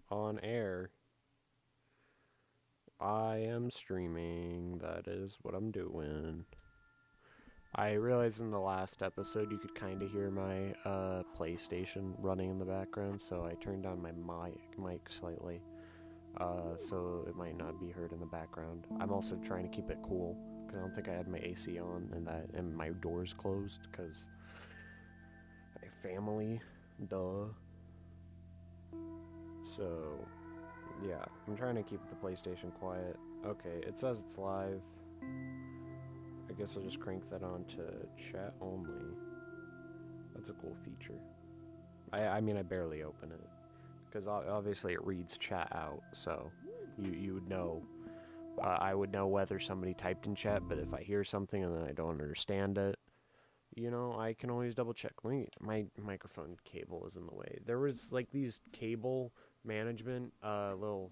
on air. I am streaming. That is what I'm doing. I realized in the last episode you could kind of hear my PlayStation running in the background, so I turned down my mic slightly, so it might not be heard in the background. I'm also trying to keep it cool because I don't think I had my AC on and my doors closed because my family, duh. So yeah, I'm trying to keep the PlayStation quiet. Okay, it says it's live. I guess I'll just crank that on to chat only. That's a cool feature. I mean, I barely open it. Because obviously it reads chat out, so you would know. I would know whether somebody typed in chat, but if I hear something and then I don't understand it, I can always double check. My microphone cable is in the way. There was like these cable management little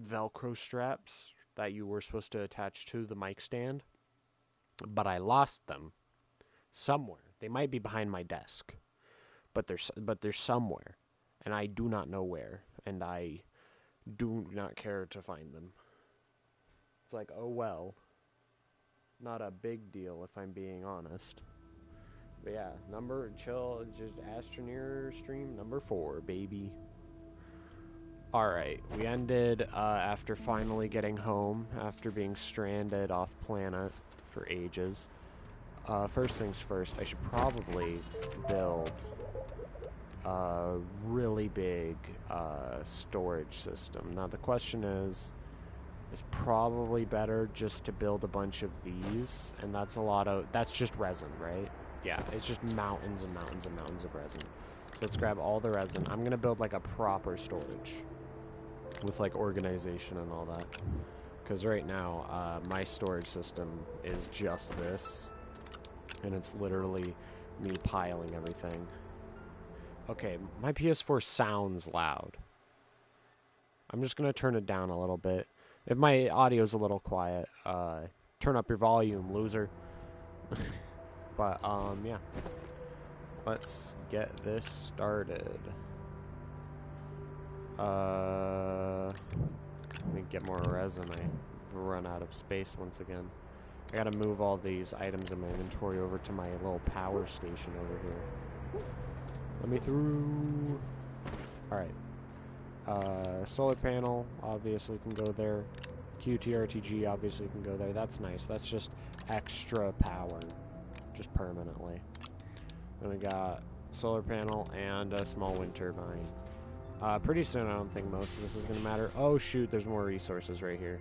Velcro straps that you were supposed to attach to the mic stand, but I lost them somewhere. They might be behind my desk, but they're somewhere, and I do not know where, and I do not care to find them. It's like, oh well, not a big deal if I'm being honest. But yeah, just Astroneer stream number 4, baby. Alright, we ended after finally getting home, after being stranded off planet for ages. First things first, I should probably build a really big storage system. Now the question is, it's probably better just to build a bunch of these, and that's just resin, right? Yeah, it's just mountains and mountains and mountains of resin. So let's grab all the resin. I'm gonna build like a proper storage with like organization and all that. Because right now, my storage system is just this, and it's literally me piling everything. Okay, my PS4 sounds loud. I'm just gonna turn it down a little bit. If my audio's a little quiet, turn up your volume, loser. But, yeah. Let's get this started. Let me get more resin. I've run out of space once again. I gotta move all these items in my inventory over to my little power station over here. Let me through. Alright. Solar panel, obviously can go there. QTRTG obviously can go there. That's nice. That's just extra power. Just permanently. Then we got solar panel and a small wind turbine. Pretty soon I don't think most of this is going to matter. Oh shoot, there's more resources right here.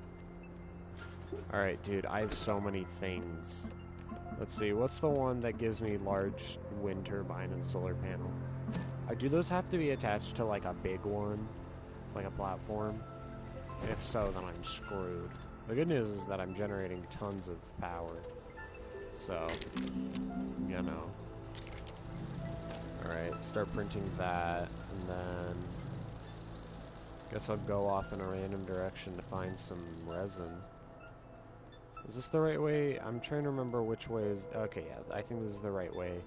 Alright, dude, I have so many things. Let's see, what's the one that gives me large wind turbine and solar panel? Do those have to be attached to like a big one? Like a platform? If so, then I'm screwed. The good news is that I'm generating tons of power. So, Alright, start printing that, and then guess I'll go off in a random direction to find some resin. Is this the right way? I'm trying to remember which way is... Okay, yeah, I think this is the right way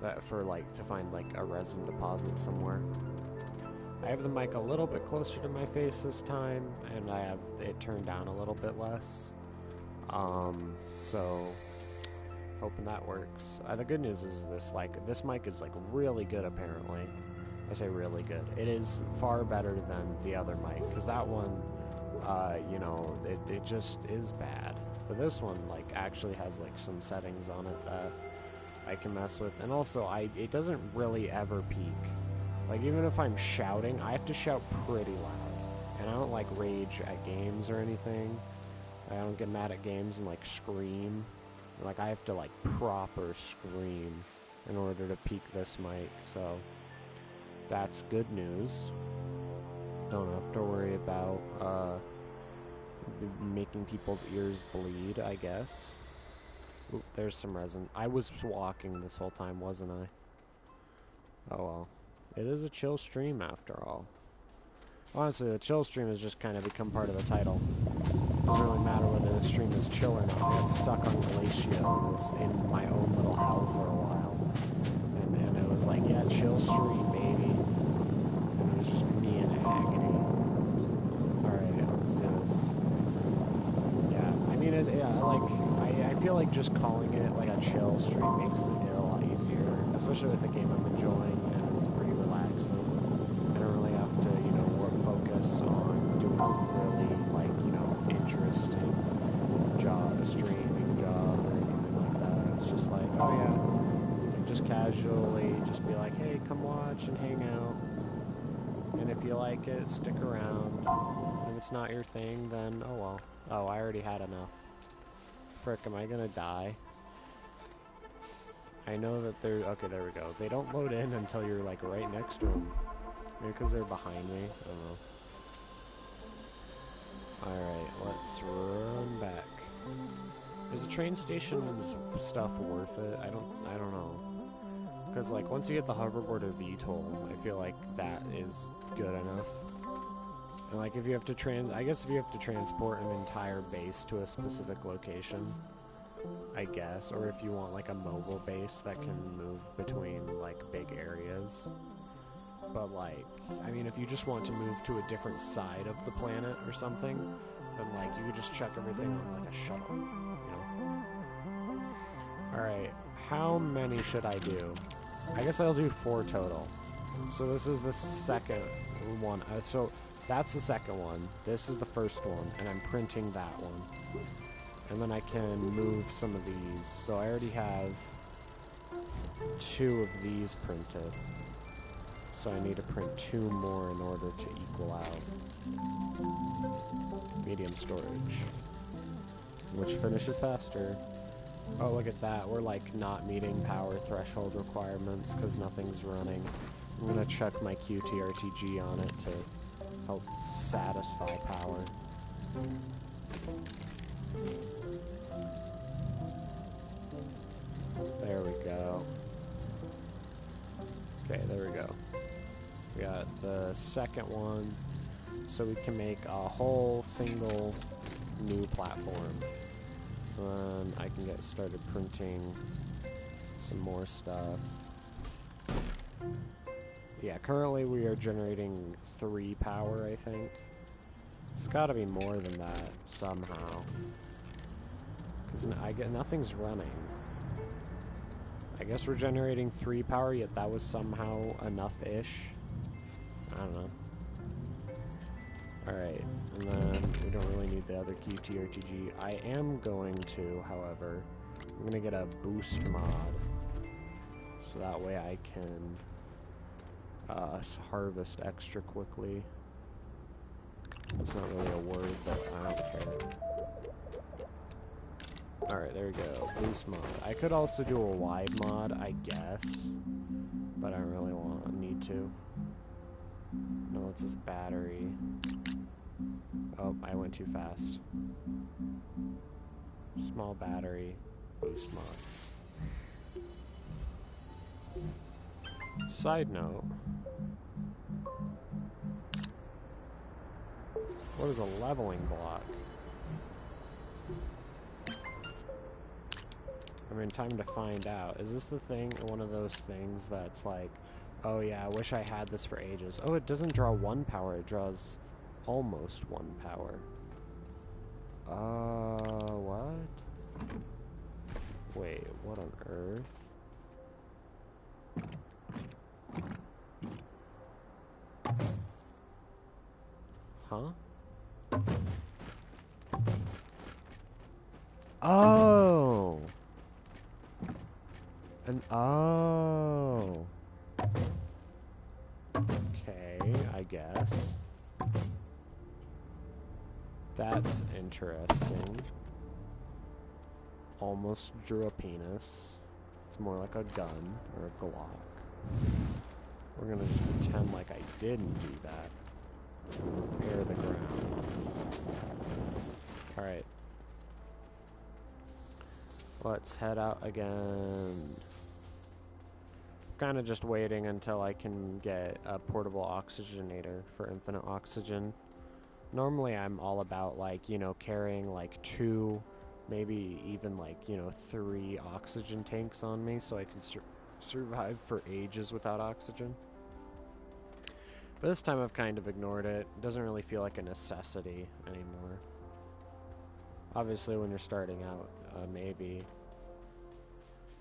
to find, like, a resin deposit somewhere. I have the mic a little bit closer to my face this time, and I have it turned down a little bit less. So... hoping that works. The good news is this mic is like really good apparently. I say really good. It is far better than the other mic, because that one, it just is bad. But this one like actually has like some settings on it that I can mess with, and also it doesn't really ever peak. Like even if I'm shouting, I have to shout pretty loud, and I don't like rage at games or anything. I don't get mad at games and like scream. Like, I have to, like, proper scream in order to peak this mic, so that's good news. Don't have to worry about, making people's ears bleed, I guess. Oop, there's some resin. I was walking this whole time, wasn't I? Oh well. It is a chill stream, after all. Honestly, the chill stream has just kind of become part of the title. Doesn't really matter whether the stream is chill or not. I got stuck on Glacia in my own little hell for a while. And it was like, yeah, chill stream, baby. And it was just me in agony. I feel like just calling it like a chill stream makes it a lot easier, especially with a game I'm enjoying and it's pretty relaxing. I don't really have to, you know, focus on doing a really, like, you know, interesting streaming job or anything like that. It's just like, oh yeah, just casually just be like, hey, come watch and hang out. And if you like it, stick around. If it's not your thing, then oh well. Oh, I already had enough. Frick, am I gonna die? I know that they're... Okay, there we go. They don't load in until you're, like, right next to them. Maybe because they're behind me. I don't know. Alright, let's run back. Is the train station stuff worth it? I don't know. Because, like, once you get the hoverboard or VTOL, I feel like that is good enough. And, like, if you have to I guess if you have to transport an entire base to a specific location, I guess, or if you want, like, a mobile base that can move between, like, big areas. But, like, I mean, if you just want to move to a different side of the planet or something, then, like, you could just check everything on, like, a shuttle, you know? Alright, how many should I do? I guess I'll do 4 total. So this is the second one. So that's the second one. This is the first one, and I'm printing that one. And then I can move some of these. So I already have 2 of these printed. So I need to print 2 more in order to equal out. Medium storage. Which finishes faster. Oh, look at that. We're, like, not meeting power threshold requirements because nothing's running. I'm gonna check my QTRTG on it to help satisfy power. There we go. Okay, there we go. We got the second one, so we can make a whole single new platform. I can get started printing some more stuff. Yeah, currently we are generating 3 power, I think. It's gotta be more than that, somehow. Because nothing's running. I guess we're generating 3 power, yet that was somehow enough-ish. I don't know. Alright, and then we don't really need the other QTRTG. I am going to, however, I'm gonna get a boost mod. So that way I can harvest extra quickly. That's not really a word, but I don't care. Alright, there we go. Boost mod. I could also do a wide mod, I guess. But I don't really need to. No, it's this battery. Oh, I went too fast. Small battery. Boost mod. Side note. What is a leveling block? I mean, time to find out. Is this the thing, one of those things that's like, oh yeah, I wish I had this for ages. Oh, it doesn't draw 1 power, it draws almost 1 power. What? Wait, what on earth? Huh? Oh! Oh! Okay, I guess. That's interesting. Almost drew a penis. It's more like a gun or a Glock. We're gonna just pretend like I didn't do that. Repair the ground. Alright. Let's head out again. Kind of just waiting until I can get a portable oxygenator for infinite oxygen. Normally I'm all about, like, you know, carrying like 2, maybe even like, you know, 3 oxygen tanks on me so I can survive for ages without oxygen. But this time I've kind of ignored it. It doesn't really feel like a necessity anymore. Obviously, when you're starting out, maybe.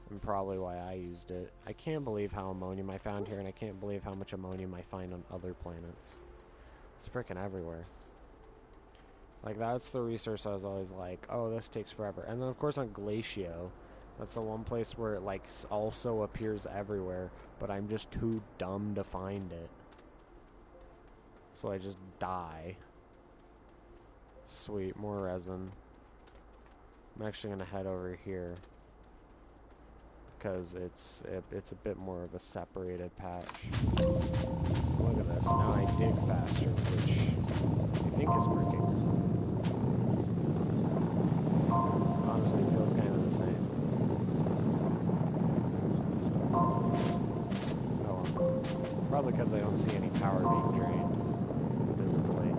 And probably why I used it. I can't believe how ammonium I found here, and I can't believe how much ammonium I find on other planets. It's freaking everywhere. Like, that's the resource I was always like, oh, this takes forever. And then, of course, on Glacio, that's the one place where it, like, also appears everywhere, but I'm just too dumb to find it. So I just die. Sweet, more resin. I'm actually going to head over here, because it's a bit more of a separated patch. Look at this. Now I dig faster, which I think is working. Honestly, it feels kind of the same. Oh well. Probably because I don't see any power being drained visibly.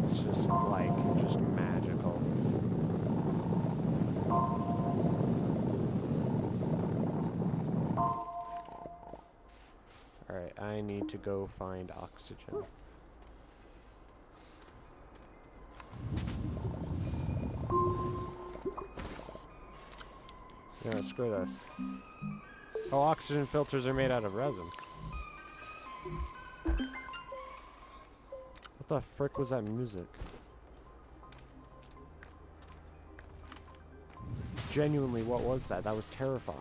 It's just like, just magical. Alright, I need to go find oxygen. Yeah, screw this. Oh, oxygen filters are made out of resin. What the frick was that music? Genuinely, what was that? That was terrifying.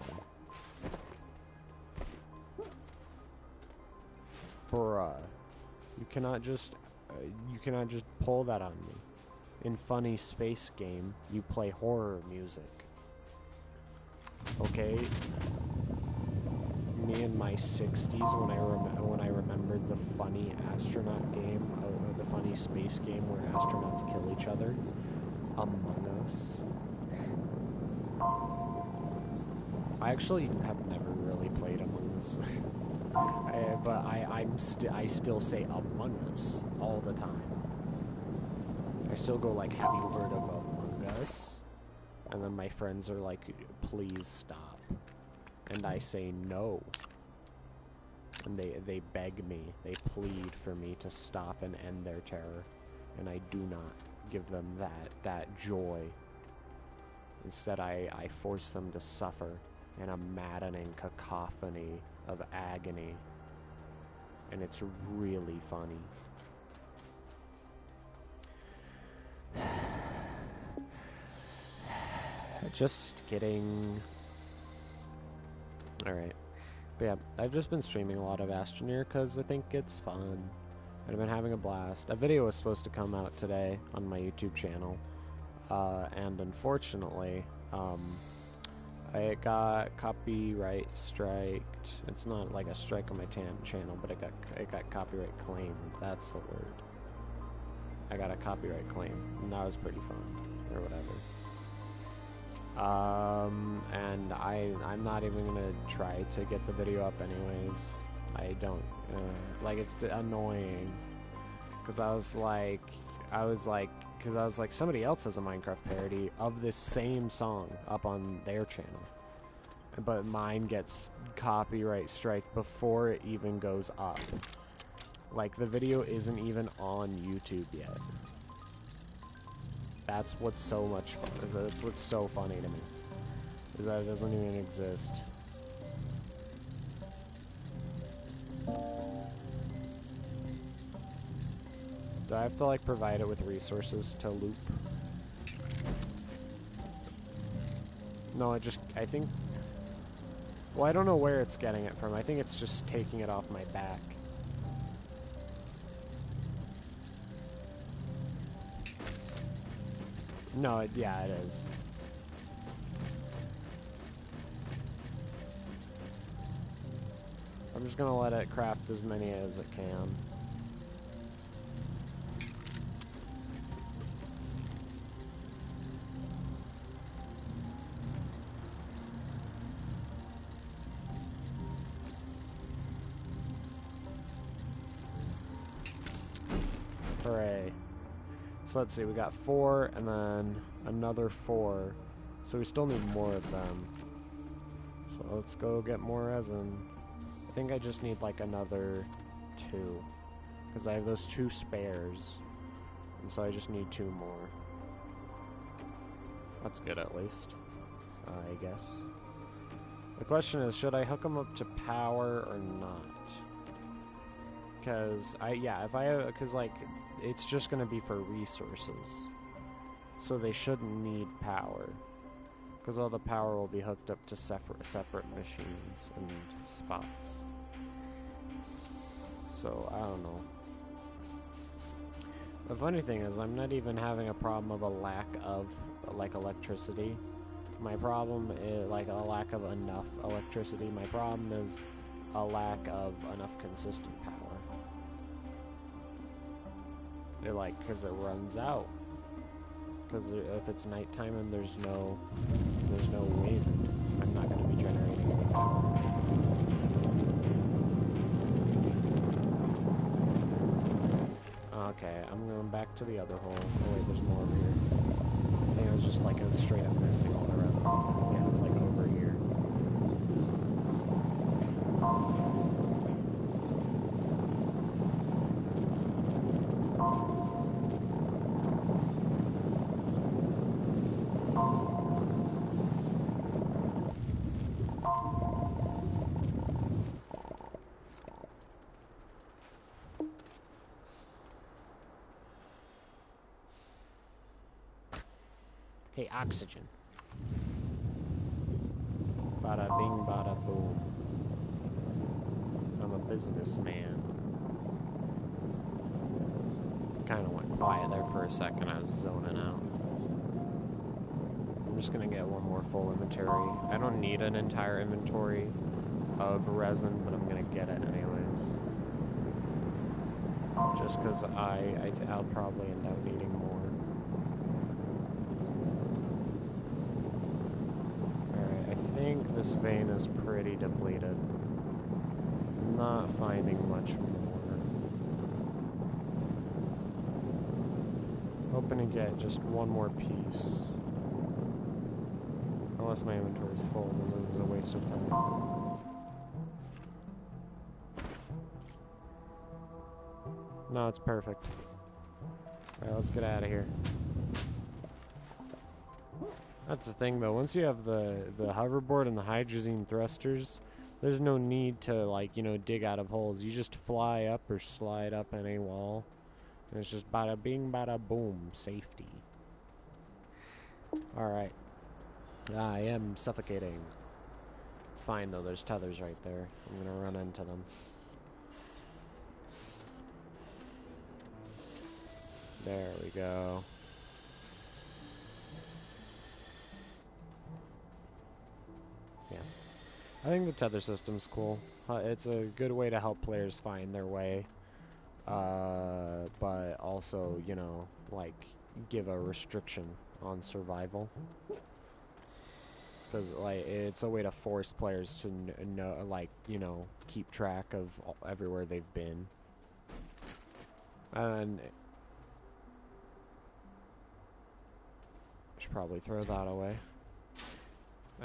Bruh. You cannot just pull that on me. In funny space game, you play horror music. Okay? Me in my 60s when I remembered the funny astronaut game, the funny space game where astronauts kill each other. Among Us. I actually have never really played Among Us. But I still say Among Us all the time. I still go like, have you heard of Among Us? And then my friends are like, please stop. And I say no. And they beg me, they plead for me to stop and end their terror. And I do not give them that joy. Instead, I force them to suffer in a maddening cacophony of agony. And it's really funny. Just kidding. Alright. But yeah, I've just been streaming a lot of Astroneer because I think it's fun. I've been having a blast. A video was supposed to come out today on my YouTube channel. And unfortunately, it got copyright striked. It's not like a strike on my channel, but it got copyright claimed. That's the word. I got a copyright claim, and that was pretty fun, or whatever. And I'm not even gonna try to get the video up anyways. I don't, like, it's annoying. Cause I was like, somebody else has a Minecraft parody of this same song up on their channel. But mine gets copyright strike before it even goes up. Like, the video isn't even on YouTube yet. That's what's so much fun. That's what's so funny to me. Is that it doesn't even exist. Do I have to, like, provide it with resources to loop? No, I think... Well, I don't know where it's getting it from. I think it's just taking it off my back. No, yeah, it is. I'm just gonna let it craft as many as it can. Hooray. So let's see, we got 4 and then another 4. So we still need more of them. So let's go get more resin. I think I just need like another 2. Because I have those 2 spares. And so I just need 2 more. That's good at least, I guess. The question is, should I hook them up to power or not? Because because like, it's just gonna be for resources. So they shouldn't need power. Because all the power will be hooked up to separate machines and spots. So, I don't know. The funny thing is, I'm not even having a problem of a lack of, like, electricity. My problem is, like, a lack of enough electricity. My problem is a lack of enough consistent power. They're like, because it runs out. Because if it's nighttime and there's no wind, I'm not going to be generating any power. Okay, I'm going back to the other hole. Oh wait, there's more over here. I think I was just like straight up missing all the rest of them. Yeah, it's like over here. Hey, oxygen. Bada bing, bada boom. I'm a businessman. Kind of went quiet there for a second. I was zoning out. I'm just gonna get one more full inventory. I don't need an entire inventory of resin, but I'm gonna get it anyways. Just because I'll probably end up needing more. I think this vein is pretty depleted. Not finding much more. Hoping to get just one more piece. Unless my inventory is full, then this is a waste of time. No, it's perfect. Alright, let's get out of here. That's the thing, though. Once you have the hoverboard and the hydrazine thrusters, there's no need to, like, you know, dig out of holes. You just fly up or slide up any wall. And it's just bada bing, bada boom. Safety. Alright. I am suffocating. It's fine, though. There's tethers right there. I'm gonna run into them. There we go. Yeah. I think the tether system's cool. It's a good way to help players find their way. But also, you know, like, give a restriction on survival. Because, like, it's a way to force players to know, like, you know, keep track of everywhere they've been. And I should probably throw that away.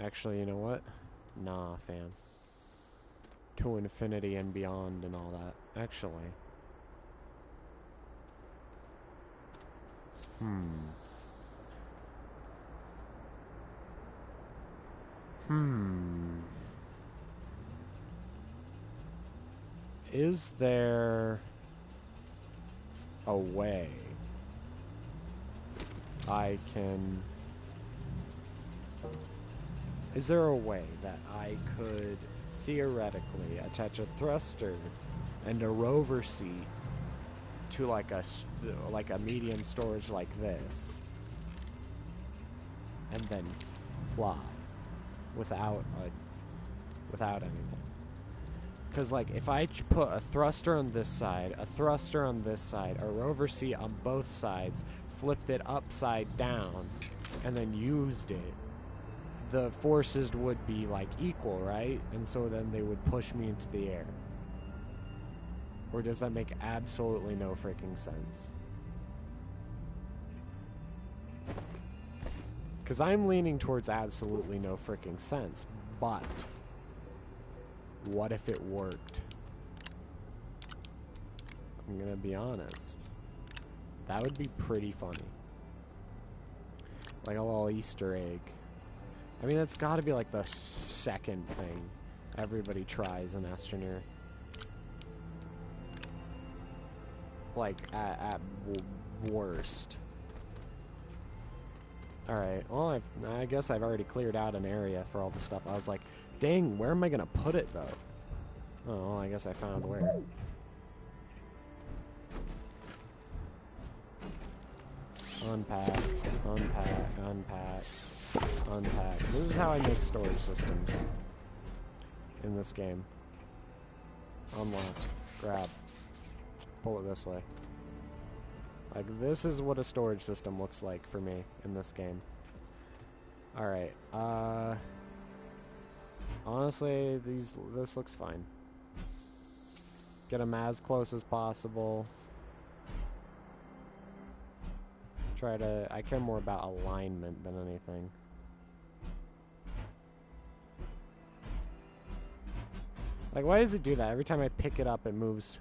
Actually, you know what? Nah, fam. To infinity and beyond and all that. Actually. Is there a way I can... Is there a way that I could theoretically attach a thruster and a rover seat to like a medium storage like this, and then fly without anything? Because like if I put a thruster on this side, a thruster on this side, a rover seat on both sides, flipped it upside down, and then used it, the forces would be like equal, right? And so then they would push me into the air. Or does that make absolutely no freaking sense? Because I'm leaning towards absolutely no freaking sense, but what if it worked? I'm gonna be honest. That would be pretty funny. Like a little Easter egg. I mean, it's got to be like the second thing everybody tries in Astroneer. Like, at worst. Alright, well, I guess I've already cleared out an area for all the stuff. I was like, dang, where am I going to put it, though? Oh, well, I guess I found where. Unpack, unpack, unpack, unpack. This is how I make storage systems in this game. Unlock, grab, pull it this way. Like, this is what a storage system looks like for me in this game. Alright, honestly, this looks fine. Get them as close as possible. I care more about alignment than anything. Like, why does it do that? Every time I pick it up, it moves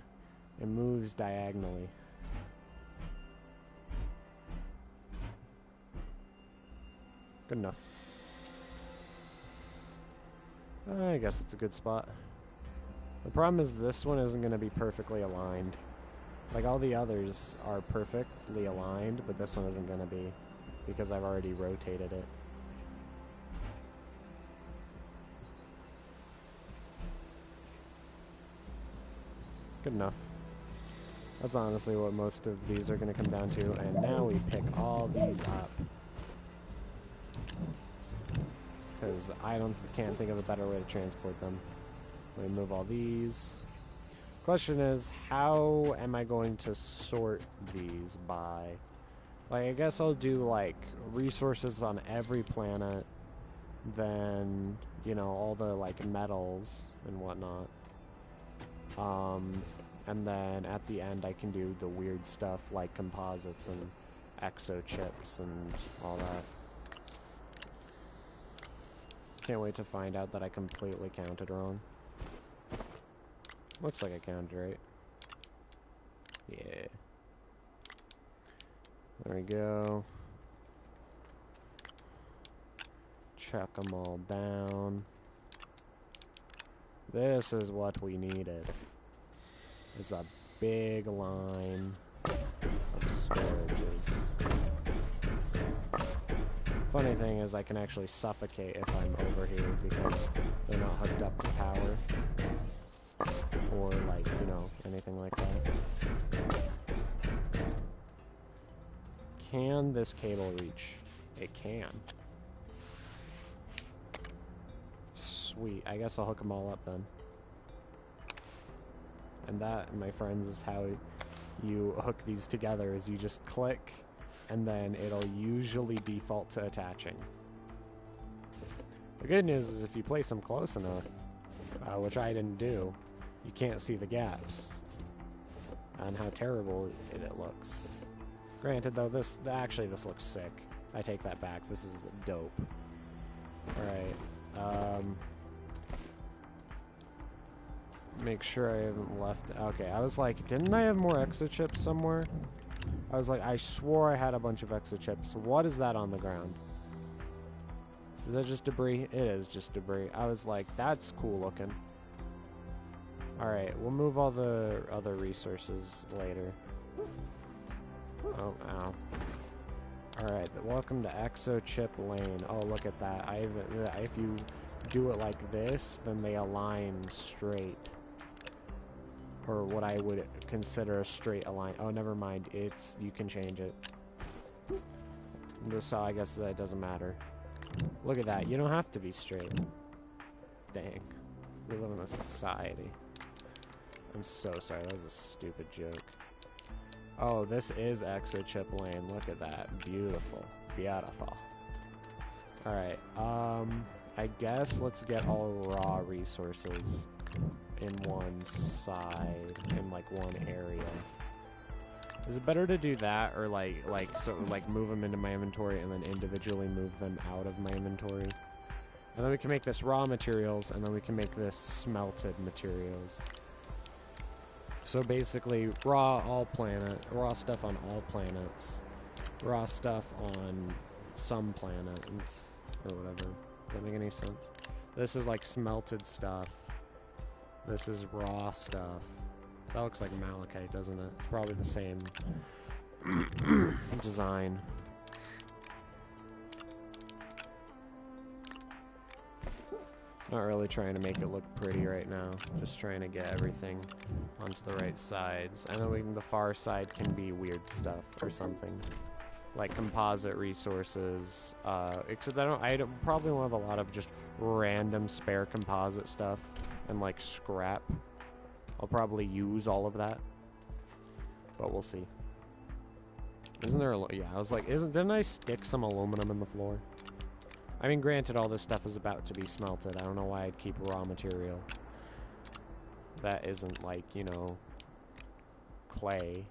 diagonally. Good enough. I guess it's a good spot. The problem is this one isn't going to be perfectly aligned. Like, all the others are perfectly aligned, but this one isn't going to be, because I've already rotated it. Good enough. That's honestly what most of these are going to come down to, and now we pick all these up. Because I can't think of a better way to transport them. We move all these. Question is, how am I going to sort these by? Like, I guess I'll do, like, resources on every planet, then, you know, all the, like, metals and whatnot. And then at the end I can do the weird stuff like composites and exochips and all that. Can't wait to find out that I completely counted wrong. Looks like I counted right. Yeah. There we go. Chuck them all down. This is what we needed. It's a big line of storages. Funny thing is I can actually suffocate if I'm over here because they're not hooked up to power. Or, like, you know, anything like that. Can this cable reach? It can. Sweet. I guess I'll hook them all up then. And that, my friends, is how you hook these together, is you just click, and then it'll usually default to attaching. The good news is if you place them close enough, which I didn't do, you can't see the gaps and how terrible it looks. Granted, though, this looks sick. I take that back. This is dope. Alright. Make sure I haven't left. Okay, I was like, didn't I have more exochips somewhere? I was like, I swore I had a bunch of exochips. What is that on the ground? Is that just debris? It is just debris. I was like, that's cool looking. Alright, we'll move all the other resources later. Oh, ow. Alright, welcome to Exochip Lane. Oh, look at that. If you do it like this, then they align straight. Or what I would consider a straight align. Oh, never mind. You can change it. So I guess that doesn't matter. Look at that. You don't have to be straight. Dang. We live in a society. I'm so sorry. That was a stupid joke. Oh, this is Exochip Lane. Look at that. Beautiful. Beautiful. Alright. I guess let's get all raw resources in one side, in like one area. Is it better to do that, or like move them into my inventory and then individually move them out of my inventory? And then we can make this raw materials, and then we can make this smelted materials. So basically, raw stuff on all planets, raw stuff on some planet, or whatever. Does that make any sense? This is like smelted stuff. This is raw stuff. That looks like malachite, doesn't it? It's probably the same design. Not really trying to make it look pretty right now. Just trying to get everything onto the right sides. I know the far side can be weird stuff or something. Like composite resources. Except I probably won't have a lot of just random spare composite stuff and like scrap. I'll probably use all of that. But we'll see. Isn't there yeah, I was like, didn't I stick some aluminum in the floor? I mean, granted, all this stuff is about to be smelted. I don't know why I'd keep raw material. That isn't like, you know, clay.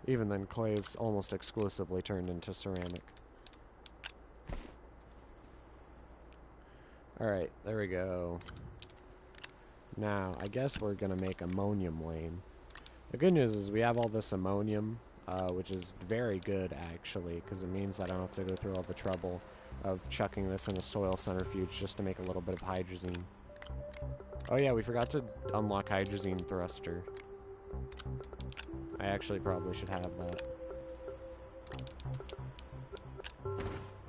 Even then, clay is almost exclusively turned into ceramic. Alright, there we go. Now, I guess we're gonna make ammonium lane. The good news is we have all this ammonium, which is very good, actually, because it means that I don't have to go through all the trouble of chucking this in a soil centrifuge just to make a little bit of hydrazine. Oh yeah, we forgot to unlock hydrazine thruster. I actually probably should have that.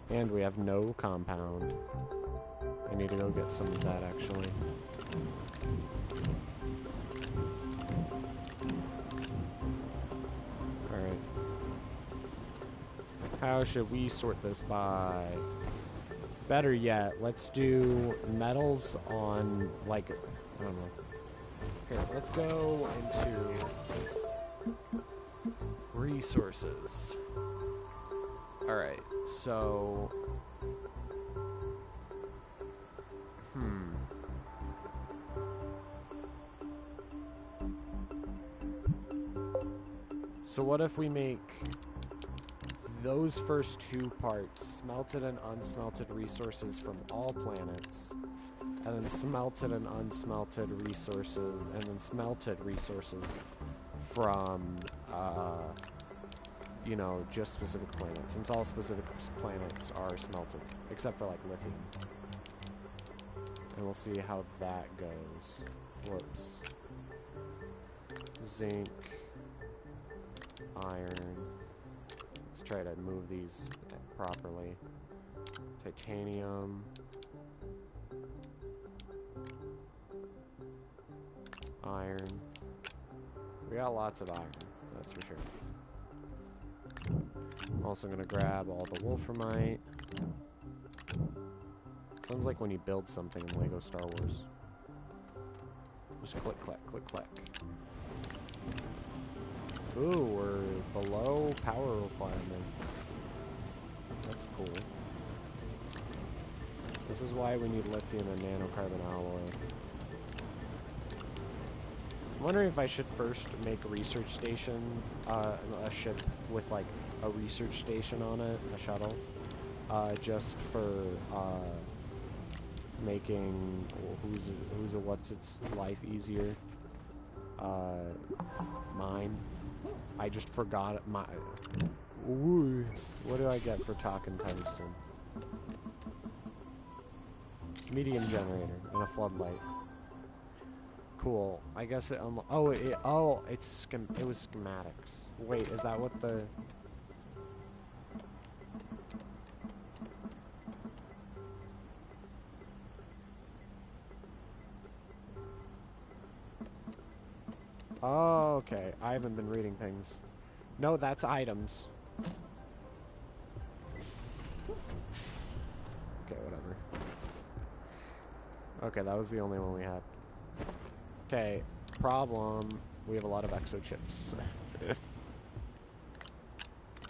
And we have no compound. I need to go get some of that, actually. Alright. How should we sort this by? Better yet, let's do metals on, like, I don't know. Here, let's go into resources. Alright, so... So what if we make those first two parts, smelted and unsmelted resources from all planets, and then smelted and unsmelted resources, and then smelted resources from, you know, just specific planets, since all specific planets are smelted, except for, like, lithium. And we'll see how that goes. Whoops. Zinc. Iron. Let's try to move these properly. Titanium. Iron. We got lots of iron, that's for sure. I'm also gonna grab all the wolframite. Sounds like when you build something in Lego Star Wars. Just click, clack, click, clack. Ooh, we're below power requirements. That's cool. This is why we need lithium and nanocarbon alloy. I'm wondering if I should first make a research station, a ship with like a research station on it, a shuttle, just for making who's a what's its life easier. Mine. I just forgot my. Ooh, what do I get for talking tungsten? Medium generator and a floodlight. Cool. I guess it. It was schematics. Wait, is that what the? Oh, okay. I haven't been reading things. No, that's items. Okay, whatever. Okay, that was the only one we had. Okay, problem. We have a lot of exo chips.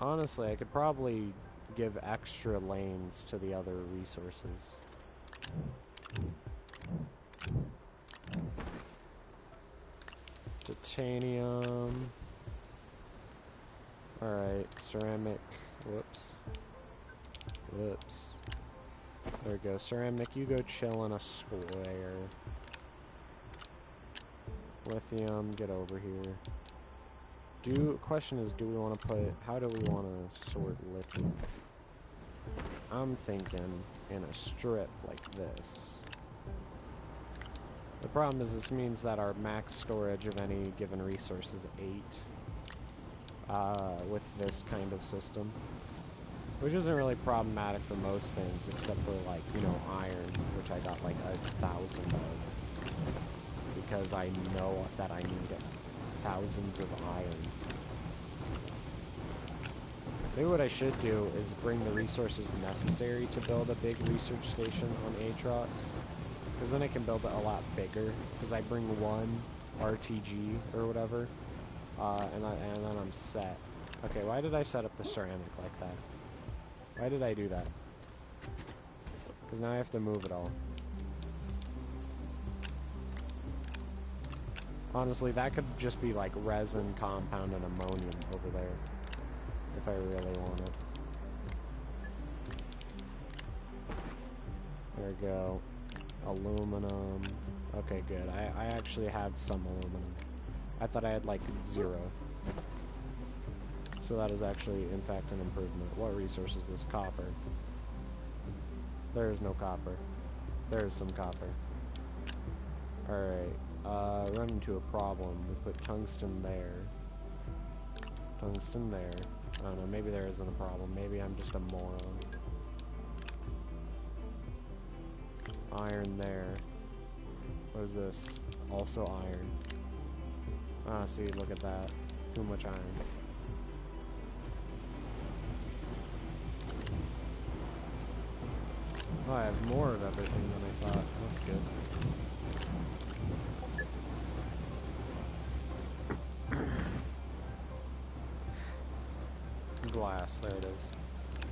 Honestly, I could probably give extra lanes to the other resources. Titanium. Alright, ceramic. Whoops. Whoops. There we go. Ceramic, you go chill in a square. Lithium, get over here. Question is, do we want to put, how do we want to sort lithium? I'm thinking in a strip like this. The problem is this means that our max storage of any given resource is 8 with this kind of system. Which isn't really problematic for most things, except for, like, you know, iron, which I got like 1,000 of. Because I know that I need thousands of iron. Maybe what I should do is bring the resources necessary to build a big research station on Aatrox. Because then I can build it a lot bigger. Because I bring one RTG or whatever. And then I'm set. Okay, why did I set up the ceramic like that? Why did I do that? Because now I have to move it all. Honestly, that could just be like resin, compound, and ammonium over there. If I really wanted. There we go. Aluminum. Okay, good. I actually have some aluminum. I thought I had like 0. So that is actually, in fact, an improvement. What resource is this? Copper. There is no copper. There is some copper. Alright. Run into a problem. We put tungsten there. Tungsten there. I don't know, maybe there isn't a problem. Maybe I'm just a moron. Iron there. What is this? Also iron. Ah, see, look at that. Too much iron. Oh, I have more of everything than I thought. That's good. Glass, there it is.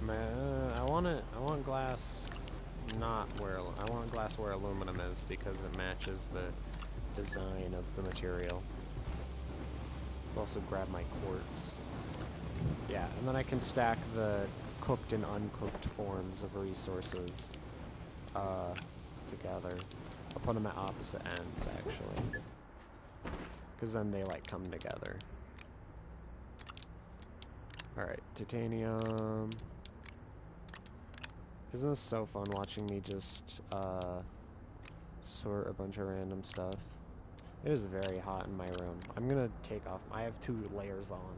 Man, I want glass not where, I want glass where aluminum is because it matches the design of the material. Let's also grab my quartz. Yeah, and then I can stack the cooked and uncooked forms of resources together. I'll put them at opposite ends, actually. Because then they, like, come together. Alright, titanium. Isn't this so fun watching me just sort a bunch of random stuff? It is very hot in my room. I'm gonna take off. I have 2 layers on.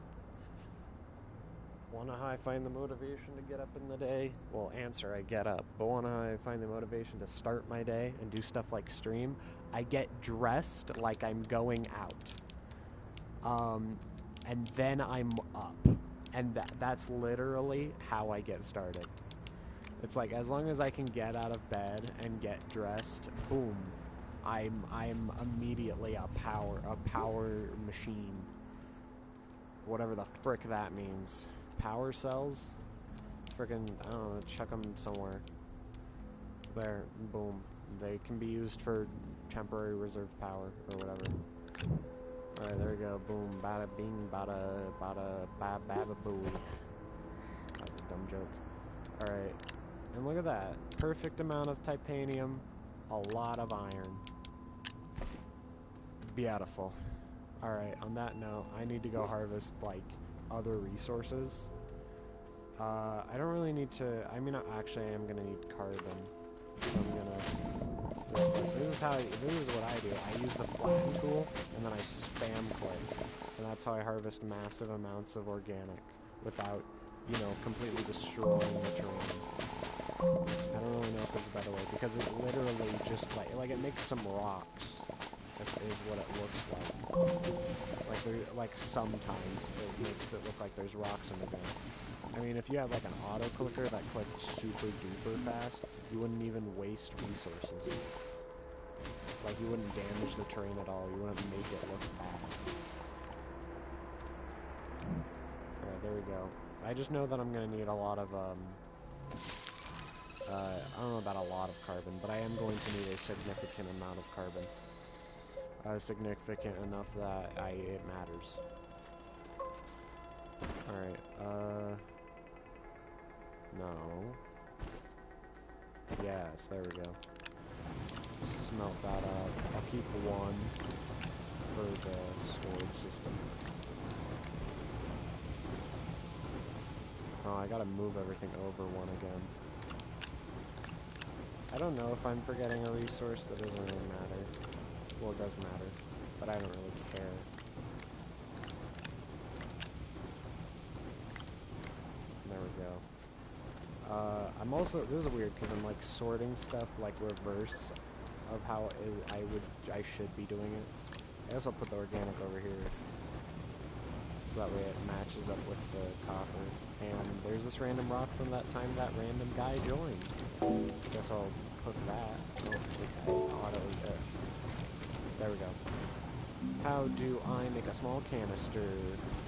Wanna how I find the motivation to get up in the day? Well, answer, I get up. But wanna how I find the motivation to start my day and do stuff like stream? I get dressed like I'm going out. And then I'm up. And that's literally how I get started. It's like, as long as I can get out of bed and get dressed, boom, I'm immediately a power machine. Whatever the frick that means. Power cells? Frickin', I don't know, chuck them somewhere. There, boom. They can be used for temporary reserve power, or whatever. Alright, there we go. Boom, bada bing, bada booey. That was a dumb joke. Alright. And look at that. Perfect amount of titanium, a lot of iron. Beautiful. Alright, on that note, I need to go harvest, like, other resources. I don't really need to... I mean, actually, I am going to need carbon. So I'm going to... This is what I do. I use the flatten tool, and then I spam click. And that's how I harvest massive amounts of organic without, you know, completely destroying the terrain. I don't really know if there's a better way, because it's literally just like it makes some rocks. Is what it looks like. Like sometimes it makes it look like there's rocks in the ground. I mean, if you had like an auto clicker that clicked super duper fast, you wouldn't even waste resources. Like, you wouldn't damage the terrain at all. You wouldn't make it look bad. Alright, there we go. I just know that I'm gonna need a lot of, I don't know about a lot of carbon, but I am going to need a significant amount of carbon. Significant enough that it matters. Alright, no. Yes, there we go. Smelt that up. I'll keep 1 for the storage system. Oh, I gotta move everything over one again. I don't know if I'm forgetting a resource, but it doesn't really matter. Well, it does matter, but I don't really care. There we go. I'm also, this is weird because I'm like sorting stuff like reverse of how I should be doing it. I guess I'll put the organic over here so that way it matches up with the copper. And there's this random rock from that time that random guy joined. Guess I'll cook that. I don't think I auto there we go. How do I make a small canister?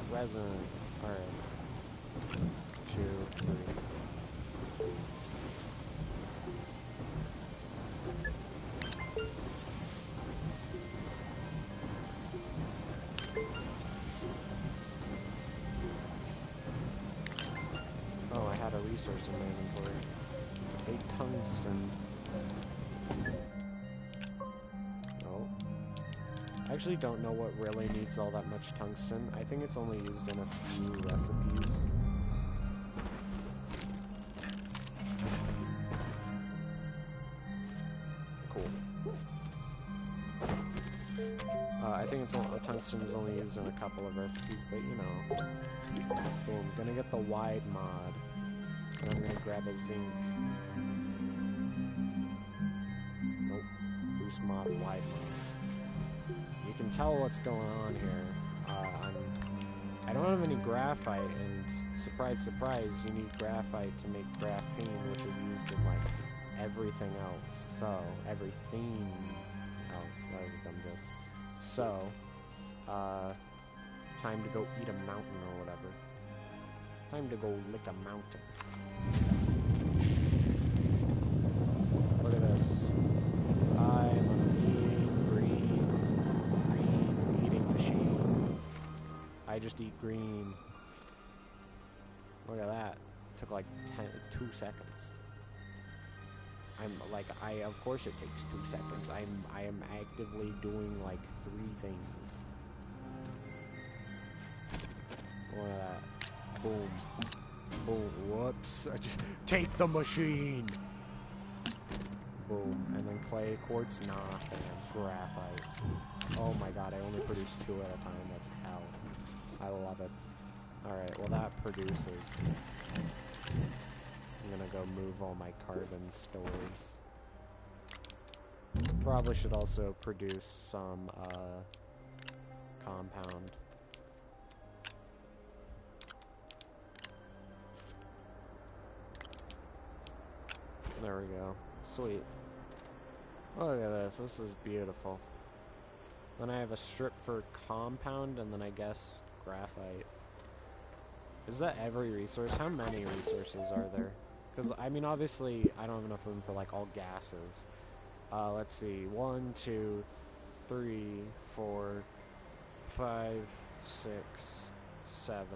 Resin. Alright. 2, 3. Oh, I had a resource in my inventory. 8 tungsten. Oh. I actually don't know what really needs all that much tungsten. I think it's only used in a few recipes. Cool. I think it's tungsten is only used in a couple of recipes, but you know. Boom. Gonna get the wide mod. And I'm gonna grab a zinc. Nope. Boost mod, wide mod. You can tell what's going on here. I don't have any graphite, and surprise, surprise, you need graphite to make graphene, which is used in like everything else. So, everything else. That was a dumb joke. So, time to go eat a mountain or whatever. Time to go lick a mountain. Look at this. I'm a mean, green eating machine. I just eat green. Look at that. Took like 2 seconds. I'm like, of course it takes 2 seconds. I am actively doing like 3 things. Look at that. Boom. Boom. Whoops. Take the machine! Boom. And then clay, quartz, nah, and graphite. Oh my god, I only produce 2 at a time. That's hell. I love it. Alright, well that produces. I'm gonna go move all my carbon stores. Probably should also produce some, compound. There we go. Sweet. Look at this. This is beautiful. Then I have a strip for compound, and then I guess graphite. Is that every resource? How many resources are there? Because, I mean, obviously, I don't have enough room for, like, all gases. Let's see. 1, 2, 3, 4, 5, 6, 7,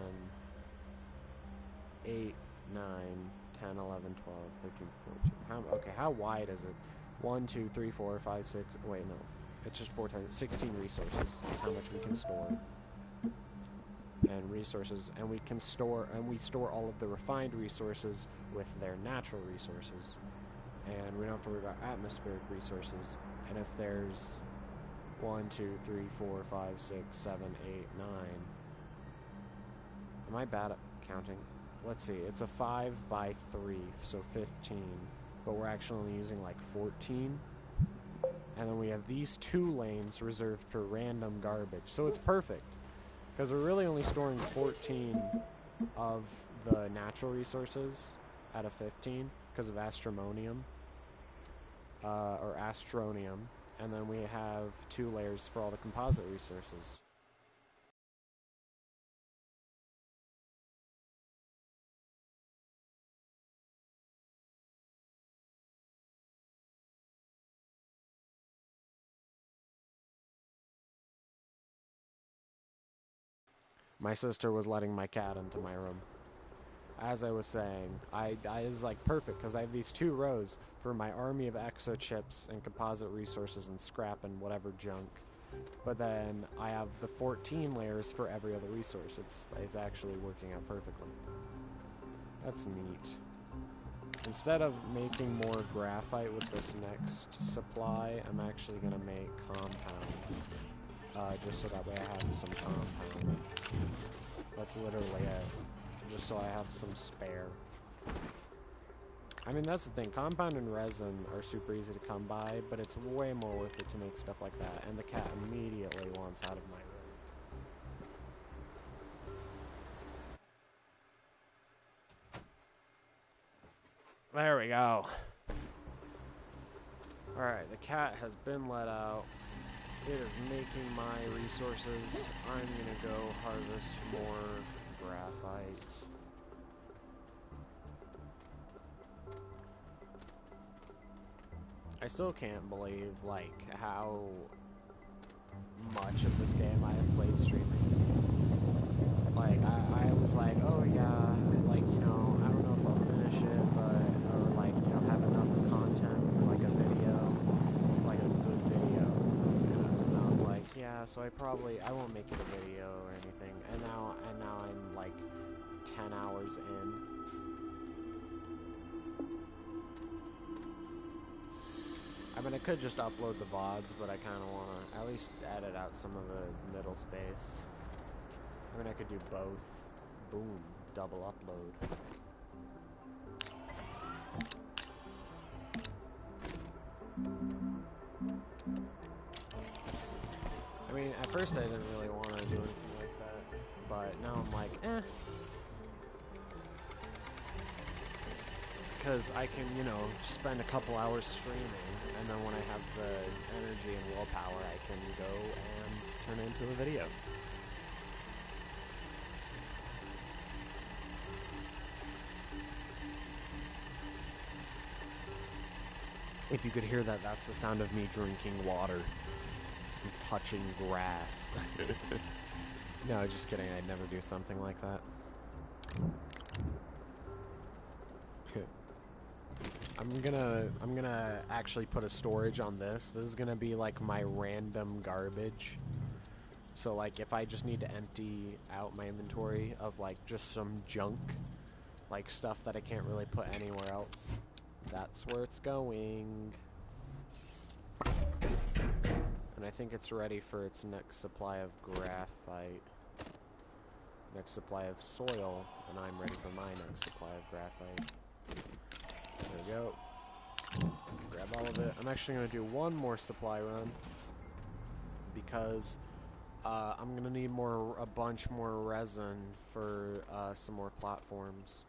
8, 9, 10, 11, 12, 13, 14. Okay, how wide is it? 1, 2, 3, 4, 5, 6. Wait, no. It's just 4 times 16 resources. That's how much we can store. And resources, and we store all of the refined resources with their natural resources. And we don't have to worry about atmospheric resources. And if there's 1, 2, 3, 4, 5, 6, 7, 8, 9. Am I bad at counting? Let's see, it's a 5 by 3, so 15. But we're actually only using like 14. And then we have these 2 lanes reserved for random garbage. So it's perfect. Because we're really only storing 14 of the natural resources out of 15 because of astromonium. Or astronium. And then we have 2 layers for all the composite resources. My sister was letting my cat into my room. As I was saying, I is like perfect because I have these 2 rows for my army of exochips and composite resources and scrap and whatever junk. But then I have the 14 layers for every other resource. It's actually working out perfectly. That's neat. Instead of making more graphite with this next supply, I'm actually gonna make compound. Just so that way I have some compound. That's literally it. Just so I have some spare. I mean, that's the thing. Compound and resin are super easy to come by, but it's way more worth it to make stuff like that. And the cat immediately wants out of my room. There we go. Alright, the cat has been let out. It is making my resources. I'm gonna go harvest more graphite. I still can't believe, like, how much of this game I have played streaming. Like, I was like, oh yeah, like, you know, I don't know if I'll finish it, but, or like, you know, have enough content for like a video, like a good video. And I was like, yeah, so I won't make it a video or anything. And now I'm like 10 hours in. I mean, I could just upload the VODs, but I kind of want to at least edit out some of the middle space. I mean, I could do both. Boom. Double upload. I mean, at first I didn't really want to do anything like that, but now I'm like, eh. Because I can, you know, spend a couple hours streaming, and then when I have the energy and willpower, I can go and turn it into a video. If you could hear that, that's the sound of me drinking water and touching grass. No, just kidding. I'd never do something like that. I'm gonna actually put a storage on this. This is gonna be like my random garbage. So like if I just need to empty out my inventory of like just some junk, like stuff that I can't really put anywhere else, that's where it's going. And I think it's ready for its next supply of graphite. Next supply of soil, and I'm ready for my next supply of graphite. There we go. Grab all of it. I'm actually going to do one more supply run because I'm going to need a bunch more resin for some more platforms.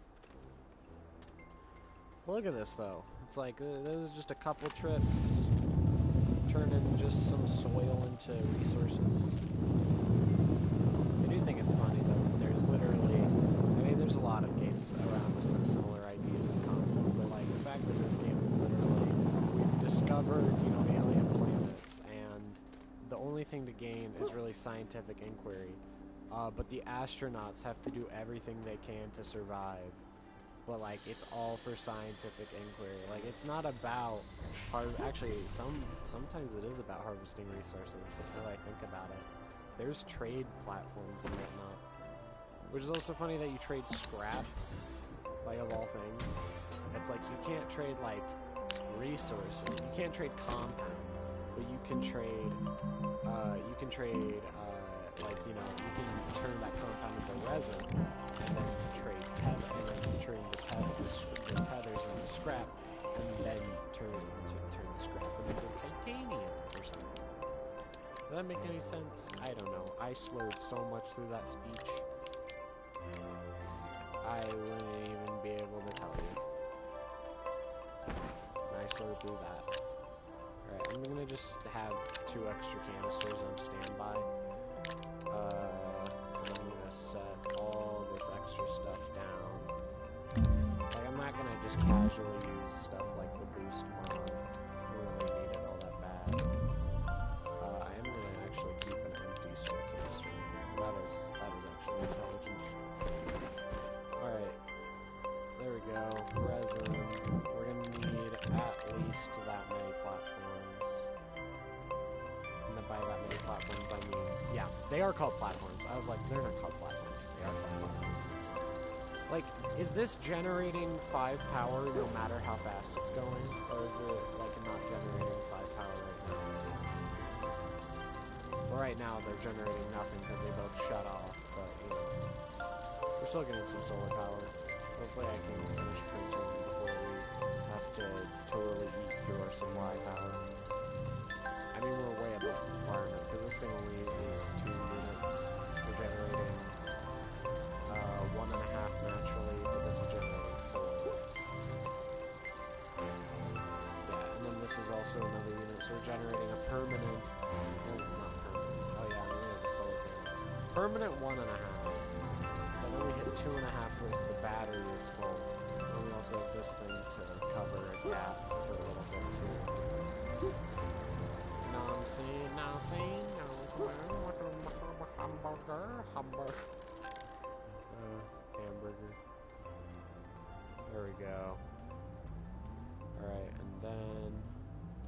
Look at this though. It's like this is just a couple trips turning just some soil into resources. I do think it's funny though. There's literally, I mean, there's a lot of games around with some similar ideas and concepts, but like the fact that this game is literally, we've discovered, you know, alien planets, and the only thing to gain is really scientific inquiry. But the astronauts have to do everything they can to survive. But like, it's all for scientific inquiry. Like, it's not about actually, sometimes it is about harvesting resources. Now that I think about it, there's trade platforms and whatnot. Which is also funny that you trade scrap, like of all things. It's like you can't trade like resources. You can't trade compound, but you can trade. Like, you know, you can turn that compound into resin, and then trade tether, and then you turn the tethers into scrap, and then turn the scrap into titanium or something. Does that make any sense? I don't know. I slurred so much through that speech. I wouldn't even be able to tell you. And I slurred through that. Alright, I'm gonna just have 2 extra canisters on standby. And I'm gonna set all this extra stuff down. Like, I'm not gonna just casually use stuff like the boost mod. I really need it all that bad. I am gonna actually keep an empty soul canister in here. That is actually intelligent. Alright. There we go. Resin. We're gonna need at least that many platforms. By that many platforms, I mean, yeah, they are called platforms. I was like, they're not called platforms. They are called platforms. Like, is this generating 5 power no matter how fast it's going? Or is it, like, not generating 5 power right now? Well, right now they're generating nothing because they both shut off, but, you know. We're still getting some solar power. Hopefully I can finish printing before we have to totally eat through our supply power. I mean, we're way above the requirement, because this thing only uses 2 units. We're generating 1.5 naturally, but this is generating 4. Yeah, and then this is also another unit, so we're generating a permanent, not permanent, oh yeah, we have the solar panels. Permanent 1.5, but then we hit 2.5 with the battery is full. And we also have this thing to cover a gap for a little bit too. You know what I'm saying? Now saying, hamburger. Hamburger. There we go. Alright, and then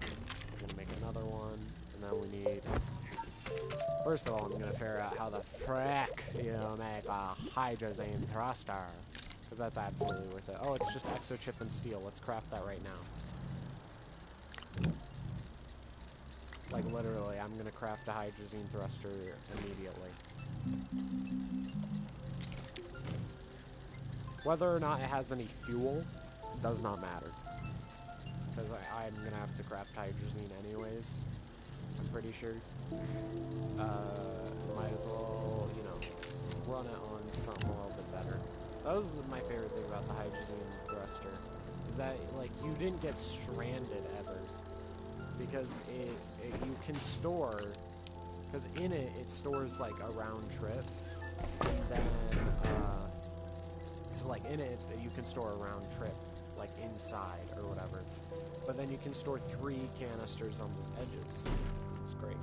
we're gonna make another one, and then we need. First of all, I'm gonna figure out how the frick you make a hydrazine thruster, because that's absolutely worth it. Oh, it's just exochip and steel. Let's craft that right now. Like literally, I'm gonna craft a hydrazine thruster immediately. Whether or not it has any fuel does not matter, because I'm gonna have to craft hydrazine anyways. I'm pretty sure. Might as well, you know, run it on something a little bit better. That was my favorite thing about the hydrazine thruster, is that like you didn't get stranded ever, because you can store, because in it stores like a round trip, and then so like in it you can store a round trip like inside or whatever, but then you can store 3 canisters on the edges. It's great.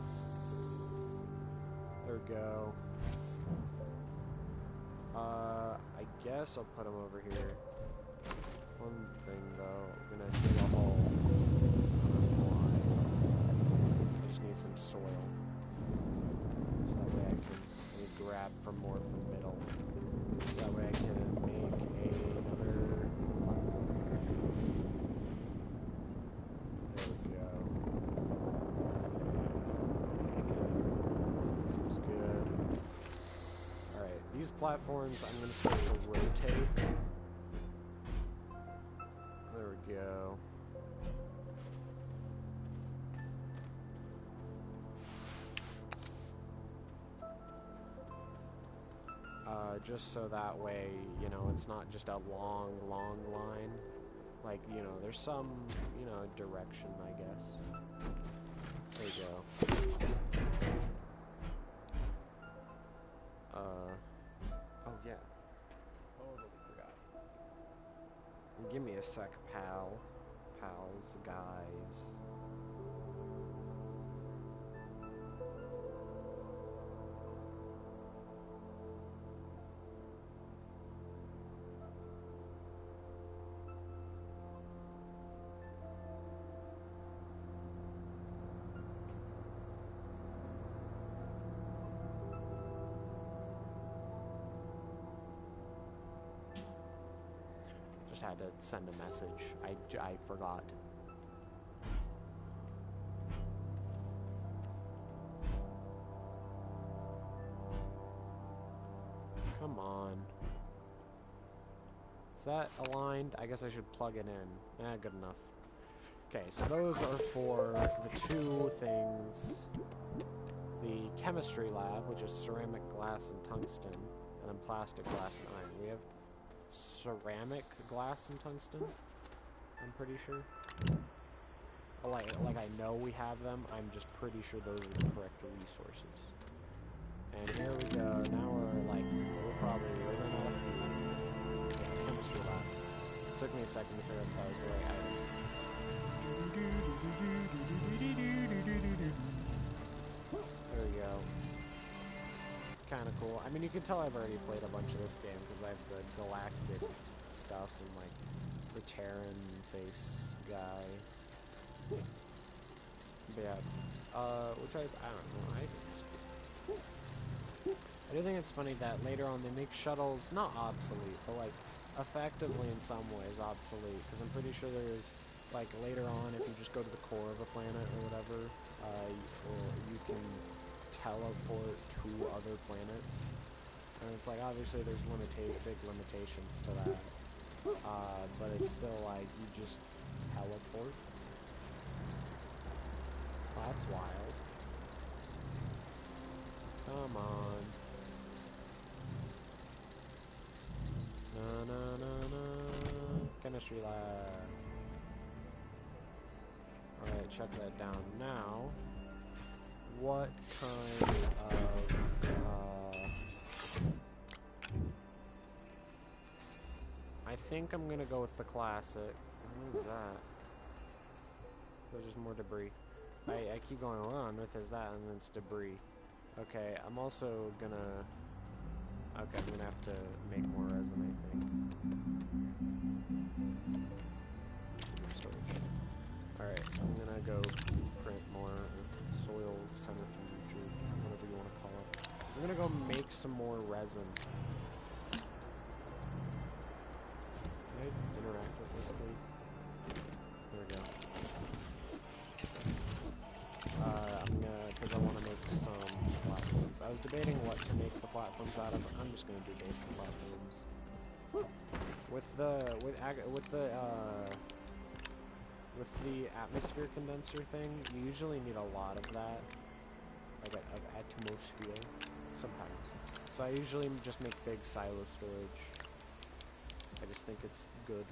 There we go. I guess I'll put them over here. One thing though, I'm gonna dig a hole on this line. I just need some soil, so that way I can grab from more of the middle. So that way I can make another platform. There we go. Seems good. Alright, these platforms I'm going to start to rotate. There we go. Just so that way, you know, it's not just a long line. Like, you know, there's some, you know, direction, I guess. There you go. Oh yeah. Totally forgot. Give me a sec, pals, guys. Had to send a message. I forgot. Come on. Is that aligned? I guess I should plug it in. Good enough. Okay, so those are for the 2 things. The chemistry lab, which is ceramic, glass, and tungsten, and then plastic, glass, and iron. We have ceramic, glass, and tungsten, I'm pretty sure. Like I know we have them, I'm just pretty sure those are the correct resources. And here we go, now we're probably good enough. Yeah, chemistry lab. Took me a second to figure out if that was the right item. There we go. Kind of cool. I mean, you can tell I've already played a bunch of this game because I have the galactic stuff and like the Terran face guy. But yeah, which I don't know. I think it's cool. I do think it's funny that later on they make shuttles not obsolete, but like effectively in some ways obsolete. Because I'm pretty sure there's like later on, if you just go to the core of a planet or whatever, you can teleport to other planets. And it's like obviously there's big limitations to that, but it's still like you just teleport. That's wild. Come on. Na na na na. Chemistry lab. Alright, check that down now. What kind of I think I'm gonna go with the classic. What is that? There's just more debris. I keep going on with is that and then it's debris. Okay, I'm also gonna okay, I'm gonna have to make more resin, I think. Alright, I'm gonna go print more soil centrifuge or whatever you want to call it. I'm gonna go make some more resin. Can I interact with this, please? There we go. I'm gonna, because I want to make some platforms. I was debating what to make the platforms out of. I'm just gonna do basic platforms. With the atmosphere condenser thing, you usually need a lot of that, like an atmosphere, sometimes. So I usually just make big silo storage. I just think it's good.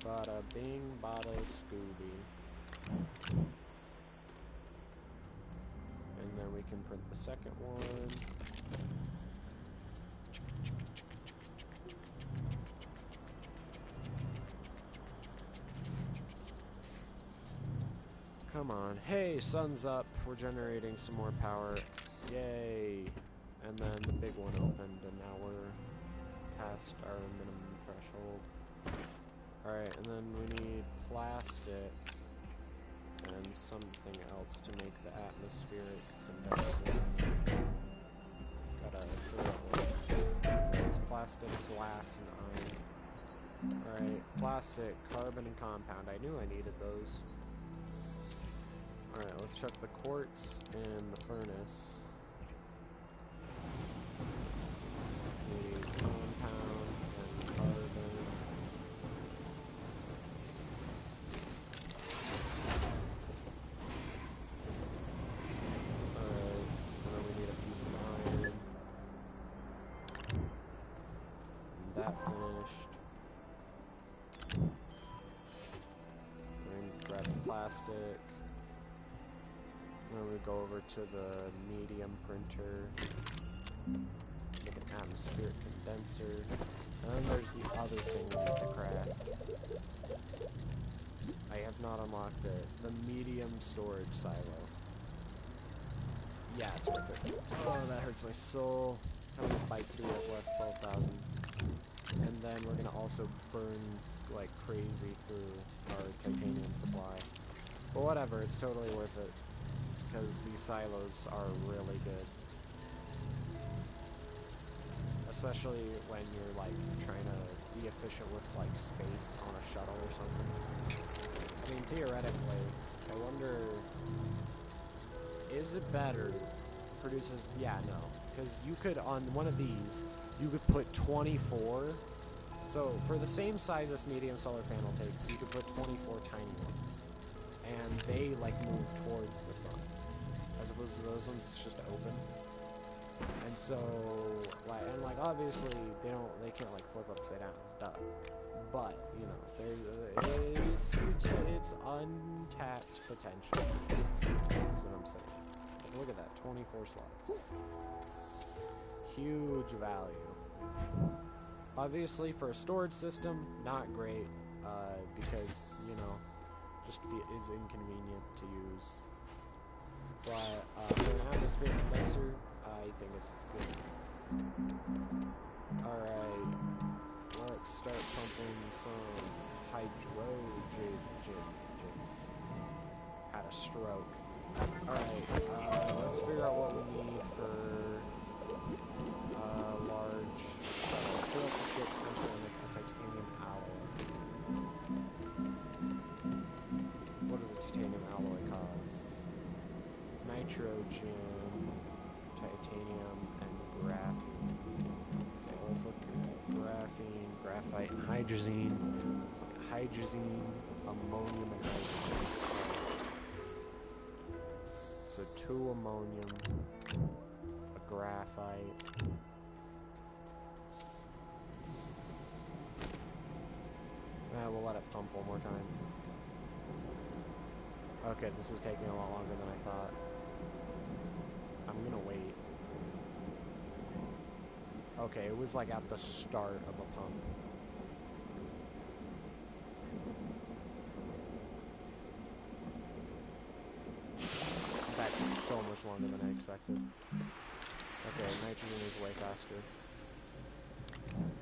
Bada bing, bada Scooby. And then we can print the second one. Come on. Hey, sun's up. We're generating some more power. Yay. And then the big one opened, and now we're past our minimum threshold. Alright, and then we need plastic and something else to make the atmospheric condenser. Gotta throw it away. There's plastic, glass, and iron. Alright, plastic, carbon, and compound. I knew I needed those. Alright, let's check the quartz and the furnace. We need compound and carbon. Alright, and then we need a piece of iron. And that finished. Then grab the plastic. Then we go over to the medium printer, make an atmospheric condenser, and then there's the other thing we need to craft. I have not unlocked it. The medium storage silo. Yeah, it's worth it. Oh, that hurts my soul. How many bytes do we have left? 12,000. And then we're gonna also burn like crazy through our titanium supply. But whatever, it's totally worth it. Because these silos are really good. Especially when you're like trying to be efficient with like space on a shuttle or something. I mean, theoretically, I wonder, is it better? Produces, yeah, no. Because you could, on one of these, you could put 24. So for the same size this medium solar panel takes, you could put 24 tiny ones. And they like move towards the sun. As opposed to those ones, it's just open. And so, like obviously they can't like flip upside down, duh. But you know, it's untapped potential. That's what I'm saying. Like, look at that, 24 slots. Huge value. Obviously, for a storage system, not great, because you know, just is inconvenient to use. But for an atmospheric condenser, I think it's good. Alright, let's start pumping some hydrogen. Had a stroke. Alright, let's figure out what we need for large shuttle. 2 extra chips, 1 ceramic, and titanium alloy. What does a titanium alloy cost? Nitrogen, titanium, and graphene. Okay, let's look at graphene, graphite, and hydrazine. It's like hydrazine, ammonium, and hydrogen. So 2 ammonium, a graphite. We'll let it pump one more time. Okay, this is taking a lot longer than I thought. I'm gonna wait. Okay, it was like at the start of a pump. That took so much longer than I expected. Okay, nitrogen is way faster.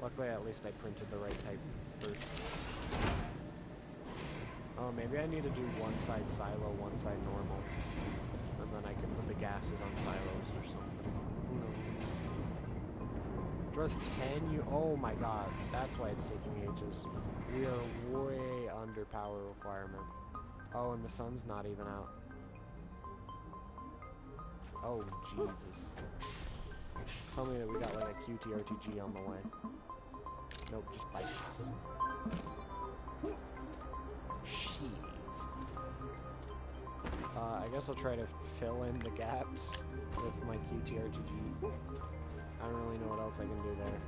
Luckily, at least I printed the right type first. Oh, maybe I need to do one side silo, one side normal. And then I can put the gases on silos or something. Who knows? Just 10 you. Oh my god, that's why it's taking ages. We are way under power requirement. Oh, and the sun's not even out. Oh, Jesus. Tell me that we got like a QTRTG on the way. Nope, just bite. Shit. I guess I'll try to fill in the gaps with my QTRTG. I don't really know what else I can do there.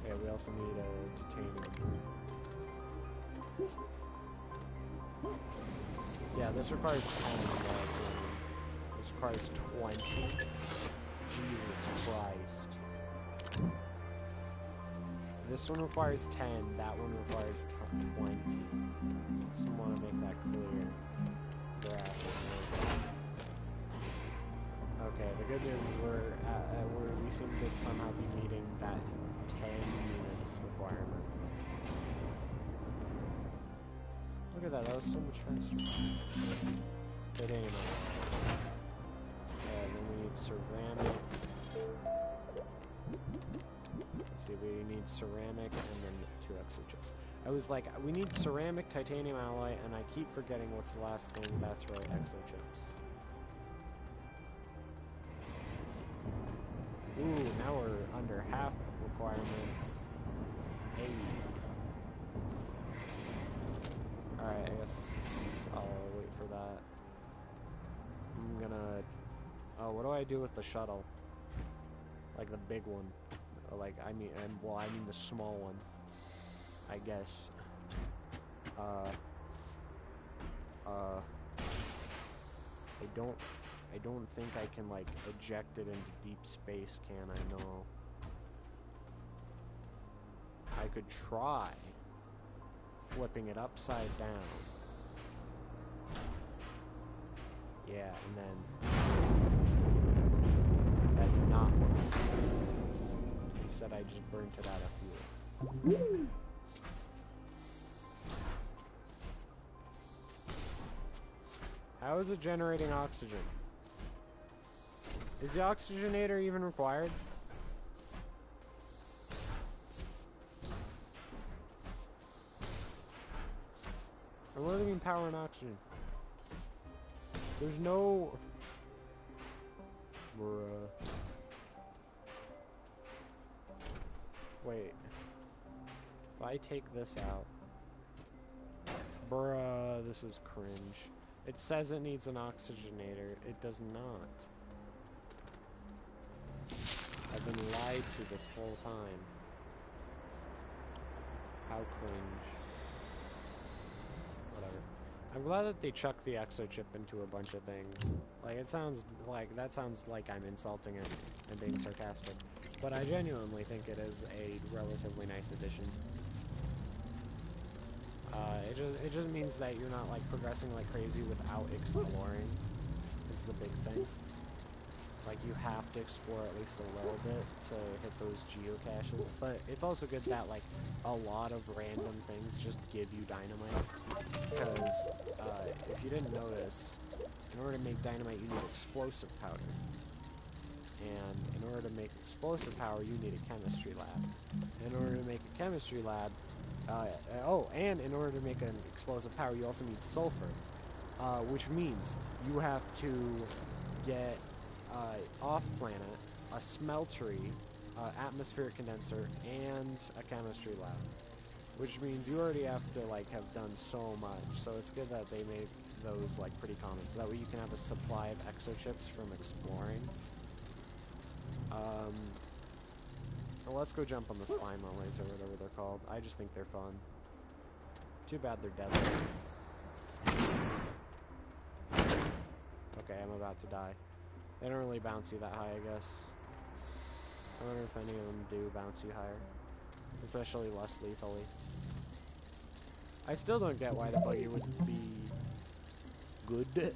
Yeah, we also need a titanium. Yeah, this requires 10. This requires 20. Jesus Christ. This one requires 10, that one requires 20. So I want to make that clear. Okay, the good news is we seem to somehow be meeting that 10 units requirement. Look at that, that was so much faster. But anyway. Then we need ceramic. Let's see, we need ceramic and then 2 extra chips. I was like, we need ceramic, titanium alloy, and I keep forgetting what's the last thing. That's right, exo chips. Ooh, now we're under half requirements. Hey. Alright, I guess I'll wait for that. I'm gonna... Oh, what do I do with the shuttle? Like the big one. Like, I mean the small one. I guess. I don't think I can, like, eject it into deep space, can I? No. I could try flipping it upside down. Yeah, and then that did not work. Instead, I just burnt it out of fuel. How is it generating oxygen? Is the oxygenator even required? Or what do they mean power and oxygen? There's no... Bruh. Wait. If I take this out... Bruh, this is cringe. It says it needs an oxygenator. It does not. I've been lied to this whole time. How cringe. Whatever. I'm glad that they chucked the exochip into a bunch of things. Like, it sounds like, that sounds like I'm insulting it and being sarcastic. But I genuinely think it is a relatively nice addition. It just means that you're not, like, progressing like crazy without exploring, is the big thing. Like, you have to explore at least a little bit to hit those geocaches, but it's also good that, like, a lot of random things just give you dynamite. Because if you didn't notice, in order to make dynamite, you need explosive powder. And in order to make explosive power, you need a chemistry lab. In order to make a chemistry lab, and in order to make an explosive power, you also need sulfur. Which means you have to get off-planet, a smeltery, atmospheric condenser, and a chemistry lab. Which means you already have to, like, have done so much. So it's good that they made those, like, pretty common. So that way you can have a supply of exochips from exploring. Well, let's go jump on the slime lilies or whatever they're called. I just think they're fun. Too bad they're deadly. Okay, I'm about to die. They don't really bounce you that high, I guess. I wonder if any of them do bounce you higher. Especially less lethally. I still don't get why the buggy would be good.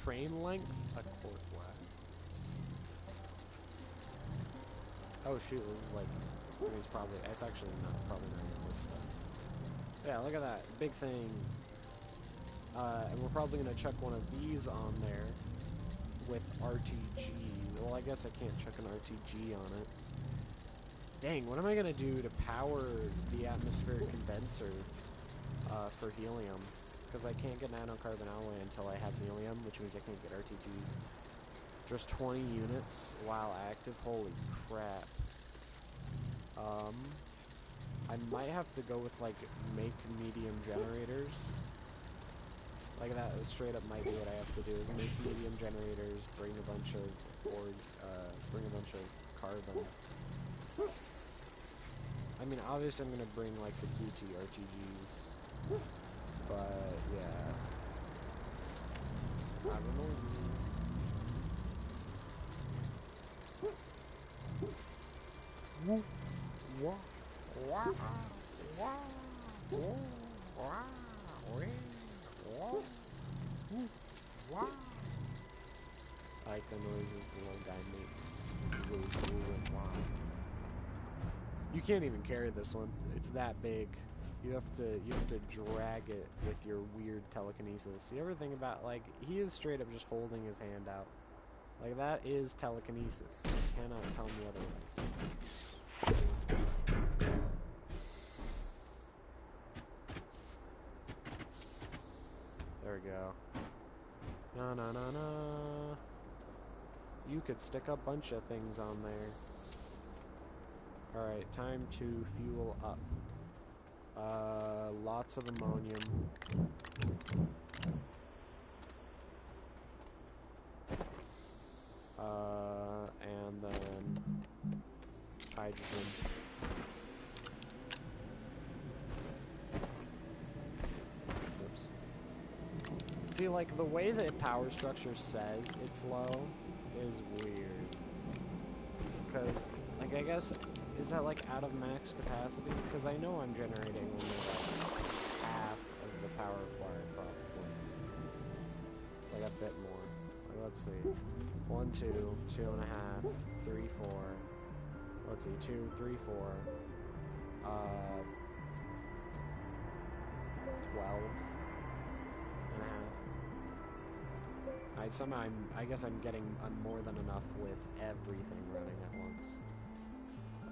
Train length? A quart wax. Oh shoot, this is like, it's actually not, probably not even this stuff. Yeah, look at that, big thing. And we're probably gonna chuck one of these on there with RTG. Well, I guess I can't chuck an RTG on it. Dang, what am I gonna do to power the atmospheric condenser for helium? Because I can't get nanocarbon alloy until I have helium, which means I can't get RTGs. Just 20 units while active. Holy crap. I might have to go with, like, make medium generators. Like, that straight up might be what I have to do, is make medium generators, bring a bunch of carbon. I mean, obviously I'm gonna bring, like, the QT RTGs. But, yeah. I don't know. I like the noises the little guy makes. You can't even carry this one. It's that big. You have to drag it with your weird telekinesis. You ever think about, like, he is straight up just holding his hand out. Like, that is telekinesis. You cannot tell me otherwise. There we go. Na na na na. You could stick a bunch of things on there. Alright, time to fuel up. Lots of ammonium. And then hydrogen. Oops. See, like, the way that power structure says it's low is weird. Because, like, I guess, is that, like, out of max capacity? Because I know I'm generating only, like, half of the power required, probably. Like, a bit more. Like, let's see. 1, 2, 2.5, 3, 4. Let's see, 2, 3, 4. 12 and a half. I guess I'm getting more than enough with everything running at once.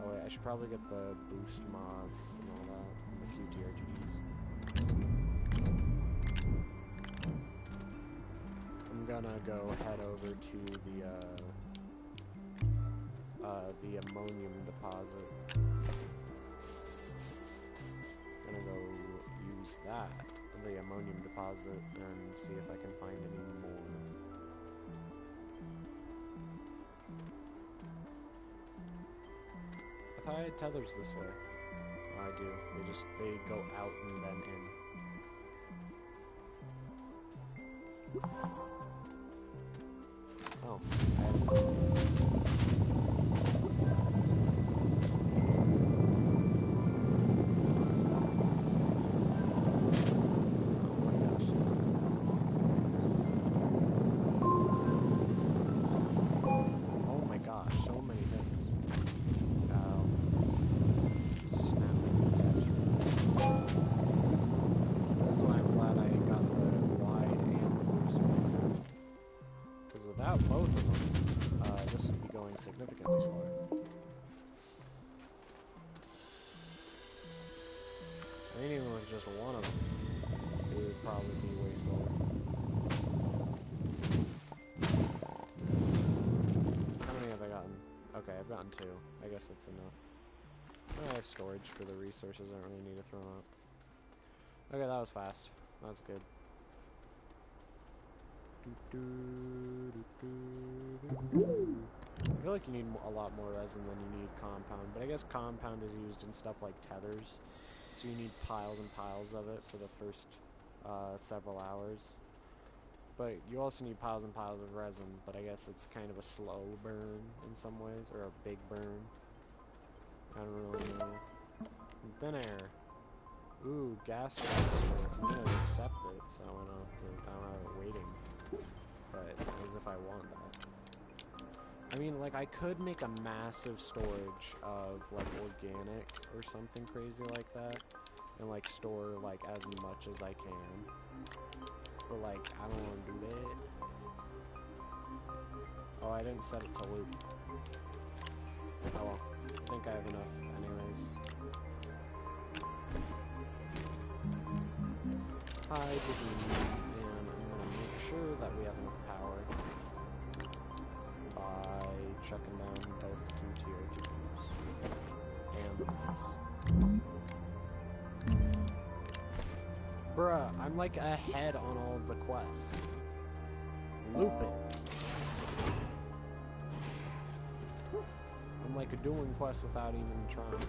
Oh wait, I should probably get the boost mods and all that, and the QTRGs. I'm gonna go head over to the ammonium deposit. Gonna go use that, the ammonium deposit, and see if I can find any more. I thought I had tethers this way. Oh, I do. They go out and then in. Oh. significantly slower. I mean, even with just one of them, it would probably be way slower. How many have I gotten? Okay, I've gotten 2. I guess that's enough. I have storage for the resources. I don't really need to throw them out. Okay, that was fast. That's good. I feel like you need a lot more resin than you need compound, but I guess compound is used in stuff like tethers, so you need piles and piles of it for the first several hours. But you also need piles and piles of resin, but I guess it's kind of a slow burn in some ways, or a big burn. I don't really know. Thin air. Ooh, gas transfer. I'm gonna accept it, so I don't have it waiting. But as if I want that. I mean, like, I could make a massive storage of, like, organic or something crazy like that, and, like, store, like, as much as I can. But, like, I don't want to do that. Oh, I didn't set it to loop. Oh well. I think I have enough anyways. Hydrogen, and I'm gonna make sure that we have enough power by chucking down both 2 TRTs and this. Bruh, I'm like ahead on all of the quests. Loop it. I'm like doing quests without even trying.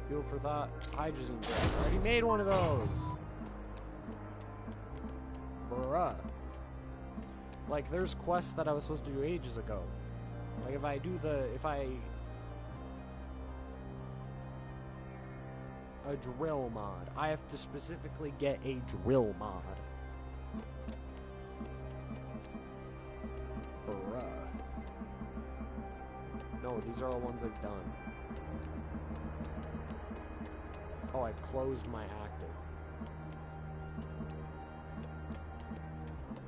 Fuel for thought, hydrogen jet. I already made one of those. Bruh. Like, there's quests that I was supposed to do ages ago. Like, a drill mod. I have to specifically get a drill mod. Bruh. No, these are all ones I've done. Oh, I've closed my active.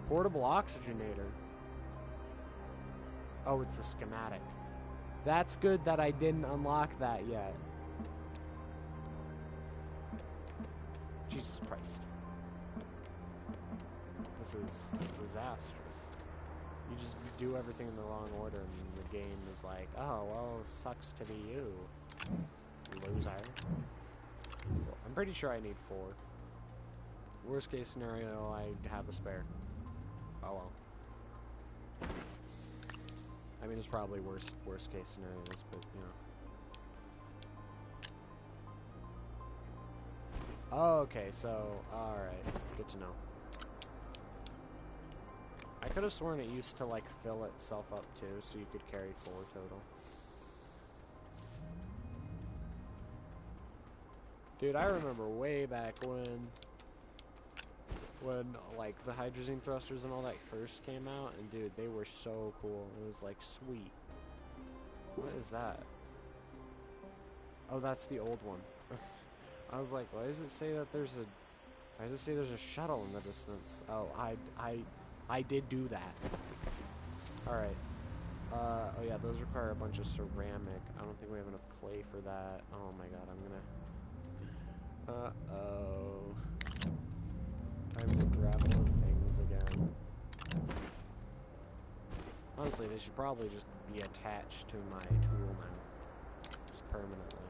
Portable oxygenator. Oh, it's the schematic. That's good that I didn't unlock that yet. Jesus Christ. This is disastrous. You just do everything in the wrong order and the game is like, oh, well, sucks to be you, loser. I'm pretty sure I need 4. Worst case scenario, I have a spare. Oh well. I mean, there's probably worst case scenarios, but you know. Oh, okay, so alright, good to know. I could have sworn it used to like fill itself up too, so you could carry 4 total. Dude, I remember way back when like the hydrogen thrusters and all that first came out, and dude, they were so cool. It was like sweet. What is that? Oh, that's the old one. I was like, why does it say that there's a shuttle in the distance? Oh, I did do that. Alright. Oh yeah, those require a bunch of ceramic. I don't think we have enough clay for that. Oh my god, I'm gonna... Uh-oh. Time to grab more things again. Honestly, they should probably just be attached to my tool now. Just permanently.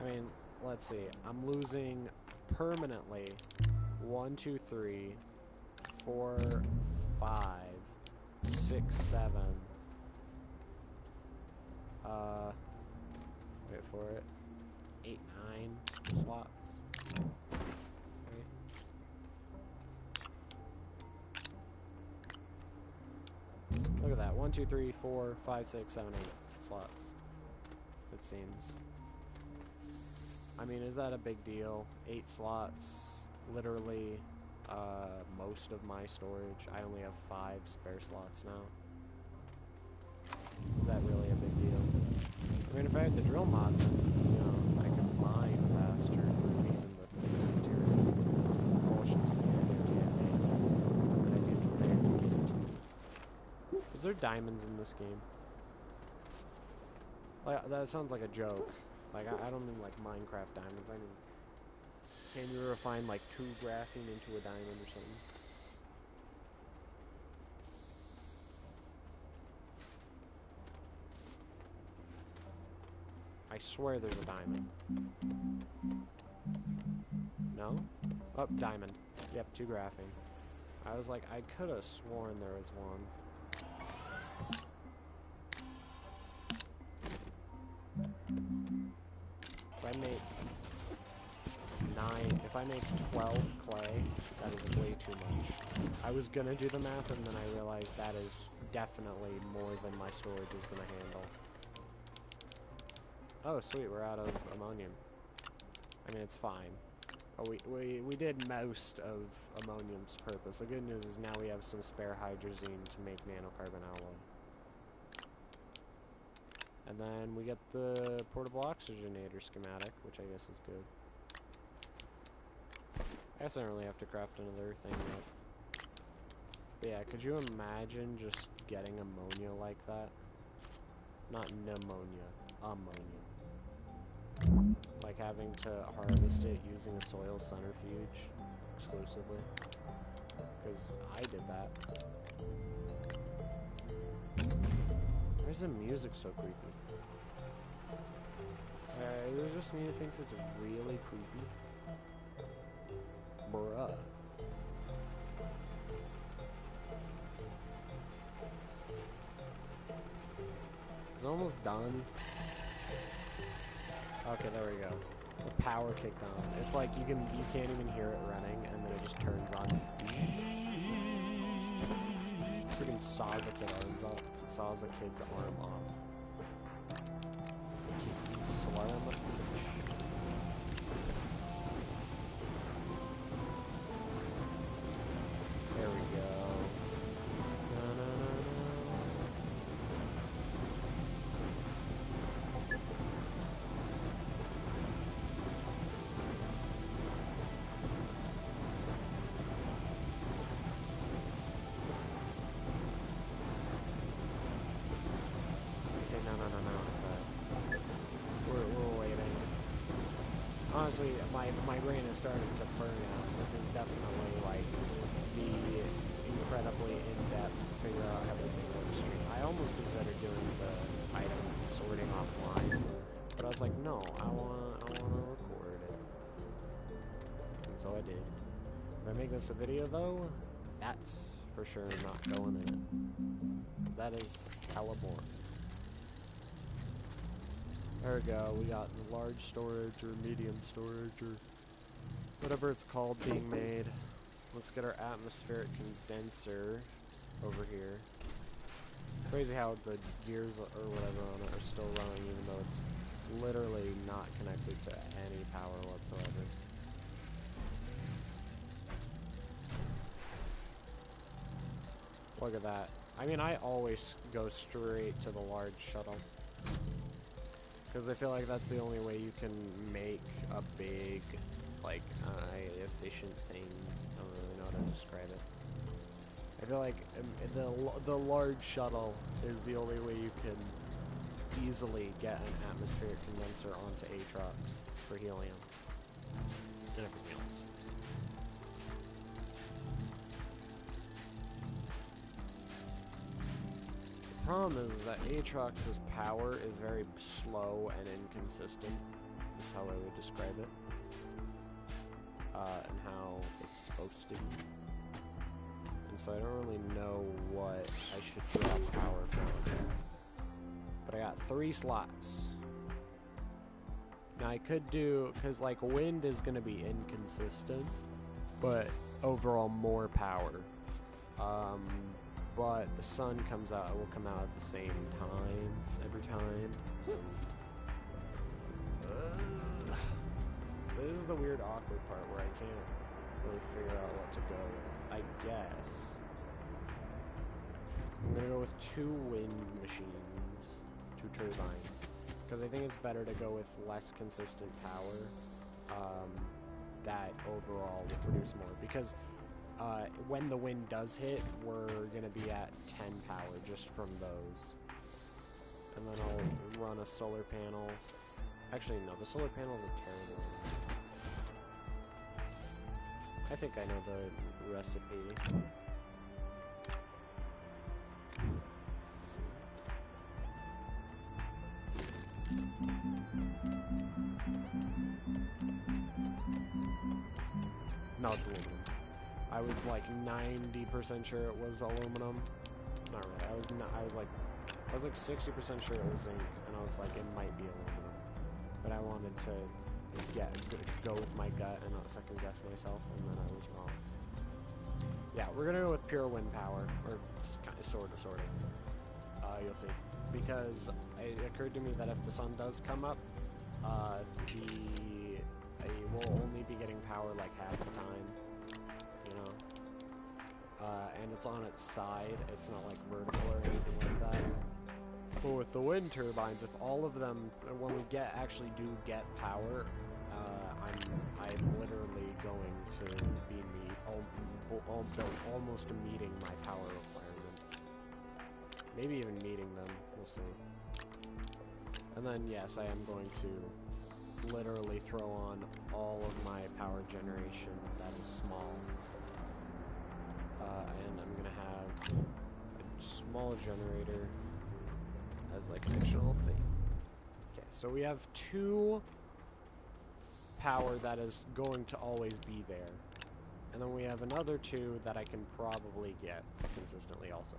I mean, let's see. I'm losing permanently 1, 2, 3, 4, 5, 6, 7. Wait for it. 8, 9 slots. Look at that. 1, 2, 3, 4, 5, 6, 7, 8 slots. It seems. I mean, is that a big deal? 8 slots. Literally, most of my storage. I only have 5 spare slots now. Is that really a big deal? I mean, if I had the drill mod, then, you know, I could mine faster than even the material. Is there diamonds in this game? Like, that sounds like a joke. Like, I don't mean like Minecraft diamonds. I mean, can you refine like 2 graphene into a diamond or something? I swear there's a diamond. No? Oh, diamond. Yep, 2 graphene. I was like, I could have sworn there was one. If I make 12 clay, that is way too much. I was gonna do the math and then I realized that is definitely more than my storage is gonna handle. Oh, sweet, we're out of ammonium. I mean, it's fine. Oh, we did most of ammonium's purpose. The good news is now we have some spare hydrazine to make nanocarbon alloy. And then we get the portable oxygenator schematic, which I guess is good. I guess I don't really have to craft another thing yet. But yeah, could you imagine just getting ammonia like that? Not pneumonia, ammonia. Like having to harvest it using a soil centrifuge exclusively. Because I did that. Why is the music so creepy? Is it just me who thinks it's really creepy? Bruh. It's almost done. Okay, there we go. The power kicked on. It's like you can't even hear it running, and then it just turns on. Freaking saws a kid's arm off. Slurring the speech. There we go. No. We're waiting. Honestly, my brain is starting to burn out. This is definitely like the incredibly in-depth figure out everything on the stream. I almost considered doing the item sorting offline, but I was like, no, I wanna record it, and so I did. If I make this a video though, that's for sure not going in it. That is hella boring. There we go, we got large storage or medium storage or whatever it's called being made. Let's get our atmospheric condenser over here. Crazy how the gears or whatever on it are still running even though it's literally not connected to any power whatsoever. Look at that. I mean, I always go straight to the large shuttle. Because I feel like that's the only way you can make a big, like, efficient thing. I don't really know how to describe it. I feel like the large shuttle is the only way you can easily get an atmospheric condenser onto Aatrox for helium. And everything else. The problem is that Aatrox's power is very slow and inconsistent, is how I would describe it. And how it's supposed to be. And so I don't really know what I should draw power from. But I got 3 slots. Now I could do, because like wind is going to be inconsistent, but overall more power. But the sun will come out at the same time, every time. So. This is the weird awkward part where I can't really figure out what to go with. I guess I'm gonna go with 2 wind machines, 2 turbines, because I think it's better to go with less consistent power that overall will produce more, because when the wind does hit, we're going to be at 10 power just from those. And then I'll run a solar panel. Actually, no, the solar panel is a terrible one. I think I know the recipe. No, it's aluminum. I was like 90% sure it was aluminum. Not really. I was like 60% sure it was zinc, and I was like, it might be aluminum. But I wanted to go with my gut and not second guess myself, and then I was wrong. Yeah, we're gonna go with pure wind power, or sort of. You'll see. Because it occurred to me that if the sun does come up, we'll only be getting power like half the time, you know? And it's on its side, it's not like vertical or anything like that. But with the wind turbines, if all of them, when we actually do get power, I'm literally going to be almost meeting my power requirements. Maybe even meeting them, we'll see. And then, yes, I am going to literally throw on all of my power generation that is small. And I'm going to have a small generator as like an actual thing. Okay, so we have 2 power that is going to always be there. And then we have another 2 that I can probably get consistently also.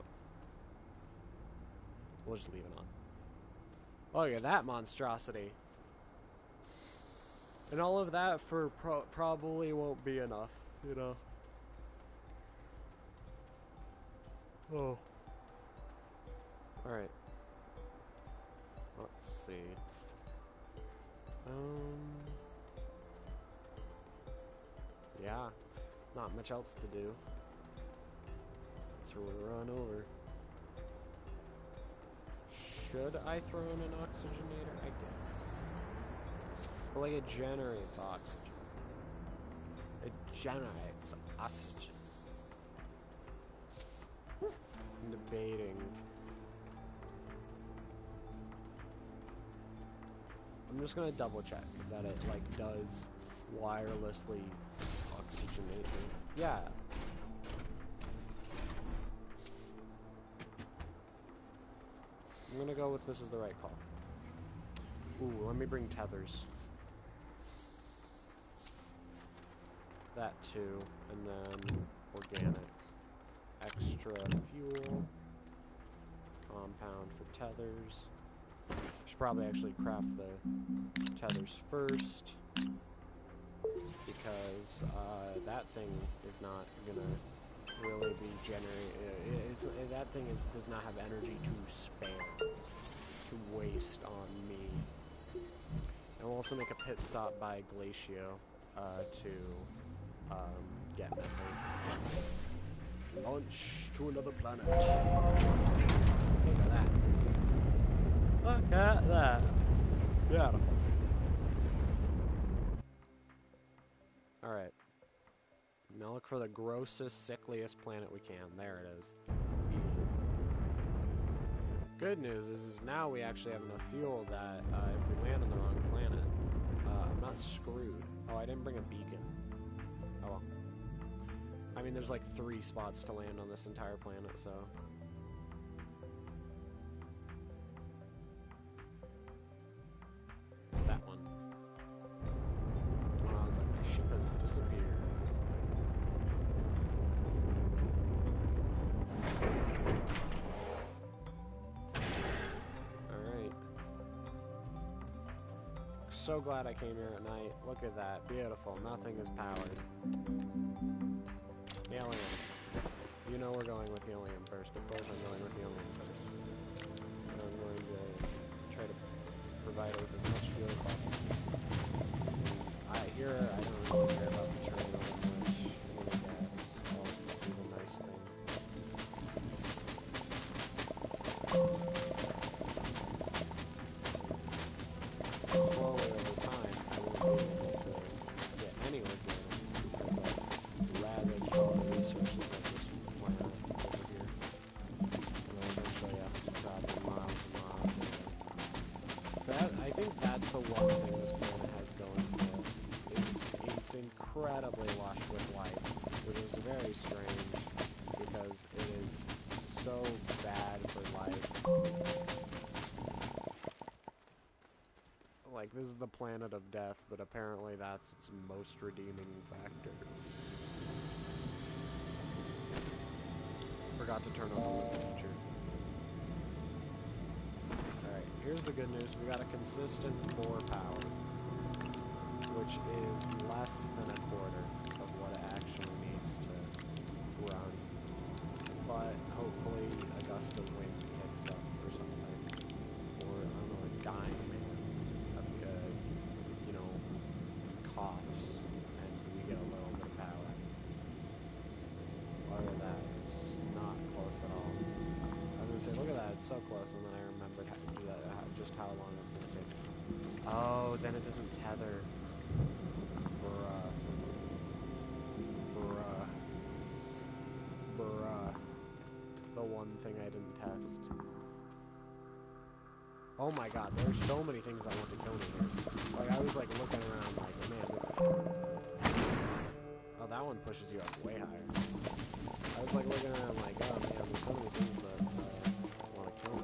We'll just leave it on. Look at that monstrosity. And all of that for probably won't be enough, you know. Oh. Alright. Let's see. Yeah. Not much else to do. So we'll run over. Should I throw in an oxygenator? I guess. But like it generates oxygen. It generates oxygen. I'm debating. I'm just gonna double check that it like does wirelessly oxygenate me. Yeah. I'm gonna go with this is the right call. Ooh, let me bring tethers. That too, and then organic. Extra fuel. Compound for tethers. Should probably actually craft the tethers first. Because that thing is not gonna really be that thing does not have energy to spare, to waste on me. And we'll also make a pit stop by Glacio to get methane. Launch to another planet. Look at that. Look at that. Beautiful. Alright. Now look for the grossest, sickliest planet we can. There it is. Easy. Good news is now we actually have enough fuel that if we land on the wrong planet, I'm not screwed. Oh, I didn't bring a beacon. Oh well. I mean, there's like 3 spots to land on this entire planet, so... That one. Oh, I was like, my ship has disappeared. Alright. So glad I came here at night. Look at that. Beautiful. Nothing is powered. Helium. You know we're going with helium first. Of course I'm going with helium first. And I'm going to try to provide it with as much fuel as possible. I don't really care about the terminal much. I need gas. I'll do the nice thing. Slowly over time, I won't be able to get any organic because I've ravaged all the resources of this planet over here. And then eventually I have to travel miles and miles think that's the one thing this planet has going for it. It's incredibly lush with life, which is very strange because it is so bad for life. Like, this is the planet of death, but apparently that's its most redeeming factor. Forgot to turn on the window feature. Alright, here's the good news. We got a consistent 4 power, which is less than a quarter of what it actually needs to run. But hopefully a gust of wind kicks up or something. Or, I don't know, a dying man, you know, coughs, and we get a little bit of power. Other than that, it's not close at all. I was gonna say, look at that, it's so close, and then I remembered how to do that, just how long it's gonna take. Oh, then it doesn't tether. Bruh. The one thing I didn't test. Oh my god, there's so many things I want to kill in here. Like, I was like looking around like, man, oh, that one pushes you up way higher. I was like looking around like, oh man, there's so many things that want to kill me.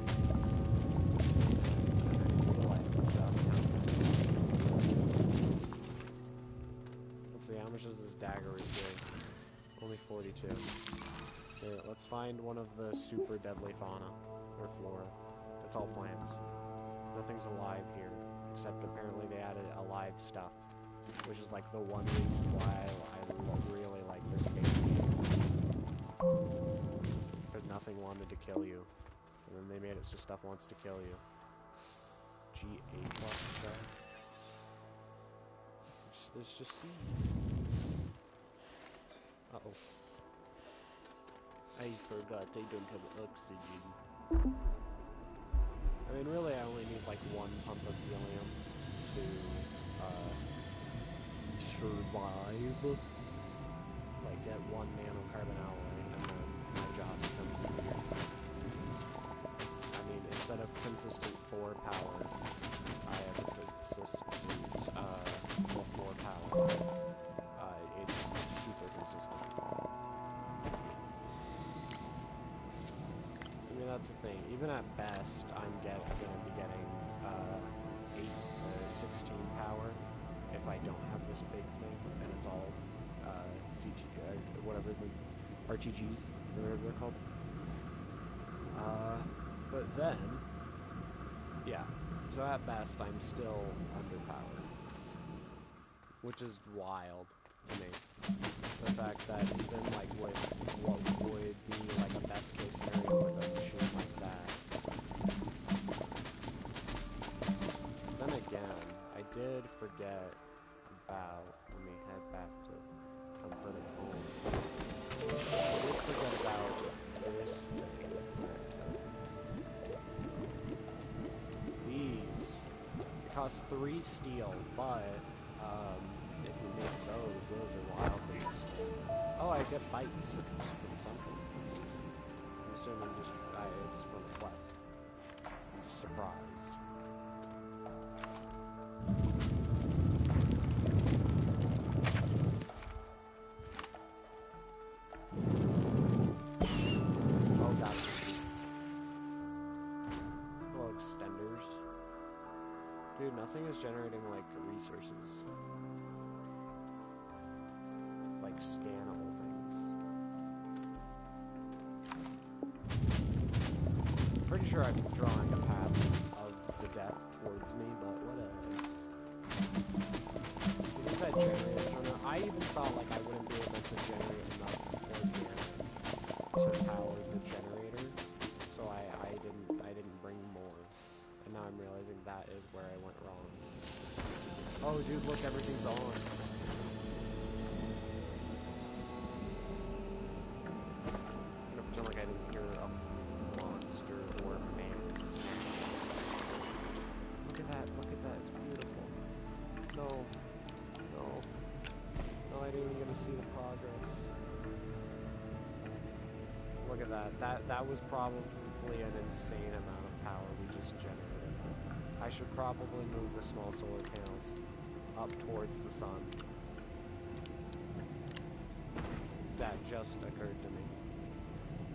Let's see, how much does this dagger do? Only 42. Here, let's find one of the super deadly fauna, or flora. It's all plants. Nothing's alive here, except apparently they added alive stuff, which is like the one reason why I really like this game. Because nothing wanted to kill you, and then they made it so stuff wants to kill you. G8 plus stuff. There's just seeds. Uh-oh. I forgot I don't have oxygen. I mean, really, I only need like 1 pump of helium to survive. Like, get 1 nanocarbon alloy, and then my job becomes easier. I mean, instead of consistent 4 power, I have consistent 4 power. It's super consistent. I mean, that's the thing. Even at best, I'm going to be getting 16 power if I don't have this big thing, and it's all CG, whatever the RTGs, whatever they're called. But then, yeah. So at best, I'm still underpowered, which is wild to me. The fact that even like with what would be like a best case scenario with a machine like that. Then again, I did forget about, let me head back to comfort at home. I did forget about this thing. Where is that? These. It costs 3 steel, but if you make those are wild things. Oh, I get bites from something. I'm assuming just it's from a quest. I'm just surprised. Oh god. Hello, extenders. Dude, nothing is generating like resources. Like scannable things. Pretty sure I'm drawing a path of the death towards me, but whatever. Because that generator, I even thought like I wouldn't be able to generate enough organic to power the generator, so I didn't bring more. And now I'm realizing that is where I went wrong. Oh dude, look, everything's on. Like I didn't hear a monster or man. Look at that, it's beautiful. No, I didn't even get to see the progress. Look at that, that was probably an insane amount of power we just generated. I I should probably move the small solar panels up towards the sun. That just occurred to me.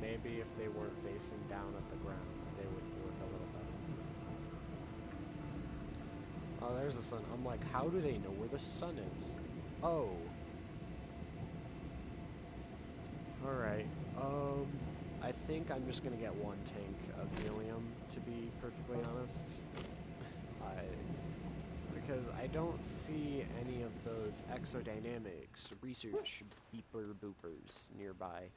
Maybe if they weren't facing down at the ground, they would work a little better. Oh, there's the sun. I'm like, how do they know where the sun is? Oh. Alright, I think I'm just gonna get one tank of helium, to be perfectly honest. Because I don't see any of those exodynamics research beeper boopers nearby.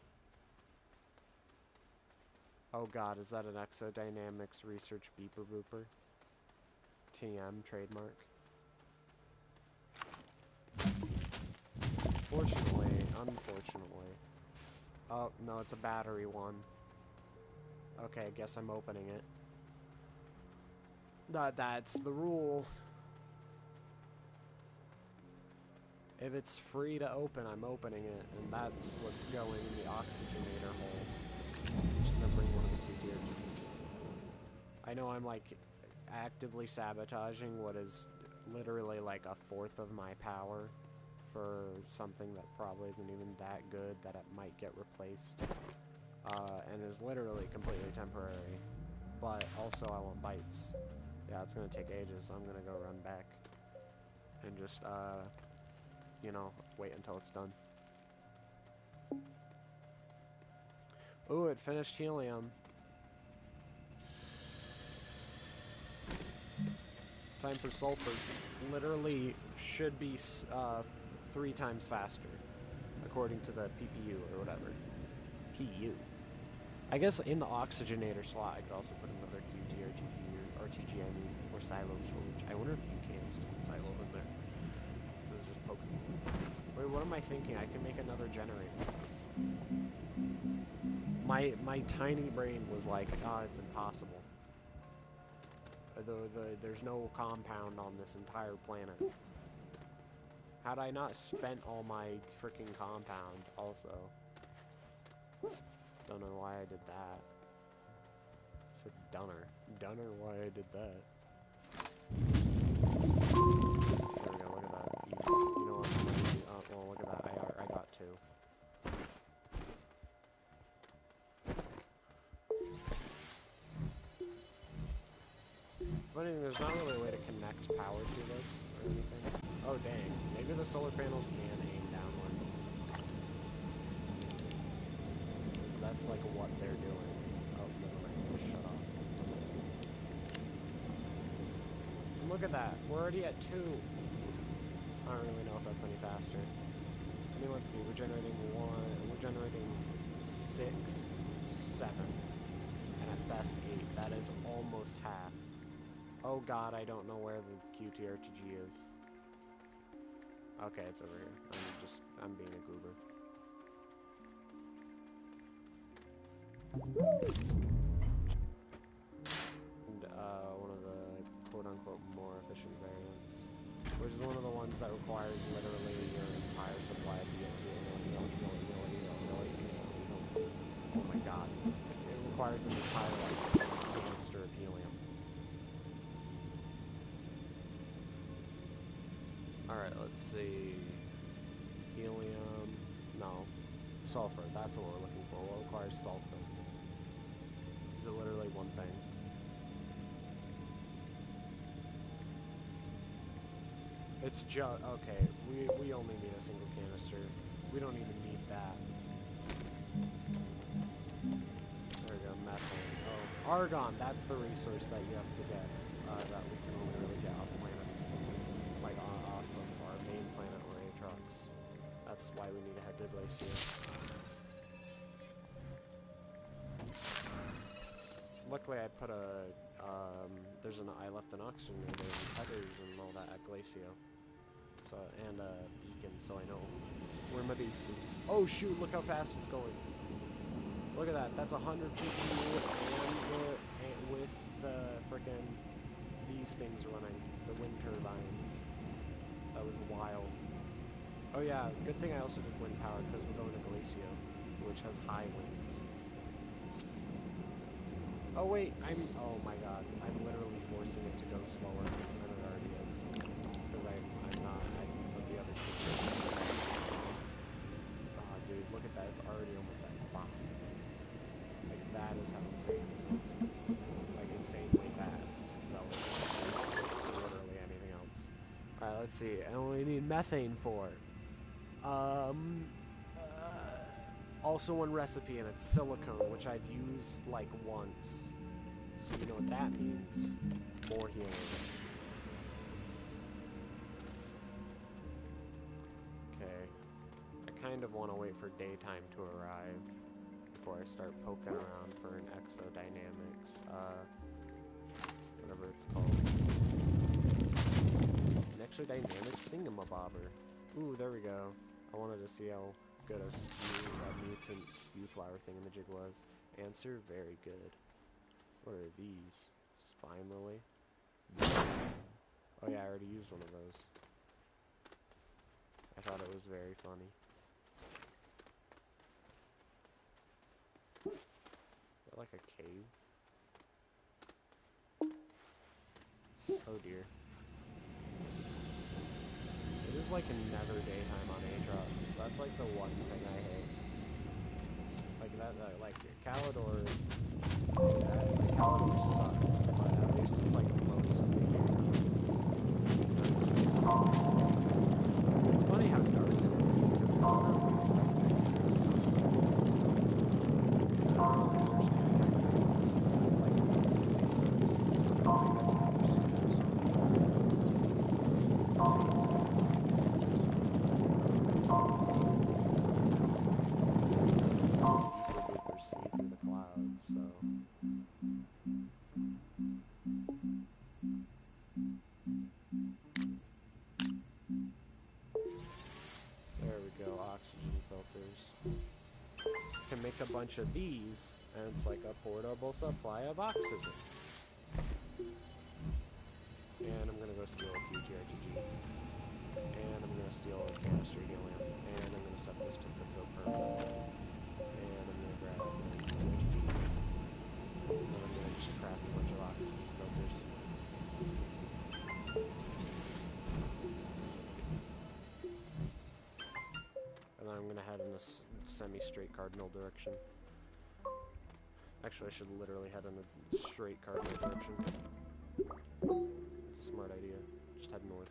Oh god, is that an exodynamics research beeper booper? TM, trademark. Unfortunately. Oh, no, it's a battery one. Okay, I guess I'm opening it. That's the rule. If it's free to open, I'm opening it, and that's what's going in the oxygenator hole. I'm just gonna bring one of the QTRGs. I know I'm, like, actively sabotaging what is literally like a fourth of my power for something that probably isn't even that good that it might get replaced, and is literally completely temporary, but also I want bites. Yeah, it's gonna take ages, so I'm gonna go run back and just, you know, wait until it's done. Ooh, it finished helium. Time for sulfur. Literally should be 3 times faster, according to the PPU or whatever. PU. I guess in the oxygenator slot, I could also put another QT or TPU or RTG, I mean, or silo storage. I wonder if you can stick a silo in there. This is just poking. Wait, what am I thinking? I can make another generator. My tiny brain was like, oh, it's impossible. There's no compound on this entire planet. Had I not spent all my freaking compound, also. Don't know why I did that. I said dunner. Dunner why I did that. There we go, look at that. Easy. You know what? Well, look at that. I got 2. Funny thing, there's not really a way to connect power to this or anything. Oh dang, maybe the solar panels can aim downward. That's like what they're doing. Oh, never mind, shut off. Look at that, we're already at 2. I don't really know if that's any faster. I mean, let's see, we're generating 6, 7, and at best 8. That is almost half. Oh god, I don't know where the QTRTG is. Okay, it's over here. I'm being a goober. And, one of the quote-unquote more efficient variants. Which is one of the ones that requires literally your entire supply of oh my god. It requires an entire, like, canister of helium. Alright, let's see. Helium. No. Sulfur. That's what we're looking for. What requires sulfur? Is it literally one thing? It's just... Okay, we only need a single canister. We don't even need that. There we go, methane. Oh, argon! That's the resource that you have to get. That we can only really get off planet. Like, off of our main planet or Atrox. That's why we need to head to Glacier. Luckily, I put a, I left an oxygenator and headers and all that at Glacio. So, and a beacon, so I know where my base is. Oh shoot, look how fast it's going. Look at that, that's 100 PPU and with the frickin' these things running, the wind turbines. That was wild. Oh yeah, good thing I also did wind power because we're going to Glacio, which has high winds. Oh wait, oh my god, I'm literally forcing it to go slower. Let's see. And we need methane for. Also one recipe, and it's silicone, which I've used like once. So you know what that means. More healing. Okay. I kind of want to wait for daytime to arrive before I start poking around for an exodynamics, whatever it's called. An exodynamics thingamabobber. Ooh, there we go. I wanted to see how good a mutant spew flower thingamajig was. Answer, very good. What are these? Spine lily? Oh yeah, I already used one of those. I thought it was very funny. Is that like a cave? Oh dear. It is like a never daytime on Aatrox. That's like the one thing I hate. Like that, like Calidor. Calidor sucks, but at least it's like most of the year. It's funny how dark it is. A bunch of these, and it's like a portable supply of oxygen. And I'm gonna go steal a QTRTG. And I'm gonna steal a chemistry helium. And I'm gonna set this to cryptopurple. And I'm gonna grab a QTRTG. And I'm gonna just craft a bunch of oxygen filters. And then I'm gonna head in this semi-straight cardinal direction. Actually, I should literally head in a straight cardinal direction. It's a smart idea. Just head north.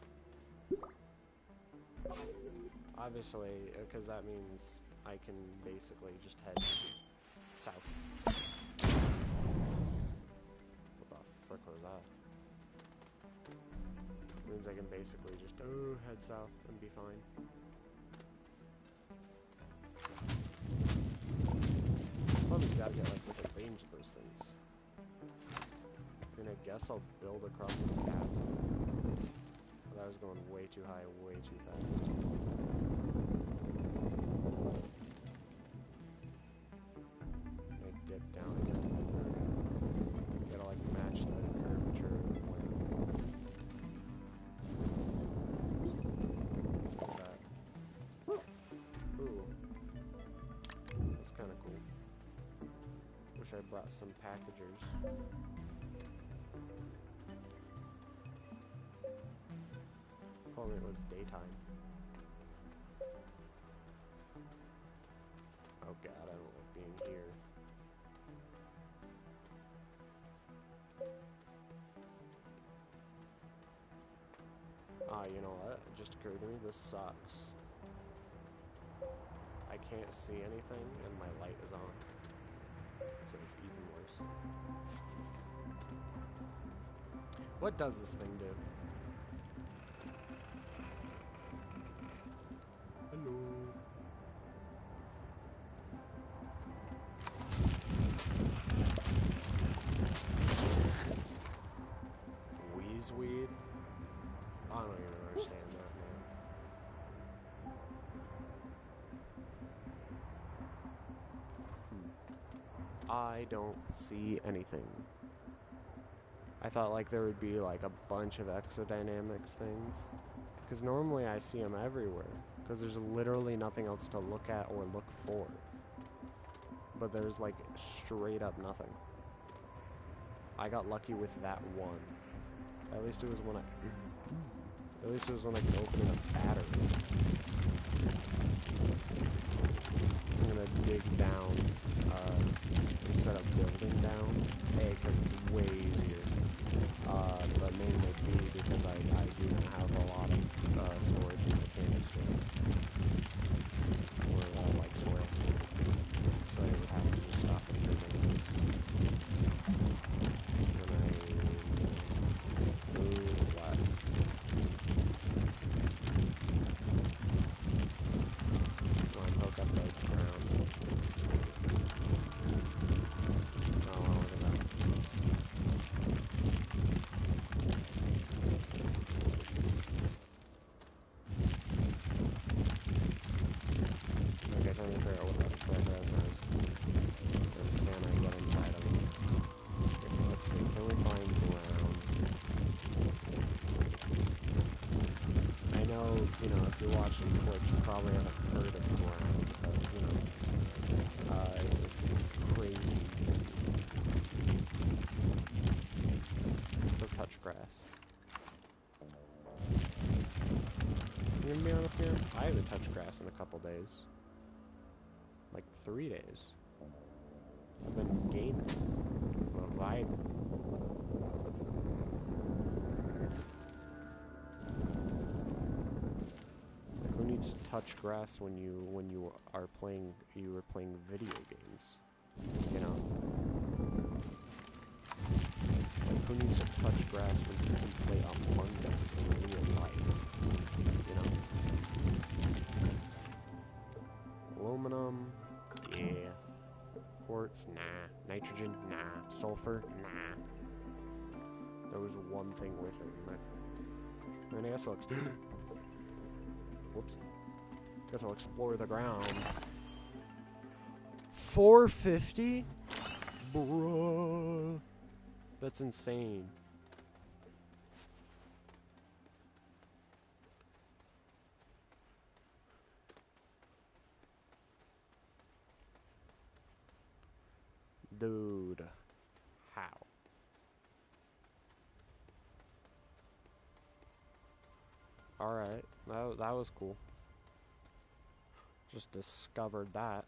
Obviously, because that means I can basically just head south. What the frick was that? It means I can basically just head south and be fine. Probably gotta get like within range of those things. And I guess I'll build across the path. But I was going way too high, way too fast. I dip down again. Gotta like match the curvature of the plane. Look at that. Ooh. That's kinda cool. Wish I brought some packagers. If only it was daytime. Oh god, I don't like being here. Ah, you know what? It just occurred to me, this sucks. I can't see anything and my light is on. So it's even worse. What does this thing do? Hello. Weed? I don't even understand that, man. I don't see anything. I thought like there would be like a bunch of exodynamics things, because normally I see them everywhere, because there's literally nothing else to look at or look for. But there's like straight up nothing. I got lucky with that one. At least it was when I could open a battery. I'm gonna dig down instead of building down. A, because it's way easier. But mainly B, because I do have a lot of You know, if you're watching Twitch, you probably haven't heard of them around, but, you know, it's just crazy for touch grass. You gonna be honest here? I haven't touched grass in a couple days. Like 3 days. I've been gaming. Well, vibing. Who needs to touch grass when you are playing video games? You know? Like, who needs to touch grass when you can play Among Us in real life? You know? Aluminum, yeah. Quartz, nah. Nitrogen, nah. Sulfur, nah. There was one thing with it, and I guess I'll whoops. Guess I'll explore the ground. 450? Bruh. That's insane. Dude. How? Alright. That was cool. Just discovered that.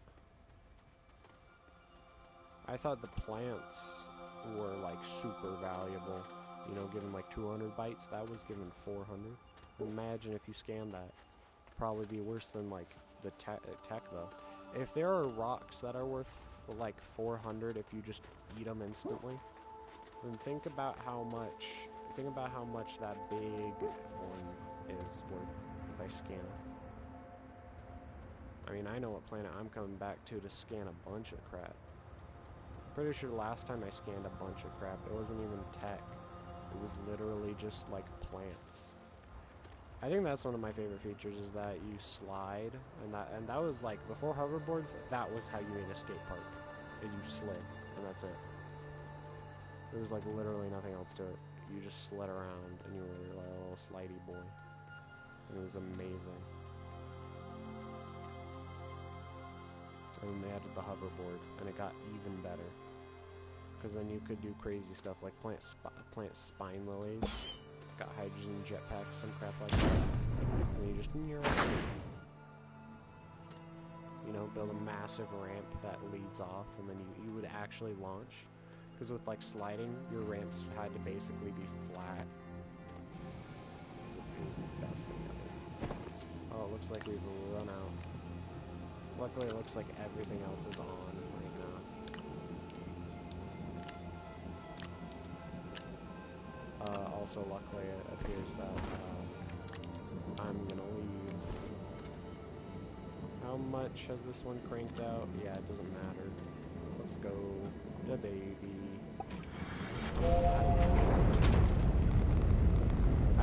I thought the plants were like super valuable. You know, given like 200 bytes, that was given 400. Imagine if you scanned that. Probably be worse than like the tech though. If there are rocks that are worth like 400 if you just eat them instantly, then think about how much that big one is worth if I scan it. I mean, I know what planet I'm coming back to scan a bunch of crap. Pretty sure last time I scanned a bunch of crap, it wasn't even tech. It was literally just like plants. I think that's one of my favorite features is that you slide, and that was like before hoverboards. That was how you made a skate park, is you slid, and that's it. There was like literally nothing else to it. You just slid around, and you were like a little slidey boy, and it was amazing. And then they added the hoverboard, and it got even better. Because then you could do crazy stuff like plant spine lilies, got hydrogen jetpacks, some crap like that. And you just, you know, build a massive ramp that leads off, and then you would actually launch. Because with like sliding, your ramps had to basically be flat. It was the best thing ever. Oh, it looks like we've run out. Luckily, it looks like everything else is on right now. Also, luckily, it appears that I'm gonna leave. How much has this one cranked out? Yeah, it doesn't matter. Let's go the baby. I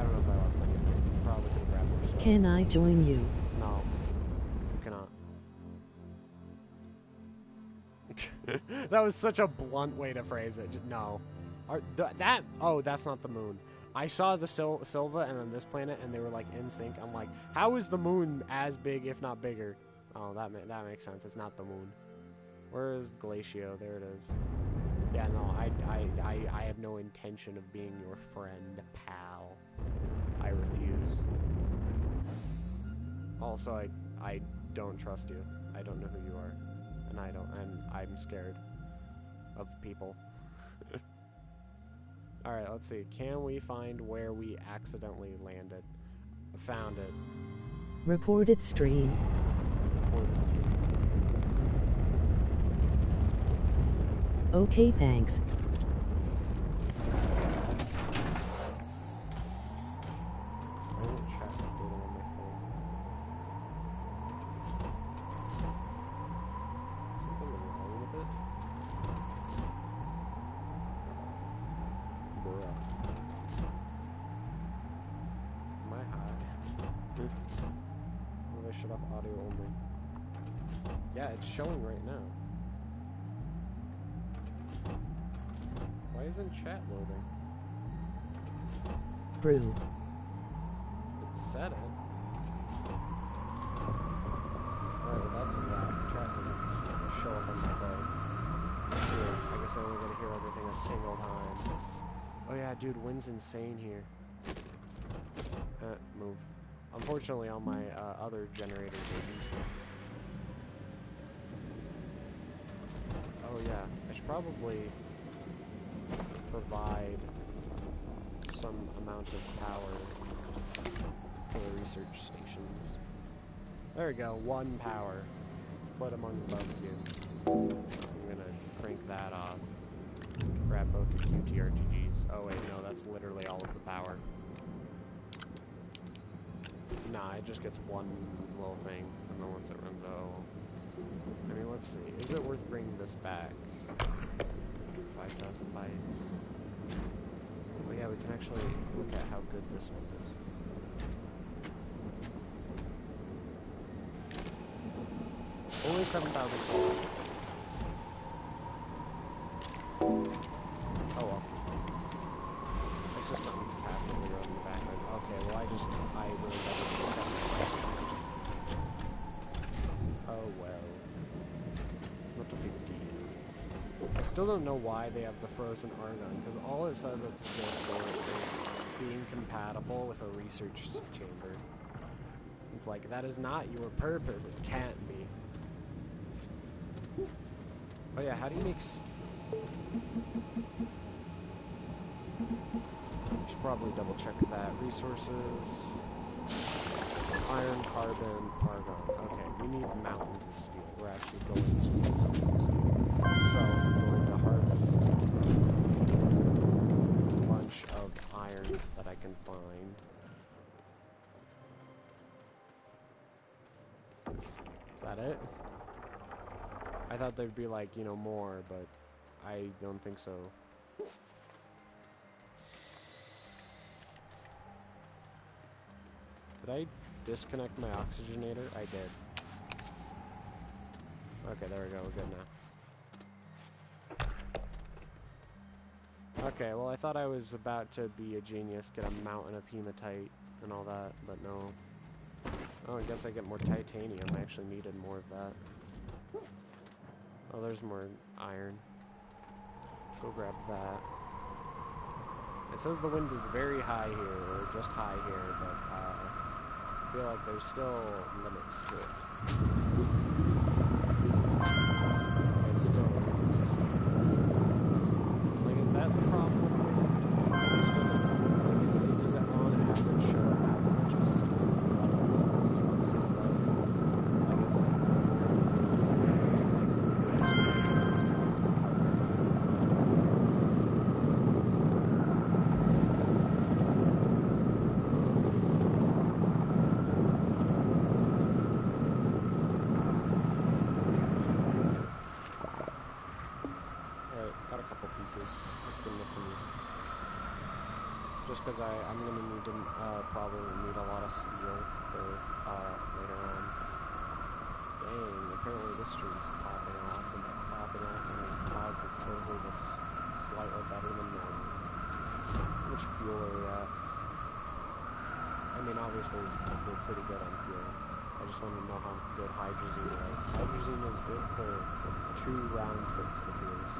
don't know if I left anything. Probably could grab more stuff. Can I join you? No, you cannot. That was such a blunt way to phrase it. No. Oh, that's not the moon. I saw the Silva and then this planet, and they were like in sync. I'm like, how is the moon as big, if not bigger? Oh, that makes sense. It's not the moon. Where is Glacio? There it is. Yeah, no, I have no intention of being your friend, pal. I refuse. Also, I don't trust you. I don't know who you are. And I'm scared of people. Alright, let's see. Can we find where we accidentally landed? Found it. Reported stream. Reported stream. Okay, thanks. Why isn't chat updating on my phone? Something wrong with it? Bruh. Am I high? What if I shut off audio only? Yeah, it's showing right now. Why isn't chat loading? Brew. It said it. chill up on my play. I guess I only gotta hear everything a single time. Oh yeah, dude, wind's insane here. Move. Unfortunately, all my other generators are useless. Oh yeah, I should probably provide some amount of power for the research stations. There we go, 1 power. Split among both of you. I'm gonna crank that off. Grab both the QTRTGs. Oh wait, no, that's literally all of the power. Nah, it just gets one little thing, and then once it runs out... I mean, let's see. Is it worth bringing this back? 5,000 bytes. Oh yeah, we can actually look at how good this one is. Only 7,000 bytes. Oh well. It's just something to pass on the road in the background. Okay, well I really never looked at myself. Oh well. Not a big deal. I still don't know why they have the frozen argon, because all it says it's good for is being compatible with a research chamber. It's like, that is not your purpose, it can't be. Oh yeah, how do you make should probably double check that. Resources, iron, carbon, argon. Okay, we need mountains of steel. We're actually going to need mountains of steel. So I'm going to harvest a bunch of iron that I can find. Is that it? I thought there'd be like, you know, more, but I don't think so. Did I disconnect my oxygenator? I did. Okay, there we go, we're good now. Okay, well I thought I was about to be a genius, get a mountain of hematite and all that, but no. Oh, I guess I get more titanium. I actually needed more of that. Oh, there's more iron. Go grab that. It says the wind is very high here, or just high here, but I feel like there's still limits to it. It's still... Like, is that the problem with the wind? Does it on average show as much as... Because I'm going to need to probably need a lot of steel for later on. Dang, apparently this stream's popping off and positively just slightly better than normal. How much fuel are we at? I mean, obviously we're pretty good on fuel. I just want to know how good hydrazine is. Hydrazine is good for 2 round trips it appears.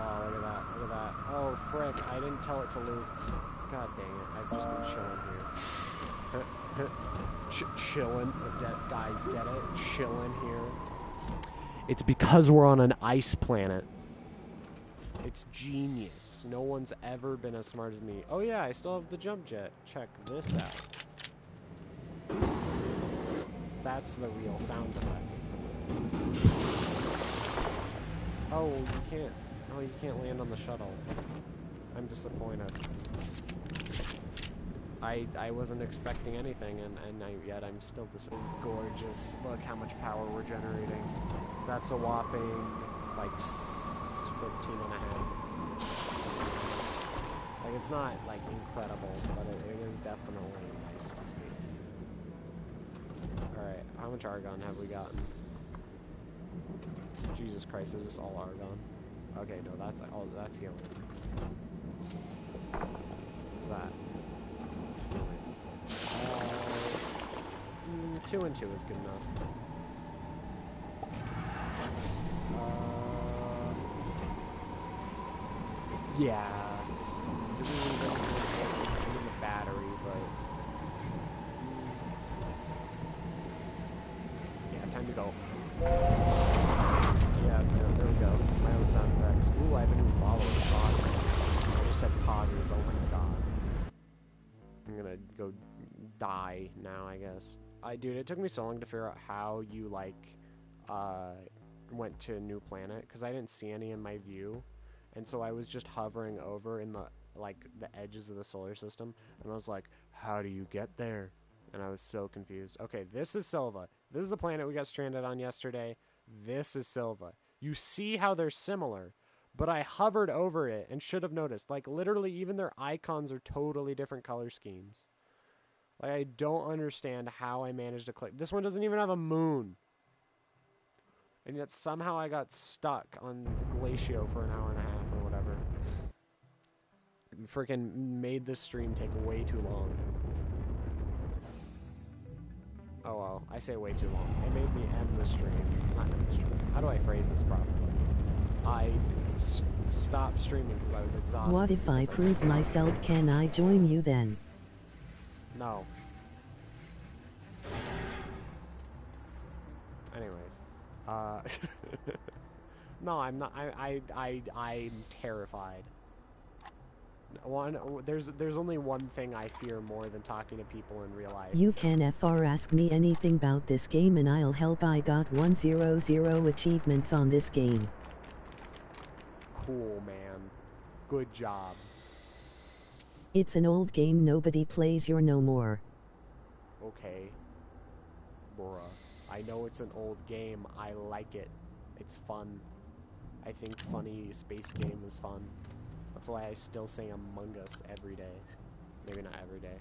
Oh, look at that, look at that. Oh, frick, I didn't tell it to loop. God dang it, I've just been chilling here. Chilling, guys, get it? Chilling here. It's because we're on an ice planet. It's genius. No one's ever been as smart as me. Oh yeah, I still have the jump jet. Check this out. That's the real sound effect. Oh, you can't. Oh, you can't land on the shuttle. I'm disappointed. I wasn't expecting anything, and yet I'm still disappointed. It's gorgeous. Look how much power we're generating. That's a whopping, like, 15 and a half. Like, it's not, like, incredible, but it is definitely nice to see. Alright, how much argon have we gotten? Jesus Christ, is this all argon? Okay, no, that's healing. What's that? 2 and 2 is good enough. Yeah. This isn't even the battery, but... Yeah, time to go. Yeah, there we go. My own sound effects. Ooh, I have a new follower, Poggers. I just said Poggers, oh my god. I'm gonna go die now, I guess. Dude, it took me so long to figure out how you, like, went to a new planet, because I didn't see any in my view. And so I was just hovering over in the, like, the edges of the solar system, and I was like, how do you get there? And I was so confused. Okay, this is Silva. This is the planet we got stranded on yesterday. This is Silva. You see how they're similar, but I hovered over it and should have noticed. Like, literally, even their icons are totally different color schemes. Like, I don't understand how I managed to click. This one doesn't even have a moon. And yet somehow I got stuck on Glacio for an hour and a half or whatever. Freaking made this stream take way too long. Oh well, I say way too long. It made me end the stream. Not end the stream. How do I phrase this properly? I stopped streaming because I was exhausted. What if I prove myself? Can I join you then? No. Anyways. No, I'm not. I'm terrified. There's only one thing I fear more than talking to people in real life. You can ask me anything about this game and I'll help. I got 100 achievements on this game. Cool, man. Good job. It's an old game nobody plays no more. Okay. Bruh. I know it's an old game. I like it. It's fun. I think funny space game is fun. That's why I still sing Among Us every day. Maybe not every day.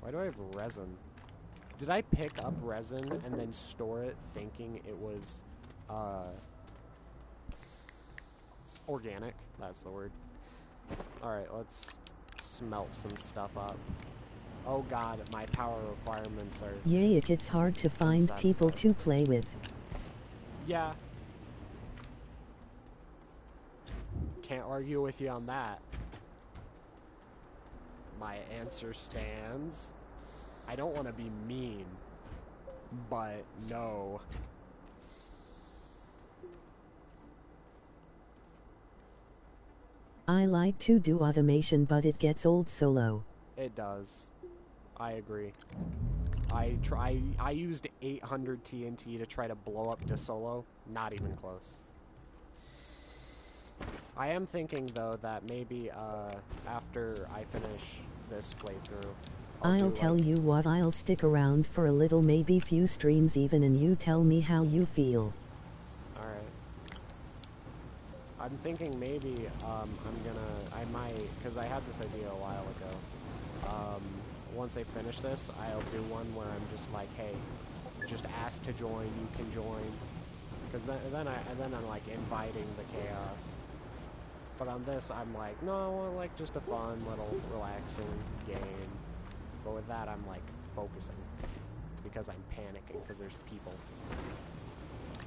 Why do I have resin? Did I pick up resin and then store it thinking it was, organic? That's the word. Alright, let's smelt some stuff up. Oh god, my power requirements are... Yay, it's hard to find people to play with. Yeah. Can't argue with you on that. My answer stands. I don't want to be mean, but no. I like to do automation, but it gets old solo. It does. I agree. I used 800 TNT to try to blow up DeSolo. Not even close. I am thinking, though, that maybe, after I finish this playthrough... I'll tell you what, I'll stick around for a little, maybe few streams even, and you tell me how you feel. Alright. I'm thinking maybe, I might, because I had this idea a while ago. Once I finish this, I'll do one where I'm just like, hey, just ask to join, you can join. Because then I'm like inviting the chaos. But on this, I'm like, no, I want like just a fun little relaxing game. But with that, I'm like focusing because I'm panicking because there's people.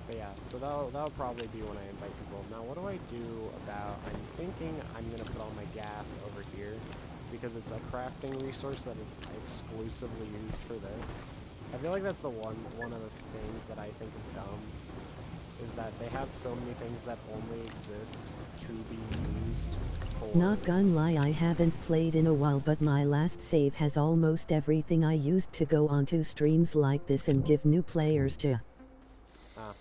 But yeah, so that'll probably be when I invite people. Now, what do I do about? I'm thinking I'm gonna put all my gas over here because it's a crafting resource that is exclusively used for this. I feel like that's the one of the things that I think is dumb. Is that they have so many things that only exist to be used for... Not gonna lie, I haven't played in a while, but my last save has almost everything I used to go onto streams like this and give new players to. Ah.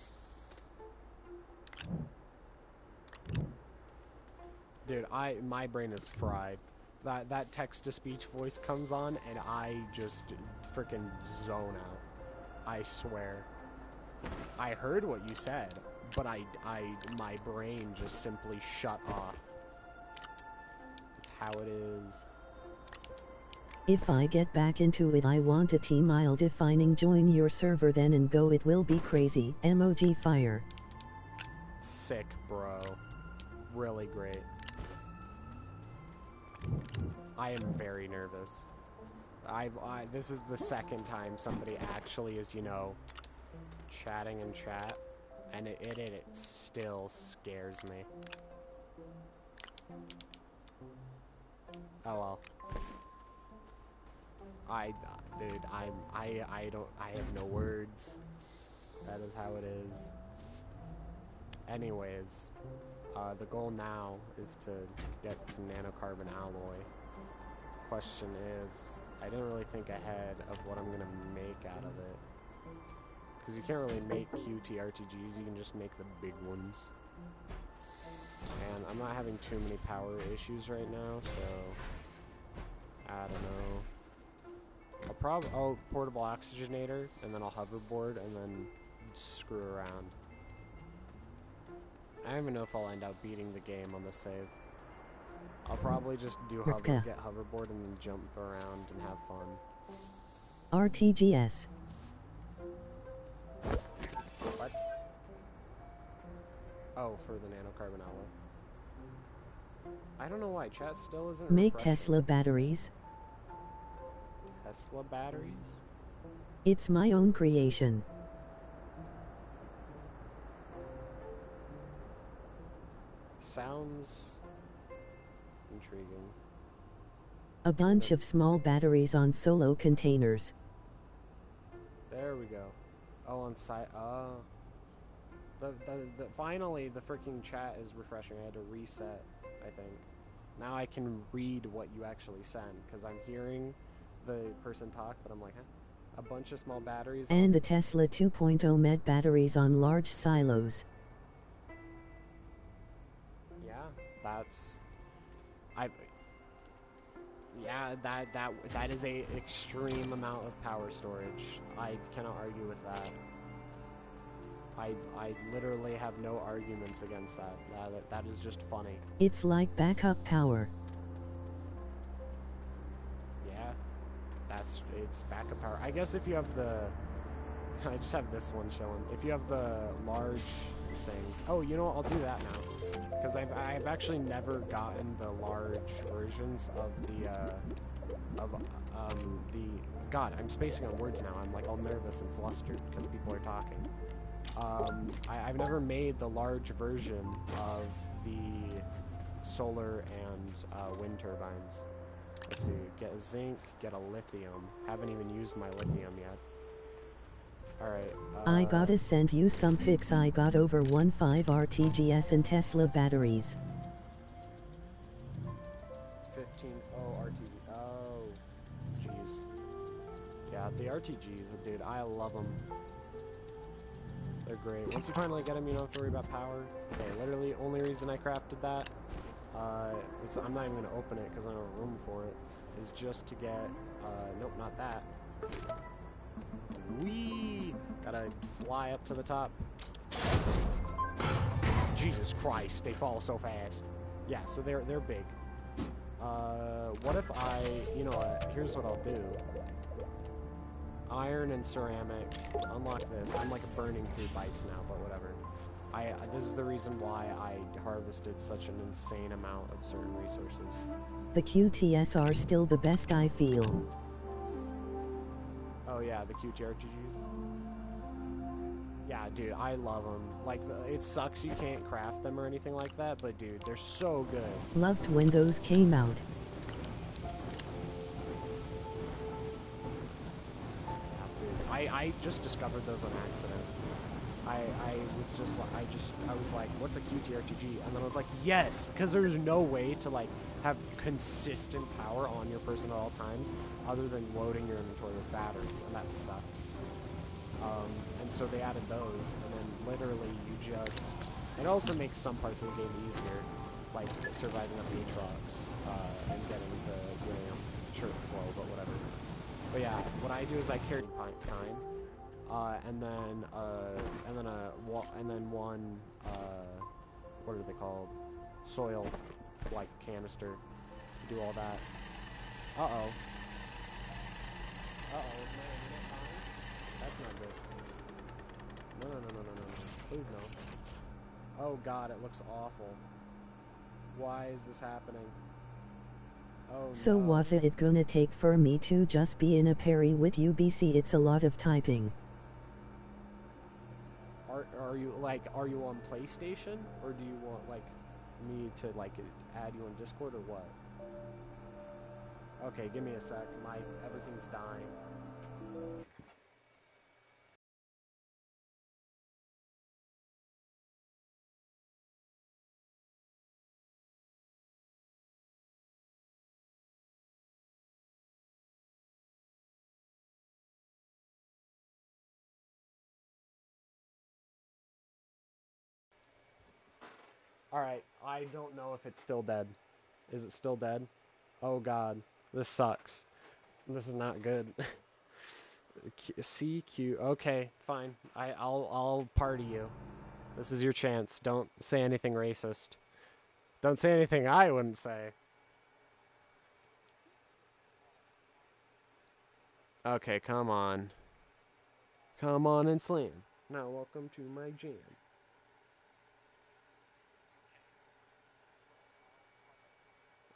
Dude, my brain is fried. That text-to-speech voice comes on and I just freaking zone out. I swear. I heard what you said, but my brain just simply shut off. It's how it is. If I get back into it, I want a team. I'll defining join your server then and go. It will be crazy. Emoji fire. Sick, bro. Really great. I am very nervous. This is the second time somebody actually is, you know, chatting in chat, and it still scares me. Oh well. Dude, I have no words. That is how it is. Anyways, the goal now is to get some nanocarbon alloy. Question is, I didn't really think ahead of what I'm gonna make out of it. Because you can't really make QT RTGs, you can just make the big ones. And I'm not having too many power issues right now, so I don't know. I'll portable oxygenator, and then I'll hoverboard, and then screw around. I don't even know if I'll end up beating the game on the save. I'll probably just do get hoverboard, and then jump around and have fun. RTGS. What? Oh, for the nanocarbon alloy. I don't know why chat still isn't Make refreshing. Tesla batteries. Tesla batteries? It's my own creation. Sounds intriguing. A bunch of small batteries on solo containers. There we go. Oh, on site. Finally, the freaking chat is refreshing. I had to reset, I think. Now I can read what you actually send, because I'm hearing the person talk, but I'm like, huh? A bunch of small batteries. And the Tesla 2.0 med batteries on large silos. Yeah, that's... Yeah, that is a extreme amount of power storage. I cannot argue with that. I literally have no arguments against that. That is just funny. It's like backup power. Yeah, it's backup power. I guess if you have the... I just have this one showing. If you have the large things... Oh, you know what? I'll do that now. Because I've actually never gotten the large versions of the God, I'm spacing on words now. I'm like all nervous and flustered because people are talking. I've never made the large version of the solar and wind turbines. Let's see, get a zinc, get a lithium. Haven't even used my lithium yet. Alright. I gotta send you some pics. I got over 1.5 RTGS and Tesla batteries. 15, RTG. Oh, jeez. Yeah, the RTGs, dude, I love them. They're great. Once you finally get them, you don't have to worry about power. Okay, literally, only reason I crafted that, I'm not even going to open it because I don't have room for it, is just to get, nope, not that. Whee! Gotta fly up to the top. Jesus Christ, they fall so fast. Yeah, so they're big. What if you know what, here's what I'll do. Iron and ceramic, unlock this. I'm like burning through bytes now, but whatever. This is the reason why I harvested such an insane amount of certain resources. The QTS are still the best, I feel. Oh yeah, the QTRGGs. Yeah, dude, I love them. Like, it sucks you can't craft them or anything like that, but dude, they're so good. Loved when those came out. I just discovered those on accident. I was like, what's a QTRTG? And then I was like, yes, because there's no way to like have consistent power on your person at all times other than loading your inventory with batteries, and that sucks. And so they added those, and then literally you just... It also makes some parts of the game easier, like surviving up the Aatrox, and getting the uranium. Sure, it's slow, but whatever. But yeah, what I do is I carry time, and then one, what are they called? Soil, like canister, to do all that. Uh-oh. Uh-oh, no, that's not good. No. Please no. Oh god, it looks awful. Why is this happening? Oh, so no. what it gonna take for me to just be in a parry with UBC? It's a lot of typing. Are you on PlayStation, or do you want like me to like add you on Discord or what? Okay, give me a sec. Everything's dying. Alright, I don't know if it's still dead. Is it still dead? Oh god, this sucks. This is not good. CQ. Okay, fine. I'll party you. This is your chance. Don't say anything racist. Don't say anything I wouldn't say. Okay, come on. Come on and slam. Now welcome to my jam.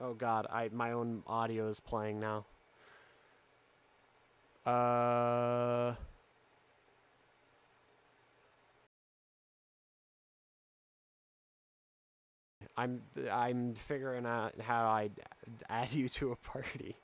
Oh god, my own audio is playing now. I'm figuring out how I add you to a party.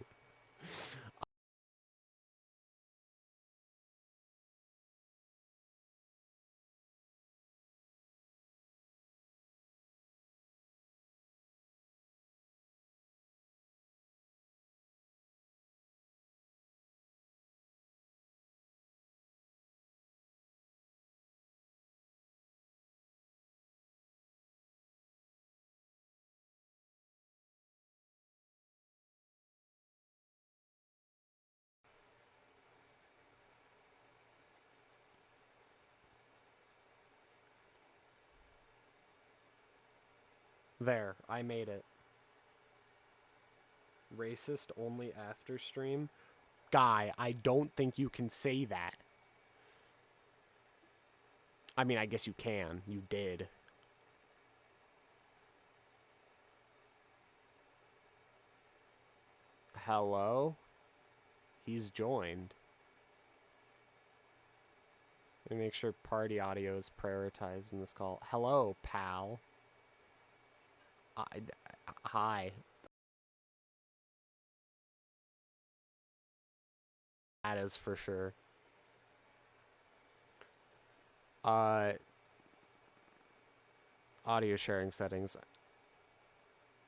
There, I made it. Racist only after stream? Guy, I don't think you can say that. I mean, I guess you can. You did. Hello? He's joined. Let me make sure party audio is prioritized in this call. Hello, pal. Hi. That is for sure. Audio sharing settings.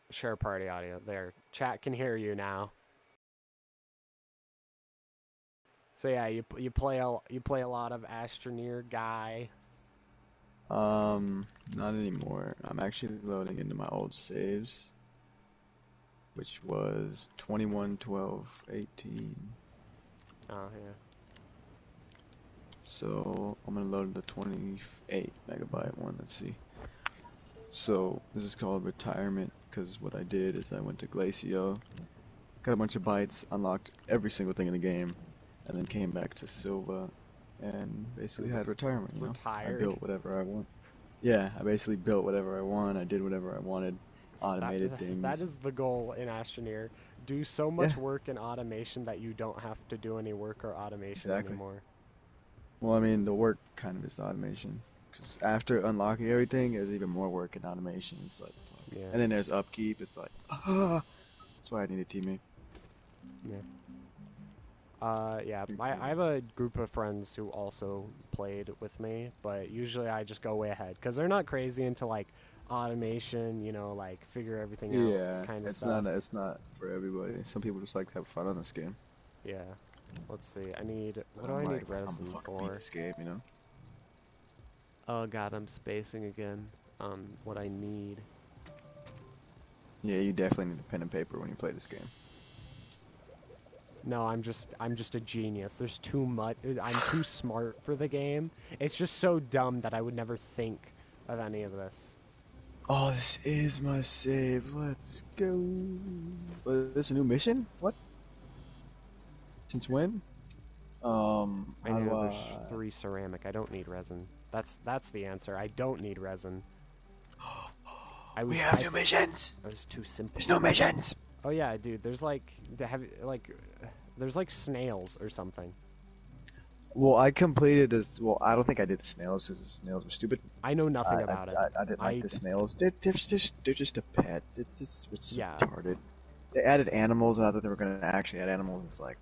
Share party audio. There. Chat can hear you now. So yeah, you play a lot of Astroneer, guy. Not anymore. I'm actually loading into my old saves, which was 21, 12, 18. Oh yeah. So I'm gonna load the 28 megabyte one. Let's see. So this is called retirement because what I did is I went to Glacio, got a bunch of bytes, unlocked every single thing in the game, and then came back to Silva and basically had retirement. You know, I built whatever I want. Yeah, I basically built whatever I want. I did whatever I wanted. Automated things. That is the goal in Astroneer. Do so much work in automation that you don't have to do any work or automation anymore. Well, I mean, the work kind of is automation. Because after unlocking everything, there's even more work in automation. It's like, yeah. And then there's upkeep. It's like, that's why I need a teammate. Yeah. I have a group of friends who also played with me, but usually I just go way ahead because they're not crazy into like automation, you know, like figure everything out kind of stuff. It's not for everybody. Some people just like to have fun on this game. Yeah. Let's see. What do I need resin for? Beat this game, you know? Oh god, I'm spacing again on what I need. Yeah, you definitely need a pen and paper when you play this game. No, I'm just a genius. There's too much. I'm too smart for the game. It's just so dumb that I would never think of any of this. Oh, this is my save. Let's go. Is this a new mission? What? Since when? I know there's 3 ceramic. I don't need resin. That's the answer. I don't need resin. We have new missions. I was too simple. There's no missions. Oh yeah, dude. There's there's like snails or something. Well, I completed this. Well, I don't think I did the snails because the snails were stupid. I know nothing about it. I didn't like the snails. They're just a pet. It's retarded. they added animals, and I thought they were gonna actually add animals. It's like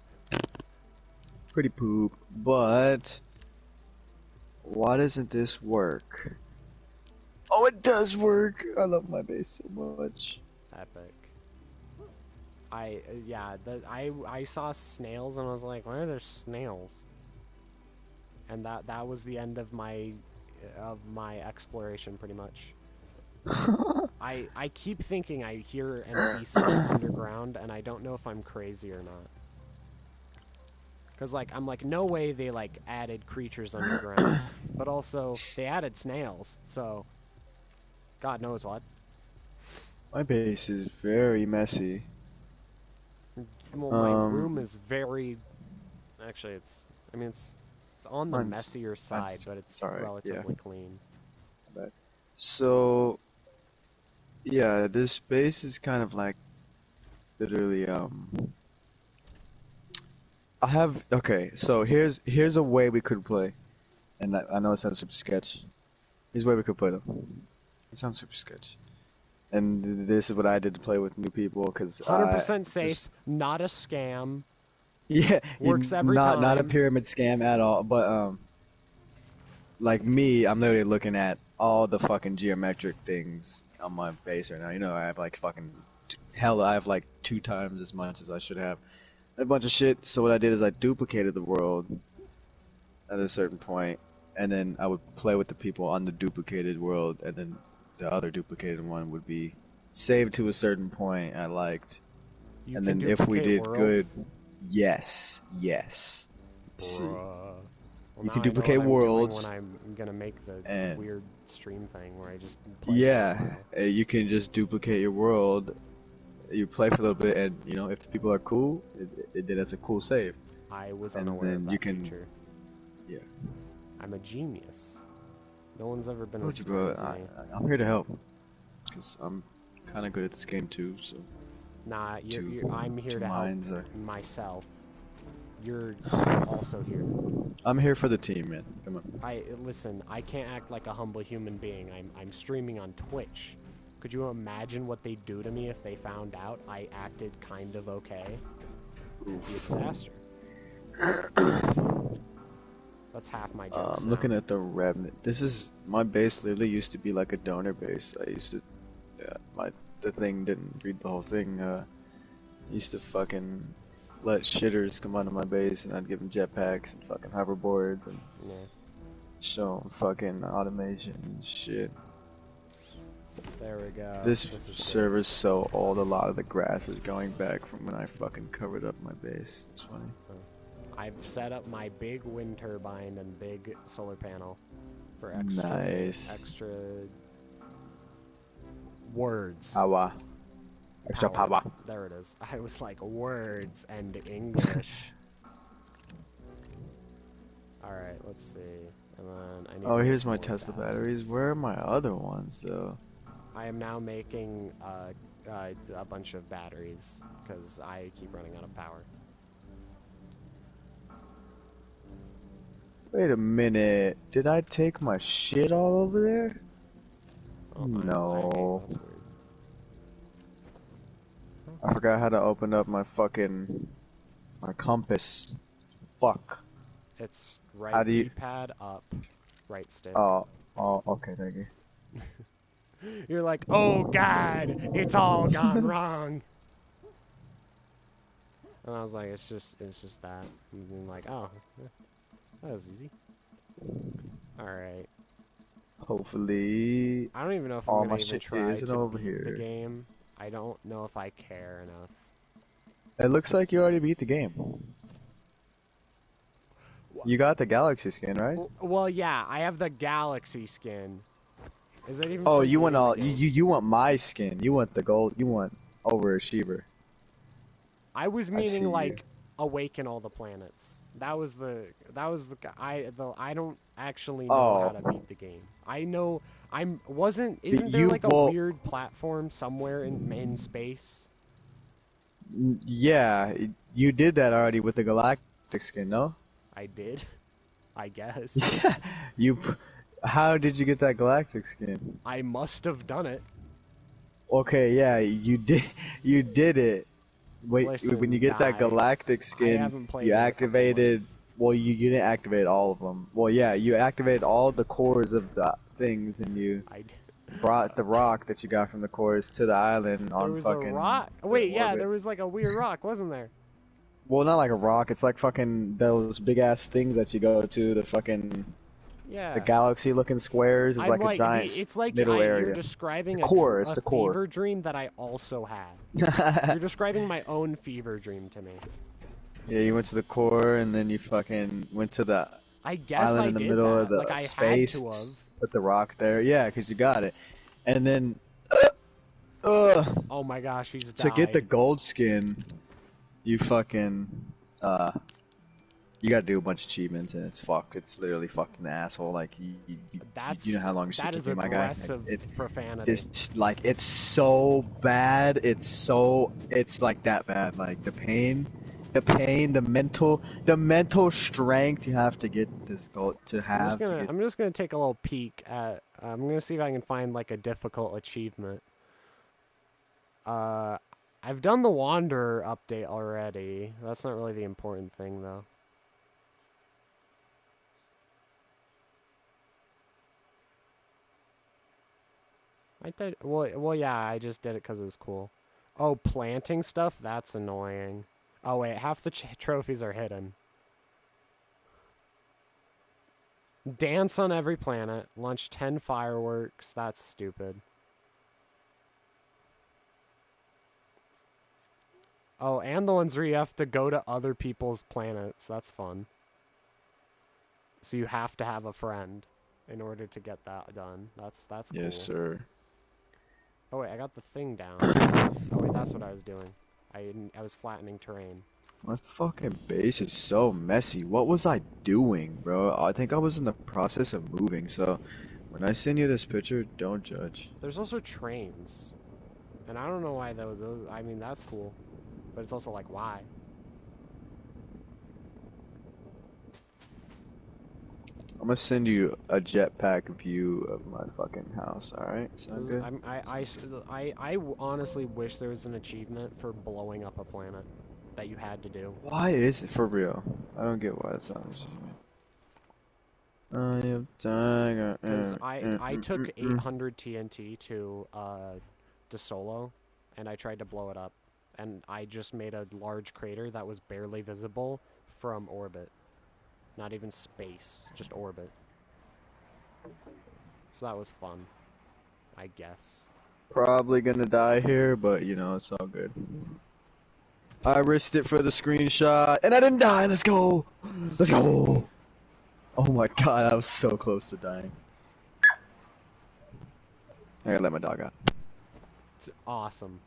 pretty poop, but why doesn't this work? Oh, it does work! I love my base so much. Epic. I saw snails and I was like, why are there snails? And that was the end of my exploration, pretty much. I keep thinking I hear and see stuff underground, and I don't know if I'm crazy or not. Cause like I'm like, no way they like added creatures underground, but also they added snails, so God knows what. My base is very messy. Well, my room is very. Actually, it's on the Mine's- messier side, but it's alright, relatively yeah. clean. So, yeah, this base is kind of like literally okay, so here's a way we could play, and I know it sounds super sketch. Here's a way we could play them. It sounds super sketch, and this is what I did to play with new people because 100% safe, not a scam. Yeah, Works every not a time. pyramid scam at all. But like me, I'm literally looking at all the fucking geometric things on my base right now. You know, I have like fucking hell. I have like 2 times as much as I should have. A bunch of shit. So what I did is I duplicated the world at a certain point, and then I would play with the people on the duplicated world, and then the other duplicated one would be saved to a certain point I liked. You And can then if we duplicate did worlds? good, yes. See, Bruh. Well, you now can I know duplicate what I'm doing worlds, when I'm gonna make the and weird stream thing where I just play for a yeah, while. you can just duplicate your world. You play for a little bit, and you know if the people are cool, then that's a cool save. I was And unaware then of that you can- feature. Yeah. I'm a genius. No one's ever been Told as you, smart bro. as me. I'm here to help, cause I'm kind of good at this game too. So Nah, two- I'm here two to help minds are- myself. You're also here. I'm here for the team, man. Come on. Listen, I can't act like a humble human being. I'm streaming on Twitch. Could you imagine what they'd do to me if they found out I acted kind of okay? It'd be a disaster. That's half my jokes. I'm looking at the Revenant. This is my base. Literally used to be like a donor base. I used to, the thing didn't read the whole thing. Used to fucking let shitters come onto my base, and I'd give them jetpacks and fucking hoverboards and Yeah. show them fucking automation and shit. There we go. This is good. server's so old. A lot of the grass is going back from when I fucking covered up my base. It's funny. I've set up my big wind turbine and big solar panel for Nice. extra words. Power. Extra power. There it is. I was like words and English. Alright, let's see. And then I need Oh, to here's make my more Tesla batteries. Where are my other ones, though? I am now making a bunch of batteries because I keep running out of power. Wait a minute. Did I take my shit all over there? Oh, No. that's weird. I forgot how to open up my fucking... my compass. Fuck. It's How right do you- D-pad up, right stick. Oh, okay, thank you. You're like, oh god, it's all gone wrong. And I was like, it's just that. And then like, oh, yeah, that was easy. Alright. Hopefully... I don't even know if All I'm my gonna even shit try isn't to over beat here. the game. I don't know if I care enough. It looks like you already beat the game. You got the Galaxy skin, right? Well, yeah, I have the Galaxy skin. Is that even? Oh, for you want beating all... the game? You want my skin. You want the gold... You want Overachiever. I was see meaning you. like awaken all the planets. That was the I don't actually know how to beat the game. I know isn't there like a weird platform somewhere in space? Yeah, you did that already with the Galactic skin, no? I did. I guess. Yeah. How did you get that Galactic skin? I must have done it. Okay, yeah, you did it. Wait, when you Listen, get that guy, galactic I skin, haven't played you in a couple activated. months. Well, you didn't activate all of them. Well, yeah, you activated all the cores of the things, and you I brought the rock that you got from the cores to the island There on was a fucking rock. the Wait, yeah, orbit. there was like a weird rock, wasn't there? Well, not like a rock. It's like fucking those big ass things that you go to. The Yeah. galaxy looking squares is I'm like a like giant it's like middle you're area. The describing core. It's a the core. fever dream that I also had. You're describing my own fever dream to me. Yeah, you went to the core, and then you fucking went to the I guess island I in the did middle of that. the Like I had space. to have. Put the rock there. Yeah, because you got it. And then, Oh my gosh, he's to get the died. gold skin, you fucking, you gotta do a bunch of achievements, and it's fucked. It's literally fucked in the asshole. Like, you know how long it That took is me, my guy? aggressive profanity. It's like, it's so bad. It's like that bad. Like, the pain, the mental strength you have to get this gold, I'm just gonna take a little peek at. I'm gonna see if I can find like a difficult achievement. I've done the Wanderer update already. That's not really the important thing though. I did. Well, yeah. I just did it because it was cool. Oh, planting stuff? That's annoying. Oh wait, half the trophies are hidden. Dance on every planet. Launch 10 fireworks. That's stupid. Oh, and the ones where you have to go to other people's planets. That's fun. So you have to have a friend in order to get that done. That's cool. Yes, sir. Oh wait, I got the thing down. Oh wait, that's what I was doing. I was flattening terrain. My fucking base is so messy. What was I doing, bro? I think I was in the process of moving, so when I send you this picture, don't judge. There's also trains. And I don't know why those I mean, that's cool. But it's also like, why? I'm gonna send you a jetpack view of my fucking house, alright? Sound good? I honestly wish there was an achievement for blowing up a planet that you had to do. Why is it for real? I don't get why it's not an achievement. I am dying. Because I took 800 TNT to Solo, and I tried to blow it up, and I just made a large crater that was barely visible from orbit. Not even space, just orbit. So that was fun, I guess. Probably gonna die here, but you know, it's all good. I risked it for the screenshot, and I didn't die! Let's go! Let's go! Oh my god, I was so close to dying. I gotta let my dog out. It's awesome.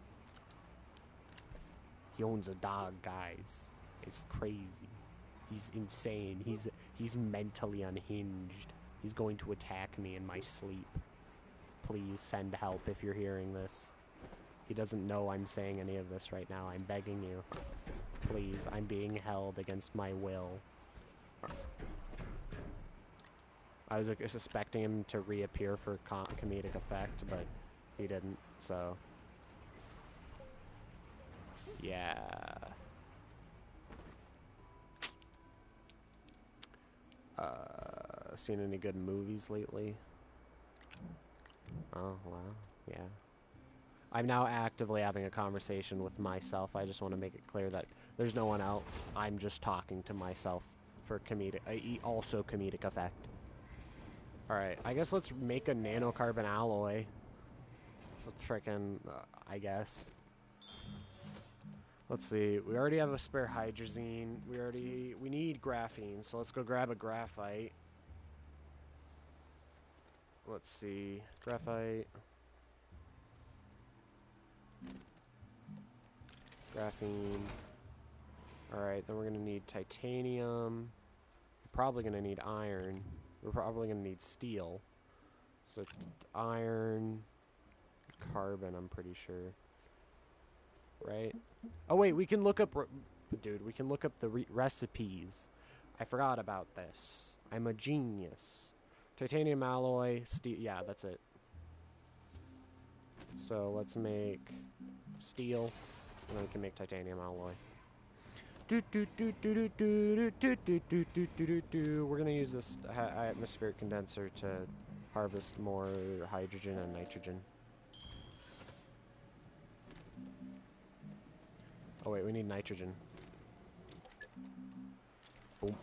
He owns a dog, guys. It's crazy. He's insane. He's mentally unhinged. He's going to attack me in my sleep. Please send help if you're hearing this. He doesn't know I'm saying any of this right now. I'm begging you. Please, I'm being held against my will. I was suspecting him to reappear for comedic effect, but he didn't, so... Yeah... Seen any good movies lately? Oh, wow. Yeah. I'm now actively having a conversation with myself. I just want to make it clear that there's no one else. I'm just talking to myself for also comedic effect. Alright, I guess let's make a nanocarbon alloy. Let's frickin', I guess. Let's see, we already have a spare hydrazine. We need graphene, so let's go grab a graphite. Let's see, graphite. Graphene. Alright, then we're gonna need titanium. We're probably gonna need iron. We're probably gonna need steel. So, iron, carbon, I'm pretty sure. Right? Oh wait, we can look up... Dude, we can look up the recipes. I forgot about this. I'm a genius. Titanium alloy, steel... Yeah, that's it. So, let's make steel. And then we can make titanium alloy. We're gonna use this atmospheric condenser to harvest more hydrogen and nitrogen. Oh wait, we need nitrogen. Boom.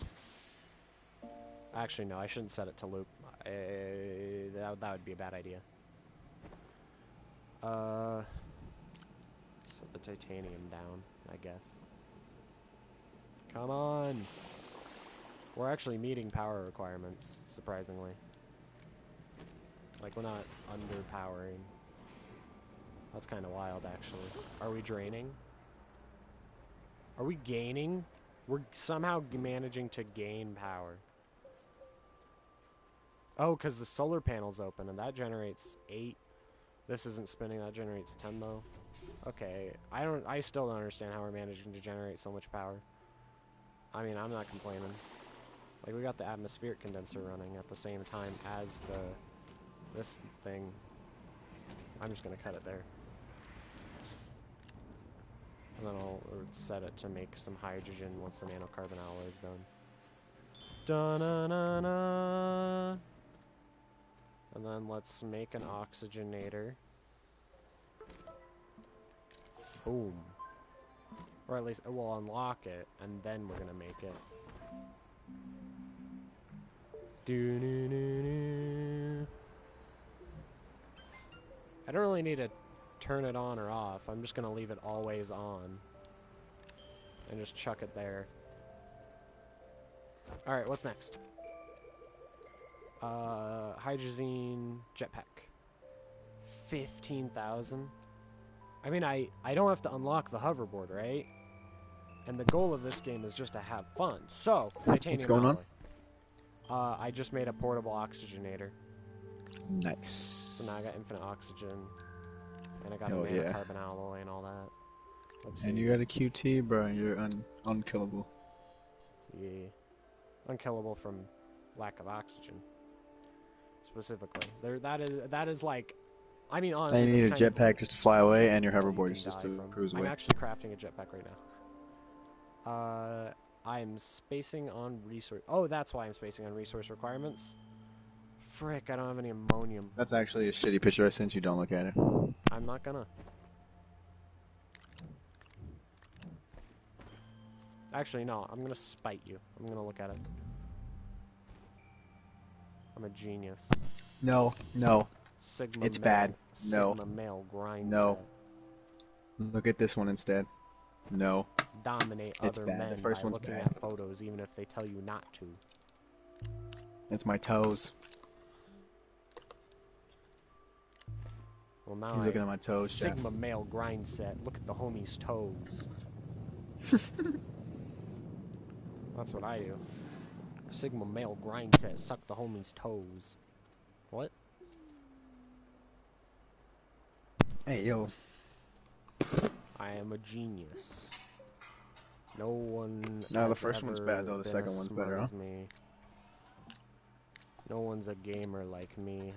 Actually, no, I shouldn't set it to loop. That would be a bad idea. Set the titanium down, I guess. Come on! We're actually meeting power requirements, surprisingly. Like, we're not underpowering. That's kind of wild, actually. Are we draining? Are we gaining? We're somehow managing to gain power. Oh, because the solar panel's open, and that generates 8. This isn't spinning, that generates 10, though. Okay, I still don't understand how we're managing to generate so much power. I mean, I'm not complaining. Like, we got the atmospheric condenser running at the same time as this thing. I'm just gonna cut it there. And then I'll set it to make some hydrogen once the nanocarbon alloy is done. Da-na-na-na. And then let's make an oxygenator. Boom. Or at least we'll unlock it, and then we're gonna make it. Do-do-do-do. I don't really need to turn it on or off. I'm just gonna leave it always on. And just chuck it there. Alright, what's next? Hydrazine jetpack. 15,000. I mean, I don't have to unlock the hoverboard, right? And the goal of this game is just to have fun. So, titanium What's going alloy. I just made a portable oxygenator. Nice. So now I got infinite oxygen. And I got Hell a yeah. nanocarbon alloy and all that. Let's see. And you got a QT, bro. You're unkillable. Yeah. Unkillable from lack of oxygen. Specifically. That is like... I mean, honestly, And you need a that's kind of jetpack just to fly away, and your all you hoverboard can is just die to from. cruise I'm away. actually crafting a jetpack right now. I'm spacing on resource... Oh, that's why I'm spacing on resource requirements. Frick, I don't have any ammonium. That's actually a shitty picture I sent you. Don't look at it. I'm not gonna. Actually, no, I'm gonna spite you. I'm gonna look at it. I'm a genius. No, no. Sigma It's male, bad. No. Sigma male grind No. set. Look at this one instead. No. Dominate It's other bad. men The first by one's looking bad. at photos, even if they tell you not to. It's my toes. Well, now He's looking at my toes, chat. Sigma male grind set. Look at the homie's toes. That's what I do. Sigma male grind set. Suck the homie's toes. What? Hey, yo. I am a genius. No one. No, the has first one's ever bad, though. The been second as one's smart better, huh? as me. No one's a gamer like me.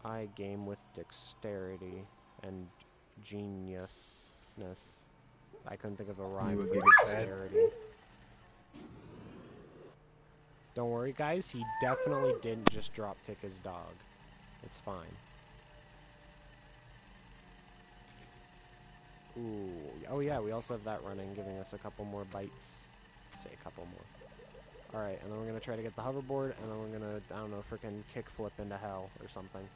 I game with dexterity and geniusness. I couldn't think of a rhyme would for be bad. dexterity. Don't worry, guys. He definitely didn't just drop kick his dog. It's fine. Ooh. Oh yeah, we also have that running, giving us a couple more bites. Say a couple more. Alright, and then we're gonna try to get the hoverboard, and then we're gonna, I don't know, frickin' kickflip into hell or something.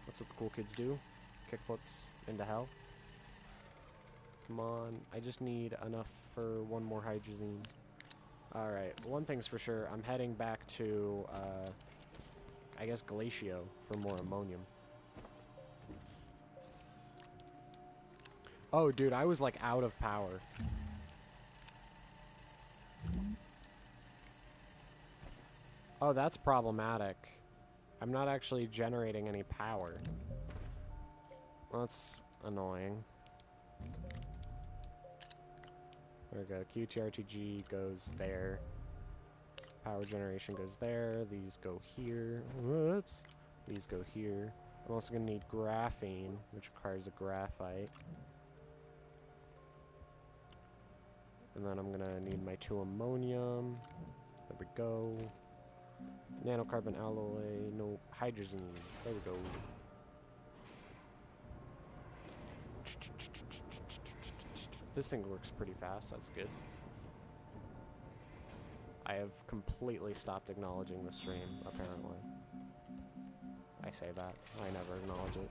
That's what the cool kids do. Kickflips into hell. Come on, I just need enough for one more hydrazine. Alright, one thing's for sure, I'm heading back to, I guess Glacio for more ammonium. Oh, dude, I was, like, out of power. Oh, that's problematic. I'm not actually generating any power. That's annoying. There we go. QTRTG goes there. Power generation goes there. These go here. Whoops. These go here. I'm also going to need graphene, which requires a graphite. And then I'm going to need my 2 ammonium. There we go. Nanocarbon alloy, no hydrogen. There we go. This thing works pretty fast, that's good. I have completely stopped acknowledging the stream, apparently. I say that. I never acknowledge it.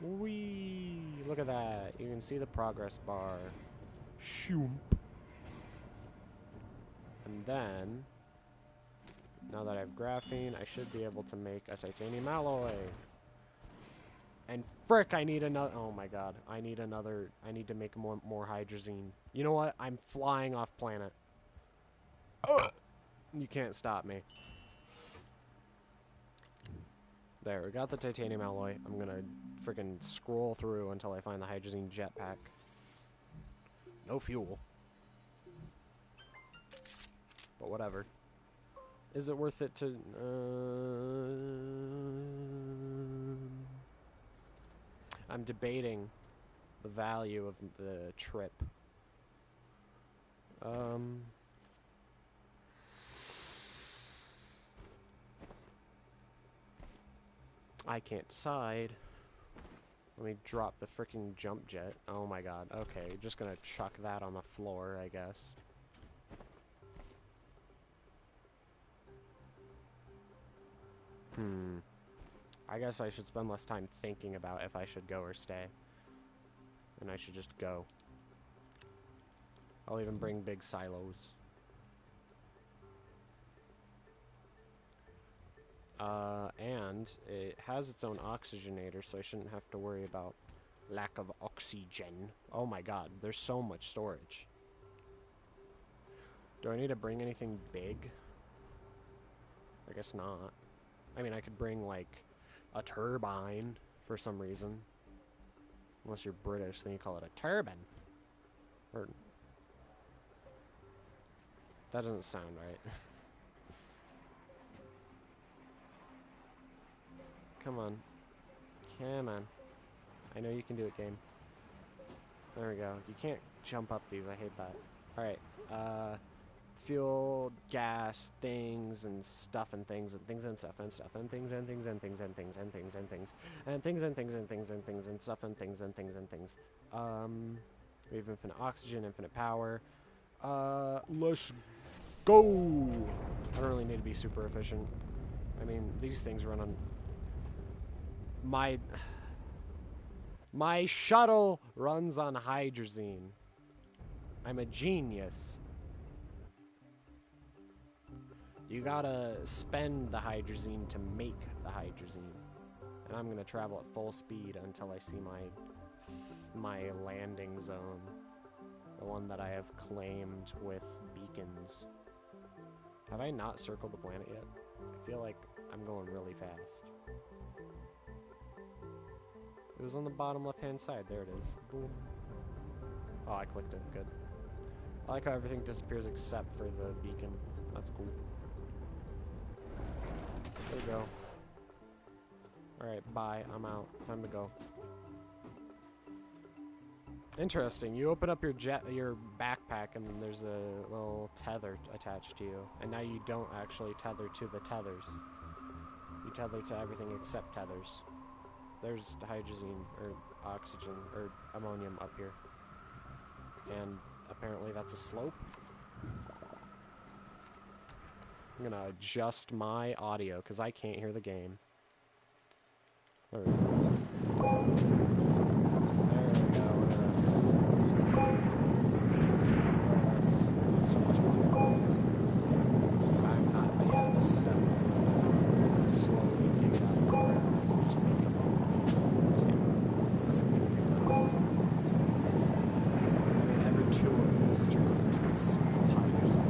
Whee! Look at that. You can see the progress bar. Shoom. And then, now that I have graphene, I should be able to make a titanium alloy. And frick, I need another. Oh my god, I need another. I need to make more hydrazine. You know what? I'm flying off planet. You can't stop me. There, we got the titanium alloy. I'm gonna freaking scroll through until I find the hydrazine jetpack. No fuel. But whatever. Is it worth it to... I'm debating the value of the trip. I can't decide. Let me drop the freaking jump jet. Oh my god. Okay, just gonna chuck that on the floor, I guess. I guess I should spend less time thinking about if I should go or stay. And I should just go. I'll even bring big silos. And it has its own oxygenator, so I shouldn't have to worry about lack of oxygen. Oh my god, there's so much storage. Do I need to bring anything big? I guess not. I mean, I could bring, like, a turbine for some reason. Unless you're British, then you call it a turbine. Or... that doesn't sound right. Come on. Come on. I know you can do it, game. There we go. You can't jump up these. I hate that. Alright. Fuel, gas, things, and stuff, and things, and things, and stuff, and stuff, and things, and things, and things, and things, and things, and things, and things, and things, and things, and things, and stuff, and things, and things, and things. We have infinite oxygen, infinite power. Let's go! I don't really need to be super efficient. I mean, these things run on... My shuttle runs on hydrazine. I'm a genius. You gotta spend the hydrazine to make the hydrazine. And I'm gonna travel at full speed until I see my landing zone. The one that I have claimed with beacons. Have I not circled the planet yet? I feel like I'm going really fast. It was on the bottom left-hand side. There it is. Boom. Oh, I clicked it. Good. I like how everything disappears except for the beacon. That's cool. There we go. Alright, bye. I'm out. Time to go. Interesting. You open up your backpack and there's a little tether attached to you. And now you don't actually tether to the tethers. You tether to everything except tethers. There's hydrazine, or oxygen, or ammonium up here. And apparently that's a slope. I'm gonna adjust my audio, because I can't hear the game. There we go. There we go, look at this. So much more. I'm not, but yeah, this is definitely slowly take it out of the ground. Just make it every 2 of these turns into a small hydrazine.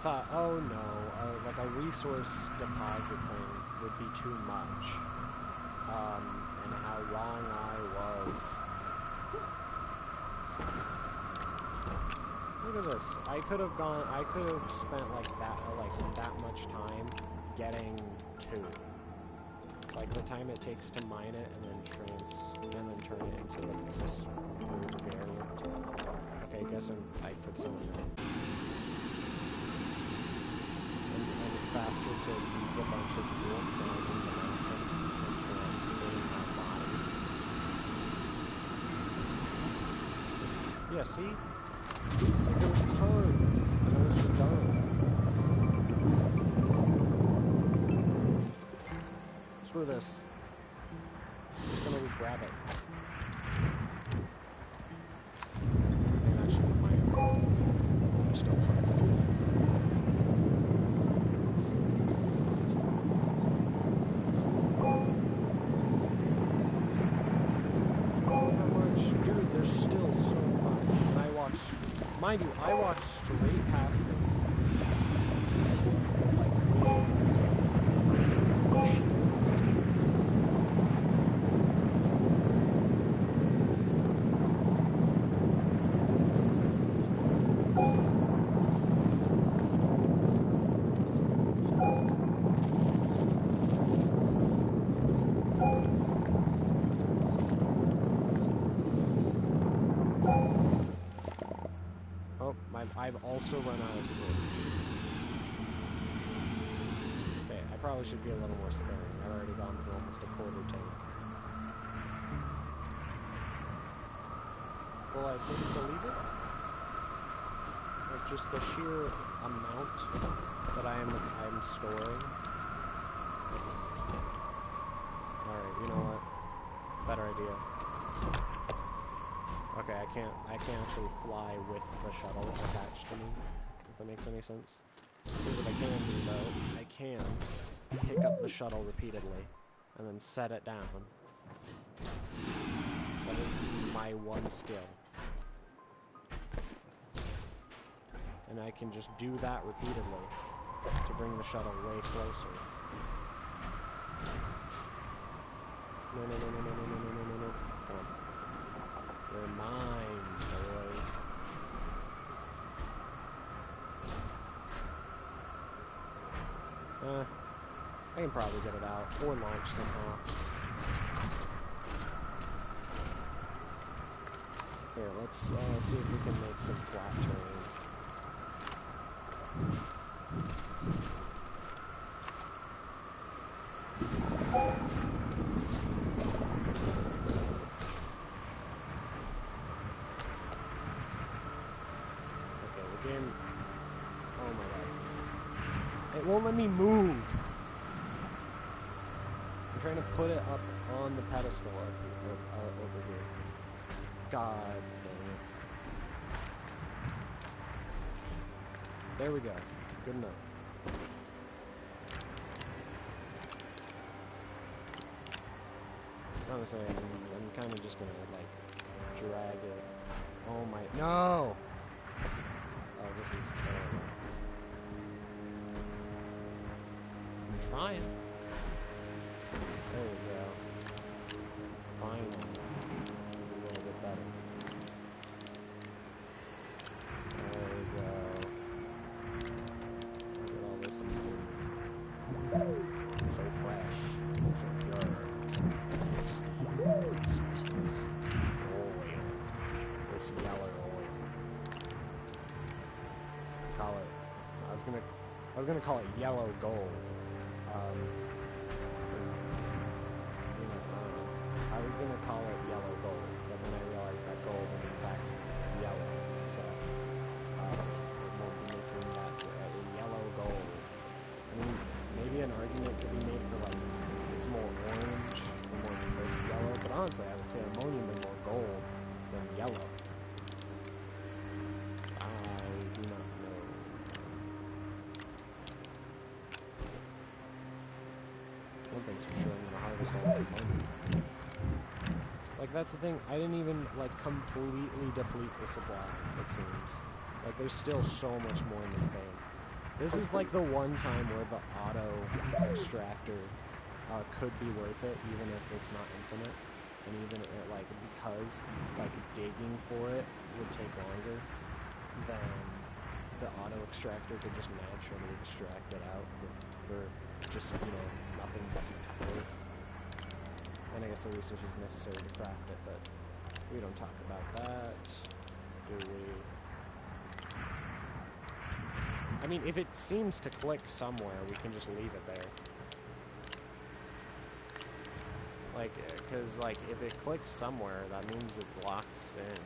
thought, oh no, like a resource deposit thing would be too much. And how wrong I was. Look at this. I could have spent like that much time getting 2. Like the time it takes to mine it and then turn it into like this weird variant. Okay, I guess I put some in there. And it's faster to use a bunch of fuel climbing the mountain and transporting my body. Yeah, see? Like there was tons, and I was just done. Screw this. I'm just gonna grab it. Maybe I should put my own. There's still tons to it. Dude, there's still so much. And I walked, mind you, I walked straight past this. I've also run out of storage. Okay, I probably should be a little more sparing. I've already gone through almost a quarter tank. Well, I couldn't believe it. Like just the sheer amount that I'm storing. Alright, you know what? Better idea. Okay, I can't actually fly with the shuttle attached to me, if that makes any sense. Here's what I can do, though. I can pick up the shuttle repeatedly, and then set it down. That is my one skill. And I can just do that repeatedly to bring the shuttle way closer. No. Come on. You're mine, boy. I can probably get it out, or launch somehow. Here, let's see if we can make some flat terrain. Oh my god. It won't let me move. I'm trying to put it up on the pedestal over here. God dang it. There we go. Good enough. Honestly, I'm kind of just gonna like drag it. Oh my, no! Oh, this is terrible. I'm trying. There we go. Finally. This is a little bit better. There we go. Look at all this improvement. So fresh. So pure. Resources. Oil. This yellow oil. Call it. I was gonna call it yellow gold. I was gonna call it yellow gold, but then I realized that gold is in fact yellow, so it won't be making that a yellow gold. I mean, maybe an argument could be made for like it's more orange or more this yellow, but honestly, I would say ammonium is more gold than yellow. I do not know. One thing's for sure, I'm gonna harvest all this ammonium. Like, that's the thing, I didn't even, like, completely deplete the supply, it seems. Like, there's still so much more in this game. This is like the one time where the auto extractor could be worth it, even if it's not infinite, and even like because like digging for it would take longer than the auto extractor could just naturally extract it out for just, you know, nothing but power. And I guess the resources necessary to craft it, but we don't talk about that, do we? I mean, if it seems to click somewhere, we can just leave it there. Like, because, like, if it clicks somewhere, that means it locks in.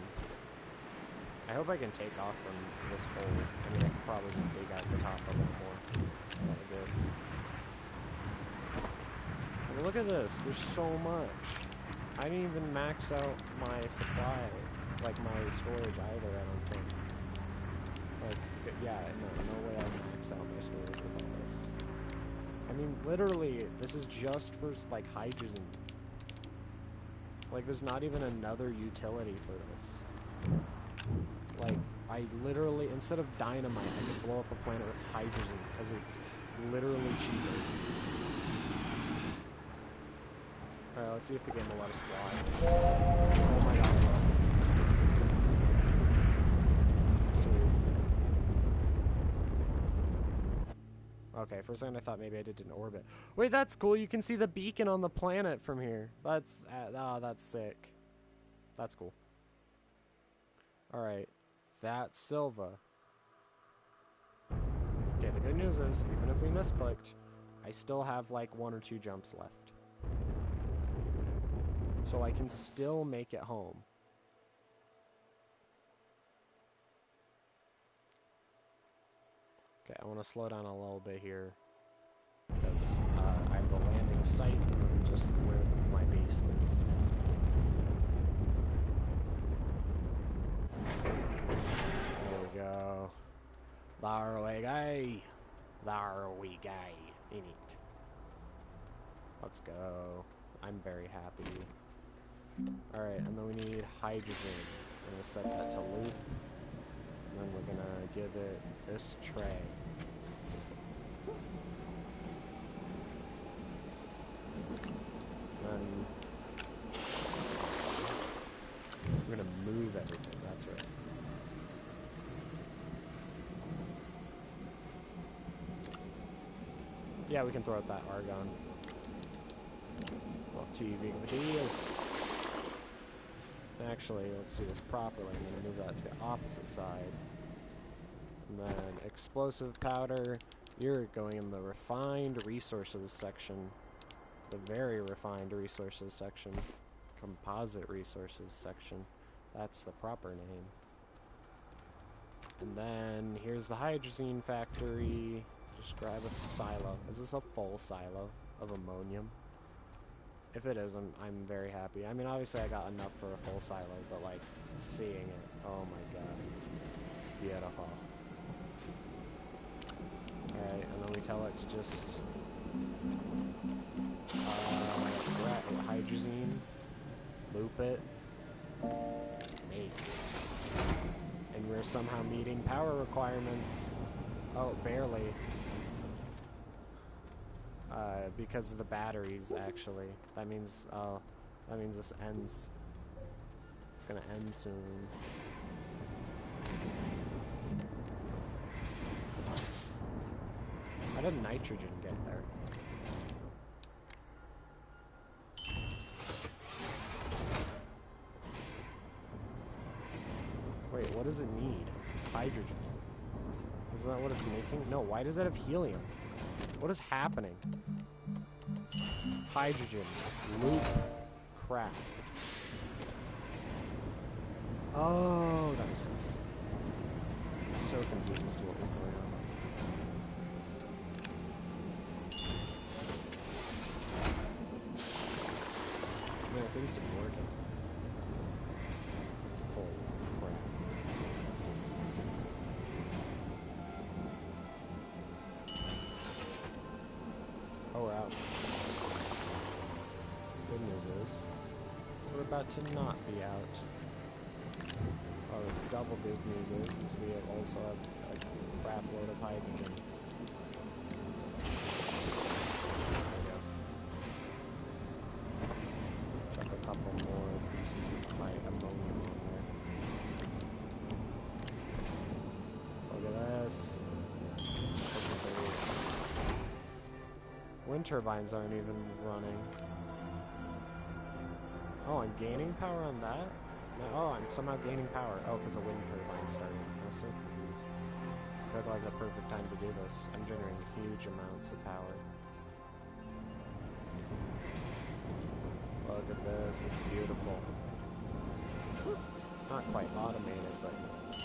I hope I can take off from this hole. I mean, I could probably dig out the top a little more. That'd be good. I mean, look at this. There's so much. I didn't even max out my supply, like my storage either, I don't think. Like, yeah, no way I'll max out my storage with all this. I mean, literally, this is just for, like, hydrogen. Like, there's not even another utility for this. Like, I literally, instead of dynamite, I could blow up a planet with hydrogen, because it's literally cheaper. Alright, let's see if the game will let us fly. Oh my god. Okay, for a second I thought maybe I did an orbit. Wait, that's cool. You can see the beacon on the planet from here. That's, that's sick. That's cool. Alright, that's Silva. Okay, the good news is, even if we misclicked, I still have like 1 or 2 jumps left. So I can still make it home. Okay, I want to slow down a little bit here, because I have the landing site just where my base is. There we go. There we go. There we go. In it. Let's go. I'm very happy. Alright, and then we need hydrogen. I'm going to set that to loop. And then we're going to give it this tray. And we're going to move everything, that's right. Yeah, we can throw out that argon. Not too big of a deal. Actually, let's do this properly. I'm going to move that to the opposite side. And then explosive powder. You're going in the refined resources section. The very refined resources section. Composite resources section. That's the proper name. And then here's the hydrazine factory. Just grab a silo. Is this a full silo of ammonium? If it is, I'm very happy. I mean, obviously I got enough for a full silo, but like, seeing it, oh my god. Beautiful. Alright, and then we tell it to just, hydrazine, loop it, make. And we're somehow meeting power requirements. Oh, barely. Because of the batteries, actually. That means this ends. It's gonna end soon. How did nitrogen get there? Wait, what does it need? Hydrogen. Isn't that what it's making? No, why does it have helium? What is happening? Hydrogen. Loop. Crap. Oh, that makes sense. I'm so confused as to what was going on. I mean, it seems to be working. Holy crap. Oh, we're out. Good news is, we're about to not be out. Oh, double good news is we also have a crap load of hydrogen. wind turbines aren't even running. Oh, I'm gaining power on that? No, oh, I'm somehow gaining power. Oh, because the wind turbine's starting. I was so confused. I feel like the perfect time to do this. I'm generating huge amounts of power. Look at this, it's beautiful. Not quite automated, but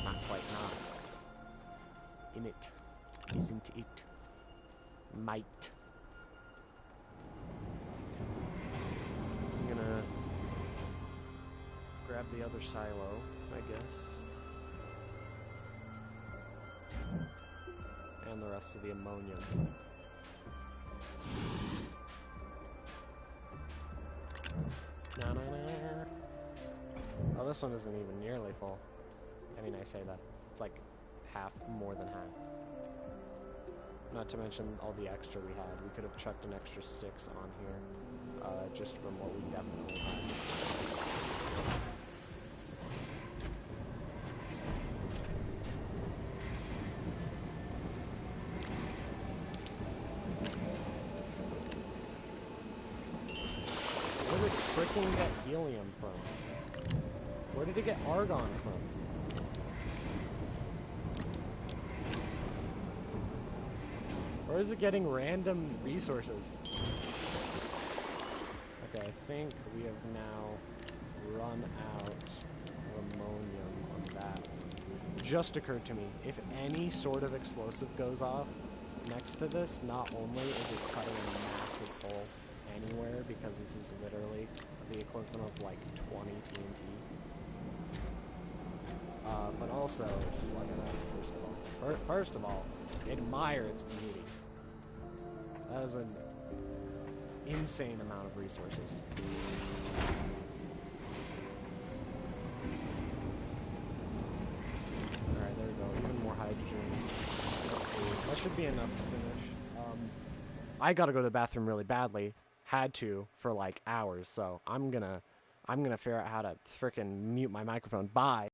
not quite not. In it, isn't it? Might. I'm gonna grab the other silo, I guess. And the rest of the ammonia. Oh, this one isn't even nearly full. I mean, I say that. It's like half, more than half. Not to mention all the extra we had. We could have chucked an extra 6 on here, just from what we definitely had. Where did it frickin' get helium from? Where did it get argon from? Or is it getting random resources? Okay, I think we have now run out of ammonium on that. Just occurred to me, if any sort of explosive goes off next to this, not only is it cutting a massive hole anywhere, because this is literally the equivalent of like 20 TNT. But also, just look at that, first of all, admire its beauty. That is an insane amount of resources. Alright, there we go. Even more hydrogen. Let's see. That should be enough to finish. I gotta go to the bathroom really badly. Had to for like hours, so I'm gonna figure out how to frickin' mute my microphone. Bye.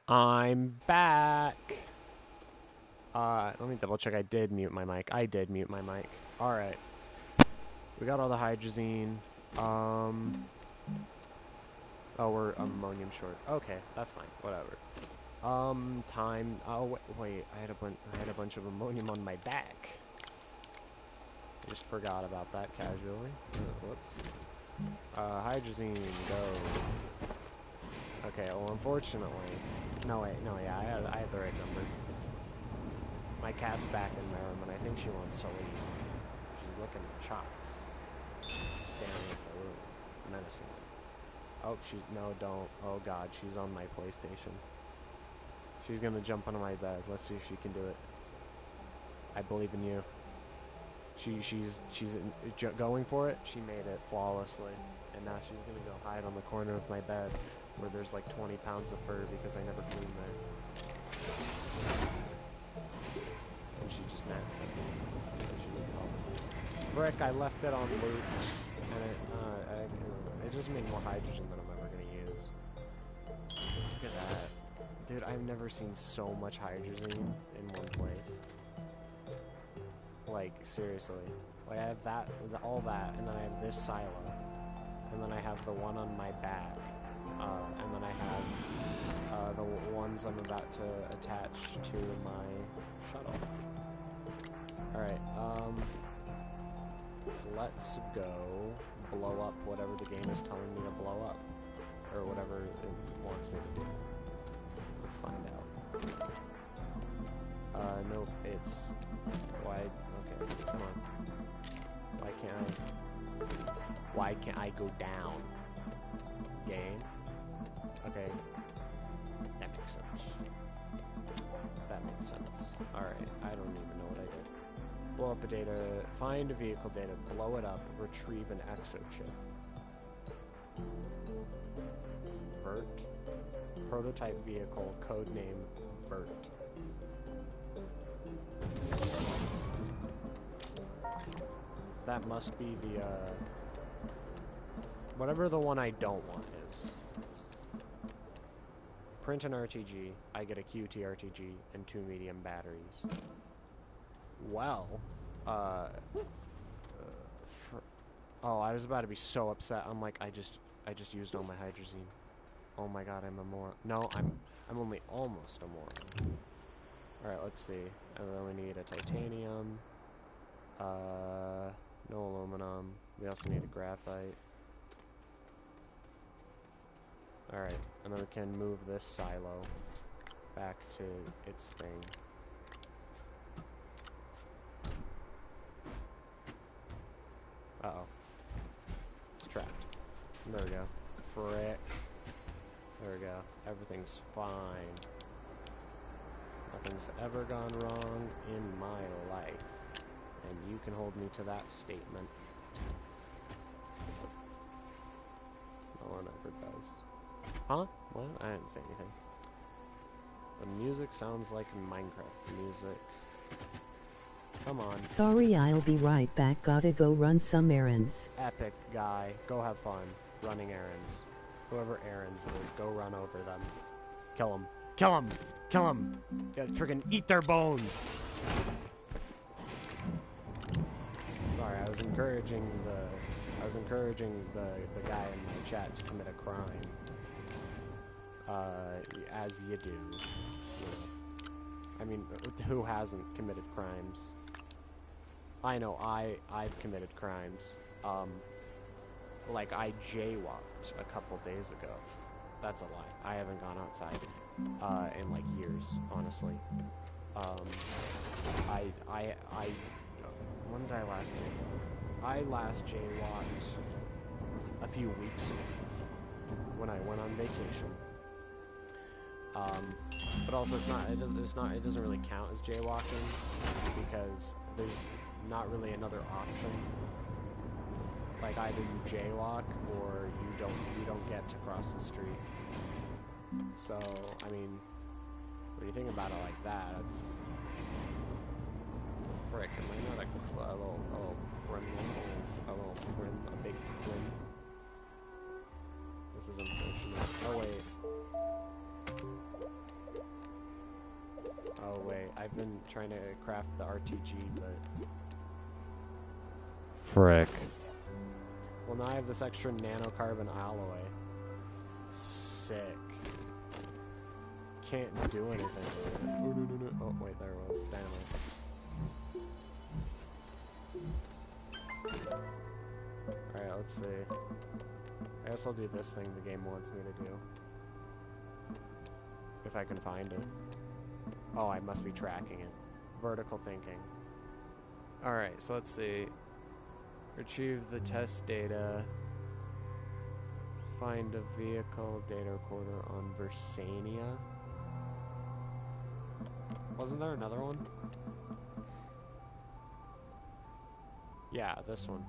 I'm back. Let me double check. I did mute my mic. Alright. We got all the hydrazine. Oh, we're ammonium short. Okay, that's fine. Whatever. Time. Oh, wait. I had a bunch of ammonium on my back. I just forgot about that casually. Whoops. Hydrazine, go. Okay, well, unfortunately... No, yeah, I had the right number. My cat's back in the room, and I think she wants to leave. She's looking at chops. She's staring at the room, menacingly. Oh, no, don't. Oh, God, she's on my PlayStation. She's gonna jump onto my bed. Let's see if she can do it. I believe in you. She's going for it. She made it flawlessly. And now she's gonna go hide on the corner of my bed where there's like 20 pounds of fur because I never cleaned there. And she just naps at me because she needs help. Frick, I left it on loop. And it just made more hydrogen than I'm ever gonna use. Look at that. Dude, I've never seen so much hydrazine in one place. Like, seriously. Like, I have that, all that, and then I have this silo. And then I have the one on my back. And then I have the ones I'm about to attach to my shuttle. Alright, let's go blow up whatever the game is telling me to blow up. Or whatever it wants me to do. Let's find out. Nope, it's... Why... Okay, come on. Why can't I go down? Game? Okay. That makes sense. Alright, I don't even know what I did. Blow up a data, find a vehicle data, blow it up, retrieve an exochip. Vert. Prototype vehicle, codename Vert. That must be the, whatever the one I don't want is. Print an RTG, I get a QT RTG, and 2 medium batteries. Well, oh, I was about to be so upset. I'm like, I just used all my hydrazine. Oh my god, I'm a moron. No, I'm only almost a moron. Alright, let's see. And then we need a titanium. No aluminum. We also need a graphite. Alright, and then we can move this silo back to its thing. Uh-oh. It's trapped. There we go. Frick. There we go. Everything's fine. Nothing's ever gone wrong in my life. And you can hold me to that statement. No one ever does. Huh? What? I didn't say anything. The music sounds like Minecraft music. Come on. Sorry, I'll be right back. Gotta go run some errands. Epic guy. Go have fun. Running errands. Whoever errands it is, go run over them. Kill them. Kill them! Kill them! Yeah, friggin' eat their bones! Sorry, I was encouraging the guy in my chat to commit a crime. As you do. You know. I mean, who hasn't committed crimes? I know, I've committed crimes. Like, I jaywalked a couple days ago. That's a lie. I haven't gone outside, in, like, years, honestly. When did I last jaywalk? I last jaywalked a few weeks ago, when I went on vacation. But also it doesn't really count as jaywalking, because there's not really another option. Like, either you jaywalk or you don't get to cross the street. So, I mean, when you think about it like that, it's... Frick, am I not a little criminal? A big crim? This is unfortunate. Oh, wait. I've been trying to craft the RTG, but... Frick. Well, now I have this extra nanocarbon alloy. Sick. Can't do anything with it. Oh, no. Oh, wait, there it was. Damn it. Alright, let's see. I guess I'll do this thing the game wants me to do. If I can find it. Oh, I must be tracking it. Vertical thinking. Alright, so let's see. Retrieve the test data. Find a vehicle data recorder on Versania. Wasn't there another one? Yeah, this one.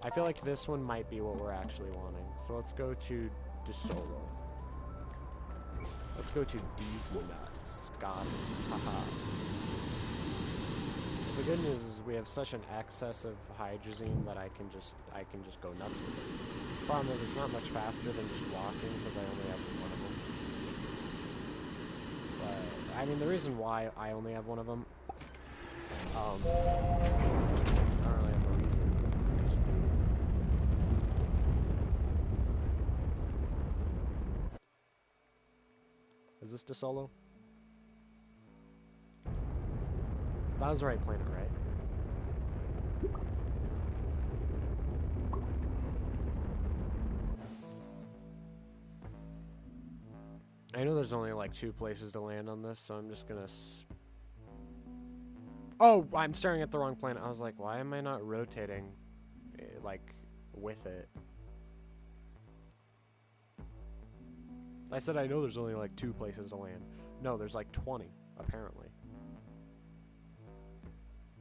I feel like this one might be what we're actually wanting. So let's go to DeSolo. Let's go to D's Nuts. Got it. Haha. The good news is we have such an excess of hydrazine that I can just go nuts with it. The problem is it's not much faster than just walking because I only have one of them. But I mean the reason why I only have one of them, I don't really have a reason. Is this DeSolo? That was the right planet, right? I know there's only like 2 places to land on this, so I'm just gonna... Oh, I'm staring at the wrong planet. I was like, why am I not rotating, like, with it? I said I know there's only like 2 places to land. No, there's like 20, apparently.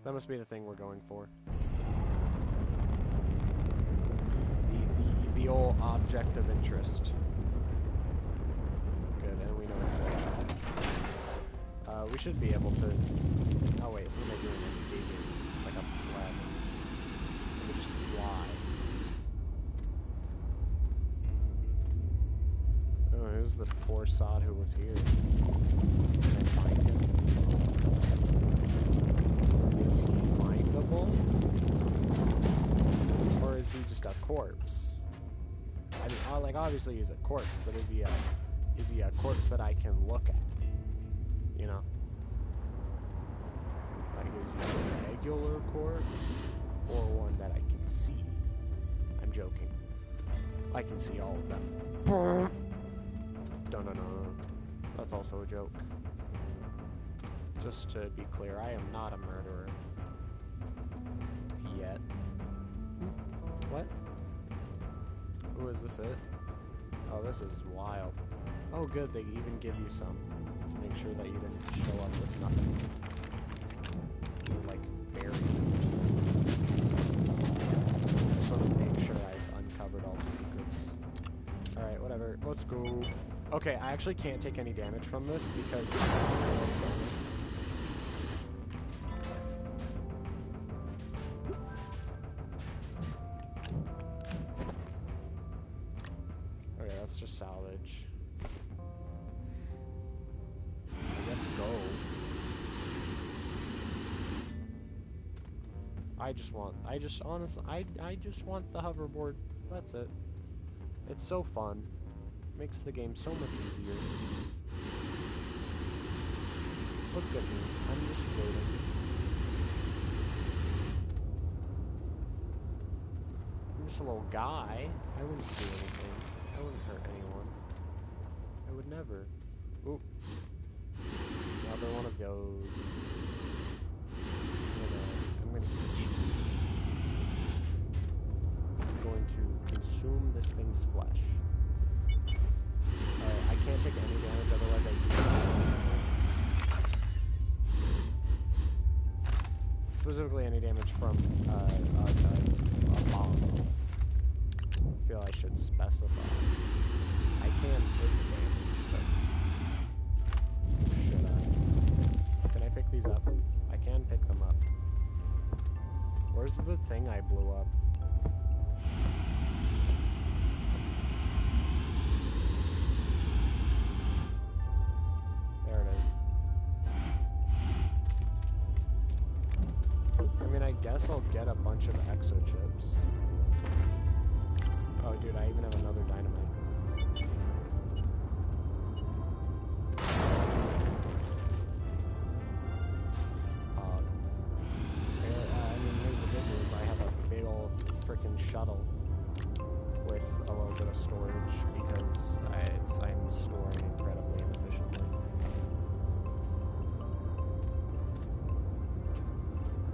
That must be the thing we're going for. The old object of interest. Good, and we know it's good. We should be able to... Oh wait, what am I doing? I'm digging like a pleb. Let me just fly. Oh, who's the poor sod who was here? Can I find him? Is he findable? Or is he just a corpse? I mean, like, obviously he's a corpse, but is he a corpse that I can look at? You know? Like, is he a regular corpse? Or one that I can see? I'm joking. I can see all of them. No. That's also a joke. Just to be clear, I am not a murderer. Yet. What? Oh, is this it? Oh, this is wild. Oh, good, they even give you some. To make sure that you didn't show up with nothing. You're, like, buried. I just want to make sure I've uncovered all the secrets. Alright, whatever. Let's go. Okay, I actually can't take any damage from this because... Okay, let's just salvage. I guess go. I just want the hoverboard. That's it. It's so fun. Makes the game so much easier. Look at me. I'm just floating. I'm just a little guy. I wouldn't do anything. I wouldn't hurt anyone. I would never. Ooh. Another one of those. I'm gonna eat you. I'm going to consume this thing's flesh. Alright, I can't take any damage, otherwise I specifically any damage from a bomb. I feel I should specify. I can take damage, but should I? Can I pick these up? I can pick them up. Where's the thing I blew up? get a bunch of exo chips. Oh, dude, I even have another dynamite. I mean, here's the good news. I have a big old freaking shuttle with a little bit of storage because I'm storing incredibly inefficiently.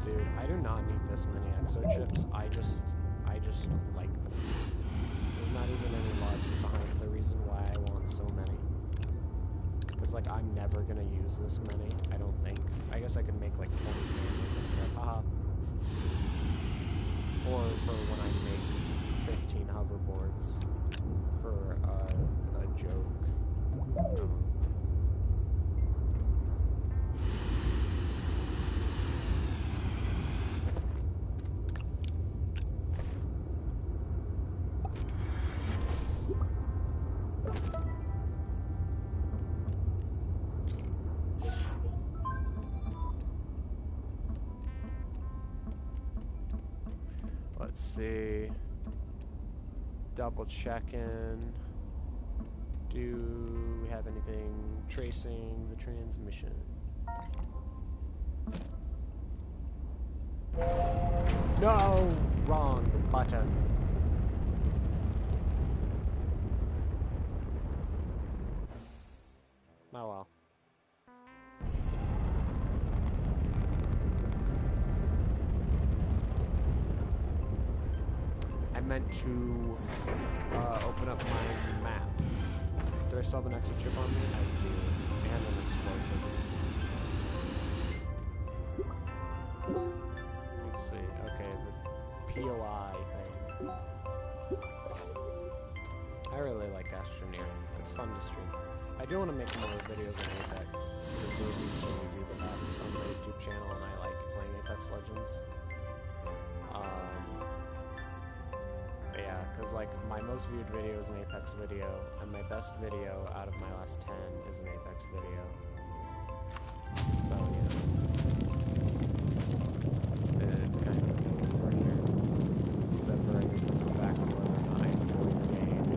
Dude, I do not need this many exo chips. I just like them. There's not even any logic behind the reason why I want so many. Because, like, I'm never gonna use this many, I don't think. I guess I could make, like, 20 families. Haha. Or for when I make 15 hoverboards for a joke. Let's see. Double checking. Do we have anything tracing the transmission? No! Wrong button. Oh well. I meant to open up my map. Do I still have an extra chip on me? I do. And an explosive. Let's see. Okay, the POI thing. I really like Astroneer. It's fun to stream. I do want to make more videos on Apex, because those usually do the best on the YouTube channel, and I like playing Apex Legends. Yeah, because like my most viewed video is an Apex video, and my best video out of my last 10 is an Apex video. So yeah, it's kind of a no-brainer. Except for I guess the fact of whether or not I enjoy the game,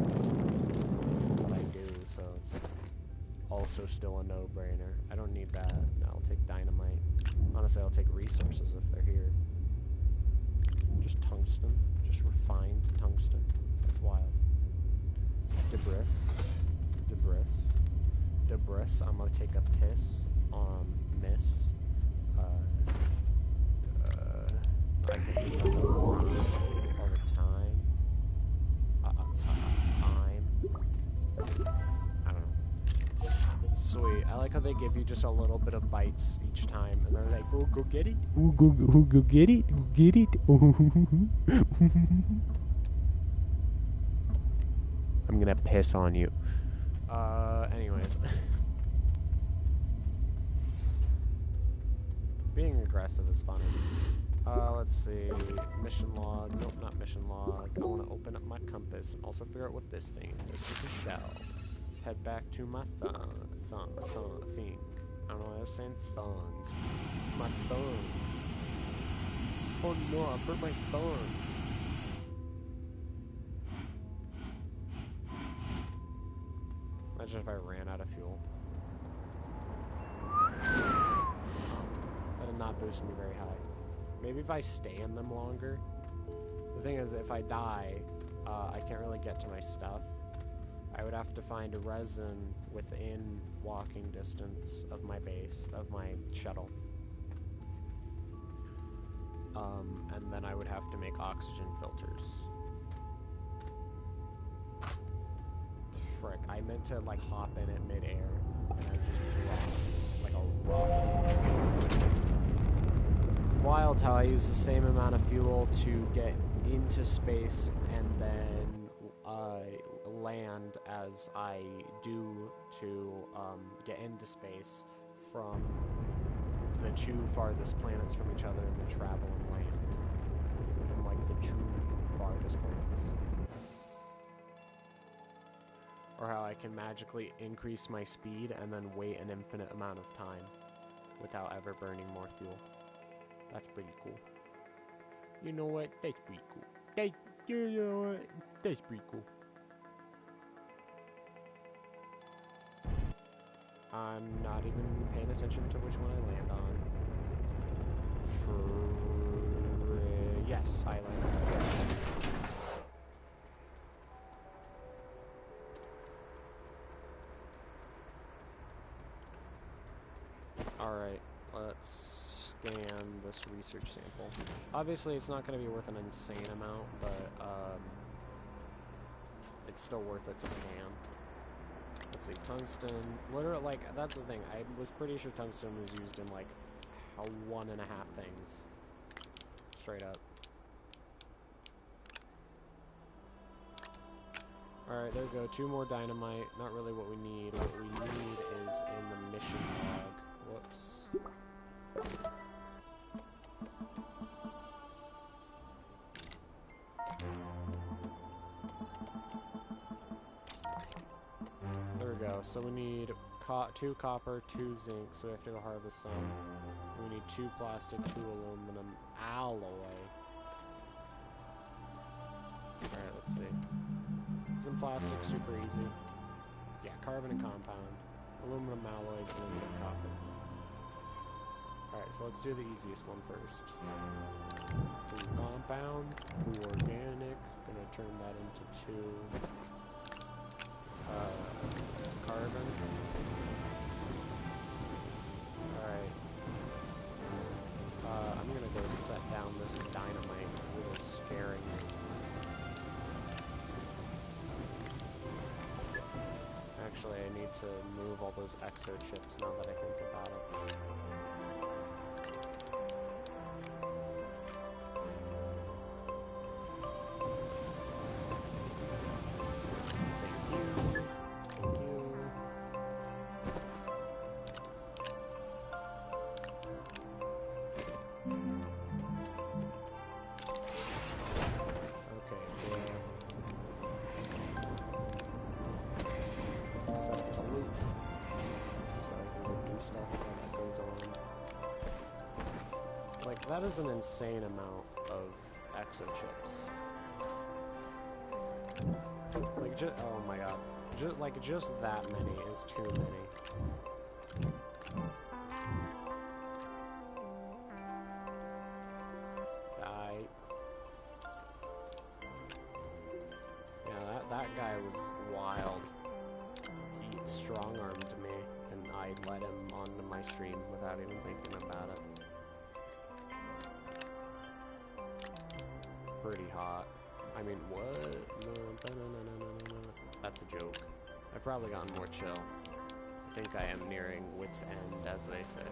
but I do, so it's also still a no-brainer. I don't need that. I'll take dynamite. Honestly, I'll take resources if they're here. Just tungsten. Just refined tungsten. That's wild. Debris. I'm gonna take a piss on Miss. I can eat all the time. I don't know. Sweet. I like how they give you just a little bit of bites each time, and they're like, "Oh, go get it! Oh, go get it! Go get it!" I'm gonna piss on you. Anyways. Being aggressive is funny. Let's see. Mission log. Nope, not mission log. I want to open up my compass and also figure out what this thing is. This is a shell. Head back to my thing. I don't know why I was saying thong. My thumb. Oh no, I burnt my thumb. Imagine if I ran out of fuel. That did not boost me very high. Maybe if I stay in them longer. The thing is, if I die, I can't really get to my stuff. I would have to find a resin within walking distance of my base, of my shuttle. And then I would have to make oxygen filters. Frick, I meant to like hop in at mid-air, and I just dropped like a rocket. Wild how I use the same amount of fuel to get into space and then land as I do to get into space from the two farthest planets from each other and then travel and land from like the two farthest planets. Or how I can magically increase my speed and then wait an infinite amount of time without ever burning more fuel. That's pretty cool. You know what? That's pretty cool. You know what? That's pretty cool. I'm not even paying attention to which one I land on. Yes, I landed. Alright, let's scan this research sample. Obviously, it's not going to be worth an insane amount, but it's still worth it to scan. Let's see, tungsten. Literally, like, that's the thing. I was pretty sure tungsten was used in, like, 1.5 things. Straight up. Alright, there we go. 2 more dynamite. Not really what we need. What we need is in the mission log. Whoops. There we go. So we need 2 copper, 2 zinc, so we have to go harvest some. We need 2 plastic, 2 aluminum alloy. Alright, let's see. Some plastic, super easy. Yeah, carbon and compound. Aluminum alloys, aluminum copper. Alright, so let's do the easiest one first. 2 compound, 2 organic. Gonna turn that into 2 carbon. Alright. I'm gonna go set down this dynamite. It is scaring me. Actually, I need to move all those exo chips now that I think about it. Like, that is an insane amount of exo chips. Like, oh my god. Just that many is too many. Yeah, that guy was wild. He strong-armed me, and I let him onto my stream without even thinking about it. Pretty hot. I mean, what? No. That's a joke. I've probably gotten more chill. I think I am nearing wit's end, as they say.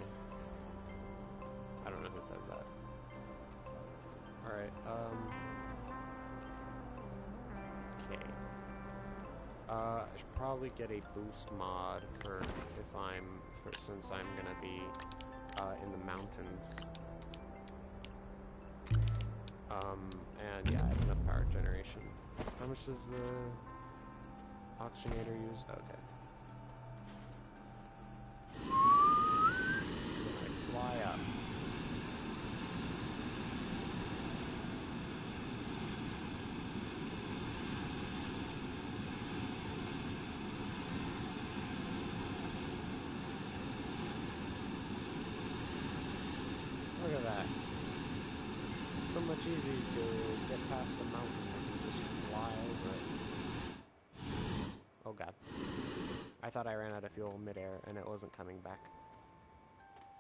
I don't know who says that. Alright, okay. I should probably get a boost mod since I'm gonna be, in the mountains. And yeah, I have enough power generation. How much does the oxygenator use? Okay. Like, fly up. Look at that. So much easier to get past the mountain. I can just fly over it. Oh god. I thought I ran out of fuel midair and it wasn't coming back.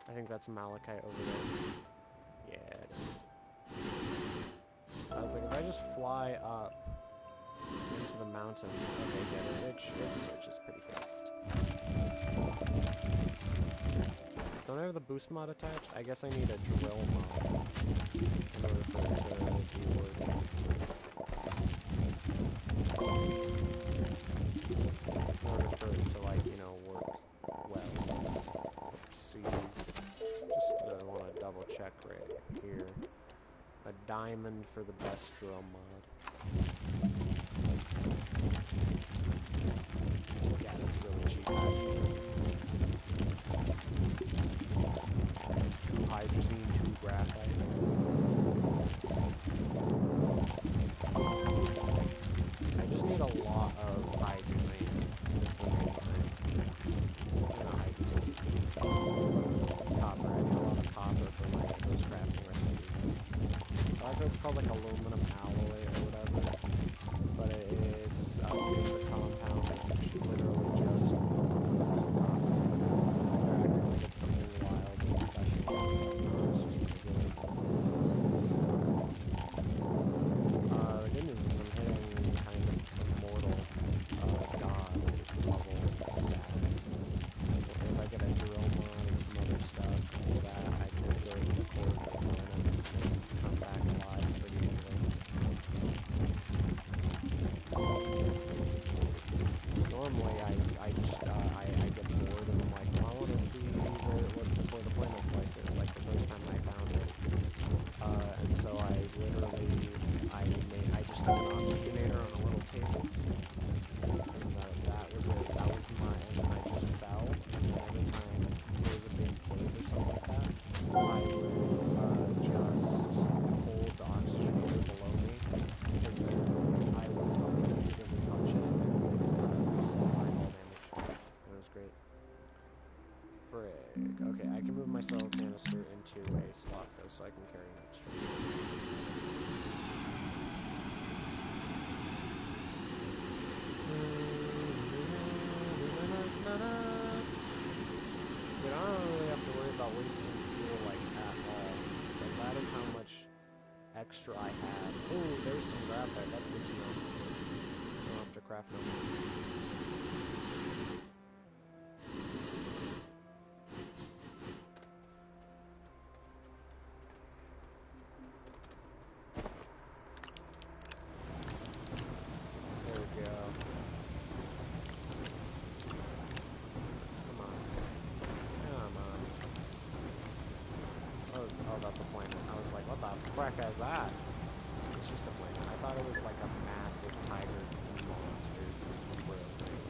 I think that's malachite over there. Yeah, it is. I was like, if I just fly up into the mountain, okay, yeah, it switches pretty fast. Don't I have the boost mod attached? I guess I need a drill mod in order for it to be working. In order for it to, like, you know, work well. Oopsies. Just want to double check right here. A diamond for the best drill mod. Yeah, that's really cheap, actually. It's 2 hydrazine, 2 graphite. randomly I get bored and I'm like, well, I want to see what the planet's like, like the first time I found it. And so I literally, I just did an oxygenator on a little table, and that was it. That was my, and then I just fell, and then every time there was a big wave or something like that, I would just hold the oxygenator below me, because then I would immediately touch it, and it would reset my fall damage. And it was great. Frig. Okay, I can move my cell canister into a slot, though, so I can carry an extra. Dude, I don't really have to worry about wasting fuel, like, at all. But that is how much extra I have. Oh, there's some graphite. That's good to know. I don't have to craft no more. As that. It's just a planet. I thought it was like a massive tiger monster thing.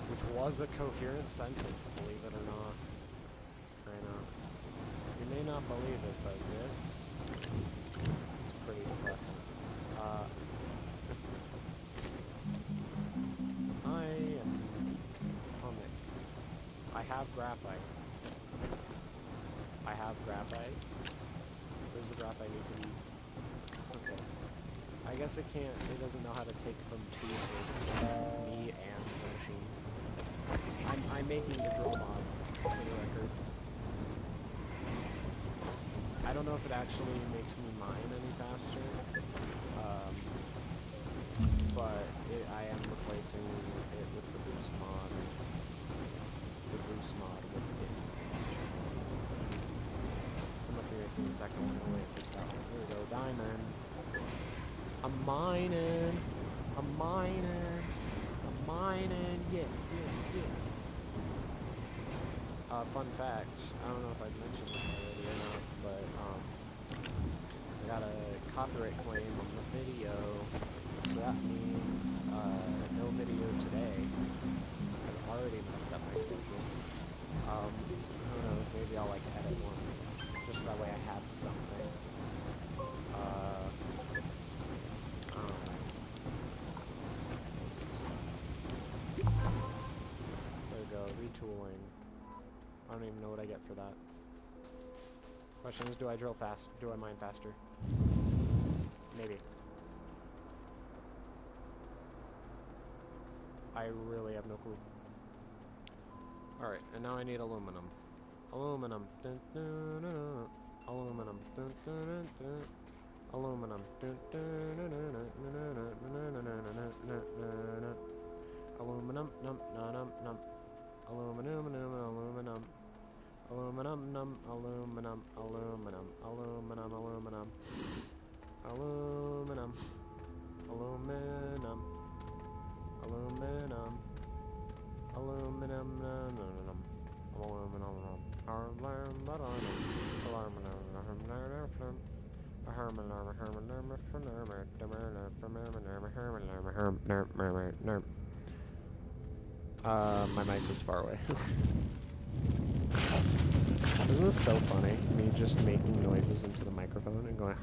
Which was a coherent sentence, believe it or not. I know. You may not believe it, but this is pretty depressing. I am comic. I have graphite. I have graphite. Where's the graphite need to be? Okay. I guess it can't, it doesn't know how to take from two versions, me and the machine. I'm making the drill mod, for the record. I don't know if it actually makes me mine any faster, but I am replacing it with the boost mod. The boost mod with it. Making the second one. Oh, wait, fix that one. Here we go. Diamond. I'm mining. I'm mining. I'm mining. Yeah. Fun fact. I don't know if I've mentioned this already or not, but, I got a copyright claim on the video, so that means, no video today. I've already messed up my schedule. Who knows, maybe I'll, like, edit one. Just that way I have something. I don't know. There we go, retooling. I don't even know what I get for that. Question is, do I drill fast? Do I mine faster? Maybe. I really have no clue. Alright, and now I need aluminum. Aluminum. Dun, dun, dun, dun. Aluminum. Dun, dun, dun, dun. Aluminum. Dun, dun, dun, dun, dun, dun, dun, dun, dun. Aluminum. Num, num, num. Aluminum, aluminum. Aluminum, num, aluminum, aluminum, aluminum, aluminum. Aluminum. Aluminum. Aluminum. Aluminum. Aluminum. My mic is far away. Isn't this so funny? Me just making noises into the microphone and going.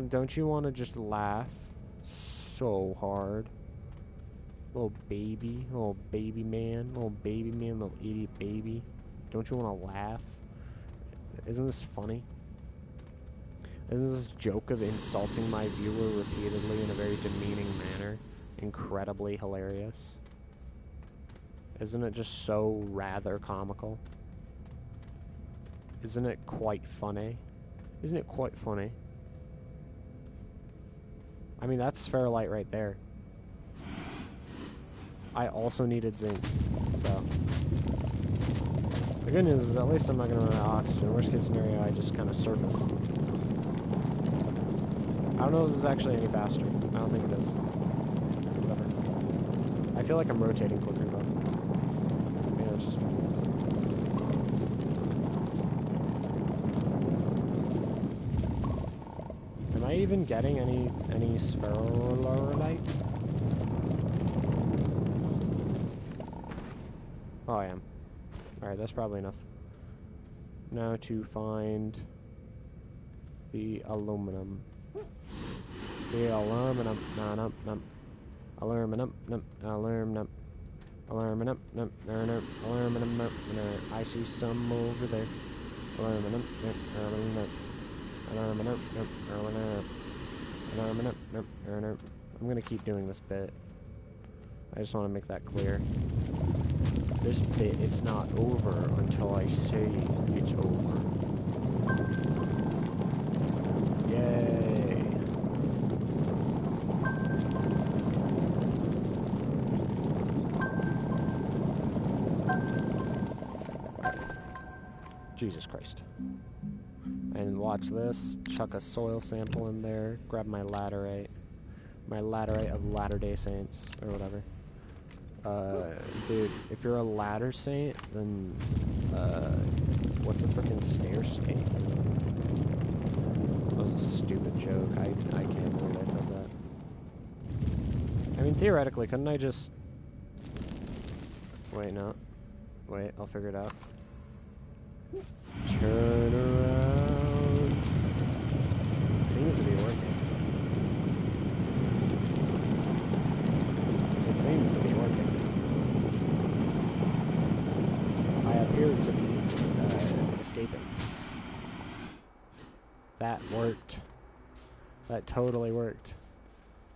Don't you want to just laugh so hard? Little baby man, little idiot baby. Don't you want to laugh? Isn't this funny? Isn't this joke of insulting my viewer repeatedly in a very demeaning manner incredibly hilarious? Isn't it just so rather comical? Isn't it quite funny? Isn't it quite funny? I mean, that's Fairlight right there. I also needed zinc, so... The good news is at least I'm not going to run out of oxygen. Worst case scenario, I just kind of surface. I don't know if this is actually any faster. I don't think it is. Whatever. I feel like I'm rotating quicker though. Maybe that's just me. Am I even getting any spherolite? Oh, I am. Alright, that's probably enough. Now to find the aluminum. The aluminum. Aluminum. Aluminum. Aluminum. Aluminum. I see some over there. Aluminum. Aluminum. Aluminum. Aluminum. Aluminum. I'm gonna keep doing this bit. I just want to make that clear. This bit, it's not over until I say it's over. Yay! Jesus Christ. And watch this. Chuck a soil sample in there. Grab my laterite. My laterite of Latter-day Saints, or whatever. Dude, if you're a ladder saint, then, what's a frickin' stair saint? That was a stupid joke. I can't believe I said that. I mean, theoretically, couldn't I just... Wait, no. Wait, I'll figure it out. Turn around. It seems to be working. It seems to be working. I appear to be escaping. That worked. That totally worked.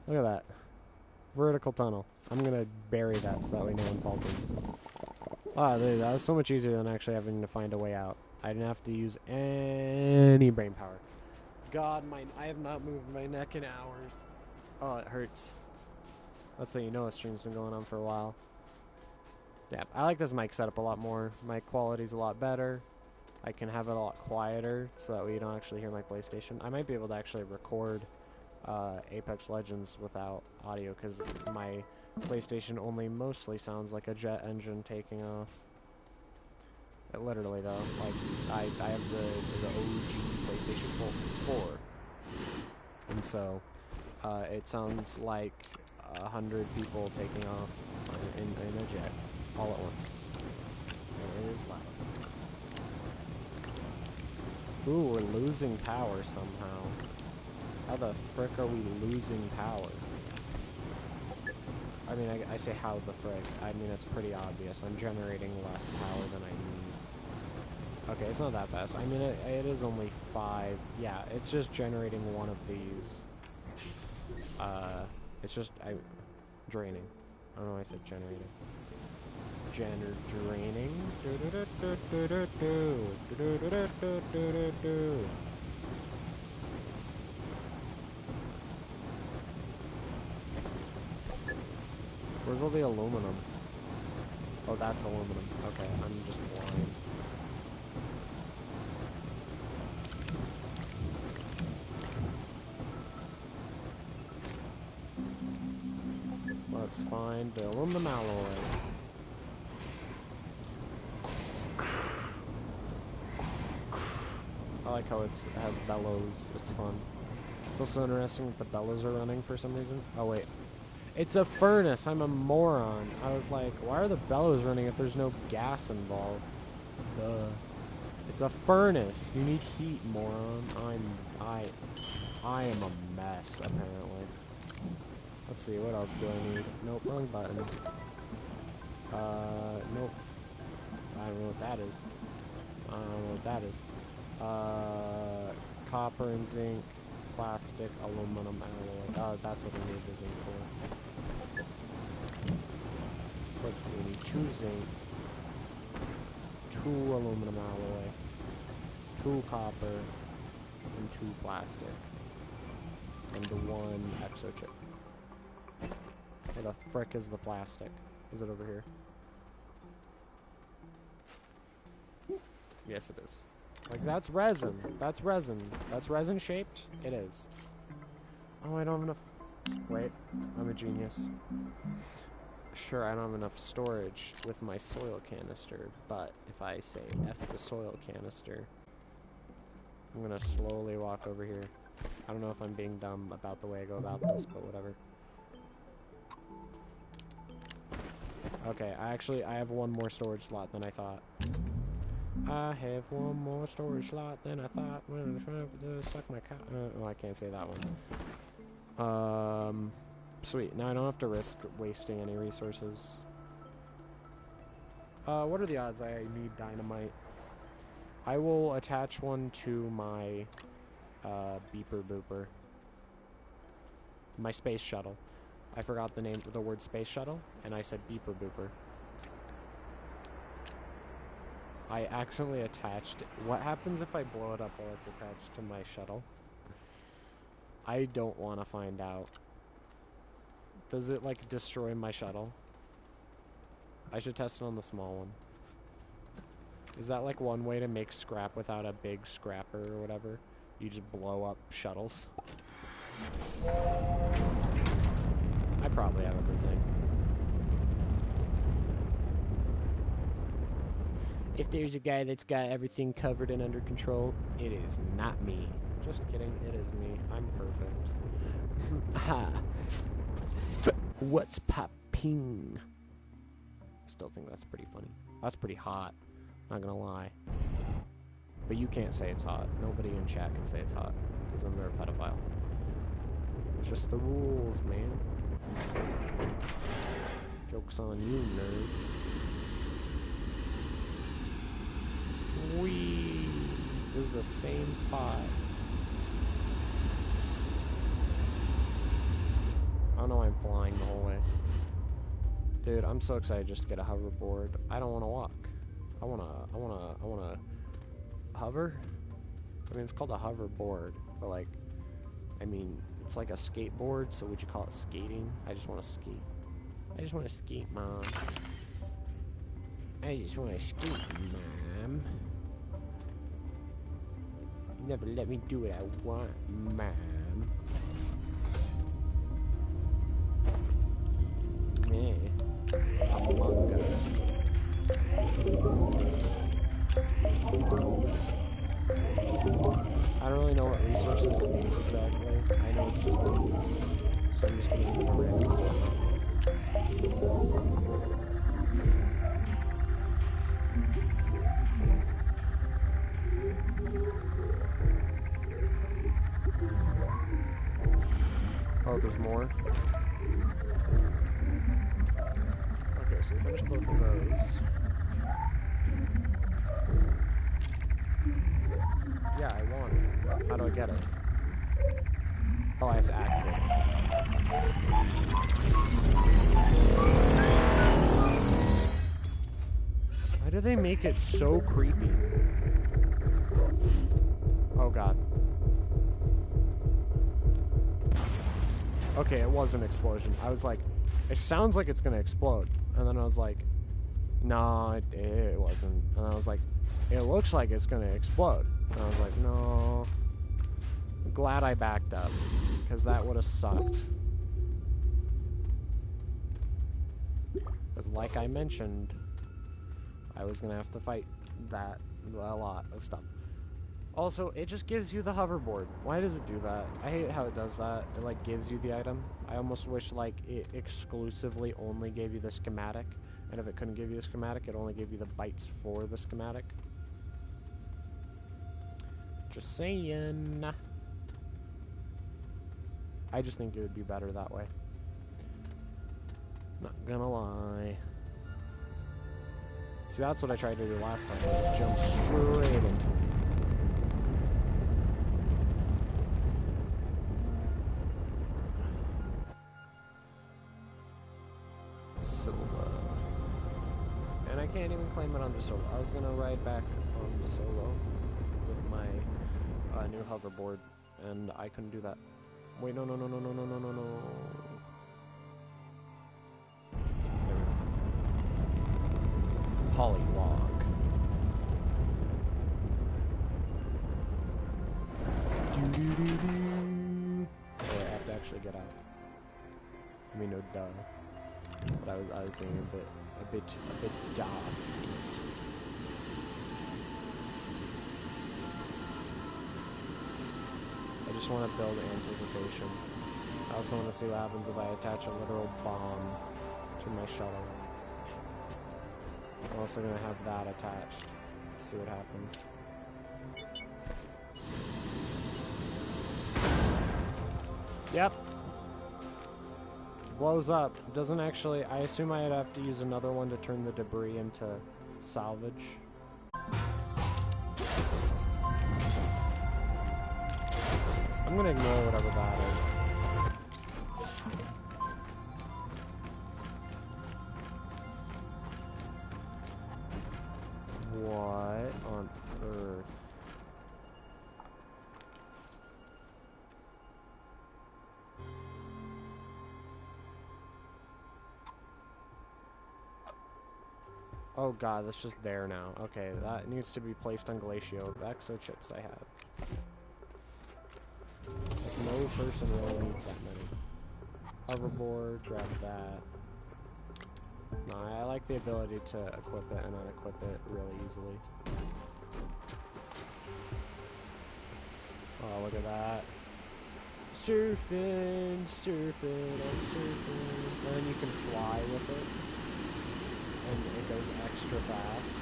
Look at that. Vertical tunnel. I'm gonna bury that so that way no one falls in. Ah, dude, that was so much easier than actually having to find a way out. I didn't have to use any brain power. God, I have not moved my neck in hours. Oh, it hurts. That's how you know a stream's been going on for a while. Yeah, I like this mic setup a lot more. My quality's a lot better. I can have it a lot quieter so that way you don't actually hear my PlayStation. I might be able to actually record Apex Legends without audio because my PlayStation only mostly sounds like a jet engine taking off. Literally though, like I have the OG PlayStation 4, and so it sounds like 100 people taking off in a jet all at once. And it is loud. Ooh, we're losing power somehow. How the frick are we losing power? I mean, I say how the frick. I mean, it's pretty obvious. I'm generating less power than I need. Okay, it's not that fast. I mean, it is only 5. Yeah, it's just generating one of these. It's just draining. I don't know why I said generating. Draining. Where's all the aluminum? Oh, that's aluminum. Okay, I'm just blind. Let's find the aluminum alloy. I like how it has bellows. It's fun. It's also interesting that the bellows are running for some reason. Oh wait. It's a furnace. I'm a moron. I was like, why are the bellows running if there's no gas involved? Duh. It's a furnace. You need heat, moron. I am a mess, apparently. Let's see, what else do I need? Nope, wrong button. Nope. I don't know what that is. I don't know what that is. Copper and zinc, plastic, aluminum alloy. Oh, that's what we need the zinc for. So let's see, we need 2 zinc, 2 aluminum alloy, 2 copper, and 2 plastic. And the 1 exochip. Where the frick is the plastic? Is it over here? Yes, it is. Like, that's resin. That's resin. That's resin shaped? It is. Oh, I don't have enough... Wait, I'm a genius. Sure, I don't have enough storage with my soil canister, but if I say F the soil canister, I'm gonna slowly walk over here. I don't know if I'm being dumb about the way I go about this, but whatever. Okay, I have one more storage slot than I thought. I have one more storage slot than I thought. Suck my cow. Oh, I can't say that one. Sweet. Now I don't have to risk wasting any resources. What are the odds I need dynamite? I will attach one to my, beeper booper. My space shuttle. I forgot the name, the word space shuttle, and I said beeper booper. I accidentally attached... What happens if I blow it up while it's attached to my shuttle? I don't want to find out. Does it, like, destroy my shuttle? I should test it on the small one. Is that, like, one way to make scrap without a big scrapper or whatever? You just blow up shuttles? I probably have everything. If there's a guy that's got everything covered and under control, it is not me. Just kidding, it is me. I'm perfect. Ha! What's popping? I still think that's pretty funny. That's pretty hot. Not gonna lie. But you can't say it's hot. Nobody in chat can say it's hot. Because then they're a pedophile. It's just the rules, man. Joke's on you, nerds. Whee! This is the same spot. I don't know why I'm flying the whole way. Dude, I'm so excited just to get a hoverboard. I don't want to walk. I wanna hover? I mean, it's called a hoverboard, but like, I mean, it's like a skateboard, so would you call it skating? I just want to skate. I just want to skate, Mom. I just want to skate, Mom. You never let me do what I want, Mom. Meh. Among Us. I don't really know what resources it means exactly. I know it's just these, so I'm just gonna use a random source. Oh, there's more? Okay, so we finished both of those. Yeah, I want it. How do I get it? Oh, I have to activate it. Why do they make it so creepy? Oh god. Okay, it was an explosion. I was like, it sounds like it's gonna explode. And then I was like, no, it wasn't. And I was like, it looks like it's gonna explode. And I was like, no. I'm glad I backed up, because that would have sucked. Because like I mentioned, I was gonna have to fight that a lot of stuff. Also, it just gives you the hoverboard. Why does it do that? I hate how it does that. It like gives you the item. I almost wish like it exclusively only gave you the schematic. And if it couldn't give you the schematic, it only gave you the bytes for the schematic. Just saying. I just think it would be better that way. Not gonna lie. See, that's what I tried to do last time. Just jump straight into it. Silva. And I can't even claim it on the solo. I was gonna ride back on the solo with my new hoverboard, and I couldn't do that. Wait, no. Polylog. Oh, I have to actually get out. I mean, no duh. But I was being a bit daft. I just want to build anticipation. I also want to see what happens if I attach a literal bomb to my shuttle. I'm also going to have that attached. See what happens. Yep. Blows up. Doesn't actually... I assume I'd have to use another one to turn the debris into salvage. I'm gonna ignore whatever that is. What on earth? Oh god, that's just there now. Okay, that needs to be placed on Glacio. Exo chips I have. Like, no person really needs that many. Hoverboard, grab that. No, I like the ability to equip it and unequip it really easily. Oh, look at that. Surfing, surfing, I'm surfing. And then you can fly with it. And it goes extra fast.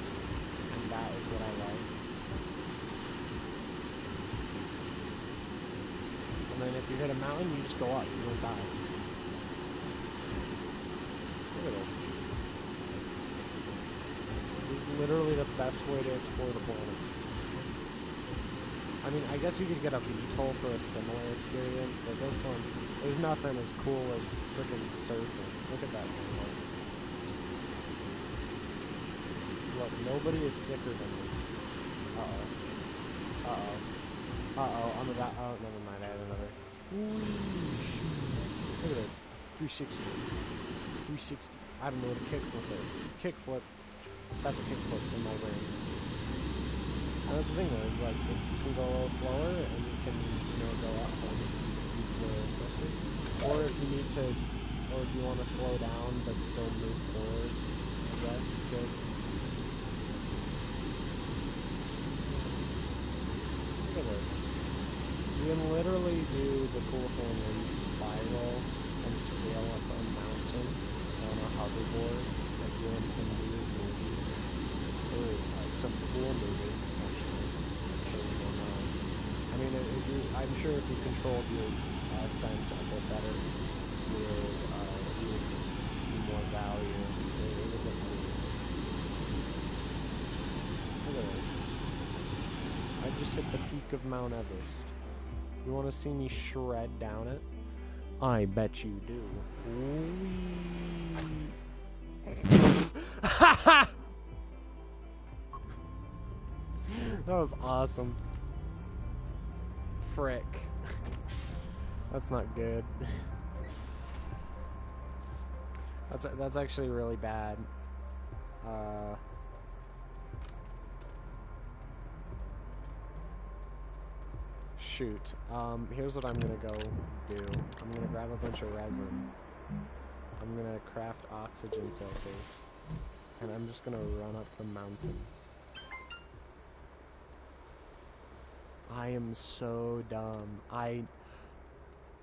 And that is what I like. And then if you hit a mountain, you just go up. You don't die. Look at this. This is literally the best way to explore the planets. I mean, I guess you could get a VTOL for a similar experience, but this one, there's nothing as cool as freaking surfing. Look at that thing. Look, nobody is sicker than me. Uh-oh. Uh-oh. Uh-oh, I'm about... Oh, never mind, I had another. Look at this. 360. 360. I don't know what a kickflip is. Kickflip. That's a kickflip in my brain. And that's the thing though, is like, if you can go a little slower and you can, you know, go up and just use the thruster. Or if you need to, or if you want to slow down but still move forward, I guess you could. Look at this. You can literally do the cool thing where you spiral and scale up a mountain on a hoverboard, like doing some weird movie. Or like some cool movie, actually. I mean, if you, I'm sure if you controlled your ascent a bit better, you would see more value. It would look cool. Look at this. I just hit the peak of Mount Everest. You want to see me shred down it? I bet you do. That was awesome. Frick. That's not good. That's actually really bad. Shoot. Here's what I'm gonna go do. I'm gonna grab a bunch of resin. I'm gonna craft oxygen filters. And I'm just gonna run up the mountain. I am so dumb. I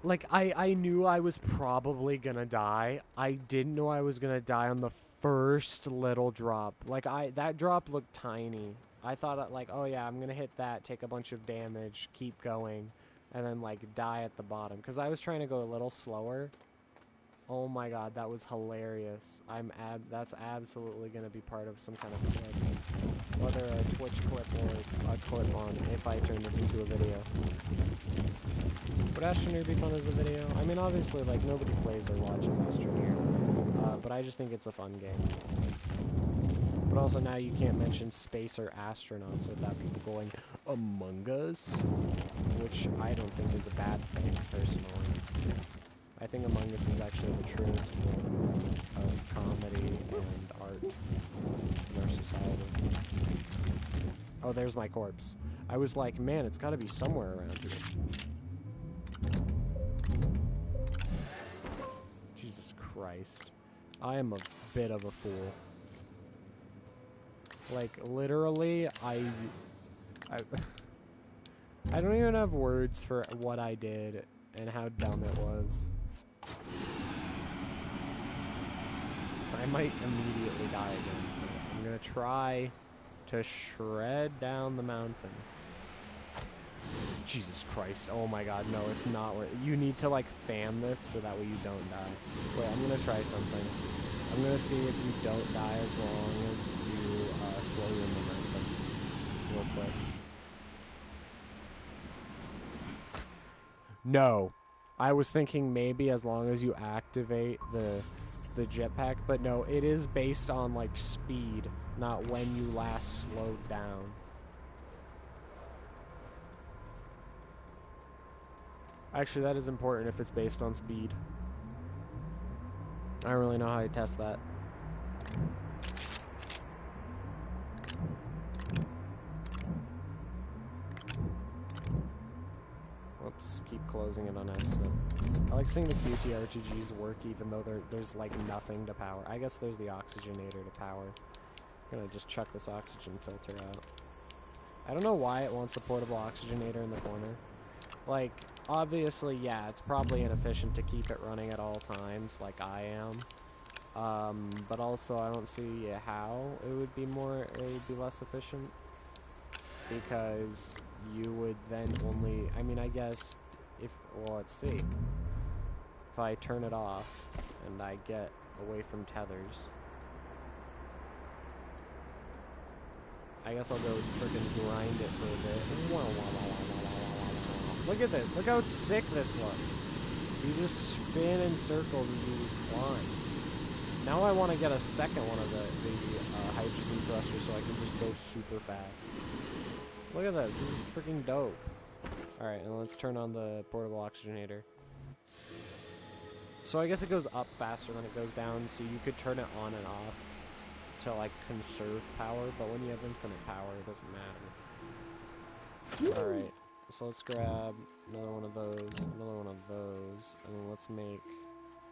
knew I was probably gonna die. I didn't know I was gonna die on the first little drop. Like, that drop looked tiny. I thought, like, oh yeah, I'm gonna hit that, take a bunch of damage, keep going, and then, like, die at the bottom. Because I was trying to go a little slower. Oh my god, that was hilarious. That's absolutely gonna be part of some kind of clip. Whether a Twitch clip or a clip on if I turn this into a video. Would Astroneer be fun as a video? I mean, obviously, like, nobody plays or watches Astroneer. But I just think it's a fun game. But also now you can't mention space or astronauts without people going, Among Us? Which I don't think is a bad thing, personally. I think Among Us is actually the truest form of comedy and art in our society. Oh, there's my corpse. I was like, man, it's gotta be somewhere around here. Christ. I am a bit of a fool. Like, literally, I don't even have words for what I did and how dumb it was. I might immediately die again. I'm gonna try to shred down the mountain. Jesus Christ. Oh my god, no, it's not worth it. You need to, like, fan this so that way you don't die. Wait, I'm gonna try something. I'm gonna see if you don't die as long as you slow your momentum. Real quick. No. I was thinking maybe as long as you activate the jetpack, but no, it is based on, like, speed, not when you last slowed down. Actually, that is important if it's based on speed. I don't really know how you test that. Whoops, keep closing it on accident. I like seeing the QTRTGs work even though there's like nothing to power. I guess there's the oxygenator to power. I'm gonna just chuck this oxygen filter out. I don't know why it wants the portable oxygenator in the corner. Like, obviously, yeah, it's probably inefficient to keep it running at all times, like I am. But also, I don't see how it would be less efficient. Because you would then only, I mean, I guess, well, let's see. If I turn it off, and I get away from tethers, I guess I'll go freaking grind it for a bit. Look at this. Look how sick this looks. You just spin in circles as you climb. Now I want to get a second one of the hydrogen thrusters so I can just go super fast. Look at this. This is freaking dope. Alright, and let's turn on the portable oxygenator. So I guess it goes up faster than it goes down, so you could turn it on and off to, like, conserve power, but when you have infinite power, it doesn't matter. Alright. So let's grab another one of those, and then let's make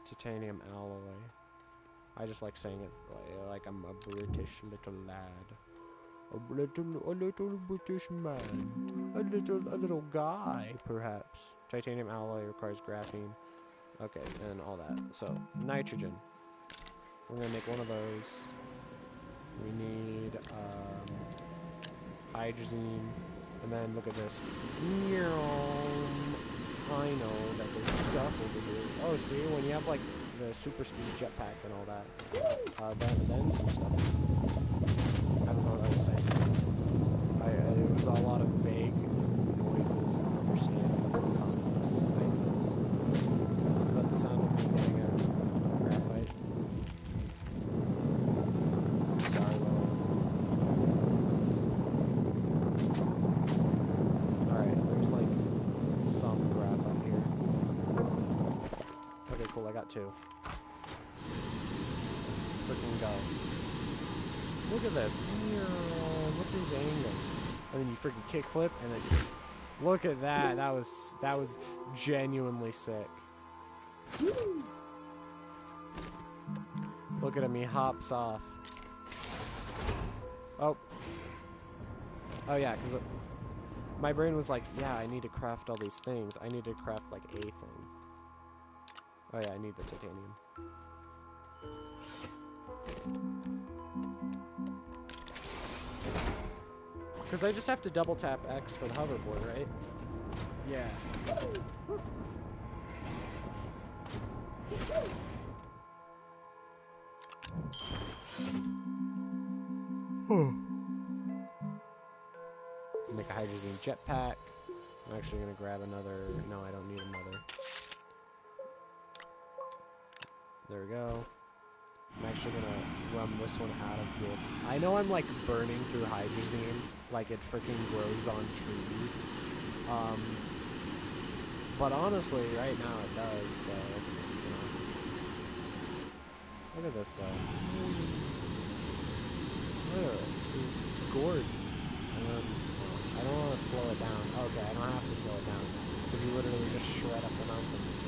titanium alloy. I just like saying it like I'm a British little lad. A little British man. A little guy, perhaps. Titanium alloy requires graphene. Okay, and all that. So, nitrogen. We're gonna make one of those. We need, hydrogen. And then look at this. I know that there's stuff over here. Oh, see, when you have like the super speed jetpack and all that, then some stuff. I don't know what I was saying. It was a lot of vague noises and understandings and concepts. But the sound of me getting a graphite. Sorry, though. Cool, I got two. Let's freaking go. Look at this. Look at these angles. And then you freaking kickflip, and then look at that. That was genuinely sick. Look at him. He hops off. Oh. Oh yeah, because my brain was like, yeah, I need to craft all these things. I need to craft like a thing. Oh yeah, I need the titanium. Because I just have to double tap X for the hoverboard, right? Yeah. Make a hydrogen jetpack. I'm actually going to grab another... No, I don't need another. There we go. I'm actually gonna run this one out of fuel. I know I'm like burning through hydrogen, like it freaking grows on trees. But honestly, right now it does, so, you know. Look at this though. Look at this. This is gorgeous. And then, I don't want to slow it down. Okay, I don't have to slow it down. Because you literally just shred up the mountains.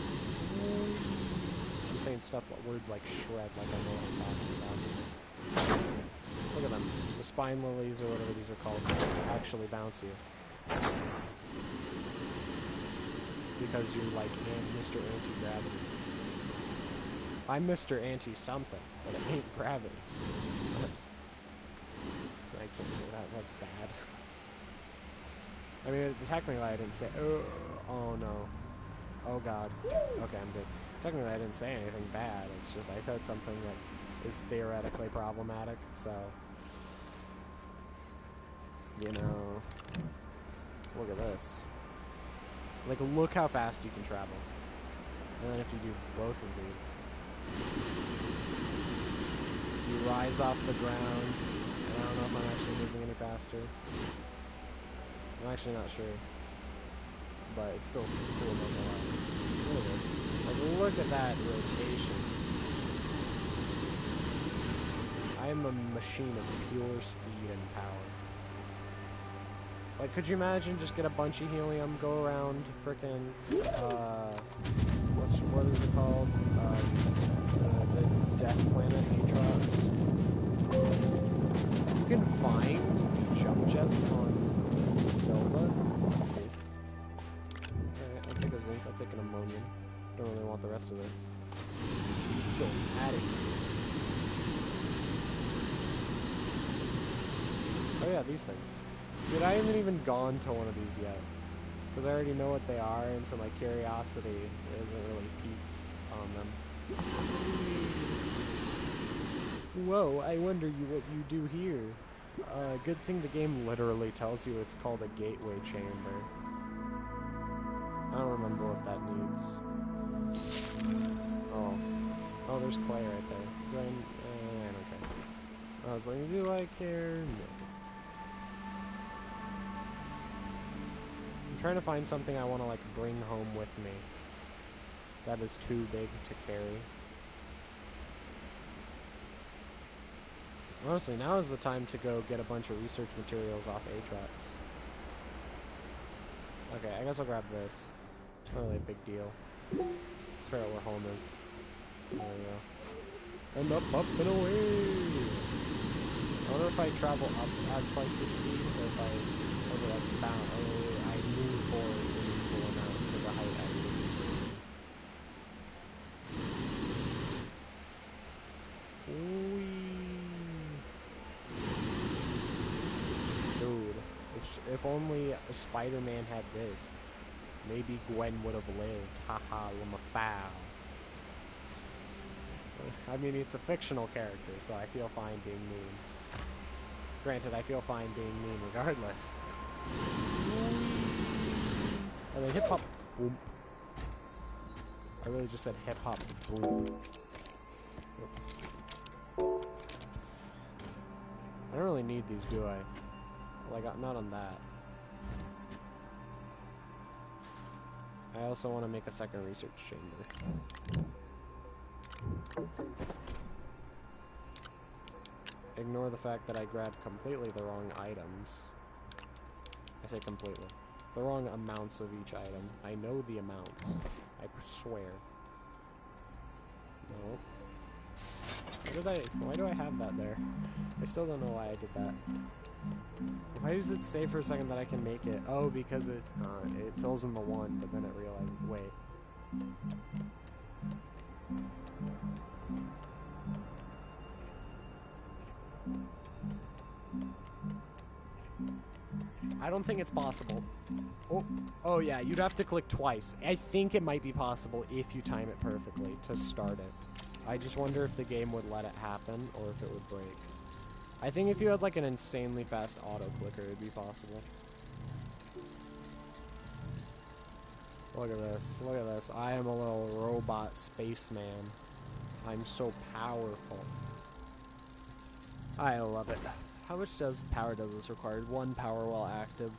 saying stuff, words like shred, like I know what I'm talking about. Look at them. The spine lilies, or whatever these are called, actually bounce you. Because you're like Mr. Anti-Gravity. I'm Mr. Anti-something, but it ain't gravity. That's... I can't say that, that's bad. I mean, technically I didn't say... Oh no. Oh god. Okay, I'm good. Technically I didn't say anything bad, it's just I said something that is theoretically problematic, so... You know... Look at this. Like, look how fast you can travel. And then if you do both of these... You rise off the ground, and I don't know if I'm actually moving any faster. I'm actually not sure. But it's still cool nonetheless. Look at this. Like, look at that rotation. I am a machine of pure speed and power. Like, could you imagine just get a bunch of helium, go around frickin', what is it called? The death planet, Atrox. You can find jump jets on Silva. Alright, I'll take a zinc, I'll take an ammonium. Don't really want the rest of this. So, adding. Oh yeah, these things. Dude, I haven't even gone to one of these yet. Because I already know what they are, and so my curiosity isn't really piqued on them. Whoa, I wonder what you do here. Good thing the game literally tells you it's called a gateway chamber. I don't remember what that needs. Oh. Oh, there's clay right there. Do I don't care. I was like, do I care? No. I'm trying to find something I want to, like, bring home with me. That is too big to carry. Honestly, now is the time to go get a bunch of research materials off Atrox. Okay, I guess I'll grab this. It's not really a big deal. Let's figure out where home is. There we go. And up, and away! I wonder if I travel up at twice the speed, or if I over like bound, I move forward an equal amount to the height I move. Dude, if only Spider-Man had this, maybe Gwen would have lived. Haha, Lamafow. I mean, it's a fictional character, so I feel fine being mean. Granted, I feel fine being mean regardless. And then hip-hop, boom. I really just said hip-hop, boom. Oops. I don't really need these, do I? Like, not on that. I also want to make a second research chamber. Ignore the fact that I grabbed completely the wrong items. I say completely. The wrong amounts of each item. I know the amounts. I swear. No. Why do I have that there? I still don't know why I did that. Why does it say for a second that I can make it? Oh, because it fills in the one, but then it realizes, wait. I don't think it's possible. Oh yeah, you'd have to click twice. I think it might be possible if you time it perfectly to start it. I just wonder if the game would let it happen or if it would break. I think if you had like an insanely fast auto clicker, it'd be possible. Look at this. Look at this. I am a little robot spaceman. I'm so powerful. I love it. How much power does this require? 1 power while active.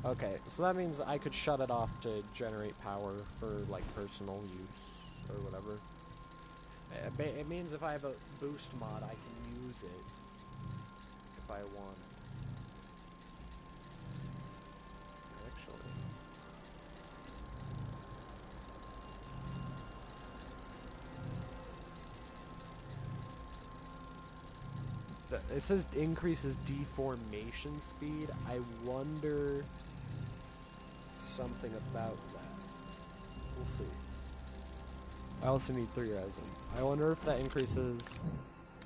Okay, so that means I could shut it off to generate power for, like, personal use, or whatever. It means if I have a boost mod, I can use it if I want. Actually. It says increases deformation speed. I wonder something about that. We'll see. I also need 3 resin. I wonder if that increases...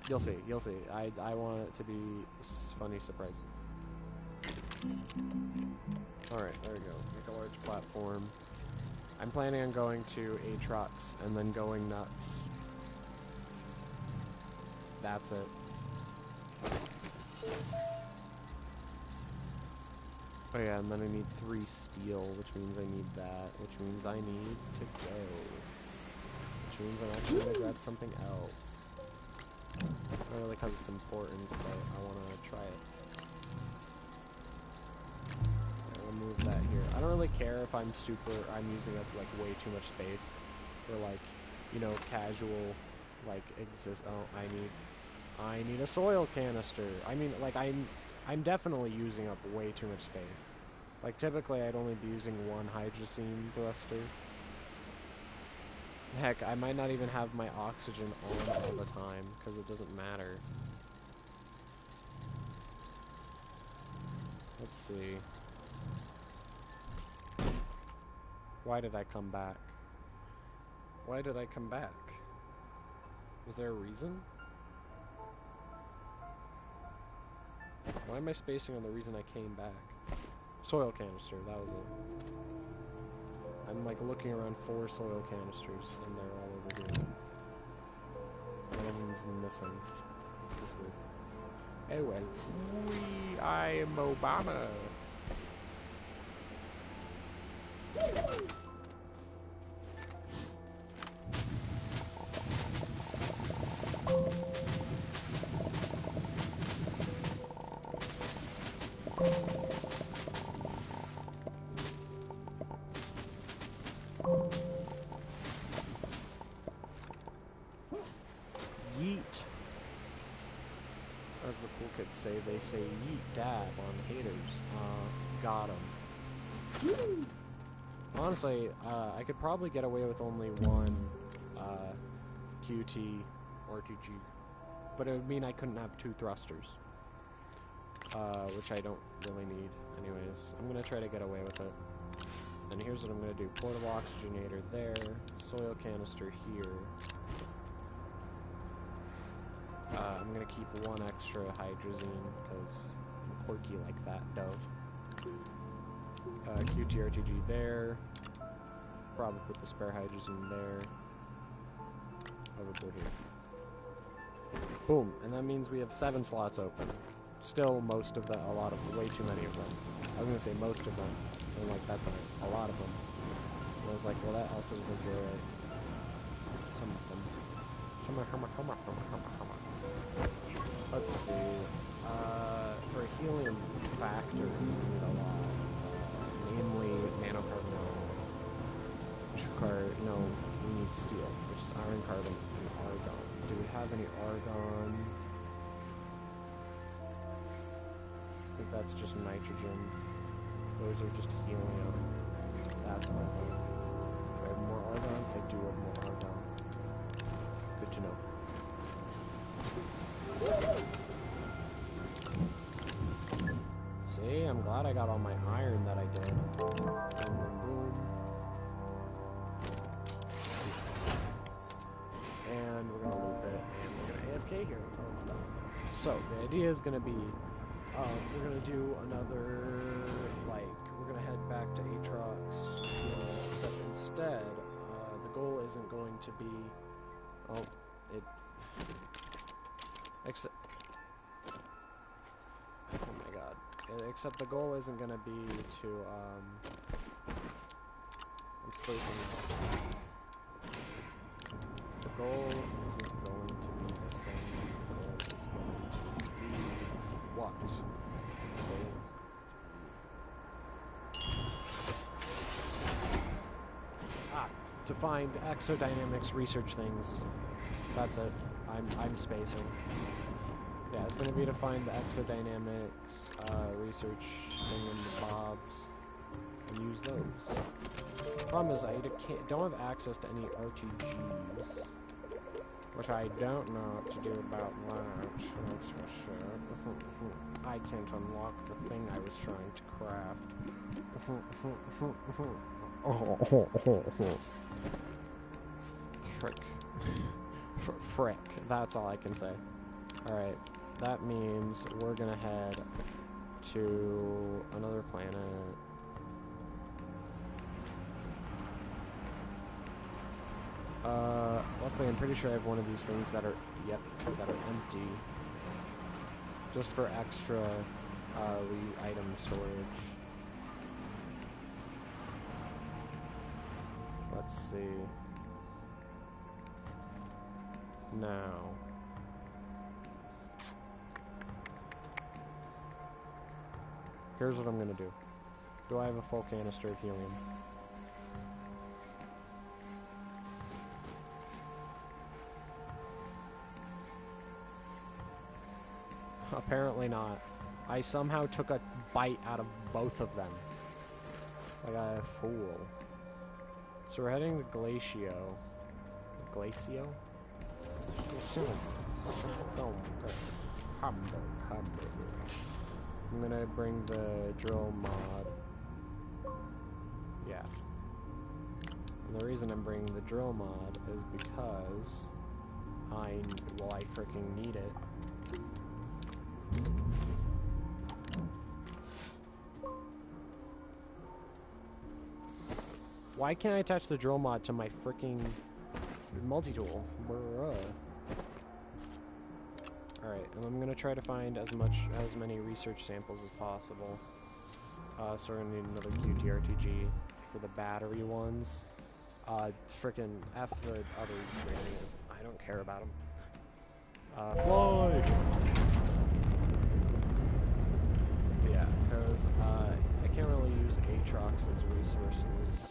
You'll see, you'll see. I want it to be a funny surprise. Alright, there we go. Make a large platform. I'm planning on going to Aatrox and then going nuts. That's it. Oh yeah, and then I need 3 steel, which means I need that, which means I need to go. Which means I'm actually gonna grab something else. Not really because it's important, but I wanna try it. I'll move that here. I don't really care if I'm using up like way too much space for like, you know, casual like oh, I need a soil canister. I mean, like I'm definitely using up way too much space. Like typically I'd only be using 1 hydrazine thruster. Heck, I might not even have my oxygen on all the time because it doesn't matter. Let's see. Why did I come back? Why did I come back? Was there a reason? Why am I spacing on the reason I came back? Soil canister, that was it. I'm like looking around 4 soil canisters and they're all over here. One of them's missing. That's weird. Oh well. I am Obama. Yeet. As the cool kids say, they say yeet dab on haters. Got 'em. Honestly, I could probably get away with only 1 QT RTG, but it would mean I couldn't have 2 thrusters, which I don't really need anyways. I'm gonna try to get away with it. And here's what I'm gonna do. Portable oxygenator there, soil canister here. I'm gonna keep 1 extra hydrazine because I'm quirky like that, though. QT RTG there. Probably put the spare hydrazine there. Overboard here. Boom, and that means we have 7 slots open. Still most of way too many of them. I was gonna say most of them, and like that's not a lot of them. And I was like, well that also doesn't feel right. Some of them. Let's see. For a helium factor, we need a lot. Namely, nanocarbon. We need steel, which is iron, carbon, and argon. Do we have any argon? I think that's just nitrogen. Those are just helium. That's argon. Do I have more argon? I do have more argon. Good to know. See, I'm glad I got all my iron that I did. Boom, boom, boom. And we're gonna loop it, and we're gonna AFK here until it's done. So, the idea is gonna be, we're gonna do another, we're gonna head back to Aatrox, except instead, the goal isn't going to be, except the goal isn't gonna be to, I'm spacing out. The goal isn't going to be the same goal, it's going to be what? The goal is to find exodynamics research things. That's it. I'm spacing. Yeah, it's gonna be to find the exodynamics research thing in the bobs and use those. Problem is I don't have access to any RTGs. Which I don't know what to do about that, that's for sure. I can't unlock the thing I was trying to craft. Frick. Frick, that's all I can say. Alright, that means we're gonna head to another planet. Luckily I'm pretty sure I have one of these things that are, yep, that are empty. Just for extra, item storage. Let's see. Now. Here's what I'm gonna do. Do I have a full canister of helium? Apparently not. I somehow took a bite out of both of them. Like a fool. So we're heading to Glacio. Glacio? I'm gonna bring the drill mod. Yeah. And the reason I'm bringing the drill mod is because I freaking need it. Why can't I attach the drill mod to my freaking multi-tool? Alright, and I'm gonna try to find as many research samples as possible. So we're gonna need another QTRTG for the battery ones. Frickin' F the other training. I don't care about them. Fly! Yeah, because I can't really use Aatrox as resources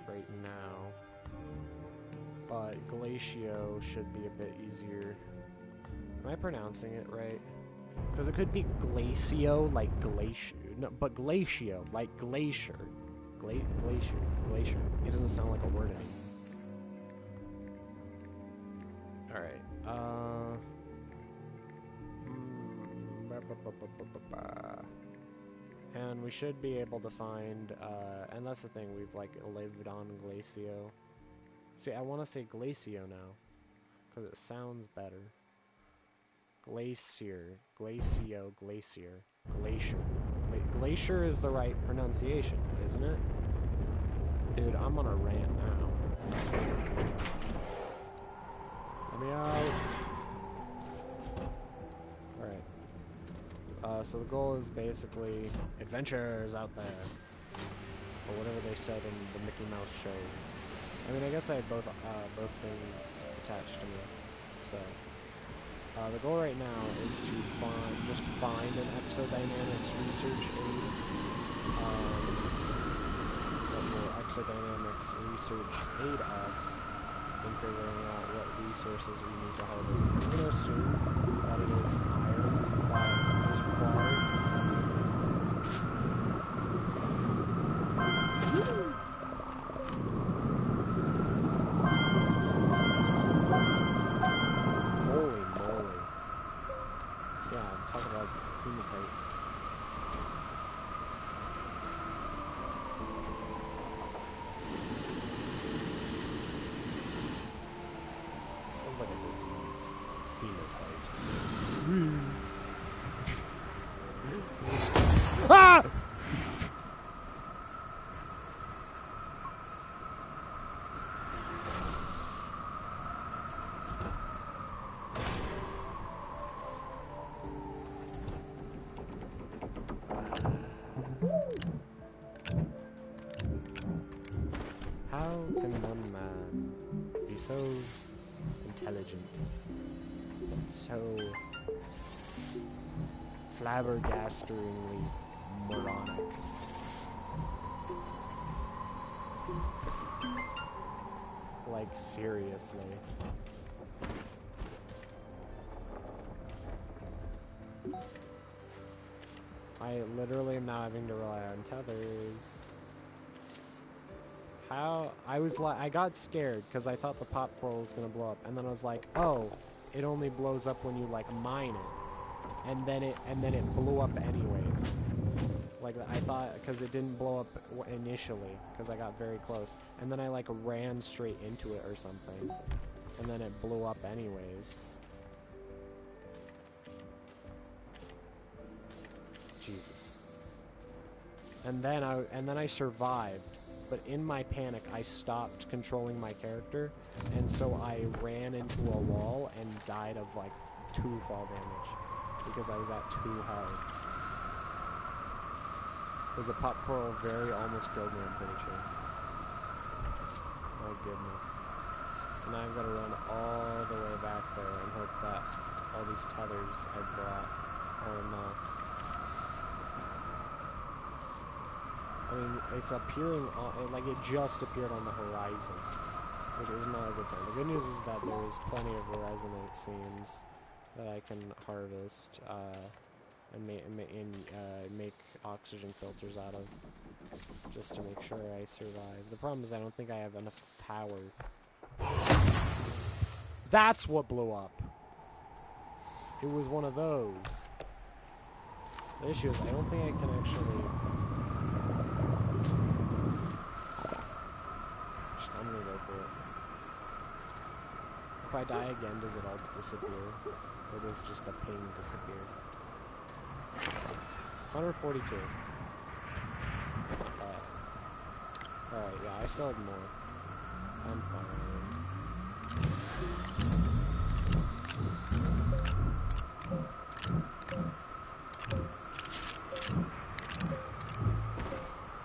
right now. But Glacio should be a bit easier. Am I pronouncing it right? Because it could be Glacio, like glacier. No, but Glacio, like glacier. Glacier. It doesn't sound like a word anymore. Alright, and we should be able to find, and that's the thing, we've, like, lived on Glacio. See, I want to say Glacio now, because it sounds better. Glacier. Glacio. Glacier. Glacier. Glacier is the right pronunciation, isn't it? Dude, I'm on a rant now. Let me out. Alright. So the goal is basically adventures out there. Or whatever they said in the Mickey Mouse show. I mean, I guess I had both things attached to me. So, the goal right now is to find an exodynamics research aid. That will exodynamics research aid us in figuring out what resources we need to harvest. I'm going to assume that it is iron that is required. Holy moly. Yeah, I'm talking about hematite. Sounds like a disease. Hematite. Ah! How can one man be so intelligent, so flabbergastingly moronic? Like, seriously. I literally am now having to rely on tethers. How? I got scared because I thought the pop portal was gonna blow up, and then I was like, oh, it only blows up when you like mine it, and then it blew up anyways. Like I thought, because it didn't blow up initially, because I got very close, and then I like ran straight into it or something, and then it blew up anyways. Jesus. And then I survived, but in my panic I stopped controlling my character, and so I ran into a wall and died of like 2 fall damage because I was at 2 health. Because the pop coral very almost killed me, I'm pretty sure. Oh goodness. And now I've got to run all the way back there and hope that all these tethers I brought are enough. I mean, it's appearing on, like it just appeared on the horizon, which is not a good sign. The good news is that there is plenty of resonate seams that I can harvest and make oxygen filters out of, just to make sure I survive. The problem is I don't think I have enough power. That's what blew up. It was one of those. The issue is I don't think I can actually... I'm gonna go for it. If I die again, does it all disappear? Or does just the ping disappear? 142. Alright, yeah, I still have more. I'm fine.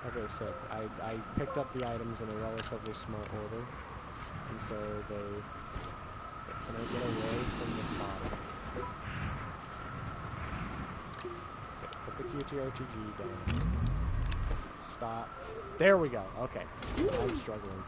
Okay, sick. I picked up the items in a relatively smart order, and so they... Can I get away from this bottom? Okay, put the QTRTG down. Stop. There we go. Okay. I'm struggling.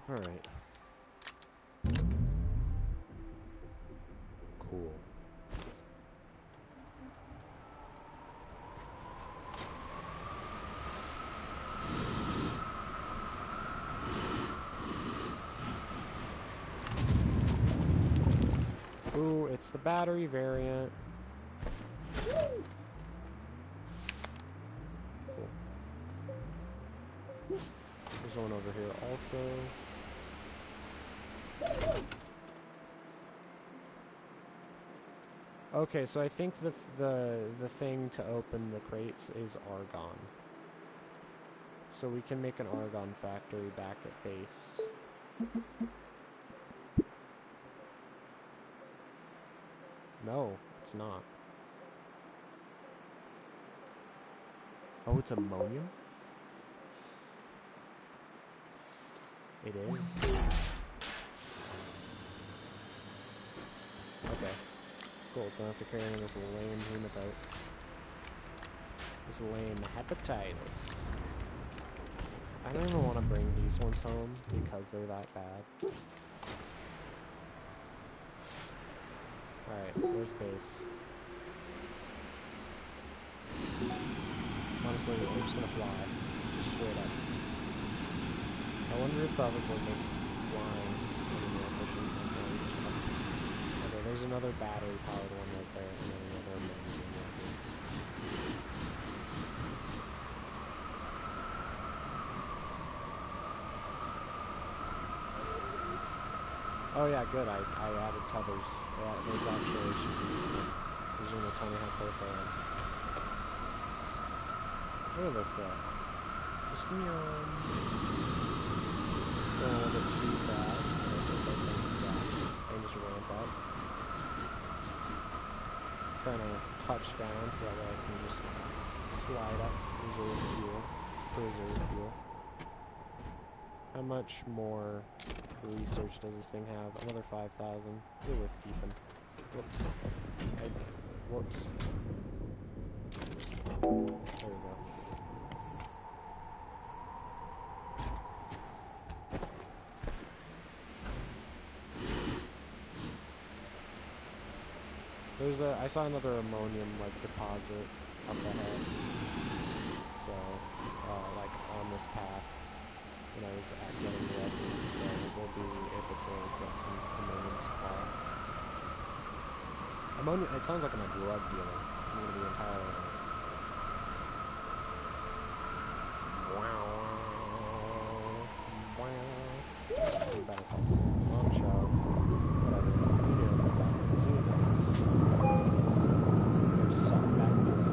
Alright. Cool. Ooh, it's the battery variant. Cool. There's one over here also. Okay, so I think the thing to open the crates is argon. So we can make an argon factory back at base. No, it's not. Oh, it's ammonium? It is? Okay. Cool, don't have to carry this lame hematite. This lame hepatitis. I don't even want to bring these ones home because they're that bad. Alright, where's base? Honestly, I'm just gonna fly. Just straight up. I wonder if that would makes flying any more efficient. Okay, there's another battery powered one right there, and then another manual one right here. Oh yeah, good. I added tethers. Yeah, there's actually should be useful. He's gonna tell me how close I am. Look at this though. Just give me going a little bit too fast. I can just ramp up. Trying to touch down so that way I can just slide up, preserve fuel. How much more research does this thing have? Another 5,000. You're worth keeping. Whoops. Whoops. There we go. I saw another ammonium like deposit up ahead. So, like on this path, when I was getting resin, so we'll be able to get some ammonium supply. Ammonia, it sounds like I'm a drug dealer. I'm gonna be entirely honest. Wow. Better long show. Whatever. You know what that is. You know this. There's some back there.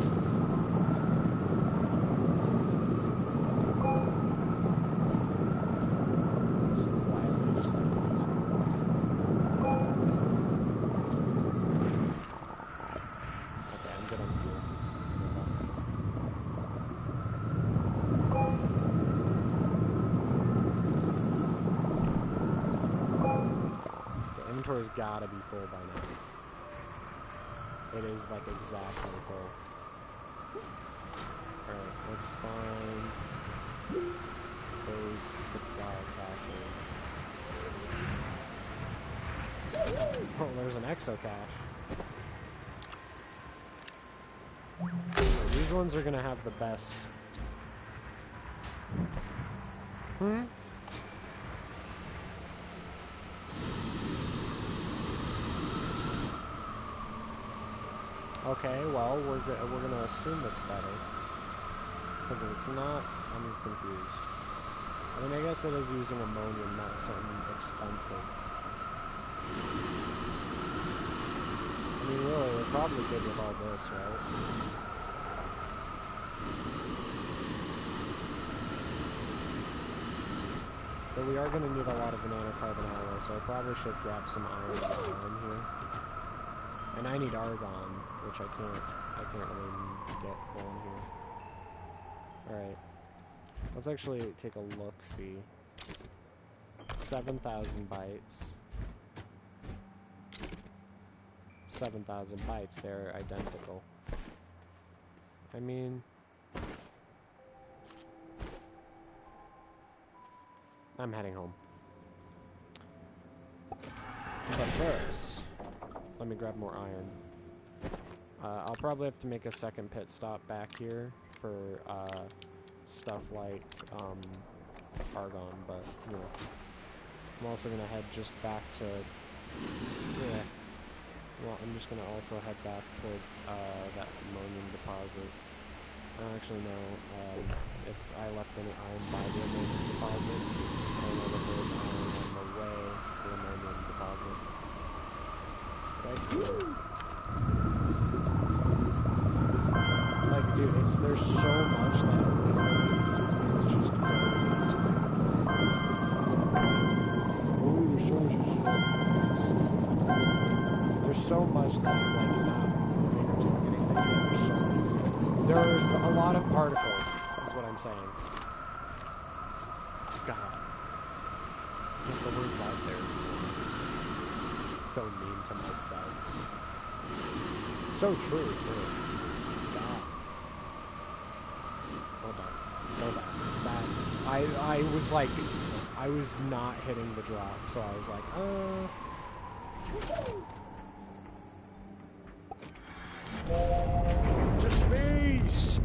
Inventory's gotta be full by now. It is like exactly full. Alright, let's find those cigar caches. Oh, there's an exo cache. These ones are gonna have the best. Okay, well, we're gonna assume it's better. Because if it's not, I'm confused. I mean, I guess it is using ammonium, not something expensive. I mean, really, we're probably good with all this, right? But we are gonna need a lot of nanocarbon alloy, so I probably should grab some iron here. And I need argon, which I can't really get going here. Alright. Let's actually take a look-see. 7,000 bytes. 7,000 bytes, they're identical. I mean... I'm heading home. But first... let me grab more iron. I'll probably have to make a second pit stop back here for stuff like argon, but you know, I'm also gonna head just back to well, I'm just gonna also head back towards that ammonium deposit. I don't actually know if I left any iron by the ammonium deposit. I don't know if there's iron on the way to the ammonium deposit. Like, dude, there's so much that it's just there's so much that I'm like not able to look at anything. There's a lot of particles, is what I'm saying. God. Get the words out there. So mean to myself. So true, too. God. Hold on. Go back. I was like, I was not hitting the drop, so I was like, to space!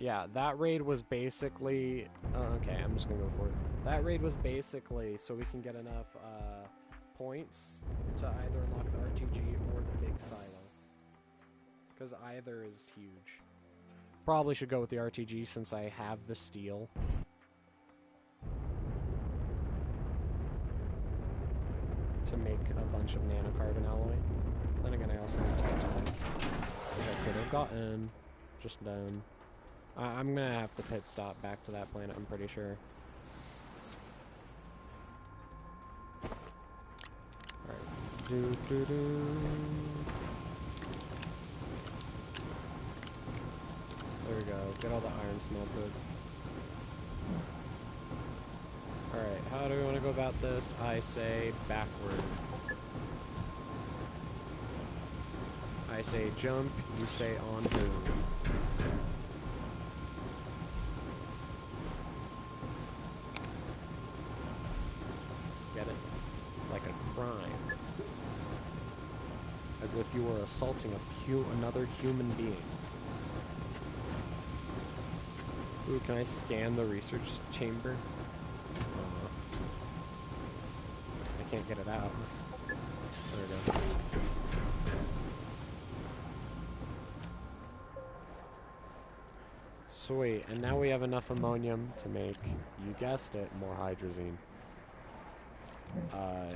Yeah, that raid was basically... okay, I'm just gonna go for it. That raid was basically so we can get enough points to either unlock the RTG or the big silo. Because either is huge. Probably should go with the RTG since I have the steel. To make a bunch of nanocarbon alloy. Then again, I also need titanium, which I could have gotten. Just done. I'm gonna have to pit stop back to that planet, I'm pretty sure. Alright. There we go. Get all the iron smelted. Alright, how do we want to go about this? I say backwards. I say jump, you say on move. crime. As if you were assaulting another human being. Ooh, can I scan the research chamber? I can't get it out. There we go. Sweet, and now we have enough ammonium to make, you guessed it, more hydrazine. I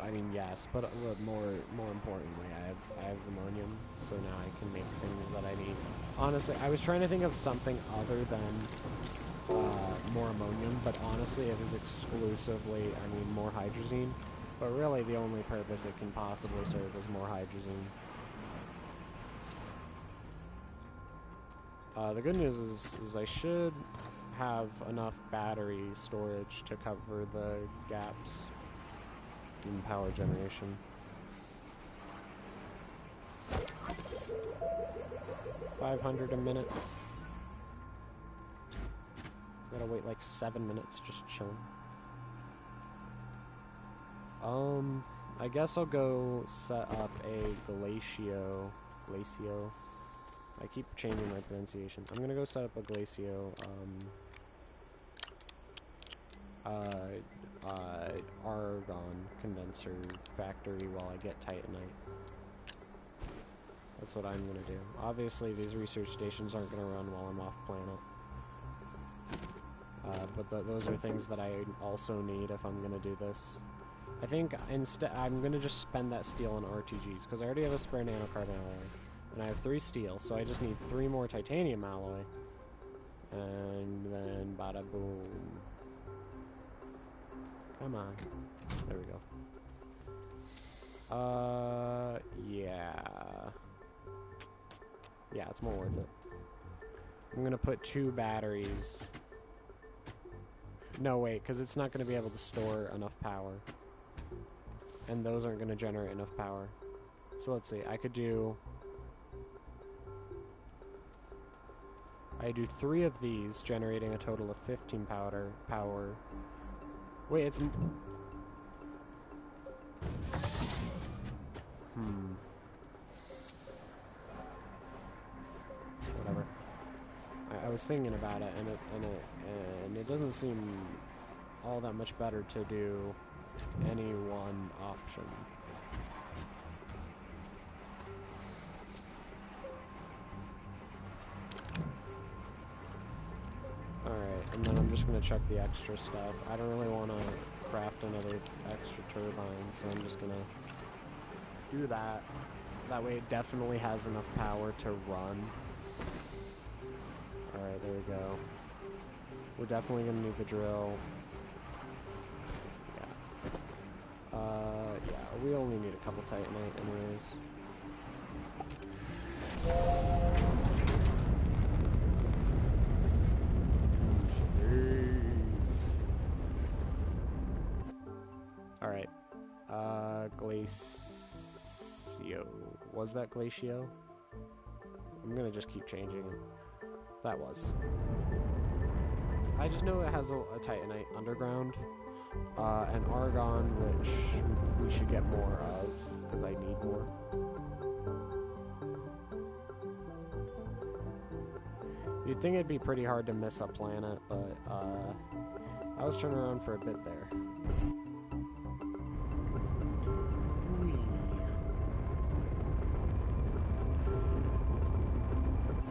mean, yes, but more importantly, I have ammonium, so now I can make things that I need. Honestly, I was trying to think of something other than more ammonium, but honestly, it is exclusively, I mean, more hydrazine. But really, the only purpose it can possibly serve is more hydrazine. The good news is I should have enough battery storage to cover the gaps in power generation. $500 a minute. Gotta wait like 7 minutes just chilling. I guess I'll go set up a glacio. I keep changing my pronunciation. I'm gonna go set up a glacio, argon condenser factory while I get titanite. That's what I'm gonna do. Obviously, these research stations aren't gonna run while I'm off planet. But those are things that I also need if I'm gonna do this. I think instead I'm gonna just spend that steel on RTGs because I already have a spare nanocarbon alloy. And I have 3 steel, so I just need 3 more titanium alloy. And then bada boom. Come on. There we go. Yeah. Yeah, it's more worth it. I'm gonna put 2 batteries. No, wait, because it's not gonna be able to store enough power. And those aren't gonna generate enough power. So let's see, I do 3 of these, generating a total of 15 power. Wait, it's... Whatever. I was thinking about it, and it doesn't seem all that much better to do any one option. Alright, and then I'm just going to check the extra stuff. I don't really want to craft another extra turbine, so I'm just going to do that. That way it definitely has enough power to run. Alright, there we go. We're definitely going to need the drill. Yeah, we only need a couple titanite anyways. Alright. Glacio. Was that Glacio? I'm gonna just keep changing it. That was. I just know it has a titanite underground. And argon, which we should get more of, because I need more. You'd think it'd be pretty hard to miss a planet, but I was turning around for a bit there.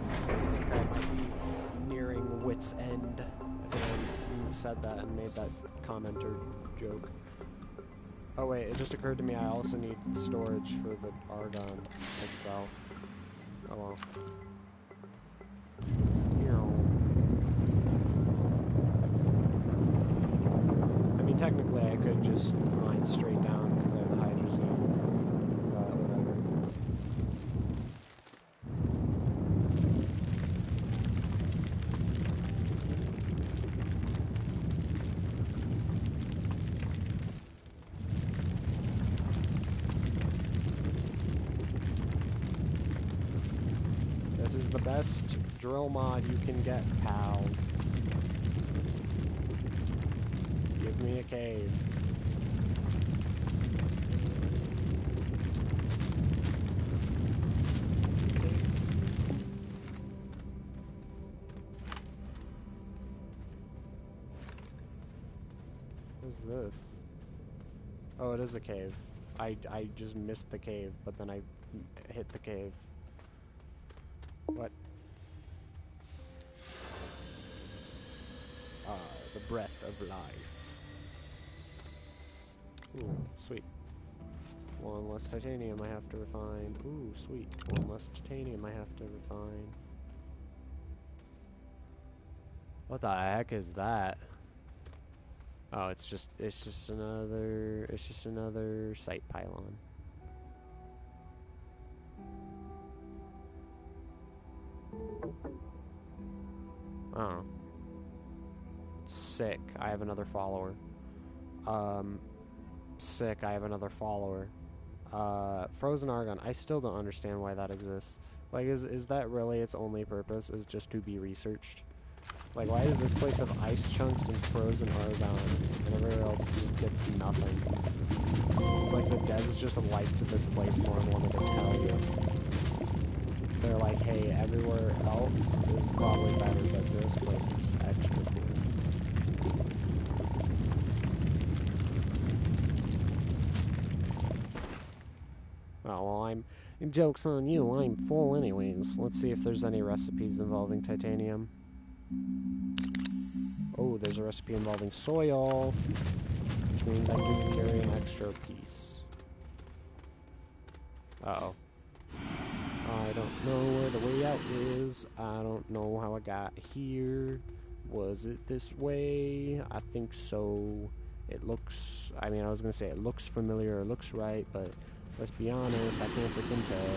I think I might be nearing wit's end. I think I said that and made that comment or joke. Oh wait, it just occurred to me I also need storage for the argon itself. Oh well. I mean, technically I could just mine straight down because I have the hydrazine, but whatever. This is the best drill mod you can get, pals. Give me a cave. What is this? Oh, it is a cave. I just missed the cave, but then I hit the cave. What? The breath of life. Ooh, sweet. One less titanium I have to refine. Ooh, sweet. One less titanium I have to refine. What the heck is that? Oh, it's just another site pylon. Oh. Sick. I have another follower. Sick. I have another follower. Frozen argon. I still don't understand why that exists. Like, is that really its only purpose? Is just to be researched? Like, why does this place have ice chunks and frozen argon, and everywhere else just gets nothing? It's like the devs just liked this place more and wanted to tell you. They're like, hey, everywhere else is probably better, but this place is extra cool. Oh, well, joke's on you, I'm full anyways. Let's see if there's any recipes involving titanium. Oh, there's a recipe involving soil, which means I can carry an extra piece. Uh-oh. I don't know where the way out is. I don't know how I got here. Was it this way? I think so. It looks... I mean, I was going to say it looks familiar, it looks right, but let's be honest, I can't freaking tell.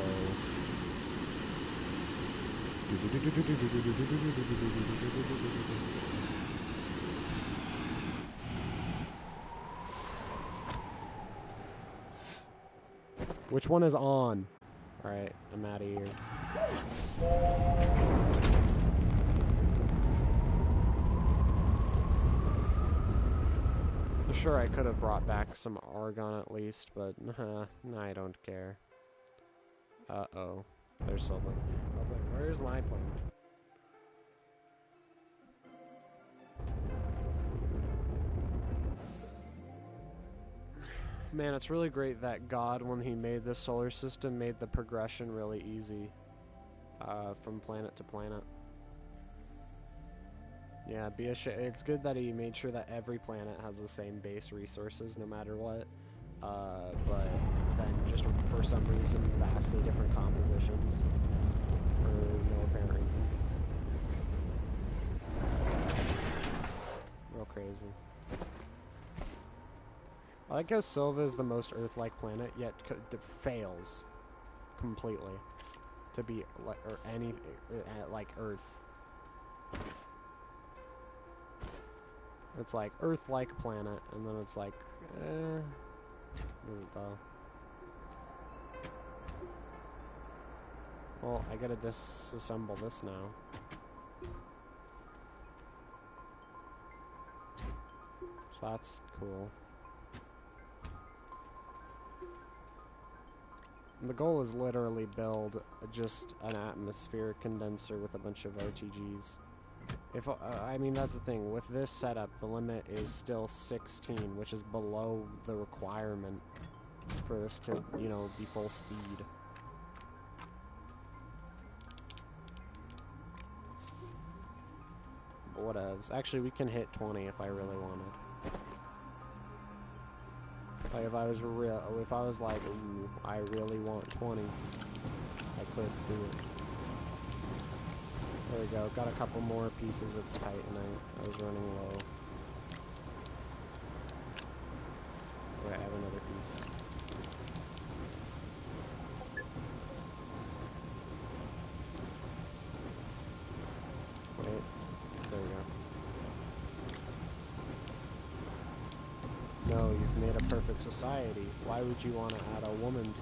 Which one is on? Alright, I'm out of here. Sure, I could have brought back some argon at least, but I don't care. Uh-oh. There's silver. I was like, where's my plant? Man, it's really great that God, when he made this solar system, made the progression really easy. From planet to planet. Yeah, it's good that he made sure that every planet has the same base resources no matter what. But then just for some reason, vastly different compositions. For no apparent reason. Real crazy. I like how Silva is the most Earth-like planet, yet fails completely to be like Earth. It's like Earth-like planet, and then it's like, is it though? Well, I gotta disassemble this now. So that's cool. And the goal is literally build just an atmospheric condenser with a bunch of RTGs. If I mean, that's the thing. With this setup, the limit is still 16, which is below the requirement for this to, you know, be full speed. But whatevs. Actually, we can hit 20 if I really wanted. Like, if I was like, ooh, I really want 20, I could do it. There we go, got a couple more pieces of titanite. I was running low. Wait, I have another piece. Wait, there we go. No, you've made a perfect society. Why would you want to add a woman to it?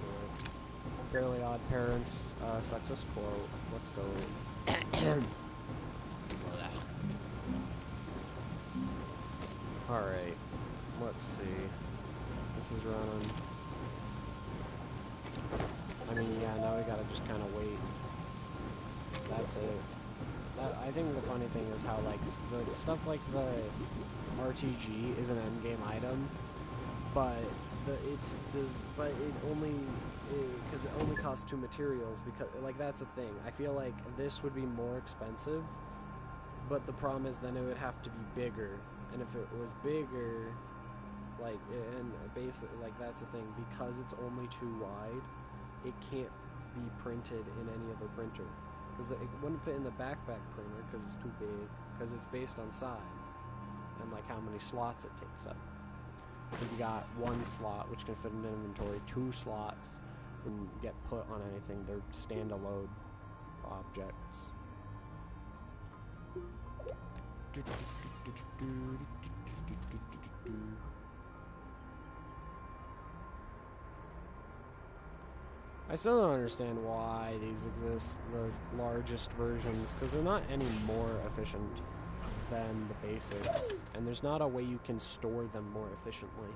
Fairly Odd Parents, sexist quote. Let's go. Alright, let's see. This is running. I mean, yeah, now we gotta just kind of wait. That's it. I think the funny thing is how, like, the stuff like the RTG is an endgame item, but it only because it only costs 2 materials, because like that's a thing. I feel like this would be more expensive, but the problem is then it would have to be bigger, and if it was bigger, like, and basically like that's the thing, because it's only too wide, it can't be printed in any other printer, because it wouldn't fit in the backpack printer because it's too big, because it's based on size and like how many slots it takes up. You got 1 slot which can fit in inventory, 2 slots can get put on anything. They're standalone objects. I still don't understand why these exist, the largest versions, because they're not any more efficient than the basics, and there's not a way you can store them more efficiently.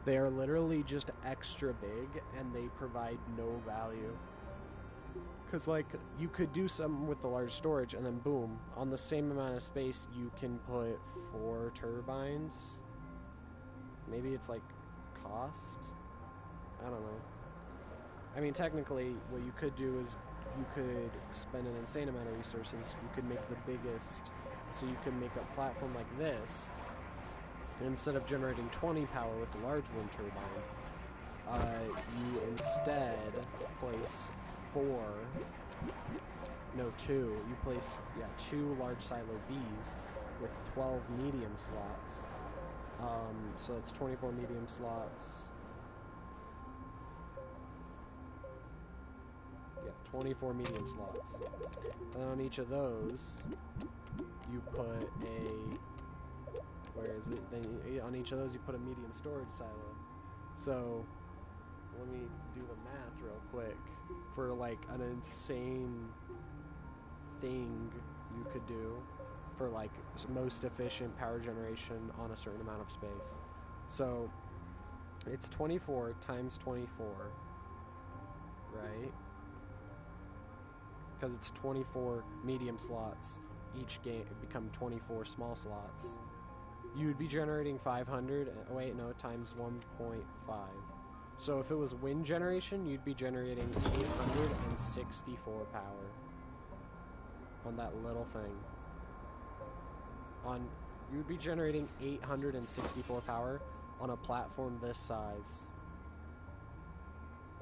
They are literally just extra big, and they provide no value. Because, like, you could do something with the large storage, and then boom, on the same amount of space, you can put 4 turbines. Maybe it's, like, cost? I don't know. I mean, technically, what you could do is you could spend an insane amount of resources. You could make the biggest, so you could make a platform like this. And instead of generating 20 power with the large wind turbine, you instead place 2. You place, 2 large silo Bs with 12 medium slots. So it's 24 medium slots. 24 medium slots. And on each of those, you put a... Where is it? Then on each of those, you put a medium storage silo. So, let me do the math real quick. For like an insane thing you could do for like most efficient power generation on a certain amount of space. So, it's 24 times 24, right? Because it's 24 medium slots, each game become 24 small slots. You would be generating 500, times 1.5. So if it was wind generation, you'd be generating 864 power on that little thing. You would be generating 864 power on a platform this size.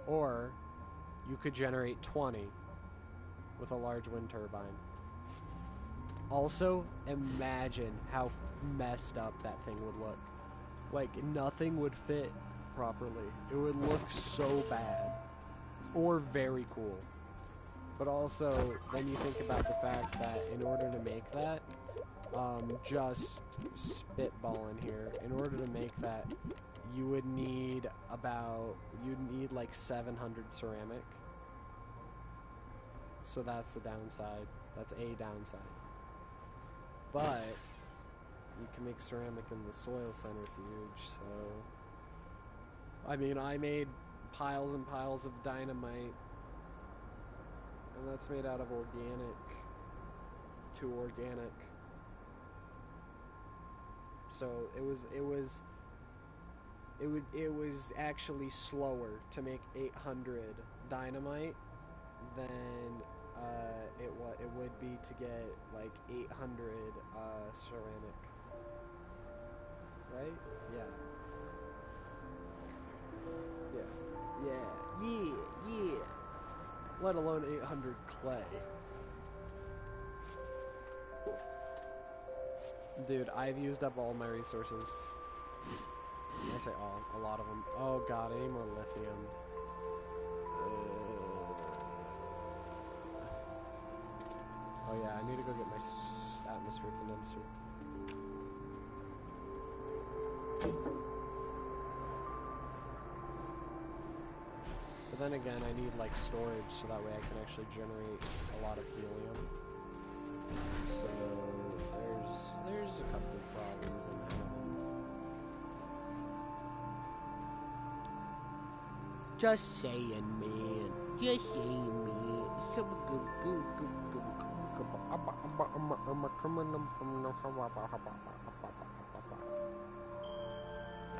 Or you could generate 20 with a large wind turbine. Also, imagine how messed up that thing would look. Like, nothing would fit properly. It would look so bad. Or very cool. But also, then you think about the fact that in order to make that, just spitball in here, in order to make that, you would need like 700 ceramic. So that's the downside. That's a downside. But you can make ceramic in the soil centrifuge, so... I mean, I made piles and piles of dynamite, and that's made out of organic to organic. So it was actually slower to make 800 dynamite than it would be to get like 800 ceramic, right? Yeah. Let alone 800 clay. Dude, I've used up all my resources. I say all, a lot of them. Oh god, I need more lithium. Oh yeah, I need to go get my atmosphere condenser. But then again, I need like storage so that way I can actually generate a lot of helium. So there's a couple of problems in that. Just saying, man. Just saying, man.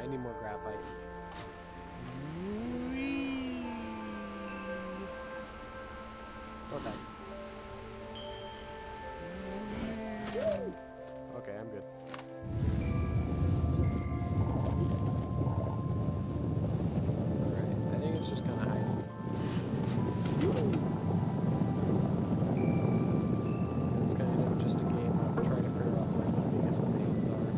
I need more graphite. Okay. Okay, I'm good. Alright, I think it's just kind of hiding. It's kind of just a game of trying to figure out where the biggest pains are.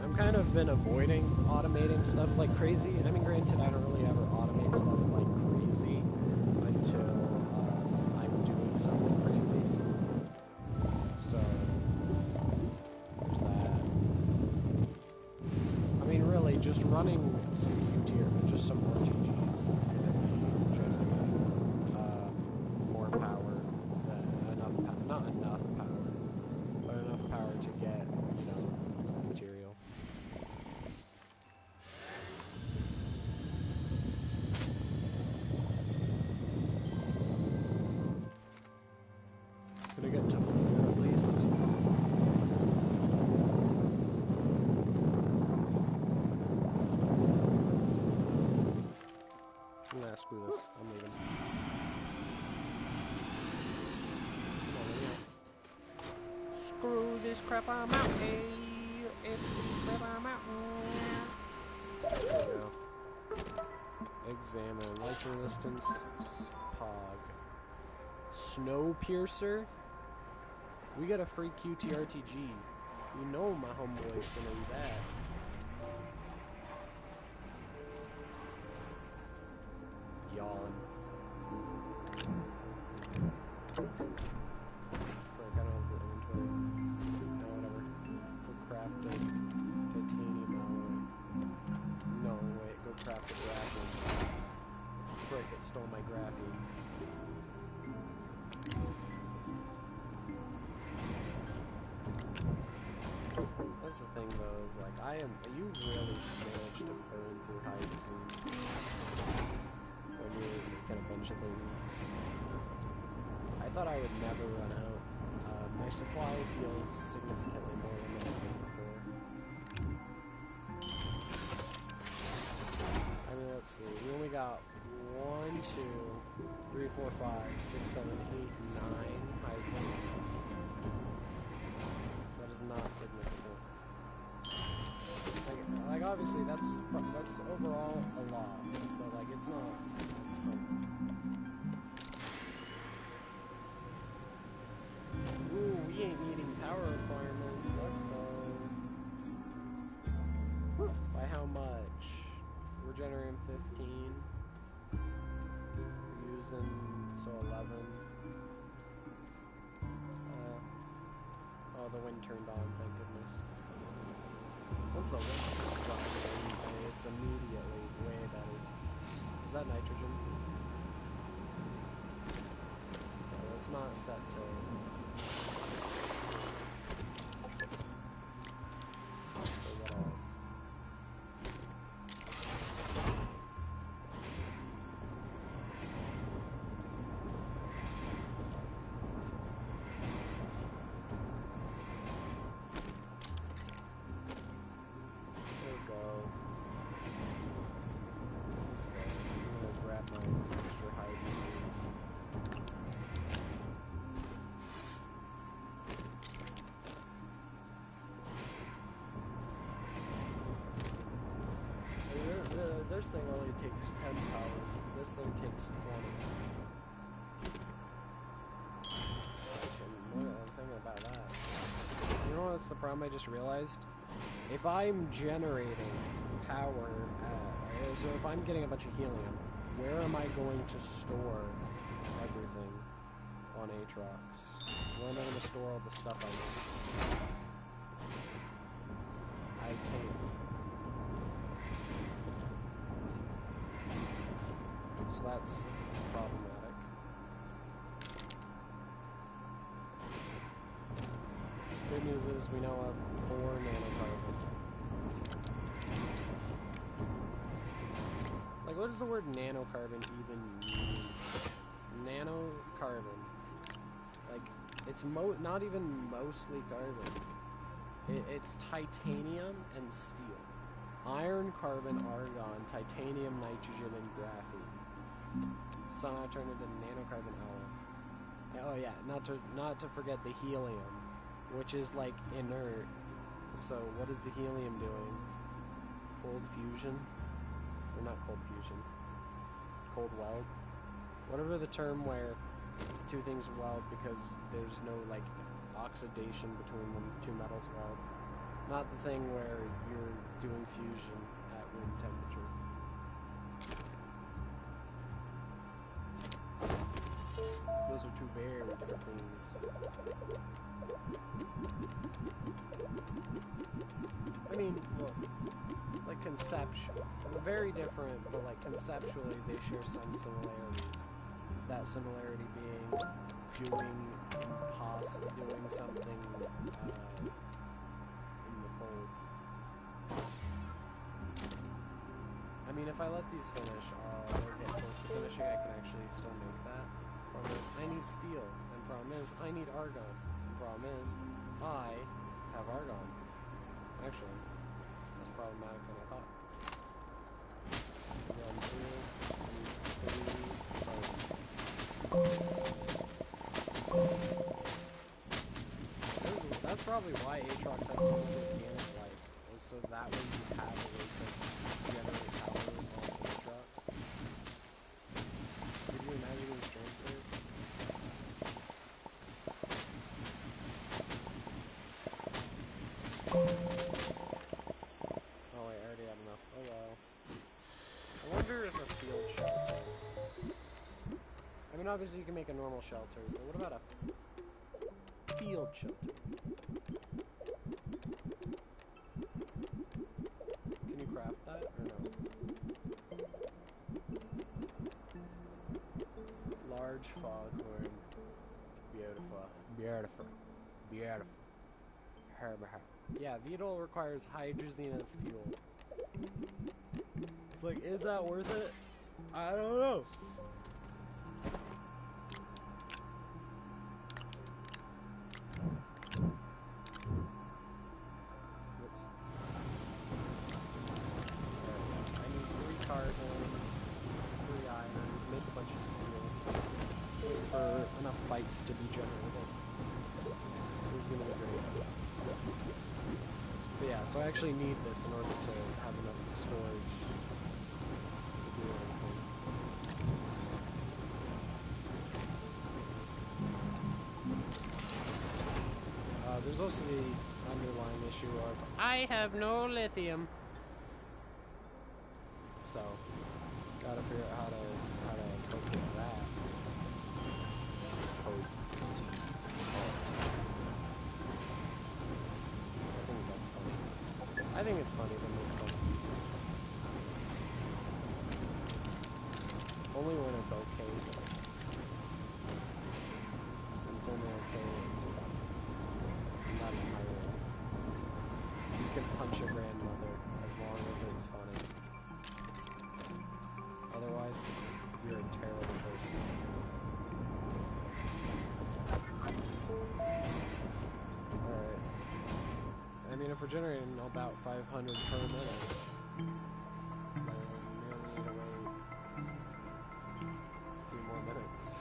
I'm kind of been avoiding automating stuff like crazy. I mean, granted, I don't really ever automate stuff like crazy until I'm doing something crazy. So, there's that. I mean, really, just running some QT or just some RTGs is going to be generally more power than enough power. Not enough power, but enough power to get, you know, material. Gonna get to 4 at least. Nah, screw this. I'm leaving. Come on, let me out. Screw this crap, I'm out. Hey, crap, I'm out. There we go. Examine. Light resistance. Pog. Snowpiercer? We got a free QT RTG. You know my homeboy's gonna be that. Yawn. Frick, I don't have the inventory. No, whatever. Go craft a titanium alloy. No, wait, go craft a graphene. Frick, it stole my graphene. That's the thing though, is like, you really managed to burn through hydrazine when you're making a bunch of things. I thought I would never run out. My supply feels significantly more than I did before. I mean, let's see, we only got 1, 2, 3, 4, 5, 6, 7, 8, 9 hydrazine. That is not significant. Like obviously that's overall a lot, but like it's not a ton. Ooh, we ain't meeting power requirements. Let's go. By how much? We're generating 15. We're using 11. Oh, the wind turned on. Thank goodness. Once the wind turns on, it's immediately way better. Is that nitrogen? Yeah, it's not set to... So what else? This thing only takes 10 power. This thing takes 20. I'm thinking about that. You know what's the problem I just realized? If I'm generating power, so if I'm getting a bunch of helium, where am I going to store everything on Aatrox? Where am I going to store all the stuff I need? I can't. So that's problematic. Good news is we now have 4 nanocarbon. Like, what does the word nanocarbon even mean? Nanocarbon. Like, it's not even mostly carbon. It's titanium and steel. Iron, carbon, argon, titanium, nitrogen, and graphene. Somehow turned into nanocarbon alloy. Oh yeah, not to forget the helium, which is like inert. So what is the helium doing? Cold fusion? Or not cold fusion. Cold weld? Whatever the term where two things weld because there's no like oxidation between them, two metals weld. Not the thing where you're doing fusion at room temperature. Those are two very different things. I mean, look, like conceptually, very different, but like conceptually they share some similarities. That similarity being doing something in the cold. I mean, if I let these finish, or get close to finishing, I can actually still make that. Problem is, I need steel, and problem is, I need argon. And problem is, I have argon. Actually, that's problematic than I thought. 1, 2, 3, 4. That's probably why Aatrox has so much organic life, is so that way you have a way to generate power on Aatrox. Could you imagine his strength rate? Oh wait, I already had enough. Oh well. I wonder if a field shelter... I mean, obviously you can make a normal shelter, but what about a field shelter? Can you craft that, or no? Large foghorn. Beautiful. Beautiful. Beautiful. Yeah, VOD requires hydrazine as fuel. It's like, is that worth it? I don't know. Bytes to be generated. It's gonna be great. But yeah, so I actually need this in order to have enough storage to do anything. There's also the underlying issue of I have no lithium. So gotta figure out how to cope with that. I think it's funny to make fun. Only when it's okay. When it's only okay, it's fun. Not in my way. You can punch your grandmother as long as it's funny. Otherwise, you're a terrible person. I mean, if we're generating about 500 per minute, I merely need to wait a few more minutes.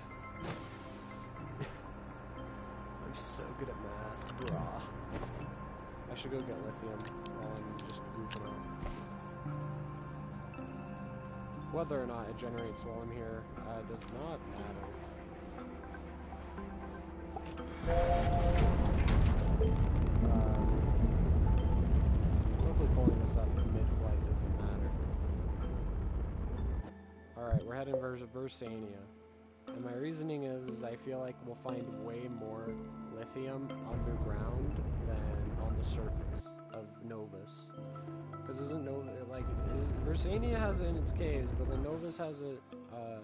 I'm so good at math. Raw. I should go get lithium while I'm just goofing off. Whether or not it generates while I'm here does not matter. Pulling this up mid-flight doesn't matter. Alright, we're heading Versania. And my reasoning is I feel like we'll find way more lithium underground than on the surface of Novus. Because isn't Novus, like, Versania has it in its caves, but then Novus has it on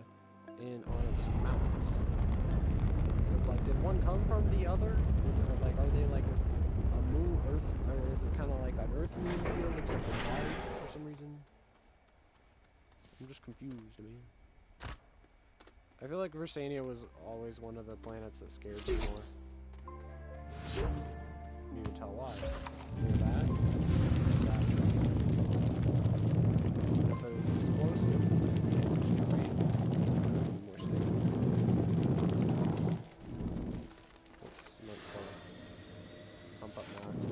its mountains. So it's like, did one come from the other? Or like, are they like a moon, Earth, or is it kind of like an Earth moon field except for light for some reason? I'm just confused, man. I feel like Versania was always one of the planets that scared me more. You can tell why. pump up max.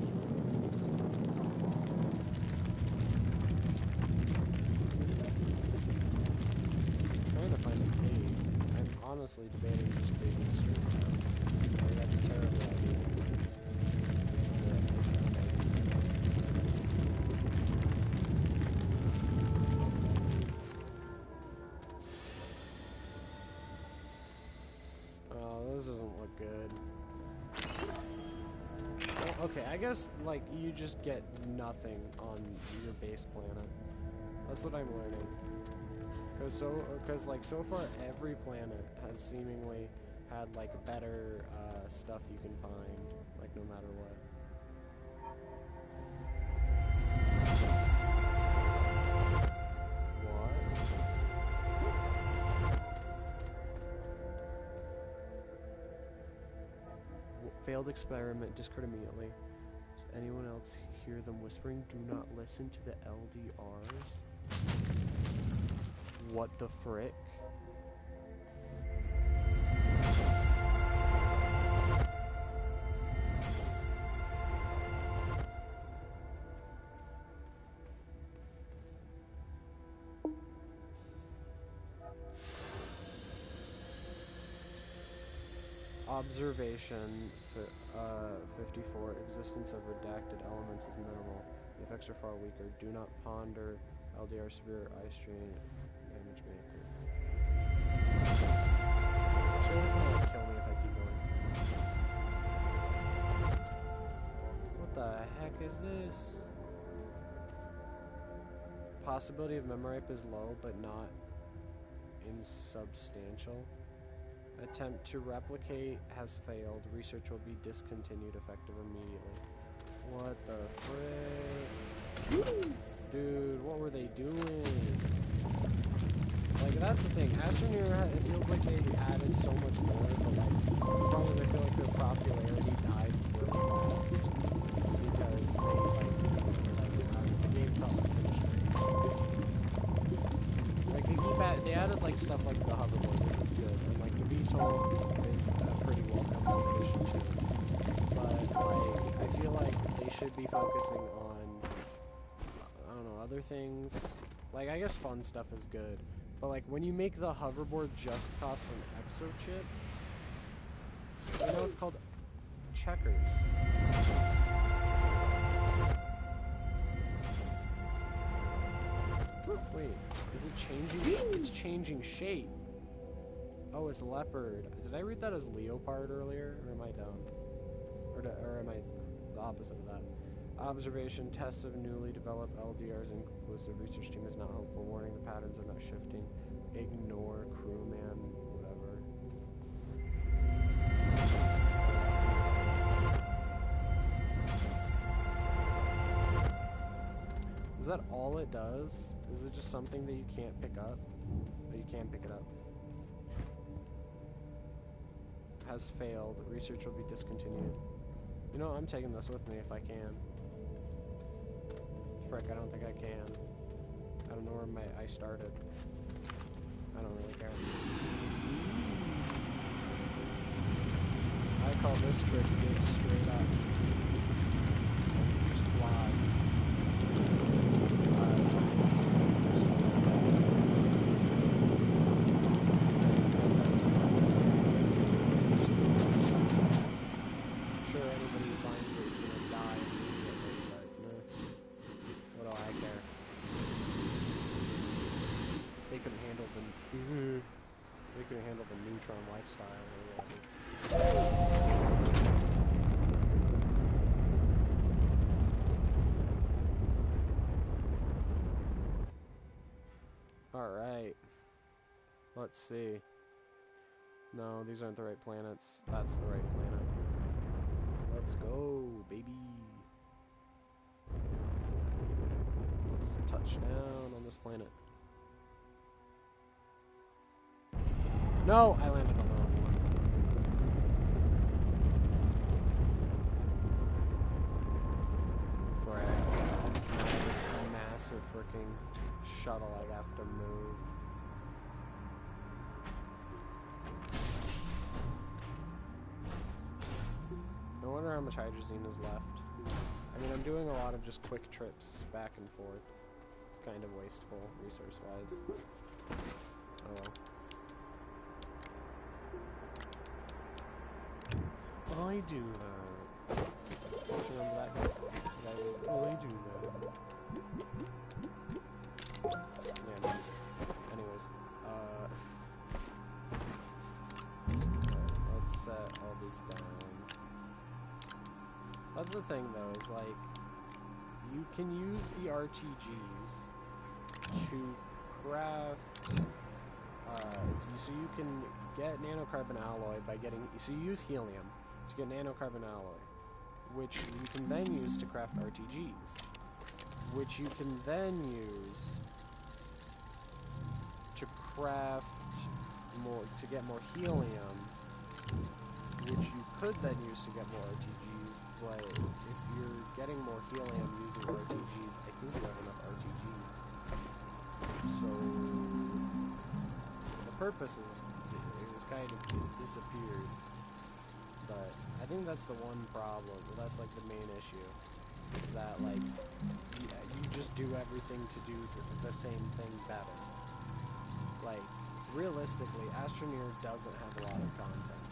I'm trying to find a cave. I'm honestly debating just digging straight down. Like, that's a terrible idea. This doesn't look good. Well, okay, I guess, like, you just get nothing on your base planet. That's what I'm learning. Because, like, so far every planet has seemingly had, like, better stuff you can find, like, no matter what. Failed experiment, discard immediately. Does anyone else hear them whispering? Do not listen to the LDRs. What the frick? Observation 54. Existence of redacted elements is minimal. The effects are far weaker. Do not ponder. LDR severe eye strain. Damage maker. Actually, this is gonna kill me if I keep going. What the heck is this? Possibility of memoripe is low, but not insubstantial. Attempt to replicate has failed. Research will be discontinued effective immediately. What the frick? Dude, what were they doing? Like, that's the thing. Astroneer, it feels like they added so much more, but, like, the problem is I feel like their popularity died really fast. Because the game felt finished. Like, they added, like, stuff like the hoverboard, which is good. And, like, the VTOL is a pretty welcome addition to it. But, like, I feel like they should be focusing on, I don't know, other things. Like, I guess fun stuff is good. But, like, when you make the hoverboard just cost an exo chip, you know, it's called checkers. Wait, is it changing? It's changing shape. Oh, it's leopard. Did I read that as leopard earlier, or am I dumb? Or am I the opposite of that? Observation, tests of newly developed LDRs inconclusive. Research team is not hopeful. Warning, the patterns are not shifting. Ignore crewman, whatever. Is that all it does? Is it just something that you can't pick up? Or you can pick it up? Has failed. Research will be discontinued. You know, I'm taking this with me if I can. Frick, I don't think I can. I don't know where I started. I don't really care. I call this trick dig straight up. Just fly. They could handle the neutron lifestyle or whatever. Alright. Let's see. No, these aren't the right planets. That's the right planet. Let's go, baby. Let's touch down on this planet. No, I landed on the wrong one. Frick. This massive freaking shuttle I have to move. I wonder how much hydrazine is left. I mean, I'm doing a lot of just quick trips back and forth. It's kind of wasteful, resource-wise. Oh well. I do that. Remember that? That was, I do that. Yeah, no. Anyways, let's set all these down. That's the thing, though, is like, you can use the RTGs to craft, so you can get nanocarbon alloy by getting, so you use helium to get nanocarbon alloy, which you can then use to craft RTGs, which you can then use to craft more, to get more helium, which you could then use to get more RTGs, but if you're getting more helium using RTGs, I think you have enough RTGs. So the purpose is, it was kind of disappeared. But I think that's the one problem. That's like the main issue. Is that like you just do everything to do the same thing better. Like realistically, Astroneer doesn't have a lot of content.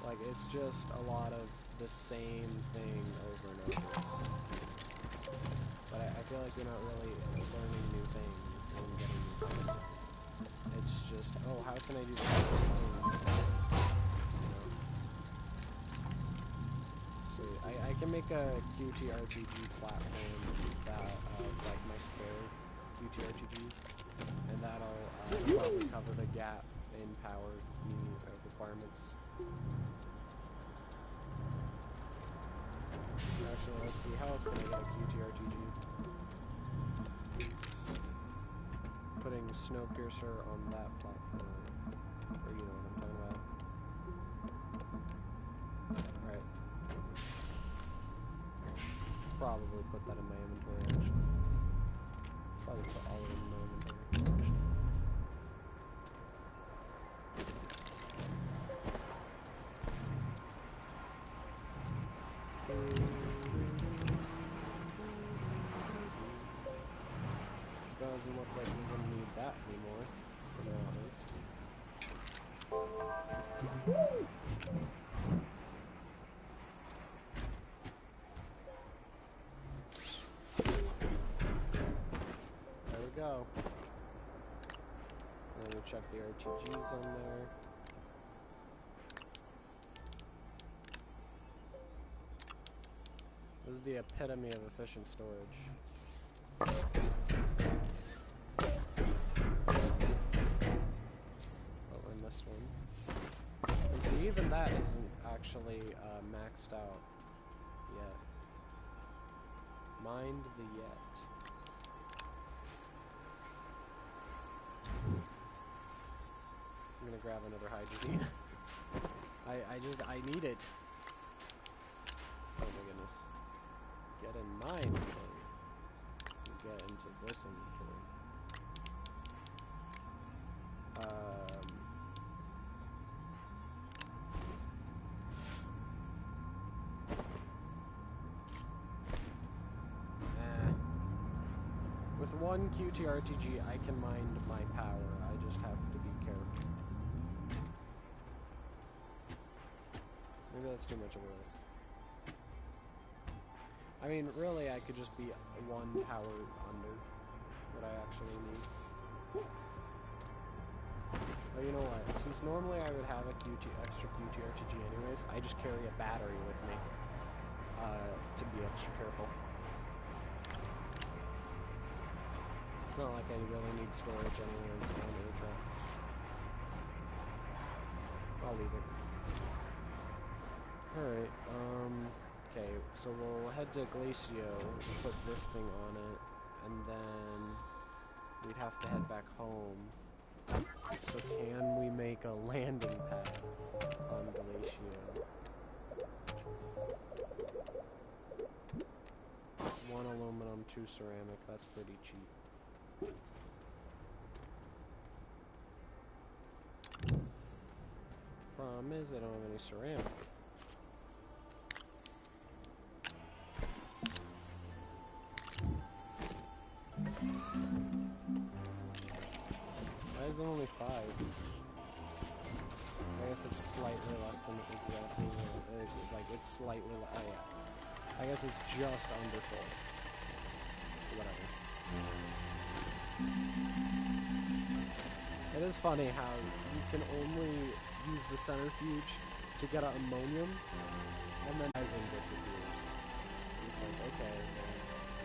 Like it's just a lot of the same thing over and over. But I feel like you're not really learning new things and getting new content. It's just, oh, how can I do this? I can make a QTRPG platform that, like my spare QTRPGs, and that'll probably cover the gap in power requirements. Actually, let's see, how else can I get a QTRPG? Putting Snowpiercer on that platform, or you know what I'm talking about. Right. Probably put that in my inventory, actually. Probably put all of them in my inventory, actually. Doesn't look like we're gonna need that anymore, to be honest. There we go. Let me check the RTGs on there. This is the epitome of efficient storage. Oh, I missed one. And see, even that isn't actually maxed out yet. Mind the yet. I'm gonna grab another hydrazine. I need it. Oh my goodness. Get in my inventory. Get into this inventory. With one QTRTG, I can mine my power. I just have to be careful. Maybe that's too much of a risk. I mean, really, I could just be one power under what I actually need. But you know what? Since normally I would have a extra QTRTG anyways, I just carry a battery with me to be extra careful. It's not like I really need storage anyways on Atrax. I'll leave it. Alright, okay, so we'll head to Glacio, put this thing on it, and then we'd have to head back home. So can we make a landing pad on Glacio? 1 aluminum, 2 ceramic, that's pretty cheap. Problem is I don't have any ceramic. only 5. I guess it's slightly less than exactly, like, it's slightly, oh yeah. I guess it's just under full. Whatever. It is funny how you can only use the centrifuge to get out ammonium, and then rising disappears. It's like, okay, man,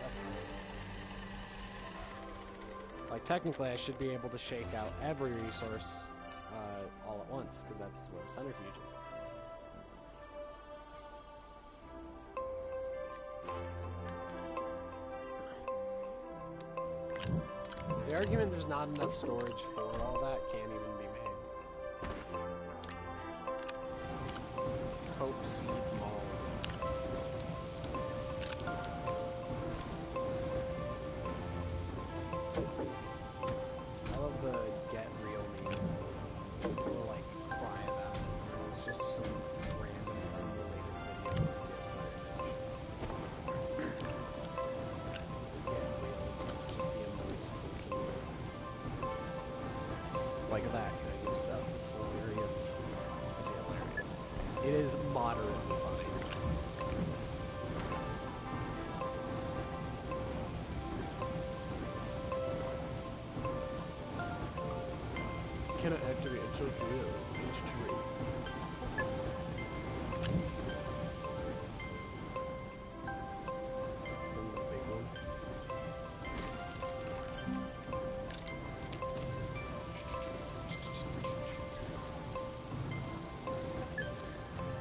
that's it. Like, technically I should be able to shake out every resource all at once, because that's what a centrifuge is. The argument there's not enough storage for all that can't even be made. Cope seed mall. I love the get real meme. People will, like, cry about it. It's just some random unrelated video. Like that kind of stuff. It's hilarious. I say hilarious. It is moderately funny. Can I activate a drill? Each drill. Some of the big one.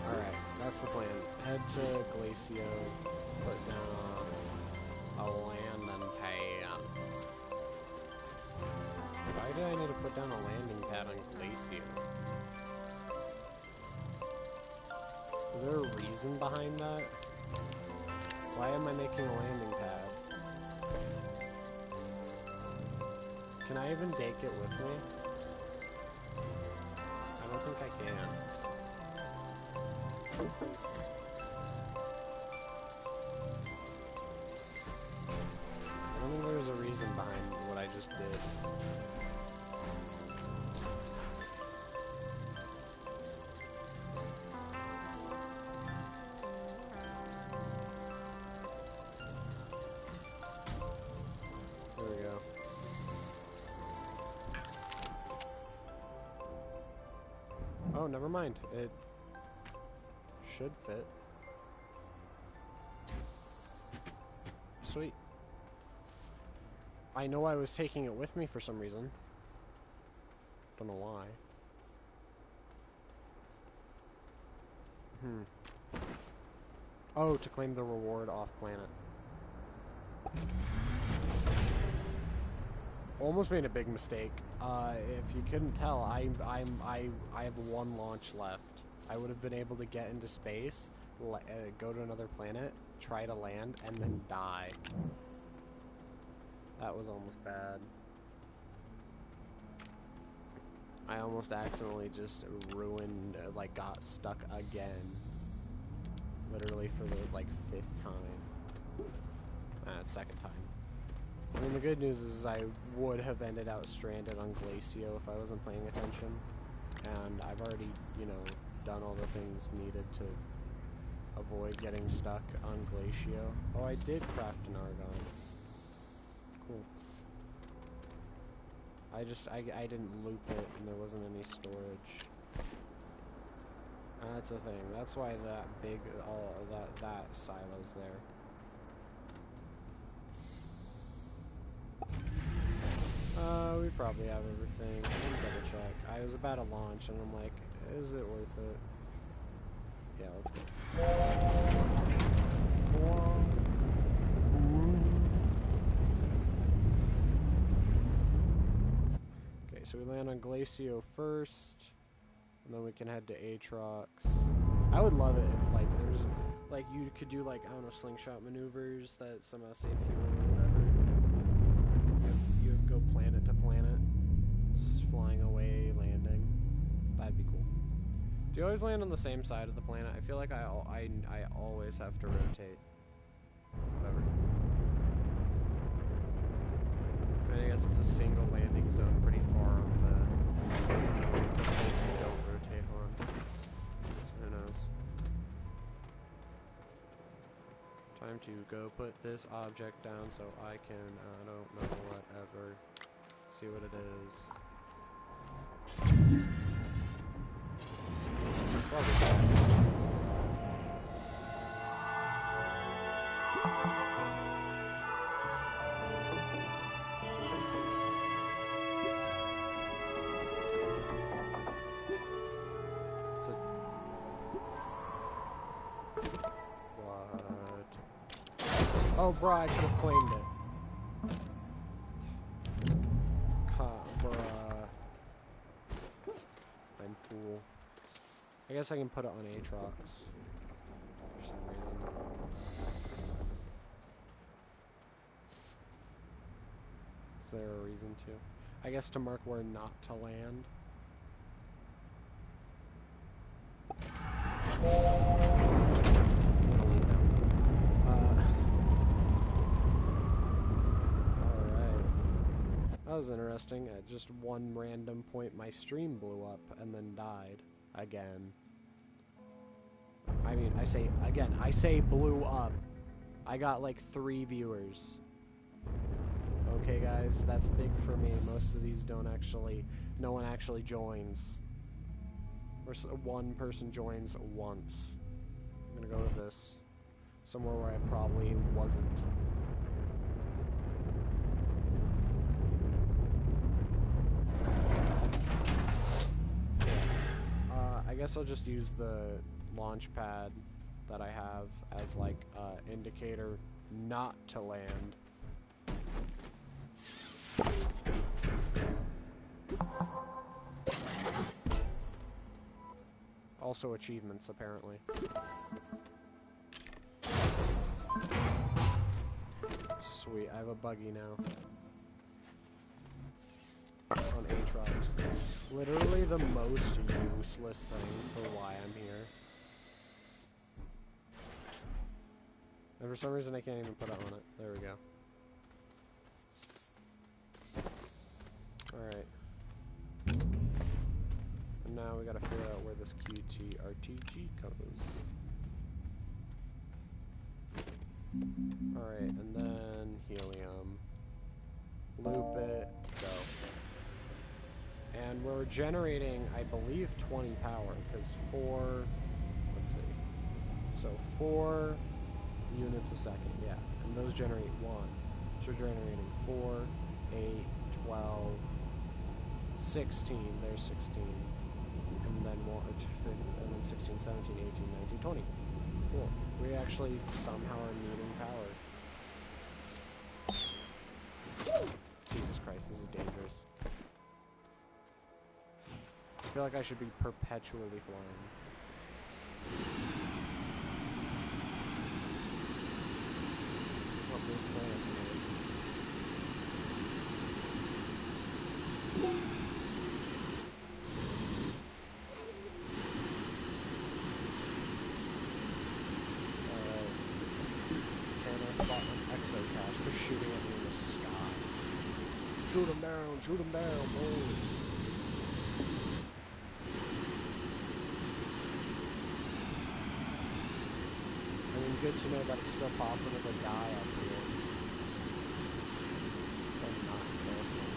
Alright, that's the plan. Head to Glacio, put down a landing pad. Why do I need to put down a landing pad on Glacio? Is there a reason behind that? Why am I making a landing pad? Can I even take it with me? I don't think I can. I don't think there's a reason behind what I just did. There we go. Oh, never mind. It should fit. Sweet. I know I was taking it with me for some reason. Don't know why. Oh, to claim the reward off planet. Almost made a big mistake. If you couldn't tell, I have one launch left. I would have been able to get into space, go to another planet, try to land, and then die. That was almost bad. I almost accidentally just ruined, like, got stuck again. Literally for the, like, 5th time. Second time. I mean, the good news is I would have ended out stranded on Glacio if I wasn't paying attention. And I've already, you know, done all the things needed to avoid getting stuck on Glacio. Oh, I did craft an argon. Cool. I didn't loop it and there wasn't any storage. That's the thing. That's why that big, that silo's there. We probably have everything. Let me double check. I was about to launch and I'm like, is it worth it? Yeah, let's go. Okay, so we land on Glacio first, and then we can head to Aatrox. I would love it if, like, there's, like, you could do, like, I don't know, slingshot maneuvers that somehow save fuel or whatever. You go planet to planet, just flying away, landing. That'd be cool. Do you always land on the same side of the planet? I feel like I always have to rotate. Whatever. I guess it's a single landing zone pretty far on Don't rotate on. Who knows? Time to go put this object down so I can, I don't know, whatever. See what it is. Probably What? Oh, bro, I could have claimed it. Bruh. I'm fool. I guess I can put it on Aatrox for some reason. Is there a reason to? I guess to mark where not to land. That was interesting. At just one random point, my stream blew up and then died again. I mean, I say again. I say blew up. I got like 3 viewers. Okay, guys, that's big for me. Most of these don't actually. No one actually joins. Or one person joins once. I'm gonna go to this somewhere where I probably wasn't. I guess I'll just use the launch pad that I have as like indicator not to land. Also achievements, apparently. Sweet, I have a buggy now. On Aatrox. Literally the most useless thing for why I'm here. And for some reason I can't even put it on it. There we go. Alright. And now we gotta figure out where this QTRTG goes. Alright, and then helium. Loop it, go. And we're generating, I believe, 20 power, because 4, let's see, so 4 units a second, yeah, and those generate 1. So we're generating 4, 8, 12, 16, there's 16, and then 16, 17, 18, 19, 20. Cool. We actually somehow are needing power. Jesus Christ, this is dangerous. I feel like I should be perpetually flying. Oh, there's planets in this. Alright. Okay, I spot an exocache. They're shooting at me in the sky. Shoot them down, boys. Good to know that it's still possible to die up here. I'm not careful.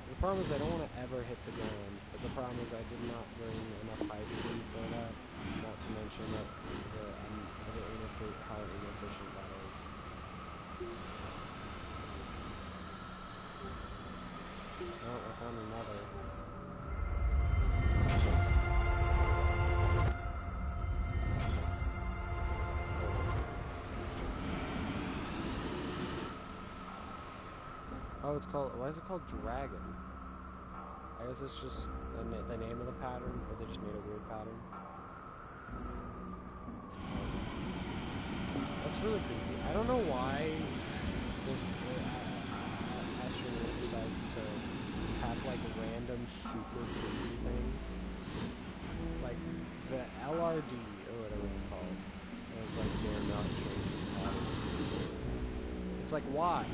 The problem is I don't want to ever hit the ground, but the problem is I did not bring enough hydrogen for that, not to mention that how inefficient that is. Oh, I found another. Oh, it's called, why is it called Dragon? I guess it's just the name of the pattern, or they just made a weird pattern. That's really creepy. I don't know why this Astroneer decides to have like random super creepy things. Like the LRD, or whatever it's called. And it's like they're not changing patterns. It's like, why?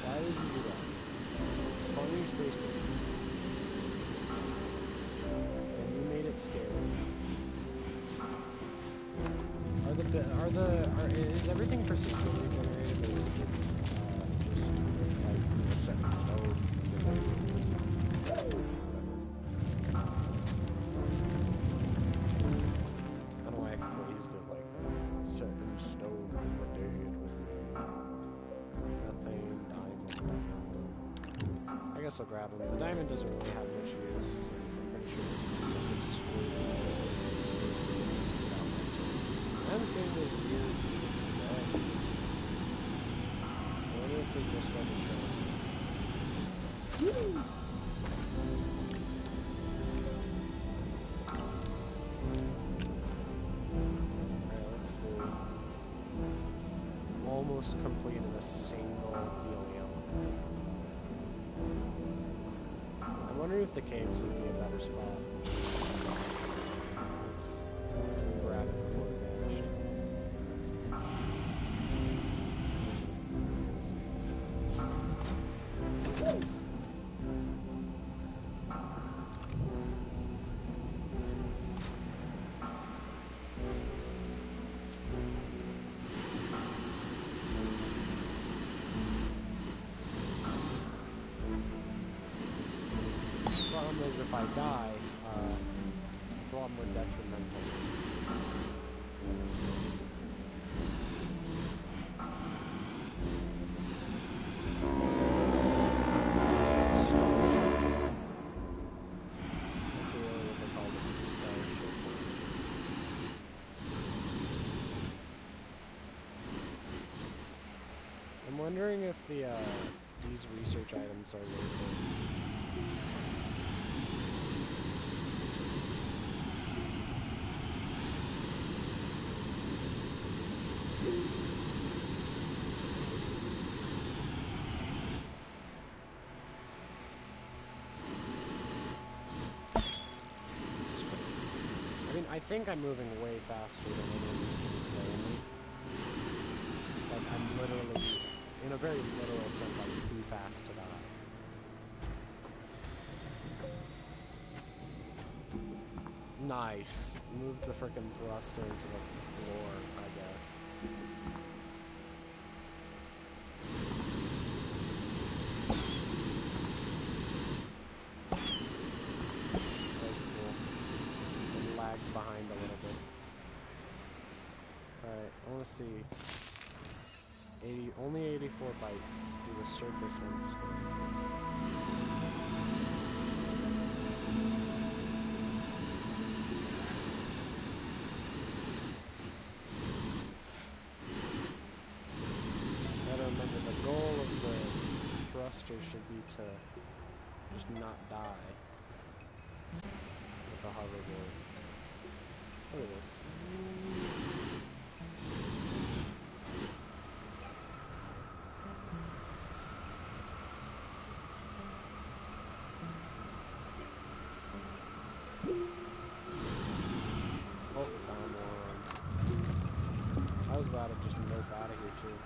Why would you do that? It's funny space Bridge. And you made it scary. Is everything procedurally generated, or is it just like set in stone? I don't know why I phrased it like set in stone from the day it was made. Methane, diamond. I guess I'll grab them. The diamond doesn't really have much use, since I'm pretty sure it's excluded. I'm seeing those weird things. I wonder if they just got the show. Alright, let's see. Almost completed a single helium. I'm wondering if the caves would be a better spot. Let's grab it before it vanished. Problem is, if I die, it's a lot more detrimental. I'm wondering if these research items are worth it. I mean, I think I'm moving way faster than anyone can blame me. Like, I'm literally, in a very literal sense, I'm too fast to die. Nice. Move the frickin' thruster into the floor, I guess. That was cool. And lagged behind a little bit. Alright, I wanna see. Only 84 bytes. Do the surface ones. Gotta remember, the goal of the thruster should be to just not die with the hoverboard. Look at this. Oh, found one. I was about to just nope out of here too.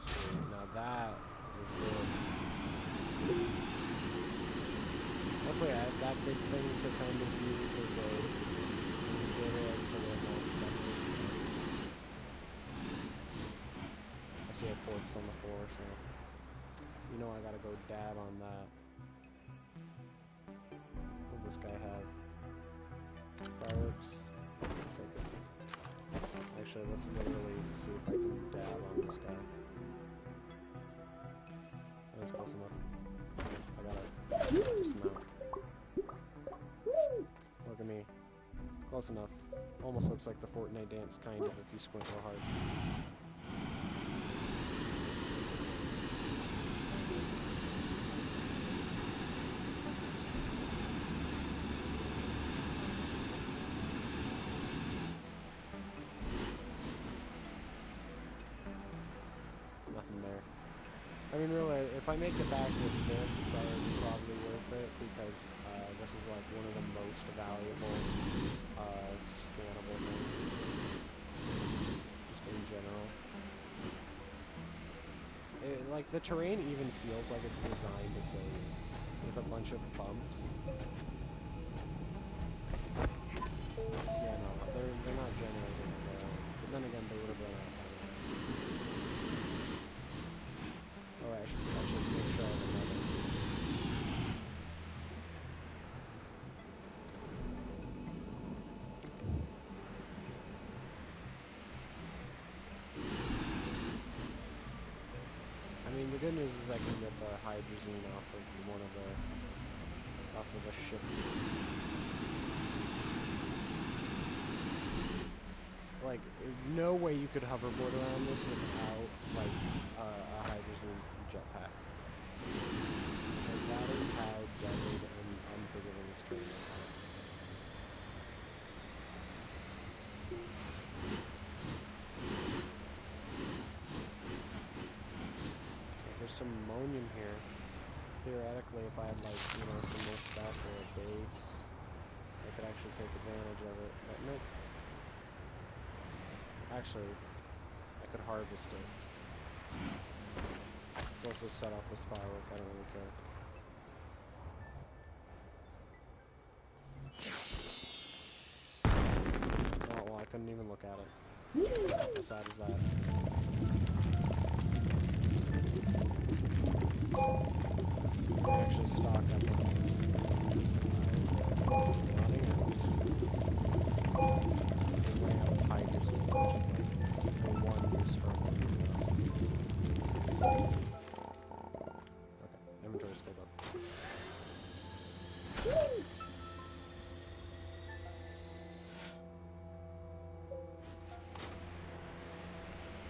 Sweet. Now that is good. Hopefully I have that big thing to kind of use as a indicator as to where my stuff is. I see a corpse on the floor, so you know I gotta go dab on that. What does this guy have? Fireworks? Take it. Actually, let's literally see if I can dab on this guy. That's close enough. I gotta dismount. Look at me. Close enough. Almost looks like the Fortnite dance, kind of, if you squint real hard. Nothing there. I mean, really, if I make it back with this, it's already probably worth it, because this is like one of the most valuable scannable things, just in general. Like, the terrain even feels like it's designed with a bunch of bumps. Yeah, no, they're not generating their own. But then again, they would have run out of time. Oh, I should make sure I have another. I mean, the good news is I can get the hydrazine off of the ship. Like, no way you could hoverboard around this without, like, a hydrazine jetpack. Like, that is how deadly and unforgiving this terrain is. There's some ammonium here. Theoretically, if I had, like, you know, some more stuff or a base, I could actually take advantage of it, but nope. Actually, I could harvest it. Let's also set off this firework, I don't really care. Oh, well, I couldn't even look at it. How sad is that? I actually stock up on things. Running out. Running out of hydrazine, which is like the one use for ammonium. Okay, inventory's filled up.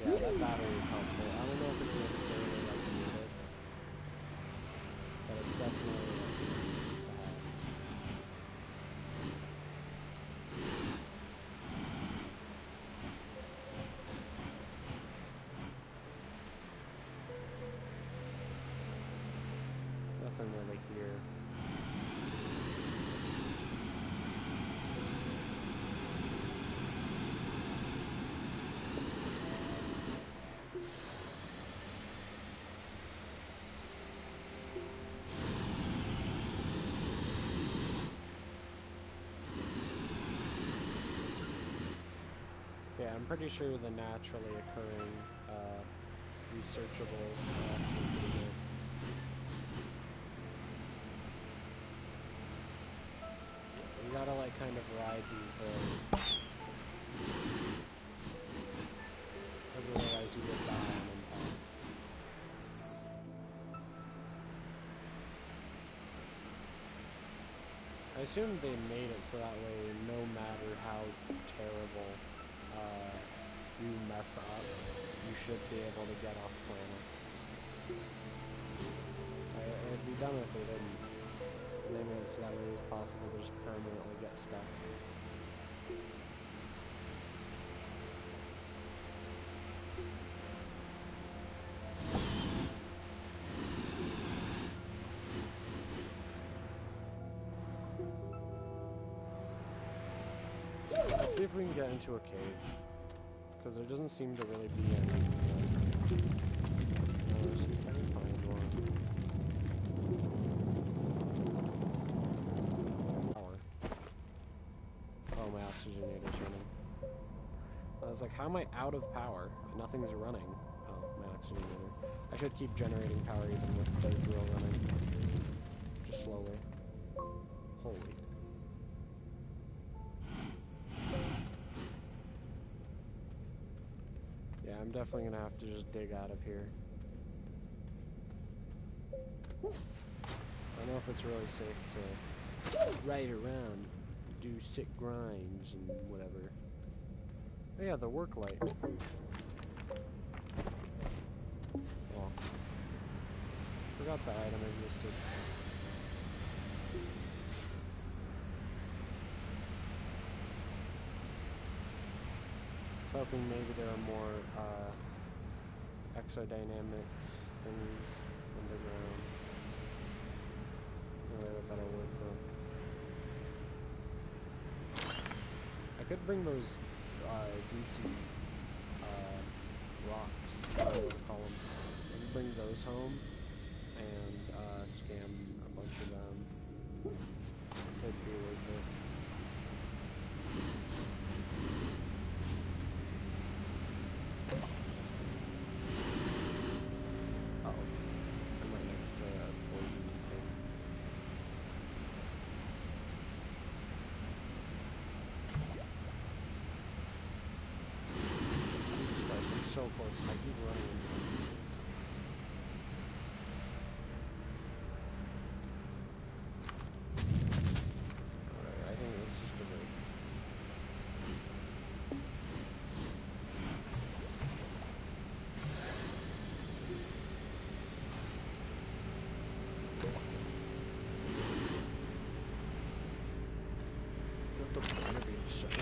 Yeah, that battery is helpful. I don't know if it's necessarily like needed, but it's definitely like nice to have. Nothing really here. Yeah, I'm pretty sure the naturally occurring, researchable are actually pretty good. You gotta, like, kind of ride these hills. Because otherwise you will die on impact. I assume they made it so that way, no matter how terrible you mess up, you should be able to get off planet. It'd be dumb if they didn't. And they made it so that way it's possible to just permanently get stuck. Let's see if we can get into a cave. Because there doesn't seem to really be any. See if I can find one. Power. Oh, my oxygenator's running. I was like, how am I out of power? Nothing's running. Oh, my oxygenator. I should keep generating power even with the drill running. Just slowly. Holy. Yeah, I'm definitely gonna have to just dig out of here. I don't know if it's really safe to ride around, do sick grinds and whatever. Oh yeah, the work light. Oh. Forgot that item existed. Hoping maybe there are more exodynamics things when they could bring those juicy rocks, I don't know what to call them. I could bring those home and scam a bunch of them. Could be worth it. Uh-oh. I'm right next to a poison thing. Jesus Christ, I'm so close. I keep running into them. Alright, I think it's just a bit. What the planet being said? I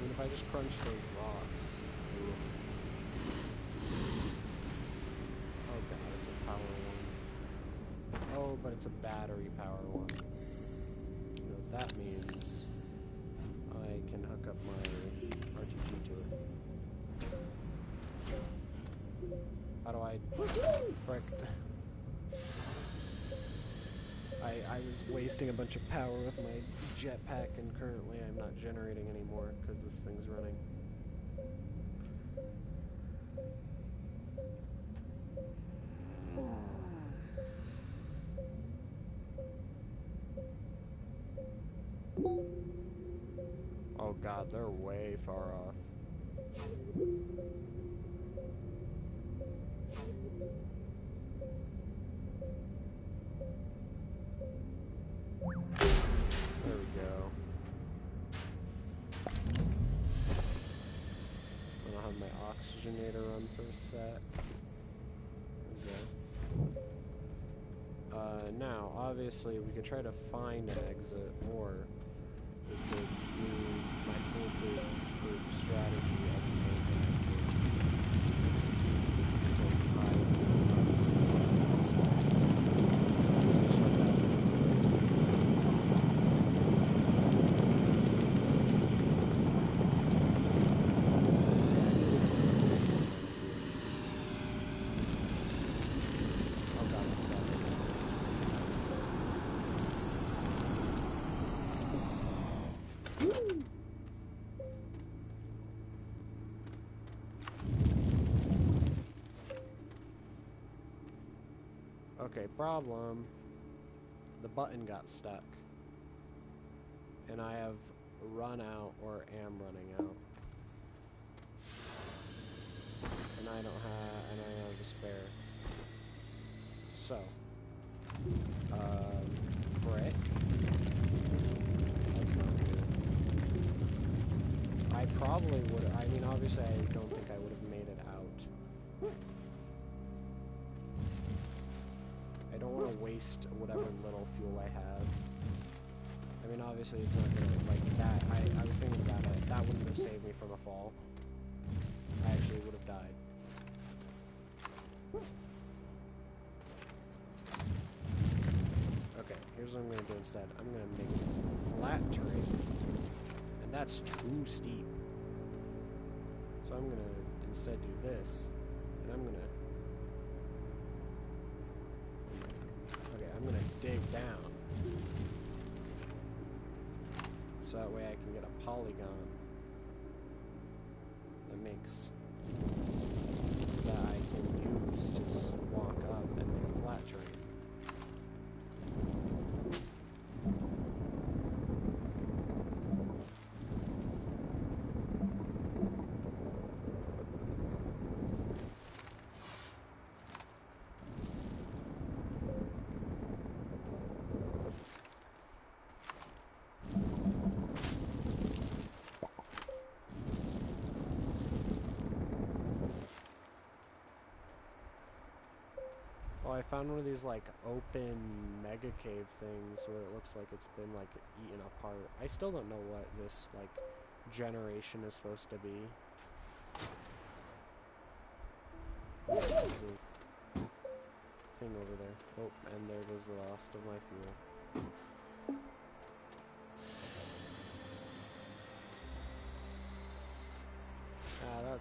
mean, if I just crunch those rocks. Ooh. Oh god, it's a power one. Oh, but it's a battery power one. You know what that means? I can hook up my RTG to it. How do I... Frick. I was wasting a bunch of power with my jetpack, and currently I'm not generating anymore because this thing's running. Oh god, they're way far off. There we go. I'll have my oxygenator run for a sec. Okay. Now, obviously, we could try to find an exit, or we could do my foolproof strategy of making an exit. Okay, problem. The button got stuck. And I have run out, or am running out. And I don't have a spare. So. Frick. That's not good. I probably would, I mean, obviously I don't think I would have made it out. I don't want to waste whatever little fuel I have. I mean, obviously it's not gonna, like, that, I was thinking about it, that wouldn't have saved me from a fall. I actually would have died. Okay, here's what I'm gonna do instead. I'm gonna make flat terrain. And that's too steep. So I'm gonna instead do this. And I'm gonna... Okay, I'm gonna dig down. So that way I can get a polygon that makes... that I can use to walk up and make flat terrain. Oh, I found one of these, like, open mega cave things where it looks like it's been, like, eaten apart. I still don't know what this, like, generation is supposed to be. Oh, there's a thing over there. Oh, and there goes the lost of my fuel.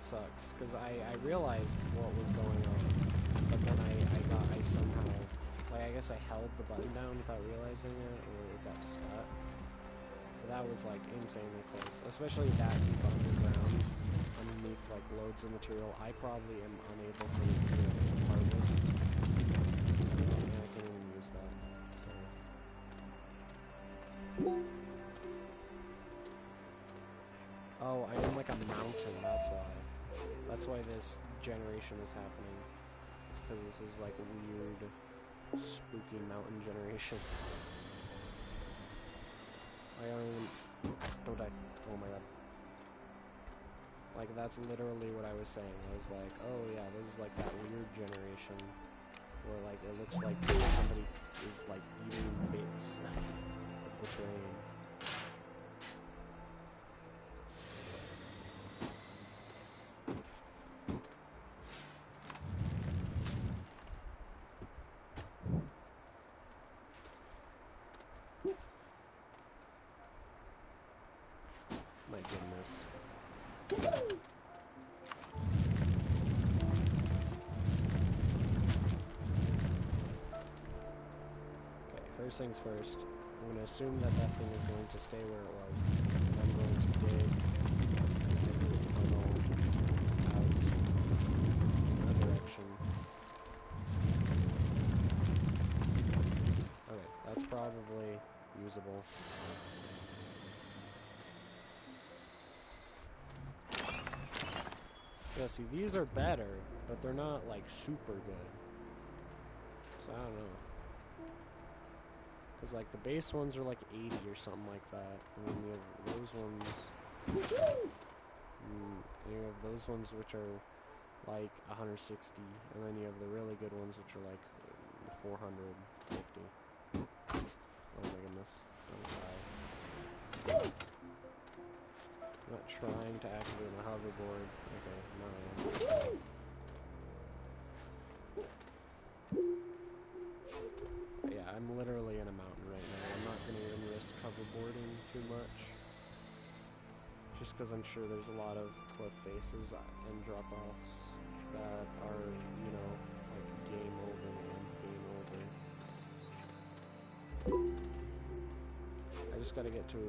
that sucks, because I realized what was going on, but then I somehow, like, I guess I held the button down without realizing it, or it got stuck. But that was, like, insanely close, especially that deep underground, underneath, like, loads of material. I probably am unable to, harvest. Yeah, I can't even use that, so. Oh, I'm in, like, a mountain, that's why. That's why this generation is happening. It's because this is, like, weird, spooky mountain generation. I don't even... Don't die. Oh my god. Like, that's literally what I was saying. I was like, oh yeah, this is, like, that weird generation where, like, it looks like somebody is, like, eating bits of the terrain. My goodness. Okay, first things first. I'm going to assume that that thing is going to stay where it was. And I'm going to dig a tunnel out in that direction. Okay, that's probably usable. Yeah, see, these are better, but they're not, like, super good. So, I don't know. Because, like, the base ones are, like, 80 or something like that. And then you have those ones... and you have those ones which are, like, 160. And then you have the really good ones which are, like, 450. Oh my goodness. Don't die. I'm not trying to activate my hoverboard. Okay, now I am. But yeah, I'm literally in a mountain right now. I'm not going to even risk hoverboarding too much. Just because I'm sure there's a lot of cliff faces and drop-offs that are, you know, like game over and game over. I just got to get to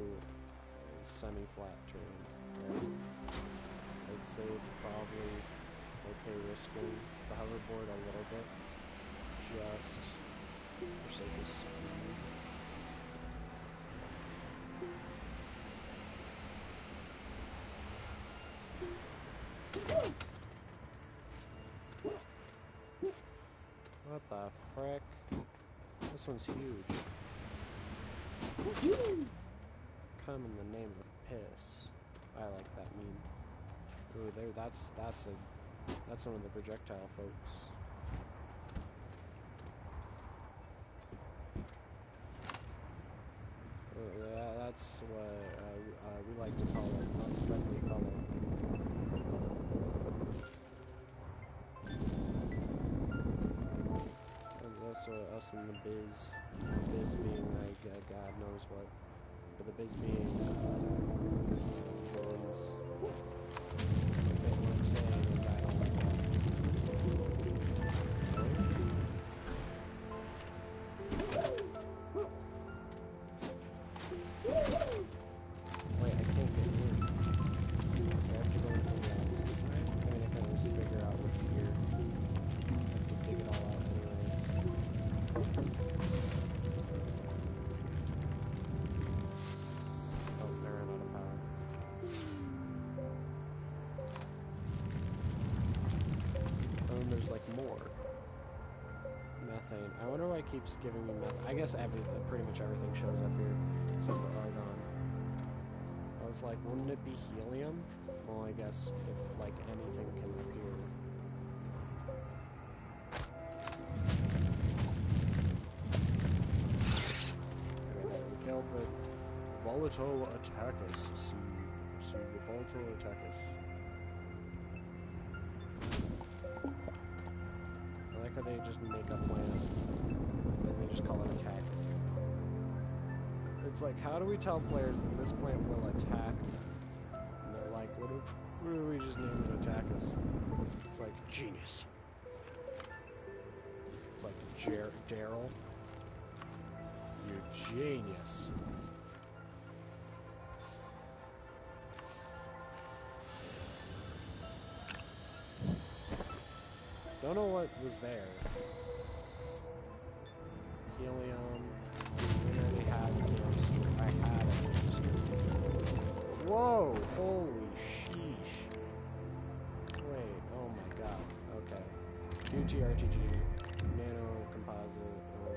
semi-flat terrain. I'd say it's probably okay risking the hoverboard a little bit, just for sake of speed. What the frick? This one's huge. Come in the name of piss. I like that meme. Ooh, there. That's one of the projectile folks. That's what we like to call an unfriendly fellow. That's what us in the biz being like God knows what. But the biz being is what I'm saying is I don't wait, I can't get in. I have to go into the opposite side. I mean, I can just figure out what's here. I have to dig it all out anyways. Oh, I ran out of power. And then there's like more. Methane. I wonder why it keeps giving me methane. I guess pretty much everything shows up here, except for argon. I was like, wouldn't it be helium? Well, I guess if like anything can appear. Okay, there we killed the volatile attackers. See the volatile attackers. I like how they just make a plan, and they just call it attack. It's like, how do we tell players that this plant will attack them? And they're like, what if What do we just name it attack us? It's like genius. It's like Daryl. You genius. Don't know what was there. Helium. We already had it. I had it. Whoa! Holy sheesh. Wait, oh my god. Okay. QTRTG. Nano composite or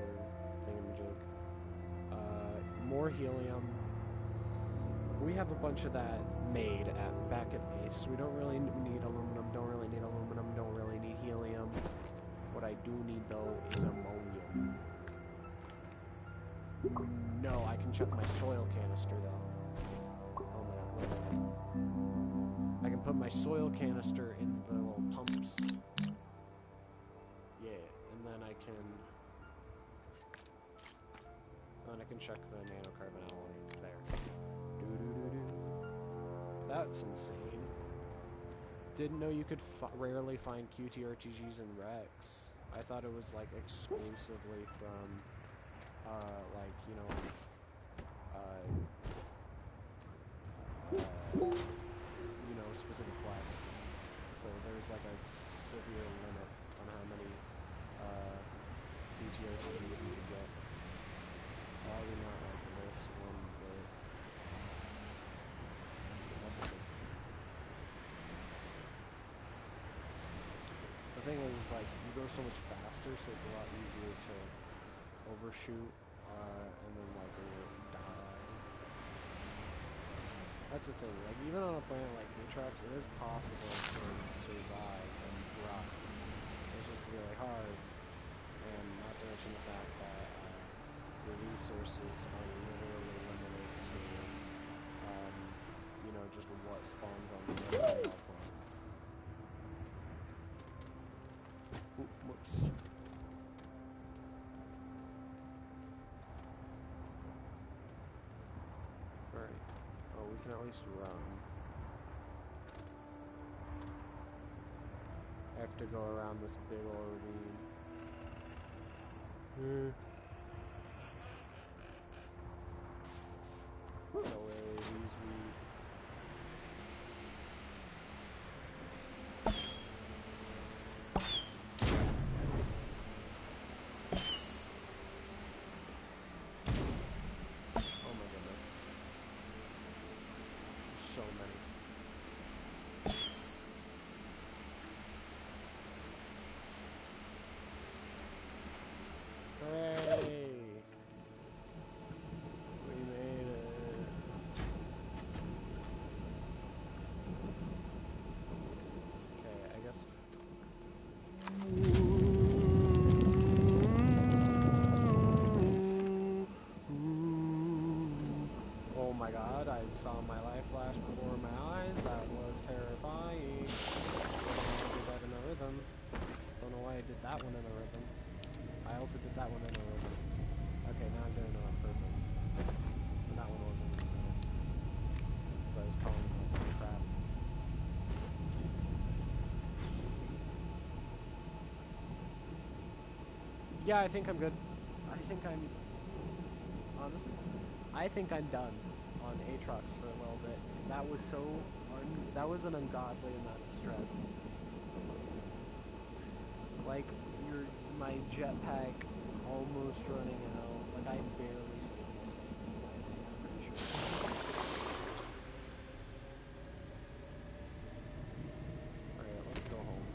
thingamajig. More helium. We have a bunch of that made back at base. We don't really need aluminum, don't really need aluminum, don't really need helium. What I do need though is ammonium. No, I can chuck my soil canister though. Oh my god. I can put my soil canister in the little pumps. Yeah, and then I can chuck the nanocarbon alloy there. That's insane. Didn't know you could rarely find QTRTGs in Rex. I thought it was like exclusively from, like, you know, specific quests. So there's like a severe limit on how many QTRTGs you can get. Probably not like this one, but the thing is, like, you go so much faster, so it's a lot easier to overshoot, and then, like, die. That's the thing, like, even on a planet like Atrox, it is possible to survive and rock. It's just really hard, and not to mention the fact that, the resources are literally limited to, you know, just what spawns on the planets. Whoops. Alright. Oh, we can at least run. I have to go around this big old ravine. Get away, these weed. Oh my goodness. There's so many. Hooray! We made it. Okay, I guess. Oh my god, I saw my life flash before my eyes. That was terrifying. I did that in a rhythm. Don't know why I did that one in a rhythm. I also did that one in a rhythm. Okay, now I'm doing it on purpose. And that one wasn't in a rhythm. Because I was calling it crap. Yeah, I think I'm good. I think I'm... Honestly, I think I'm done on Atrox for a little bit. That was so... that was an ungodly amount of stress. Like, my jetpack almost running out. Like, I barely saved myself. I'm pretty sure. Alright, let's go home.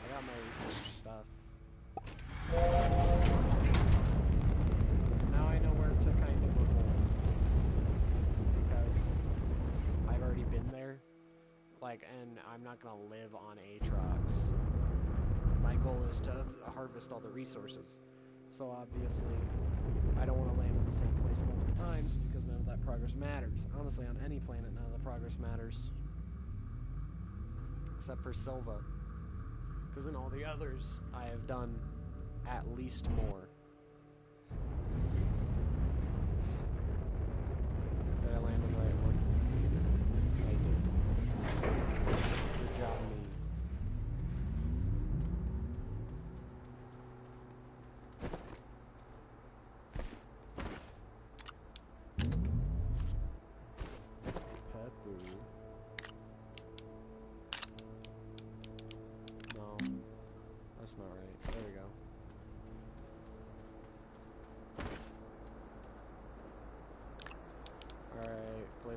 I got my research stuff. Now I know where to kind of avoid. Because I've already been there. Like, and I'm not gonna live on Atrox. My goal is to harvest all the resources. So obviously, I don't want to land in the same place multiple times because none of that progress matters. Honestly, on any planet, none of the progress matters. Except for Silva. Because in all the others, I have done at least more. Did I land on the right one? I did.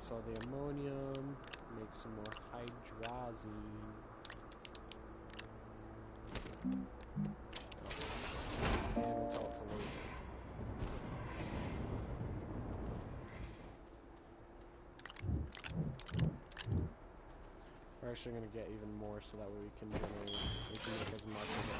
replace all the ammonium, make some more hydrazine. And we'll tell it to load. We're actually going to get even more so that way we can make as much of it.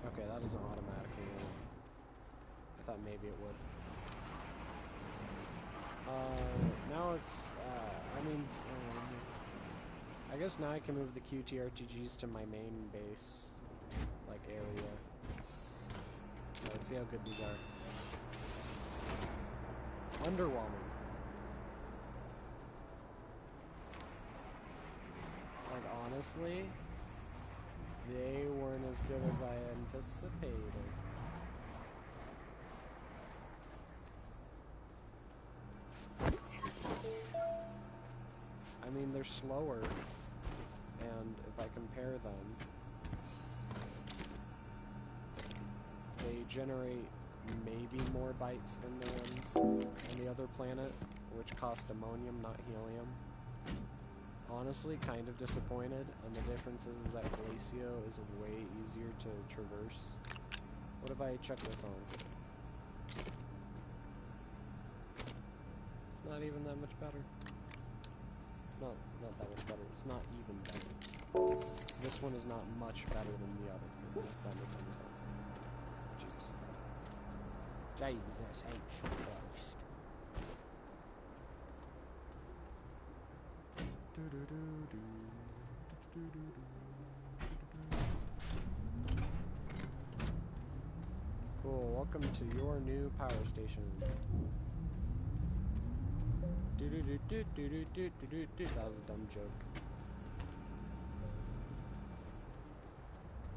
Okay, that doesn't automatically work. I thought maybe it would. Now it's, I guess now I can move the QTRTGs to my main base, like, area. Let's see how good these are. Underwhelming. Like, honestly, they weren't as good as I anticipated. I mean, they're slower, and if I compare them, they generate maybe more bytes than the ones on the other planet, which cost ammonium, not helium. Honestly, kind of disappointed, and the difference is that Glacio is way easier to traverse. What if I chuck this on? It's not even that much better. Not that much better. It's not even better. This one is not much better than the other. If that makes any sense. Jesus H. Christ. Cool, welcome to your new power station. That was a dumb joke.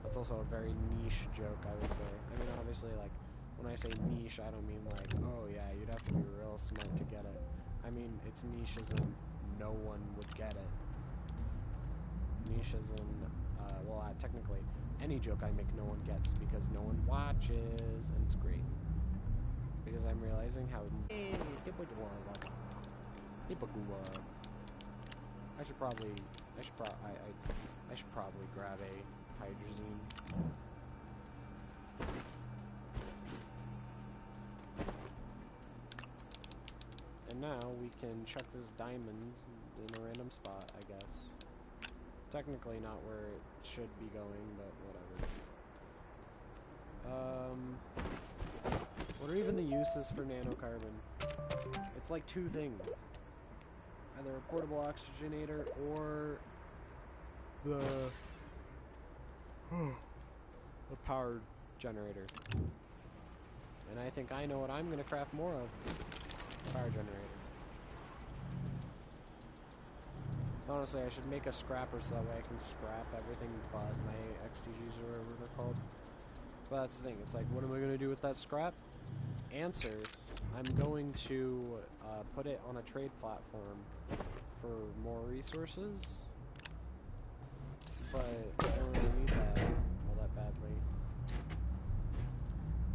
That's also a very niche joke, I would say. I mean, obviously, like, when I say niche, I don't mean like, oh yeah, you'd have to be real smart to get it. I mean, it's niche as in no one would get it. Niche as in, technically, any joke I make no one gets because no one watches, and it's great. Because I'm realizing how... I should probably grab a hydrazine. And now we can chuck this diamond in a random spot, I guess. Technically not where it should be going, but whatever. What are even the uses for nanocarbon? It's like two things. Either a portable oxygenator or the power generator. And I think I know what I'm going to craft more of. Power generator. Honestly, I should make a scrapper so that way I can scrap everything but my XTGs or whatever they're called. But that's the thing. It's like, what am I going to do with that scrap? Answer, I'm going to put it on a trade platform for more resources. But I don't really need that all that badly.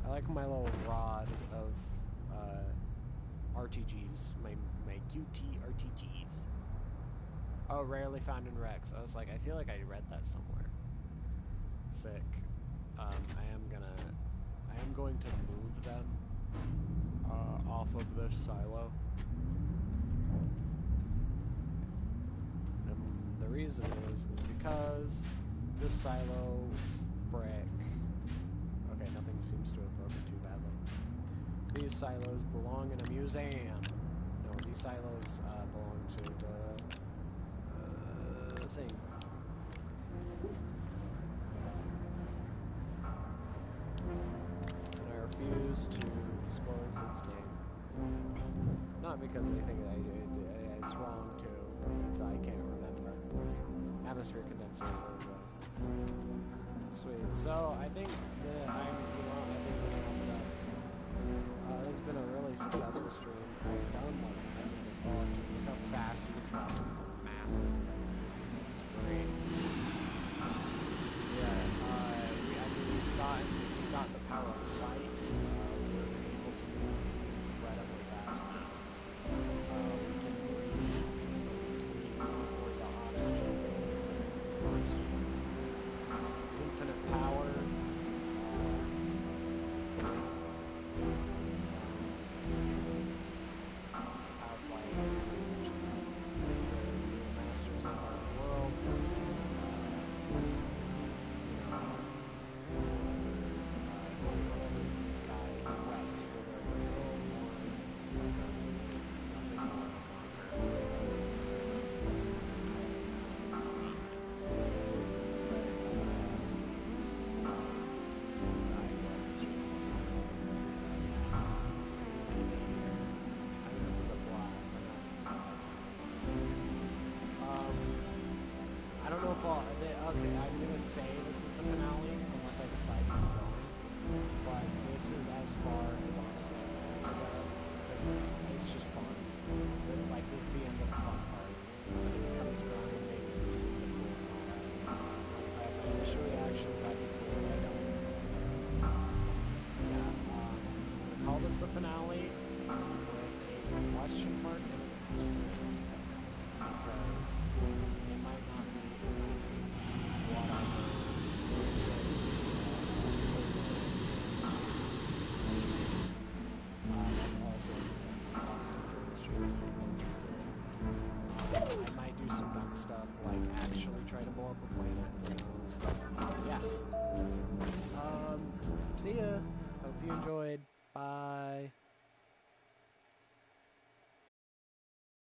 I like my little rod of RTGs, my QT RTGs. Oh, rarely found in Rex. I was like, I feel like I read that somewhere. Sick. I am going to move them off of this silo. And the reason is because this silo brick. Okay, nothing seems to have broken too badly. These silos belong in a museum. No, these silos belong to the thing. And I refuse to disclose its name. Not because I think it's wrong to, it's I can't remember. Atmosphere condenser. Sweet. So I think that I think we're gonna wrap it up. This has been a really successful stream. I've done like look how fast you can travel. Massive. It's great. Yeah. We've gotten Okay, I'm gonna say this is the finale unless I decide to keep going. But this is as far as honestly I'm going to go because it's just fun. Like this is the end of the fun part. But it becomes fun and maybe the cool and all that. My initial reactions might be cool, but I don't. Yeah. Call this the finale with a question mark and an asterisk because it might not be what I that's also awesome for the stream. I might do some dumb stuff like actually try to blow up a plane